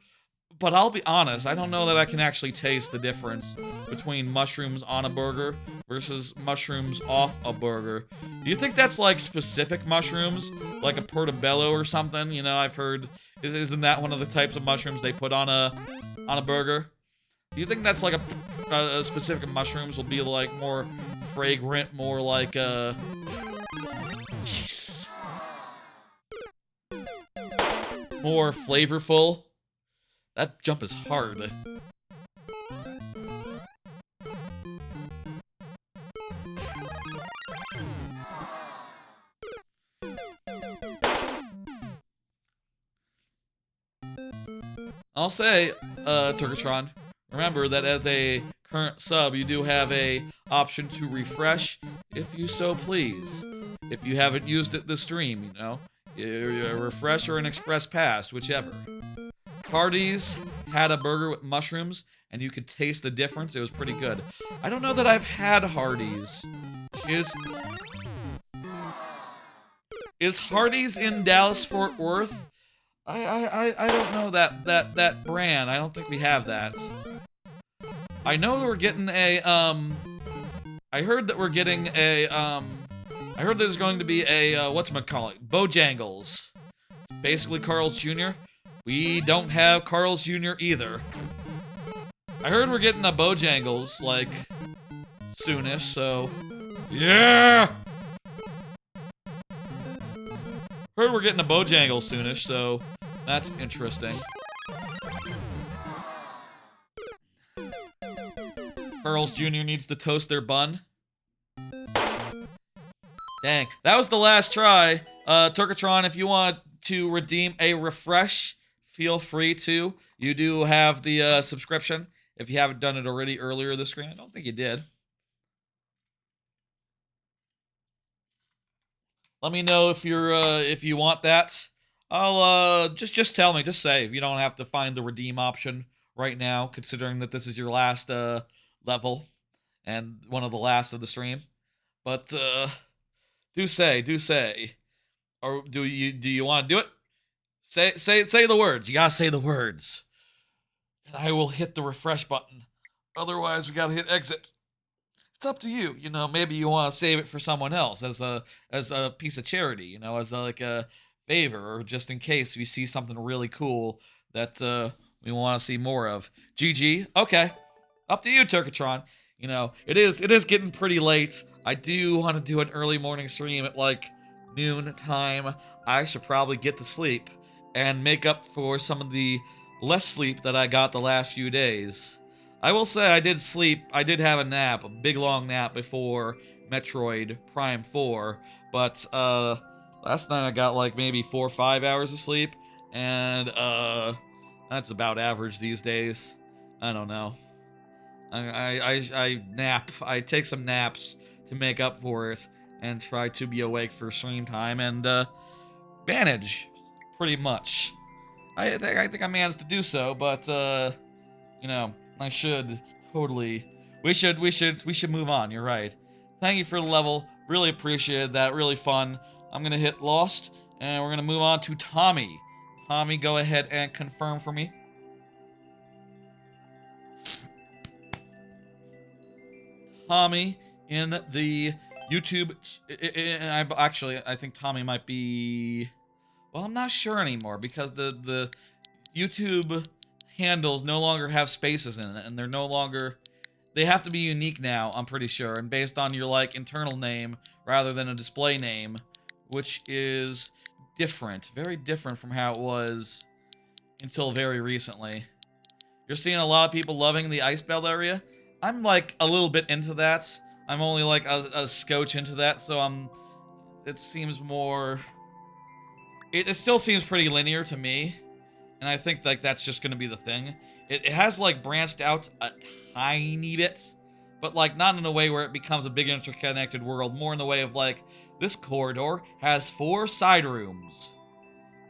but I'll be honest, I don't know that I can actually taste the difference between mushrooms on a burger versus mushrooms off a burger. Do you think that's like specific mushrooms, like a portobello or something? I've heard, isn't that one of the types of mushrooms they put on a burger? Do you think that's like a specific mushrooms will be like more fragrant, more like Jesus, more flavorful? That jump is hard. I'll say, Turkatron, remember that as a current sub, you do have a option to refresh if you so please. If you haven't used it this stream, a refresh or an express pass, whichever. Hardee's had a burger with mushrooms, and you could taste the difference. It was pretty good. I don't know that I've had Hardee's. Is Hardee's in Dallas Fort Worth? I don't know that brand. I don't think we have that. I know that we're getting a I heard that we're getting a I heard there's going to be a whatchamacallit, Bojangles. Basically Carl's Jr. We don't have Carl's Jr. either. I heard we're getting a Bojangles, like, soonish, so... Yeah! Heard we're getting a Bojangles soonish, so that's interesting. Carl's Jr. needs to toast their bun. Dang, that was the last try. Turkatron, if you want to redeem a refresh, feel free to. You do have the subscription. If you haven't done it already earlier this stream, I don't think you did. Let me know if you want that. I'll just tell me, just say. You don't have to find the redeem option right now, considering that this is your last level and one of the last of the stream. But do say. Or do you want to do it? Say the words. You gotta say the words. And I will hit the refresh button. Otherwise, we gotta hit exit. It's up to you. Maybe you want to save it for someone else as a piece of charity, as a favor, or just in case we see something really cool that we want to see more of. GG. Okay. Up to you, Turkatron. It is getting pretty late. I do want to do an early morning stream at like noon time. I should probably get to sleep and make up for some of the less sleep that I got the last few days. I will say I did sleep. I did have a nap, a big long nap before Metroid Prime 4, but last night I got like maybe 4 or 5 hours of sleep, and that's about average these days. I don't know. I nap. I take some naps to make up for it and try to be awake for stream time and manage pretty much. I think I managed to do so, but I should totally. We should move on. You're right. Thank you for the level. Really appreciated that. Really fun. I'm gonna hit lost, and we're gonna move on to Tommy. Tommy, go ahead and confirm for me. Tommy in the YouTube. I think Tommy might be. Well, I'm not sure anymore because the YouTube handles no longer have spaces in it, and they're no longer. They have to be unique now, I'm pretty sure, and based on your like internal name rather than a display name, which is different, very different from how it was until very recently. You're seeing a lot of people loving the Ice Belt area. I'm like a little bit into that. I'm only like a scotch into that, so it seems more. It still seems pretty linear to me, and I think like that's just gonna be the thing. It has like branched out a tiny bit, but like not in a way where it becomes a big interconnected world. More in the way of like This corridor has 4 side rooms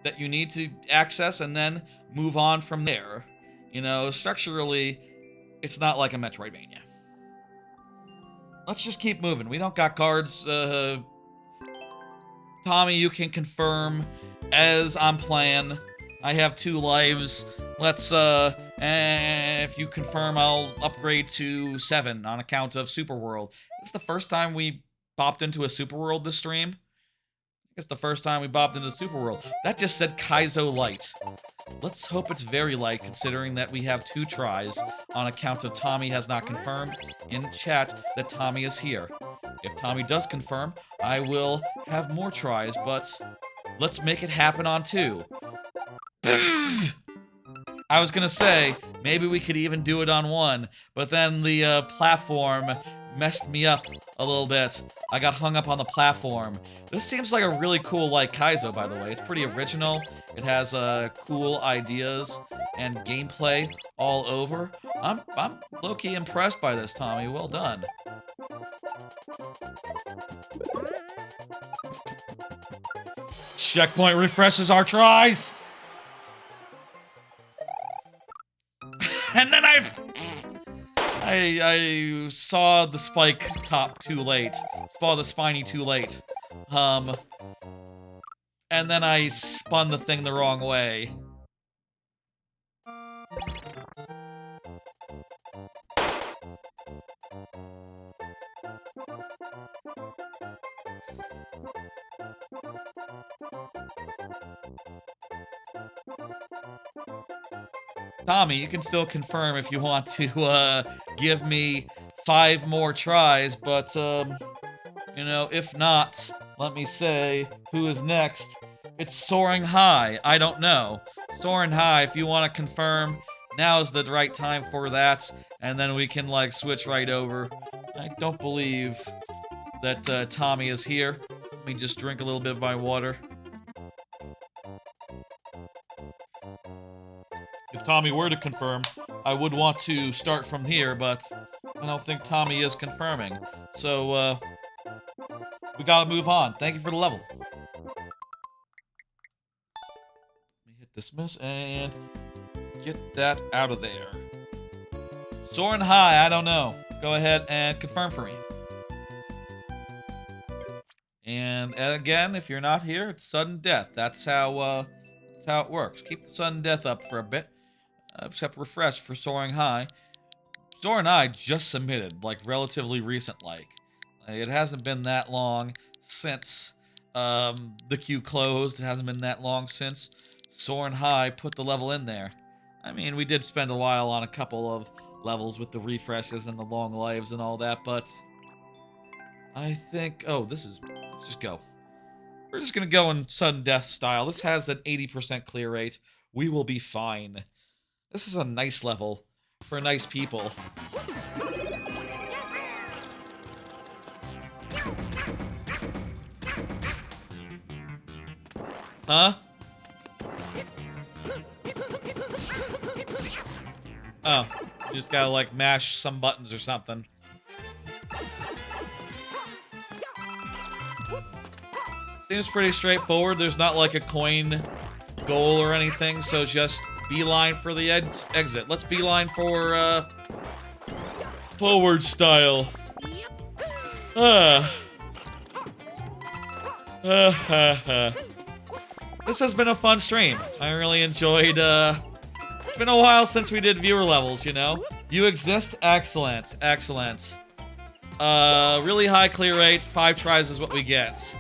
that you need to access and then move on from there. You know, structurally, it's not like a Metroidvania. Let's just keep moving. We don't got cards. Tommy, you can confirm as I'm playing. I have 2 lives. Let's, if you confirm, I'll upgrade to 7 on account of Super World. This is the first time we bopped into a Super World this stream. It's the first time we bopped into Super World. That just said Kaizo Light. Let's hope it's very light, considering that we have 2 tries on account of Tommy has not confirmed in chat that Tommy is here. If Tommy does confirm, I will have more tries, but let's make it happen on 2. I was gonna say, maybe we could even do it on 1, but then the platform messed me up a little bit. I got hung up on the platform. This seems like a really cool, like, Kaizo, by the way. It's pretty original. It has cool ideas and gameplay all over. I'm low-key impressed by this, Tommy. Well done. Checkpoint refreshes our tries! And then I saw the spike top too late. Saw the spiny too late. And then I spun the thing the wrong way. Tommy, you can still confirm if you want to, give me 5 more tries, but, you know, if not, let me say, who is next? It's Soaring High. I don't know. Soaring High, if you want to confirm, now is the right time for that, and then we can, like, switch right over. I don't believe that, Tommy is here. Let me just drink a little bit of my water. If Tommy were to confirm, I would want to start from here, but I don't think Tommy is confirming. So, we gotta move on. Thank you for the level. Let me hit dismiss and get that out of there. Soaring High, I don't know. Go ahead and confirm for me. And again, if you're not here, it's sudden death. That's how it works. Keep the sudden death up for a bit. Except refresh for Soaring High. Soaring High just submitted, like, relatively recent, like. It hasn't been that long since the queue closed. It hasn't been that long since Soaring High put the level in there. I mean, we did spend a while on a couple of levels with the refreshes and the long lives and all that, but I think... Oh, let's just go. We're just gonna go in sudden death style. This has an 80% clear rate. We will be fine. This is a nice level for nice people. Huh? Oh, you just gotta, like, mash some buttons or something. Seems pretty straightforward. There's not, like, a coin goal or anything, so just beeline for the exit. Let's beeline for, forward style. This has been a fun stream. I really enjoyed, it's been a while since we did viewer levels, you know? You exist? Excellent. Excellent. Really high clear rate. 5 tries is what we get.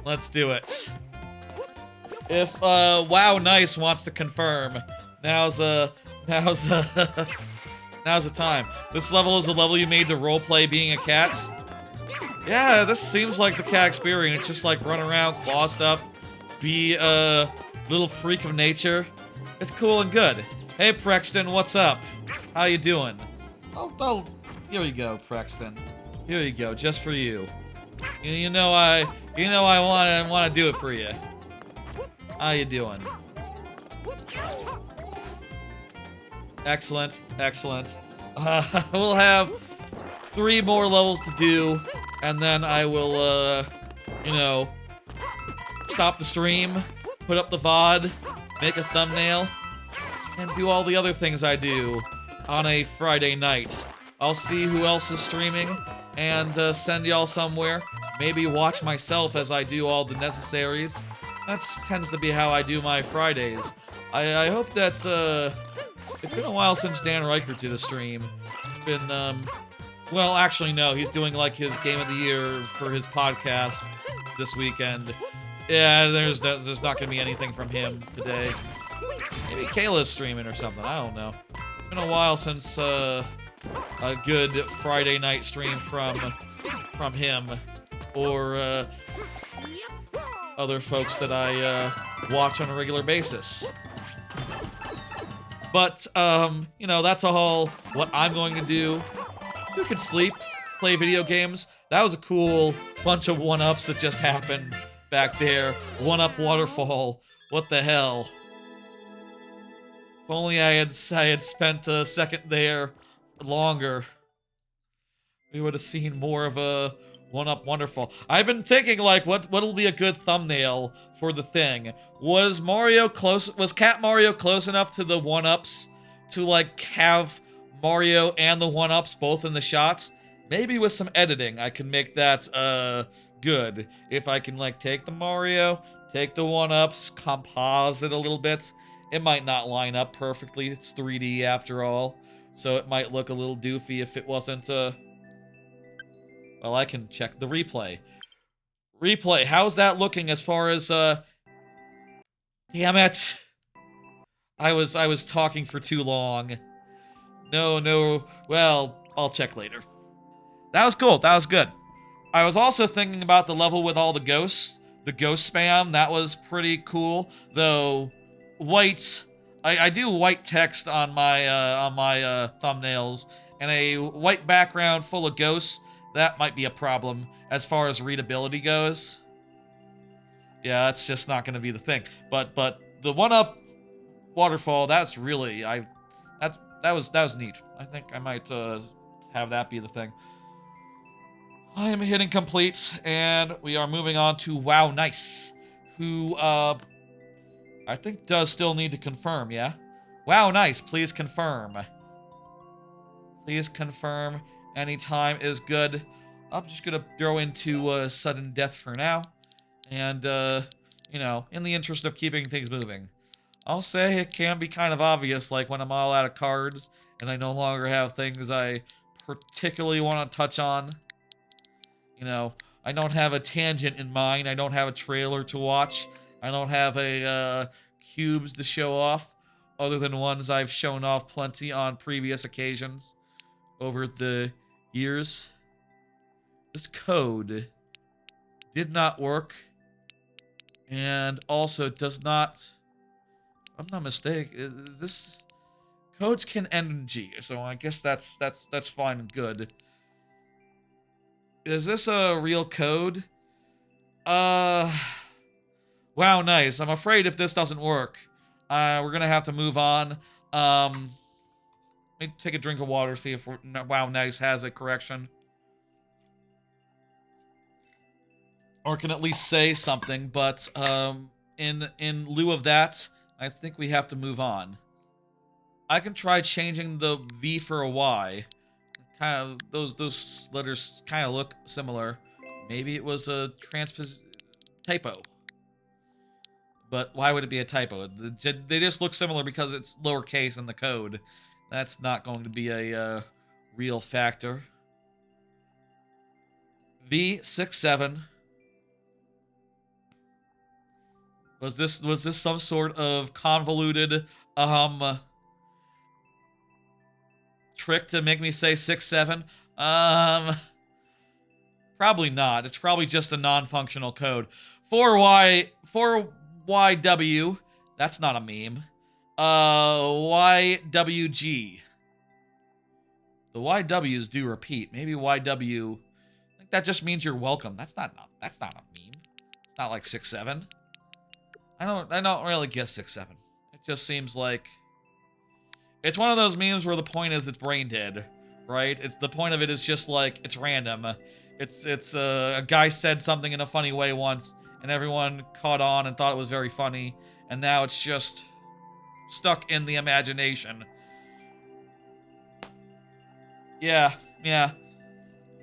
Let's do it. If, Wow Nice wants to confirm, now's the time. This level is a level you made to roleplay being a cat? Yeah, this seems like the cat experience. Just, like, run around, claw stuff, be a little freak of nature. It's cool and good. Hey, Prexton, what's up? How you doing? Here you go, Prexton. Here you go, just for you. You know I wanna do it for you. How you doing? Excellent, excellent. We'll have 3 more levels to do, and then I will you know, stop the stream, put up the VOD, make a thumbnail, and do all the other things I do on a Friday night. I'll see who else is streaming and send y'all somewhere. Maybe watch myself as I do all the necessaries. That tends to be how I do my Fridays. I hope that, it's been a while since Dan Reichert did a stream. It's been, well, actually, no, he's doing, like, his Game of the Year for his podcast this weekend. Yeah, there's not gonna be anything from him today. Maybe Kayla's streaming or something, I don't know. It's been a while since, a good Friday night stream from him. Or, other folks that I, watch on a regular basis. But, you know, that's all what I'm going to do. You can sleep, play video games. That was a cool bunch of one-ups that just happened back there. One-up waterfall. What the hell? If only I had spent a second there longer, we would have seen more of a one-up wonderful. I've been thinking, like, what'll be a good thumbnail for the thing? Was Cat Mario close enough to the one-ups to, like, have Mario and the one-ups both in the shot? Maybe with some editing, I can make that, good. If I can, like, take the Mario, take the one-ups, composite a little bit. It might not line up perfectly. It's 3D after all. So it might look a little doofy if it wasn't, well, I can check the replay. Replay, how's that looking as far as, damn it! I was talking for too long. No, well, I'll check later. That was cool, that was good. I was also thinking about the level with all the ghosts. The ghost spam, that was pretty cool. Though, I do white text on my thumbnails, and a white background full of ghosts, that might be a problem as far as readability goes. Yeah, that's just not going to be the thing. But the one-up waterfall, that's really that was neat. I think I might have that be the thing. I am hitting complete, and we are moving on to Wow Nice, who I think does still need to confirm. Yeah, Wow Nice, please confirm. Please confirm. Anytime is good. I'm just gonna throw into sudden death for now. And, you know, in the interest of keeping things moving. I'll say it can be kind of obvious, like when I'm all out of cards, and I no longer have things I particularly want to touch on. You know, I don't have a tangent in mind, I don't have a trailer to watch, I don't have a, cubes to show off, other than ones I've shown off plenty on previous occasions over the years. This code did not work, and also does not, if I'm not mistaken, this codes can end in G, so I guess that's fine and good. Is this a real code? Wow, nice. I'm afraid if this doesn't work, we're gonna have to move on. Let me take a drink of water, see if Wow Nice has a correction. Or can at least say something, but in lieu of that, I think we have to move on. I can try changing the V for a Y. Kind of those letters kind of look similar. Maybe it was a typo. But why would it be a typo? They just look similar because it's lowercase in the code. That's not going to be a real factor. V67. Was this some sort of convoluted trick to make me say 67? Probably not. It's probably just a non-functional code. 4YW. That's not a meme. YWG. The YWs do repeat. Maybe YW. I think that just means you're welcome. That's not a meme. It's not like 6'7". I don't really get 6'7". It just seems like it's one of those memes where the point is it's brain dead, right? It's the point of it is just like it's random, It's a guy said something in a funny way once, and everyone caught on and thought it was very funny, and now it's just stuck in the imagination. Yeah.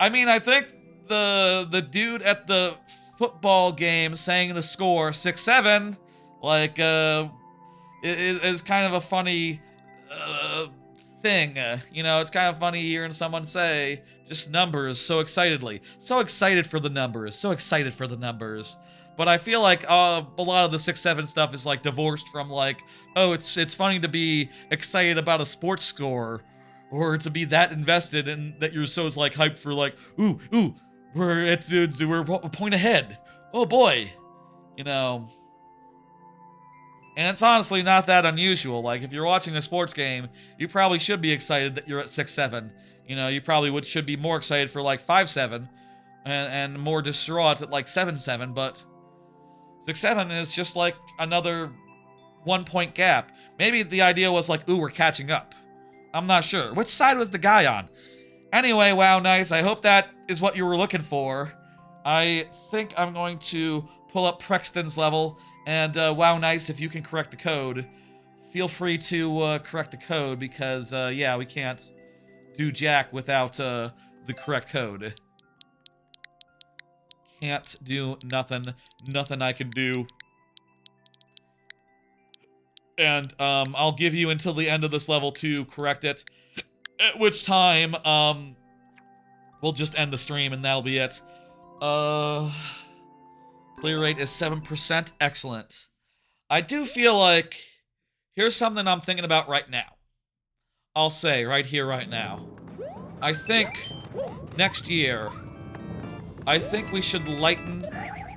I mean, I think the dude at the football game saying the score 6-7, like, is kind of a funny thing. You know, it's kind of funny hearing someone say just numbers so excitedly. So excited for the numbers. So excited for the numbers. But I feel like a lot of the 6-7 stuff is like divorced from like, oh, it's funny to be excited about a sports score, or to be that invested and that you're so like hyped for like, ooh, we're a point ahead. Oh boy, you know. And it's honestly not that unusual. Like, if you're watching a sports game, you probably should be excited that you're at 6-7. You know, you probably should be more excited for like 5-7, and more distraught at like 7-7. But 6-7 is just like another 1-point gap. Maybe the idea was like, ooh, we're catching up. I'm not sure. Which side was the guy on? Anyway, wow, nice. I hope that is what you were looking for. I think I'm going to pull up Prexton's level. And, wow, nice, if you can correct the code, feel free to correct the code, because, yeah, we can't do jack without the correct code. Can't do nothing. Nothing I can do. And, I'll give you until the end of this level to correct it, at which time, we'll just end the stream, and that'll be it. Clear rate is 7%. Excellent. I do feel like here's something I'm thinking about right now. I'll say right here, right now. I think next year, I think we should lighten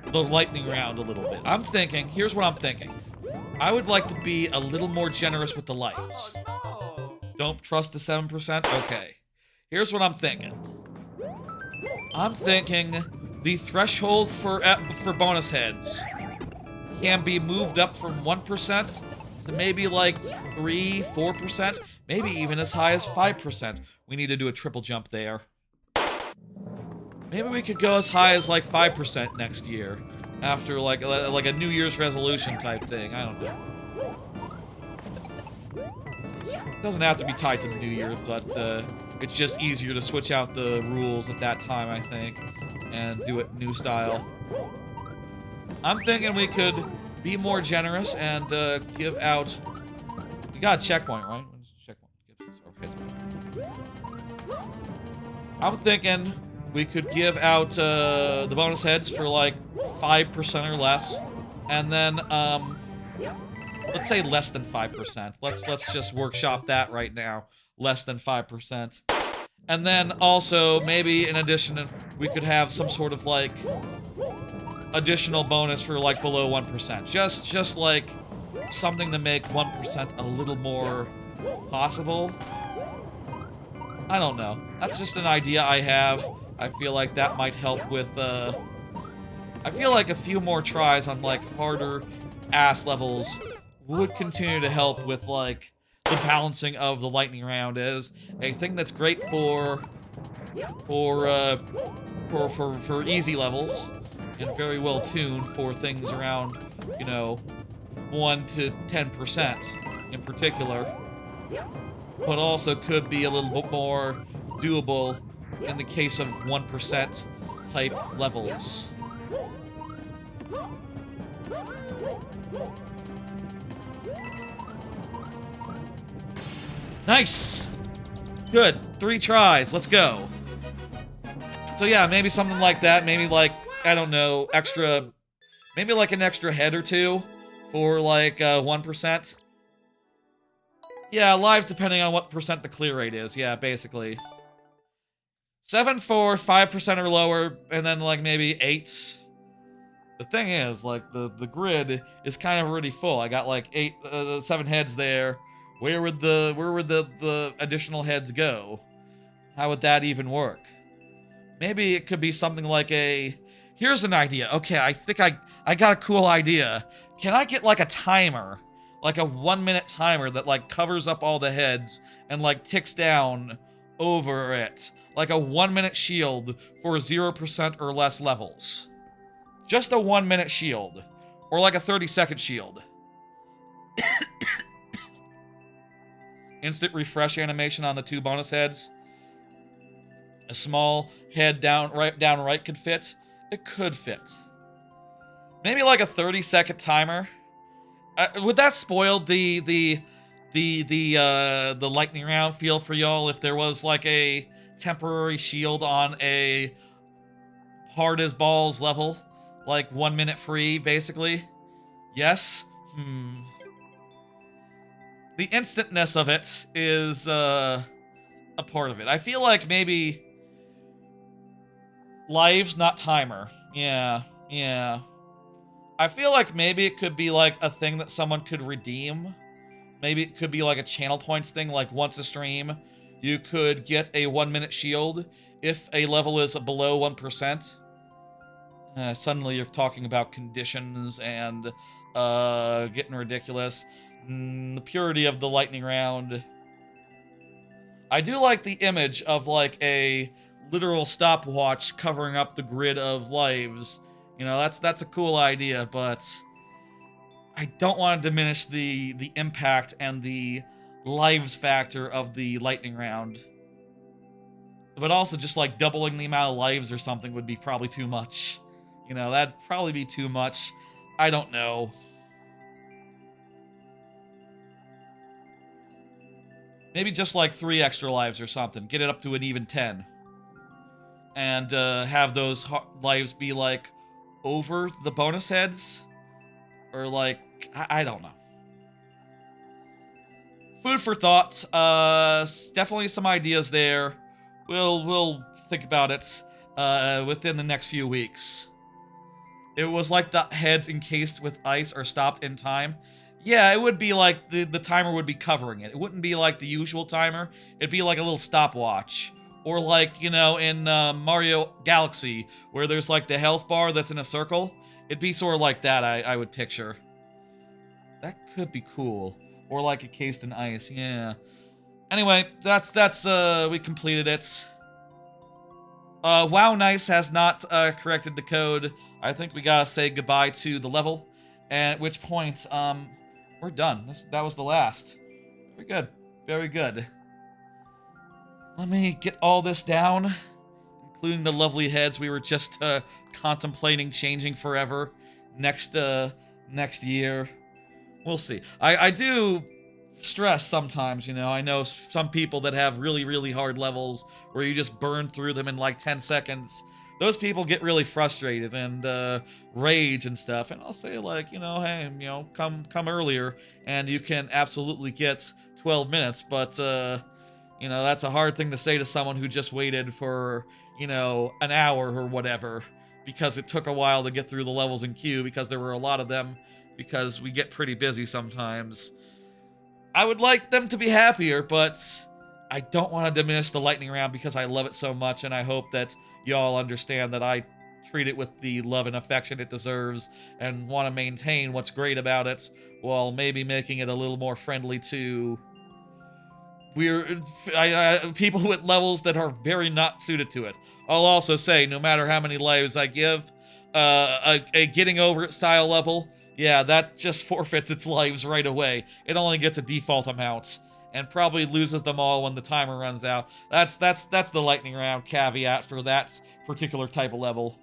the lightning round a little bit. I'm thinking, here's what I'm thinking. I would like to be a little more generous with the lives. Don't trust the 7%? Okay. Here's what I'm thinking. I'm thinking the threshold for bonus heads can be moved up from 1% to maybe like 3-4%, maybe even as high as 5%. We need to do a triple jump there. Maybe we could go as high as like 5% next year, after like a New Year's resolution type thing. I don't know. It doesn't have to be tied to the New Year's, but it's just easier to switch out the rules at that time, I think, and do it new style. I'm thinking we could be more generous and give out... You got a checkpoint, right? When's the checkpoint? Okay. I'm thinking we could give out the bonus heads for like 5% or less, and then let's say less than 5%. Let's just workshop that right now. Less than 5%. And then also, maybe in addition, we could have some sort of like additional bonus for like below 1%. Just like something to make 1% a little more possible. I don't know. That's just an idea I have. I feel like that might help with, I feel like a few more tries on like harder ass levels would continue to help with like the balancing of the lightning round. Is a thing that's great for easy levels, and very well tuned for things around, you know, 1 to 10% in particular, but also could be a little bit more doable in the case of 1% type levels. Nice! Good. 3 tries. Let's go. So yeah, maybe something like that. Maybe like, I don't know, extra... Maybe like an extra head or two for like 1%. Yeah, lives depending on what percent the clear rate is. Yeah, basically. 7 for 5% or lower, and then like maybe 8. The thing is, like, the grid is kind of already full. I got like 7 heads there. Where would the additional heads go? How would that even work? Maybe it could be something like a... Here's an idea. Okay, I think I got a cool idea. Can I get like a timer? Like a 1-minute timer that like covers up all the heads and like ticks down over it. Like a 1 minute shield for 0% or less levels. Just a 1 minute shield. Or like a 30-second shield. Instant refresh animation on the 2 bonus heads. A small head down right could fit. It could fit. Maybe like a 30-second timer. Would that spoil the lightning round feel for y'all if there was like a temporary shield on a hard as balls level, like 1 minute free, basically? Yes. The instantness of it is a part of it. I feel like maybe lives, not timer. Yeah. I feel like maybe it could be like a thing that someone could redeem. Maybe it could be like a channel points thing, like once a stream, you could get a 1 minute shield if a level is below 1%. Suddenly you're talking about conditions and getting ridiculous. The purity of the lightning round. I do like the image of like a literal stopwatch covering up the grid of lives. You know, that's a cool idea, but I don't want to diminish the impact and the lives factor of the lightning round. But also just like doubling the amount of lives or something would be probably too much. You know, that'd probably be too much. I don't know. Maybe just like 3 extra lives or something. Get it up to an even 10. And have those lives be like over the bonus heads. Or like, I don't know. Food for thought. Definitely some ideas there. We'll think about it within the next few weeks. It was like the heads encased with ice are stopped in time. Yeah, it would be like the timer would be covering it. It wouldn't be like the usual timer. It'd be like a little stopwatch. Or like, you know, in Mario Galaxy, where there's like the health bar that's in a circle. It'd be sort of like that, I would picture. That could be cool. Or like encased in ice, yeah. Anyway, that's we completed it. WoW Nice has not corrected the code. I think we gotta say goodbye to the level. And at which point, we're done. That was the last. Very good. Very good. Let me get all this down, including the lovely heads we were just contemplating changing forever next year. We'll see. I do stress sometimes, you know. I know some people that have really, really hard levels where you just burn through them in like 10 seconds. Those people get really frustrated and rage and stuff. And I'll say like, you know, hey, you know, come earlier and you can absolutely get 12 minutes. But, you know, that's a hard thing to say to someone who just waited for, you know, an hour or whatever. Because it took a while to get through the levels in queue because there were a lot of them. Because we get pretty busy sometimes. I would like them to be happier, but I don't want to diminish the lightning round because I love it so much, and I hope that y'all understand that I treat it with the love and affection it deserves and want to maintain what's great about it while maybe making it a little more friendly to people with levels that are very not suited to it. I'll also say, no matter how many lives I give, a getting over it style level, yeah, that just forfeits its lives right away. It only gets a default amount, and probably loses them all when the timer runs out. That's the lightning round caveat for that particular type of level.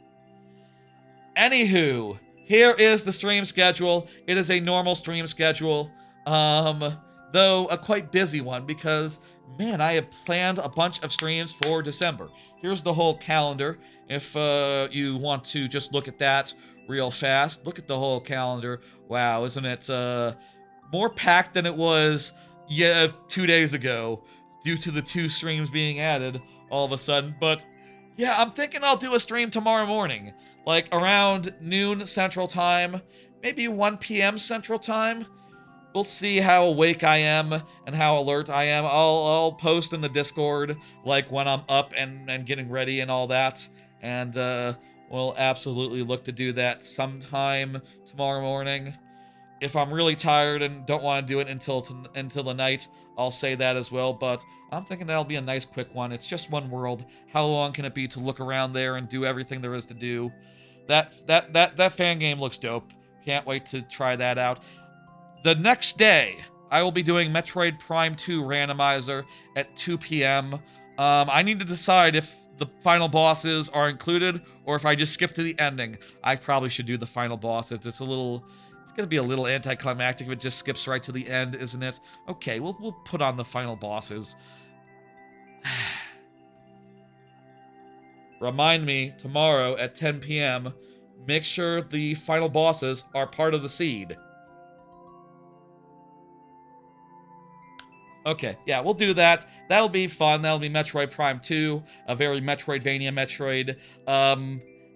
Anywho, here is the stream schedule. It is a normal stream schedule, though a quite busy one because, man, I have planned a bunch of streams for December. Here's the whole calendar. If you want to just look at that real fast, look at the whole calendar. Wow, isn't it more packed than it was 2 days ago due to the 2 streams being added all of a sudden. But yeah, I'm thinking I'll do a stream tomorrow morning, like around noon Central Time, maybe 1 p.m. Central Time. We'll see how awake I am and how alert I am. I'll post in the Discord like when I'm up and getting ready and all that. And we'll absolutely look to do that sometime tomorrow morning. If I'm really tired and don't want to do it until the night, I'll say that as well. But I'm thinking that'll be a nice quick one. It's just one world. How long can it be to look around there and do everything there is to do? That fan game looks dope. Can't wait to try that out. The next day, I will be doing Metroid Prime 2 randomizer at 2 p.m. I need to decide if the final bosses are included or if I just skip to the ending. I probably should do the final bosses. It's gonna be a little anticlimactic if it just skips right to the end, isn't it? Okay, we'll put on the final bosses. Remind me tomorrow at 10 p.m. Make sure the final bosses are part of the seed. Okay, yeah, we'll do that. That'll be fun. That'll be Metroid Prime 2, a very Metroidvania Metroid,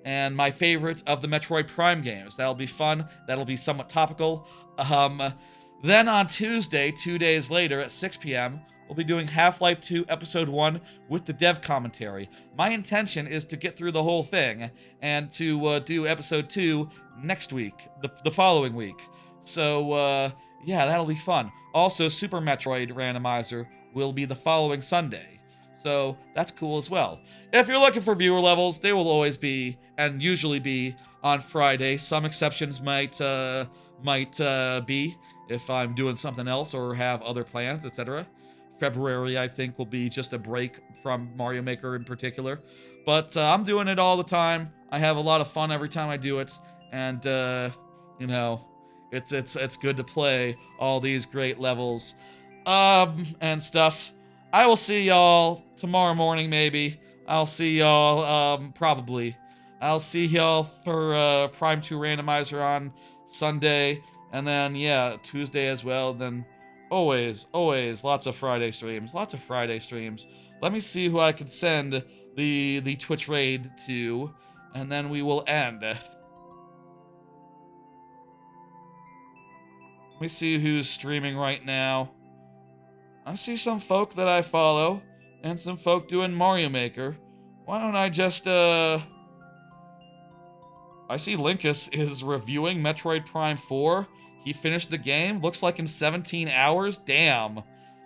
and my favorite of the Metroid Prime games. That'll be fun. That'll be somewhat topical. Then on Tuesday, 2 days later at 6 p.m., we'll be doing Half-Life 2 Episode 1 with the dev commentary. My intention is to get through the whole thing and to do Episode 2 next week, the following week. So, yeah, that'll be fun. Also, Super Metroid Randomizer will be the following Sunday. So, that's cool as well. If you're looking for viewer levels, they will always be, and usually be, on Friday. Some exceptions might be if I'm doing something else or have other plans, etc. February, I think, will be just a break from Mario Maker in particular. But I'm doing it all the time. I have a lot of fun every time I do it. And, you know, it's good to play all these great levels and stuff. I will see y'all tomorrow morning, maybe. I'll see y'all probably. I'll see y'all for Prime 2 Randomizer on Sunday, and then yeah, Tuesday as well. Then always lots of Friday streams. Let me see who I can send the Twitch raid to, and then we will end. Let me see who's streaming right now. I see some folk that I follow, and some folk doing Mario Maker. Why don't I just, I see Linkus is reviewing Metroid Prime 4. He finished the game, looks like in 17 hours. Damn.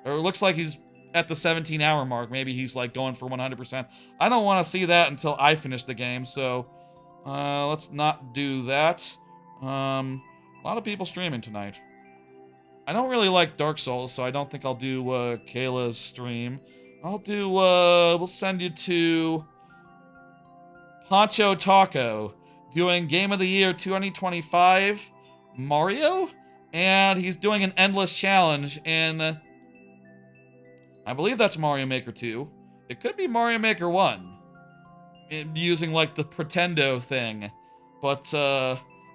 Or it looks like he's at the 17-hour mark. Maybe he's, like, going for 100%. I don't want to see that until I finish the game, so let's not do that. A lot of people streaming tonight. I don't really like Dark Souls, so I don't think I'll do Kayla's stream. I'll do, we'll send you to Poncho Taco, doing Game of the Year 2025 Mario, and he's doing an endless challenge in, I believe that's Mario Maker 2. It could be Mario Maker 1, using, like, the Pretendo thing, but,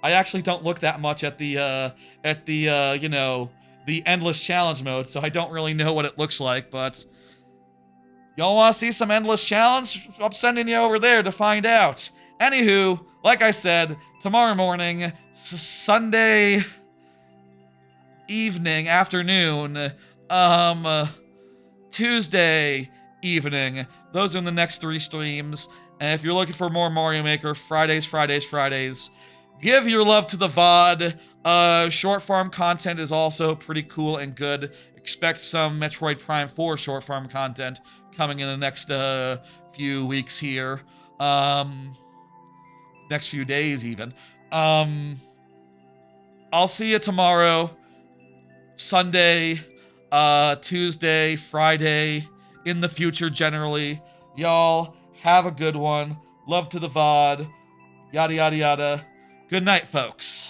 I actually don't look that much at the, you know, the endless challenge mode, so I don't really know what it looks like, but y'all want to see some endless challenge? I'm sending you over there to find out. Anywho, like I said, tomorrow morning, Sunday evening, afternoon, Tuesday evening, those are the next 3 streams, and if you're looking for more Mario Maker, Fridays, give your love to the VOD. Short form content is also pretty cool and good. Expect some Metroid Prime 4 short form content coming in the next few weeks here. Next few days even. I'll see you tomorrow, Sunday, Tuesday, Friday, in the future generally. Y'all have a good one. Love to the VOD. Yada yada yada. Good night, folks.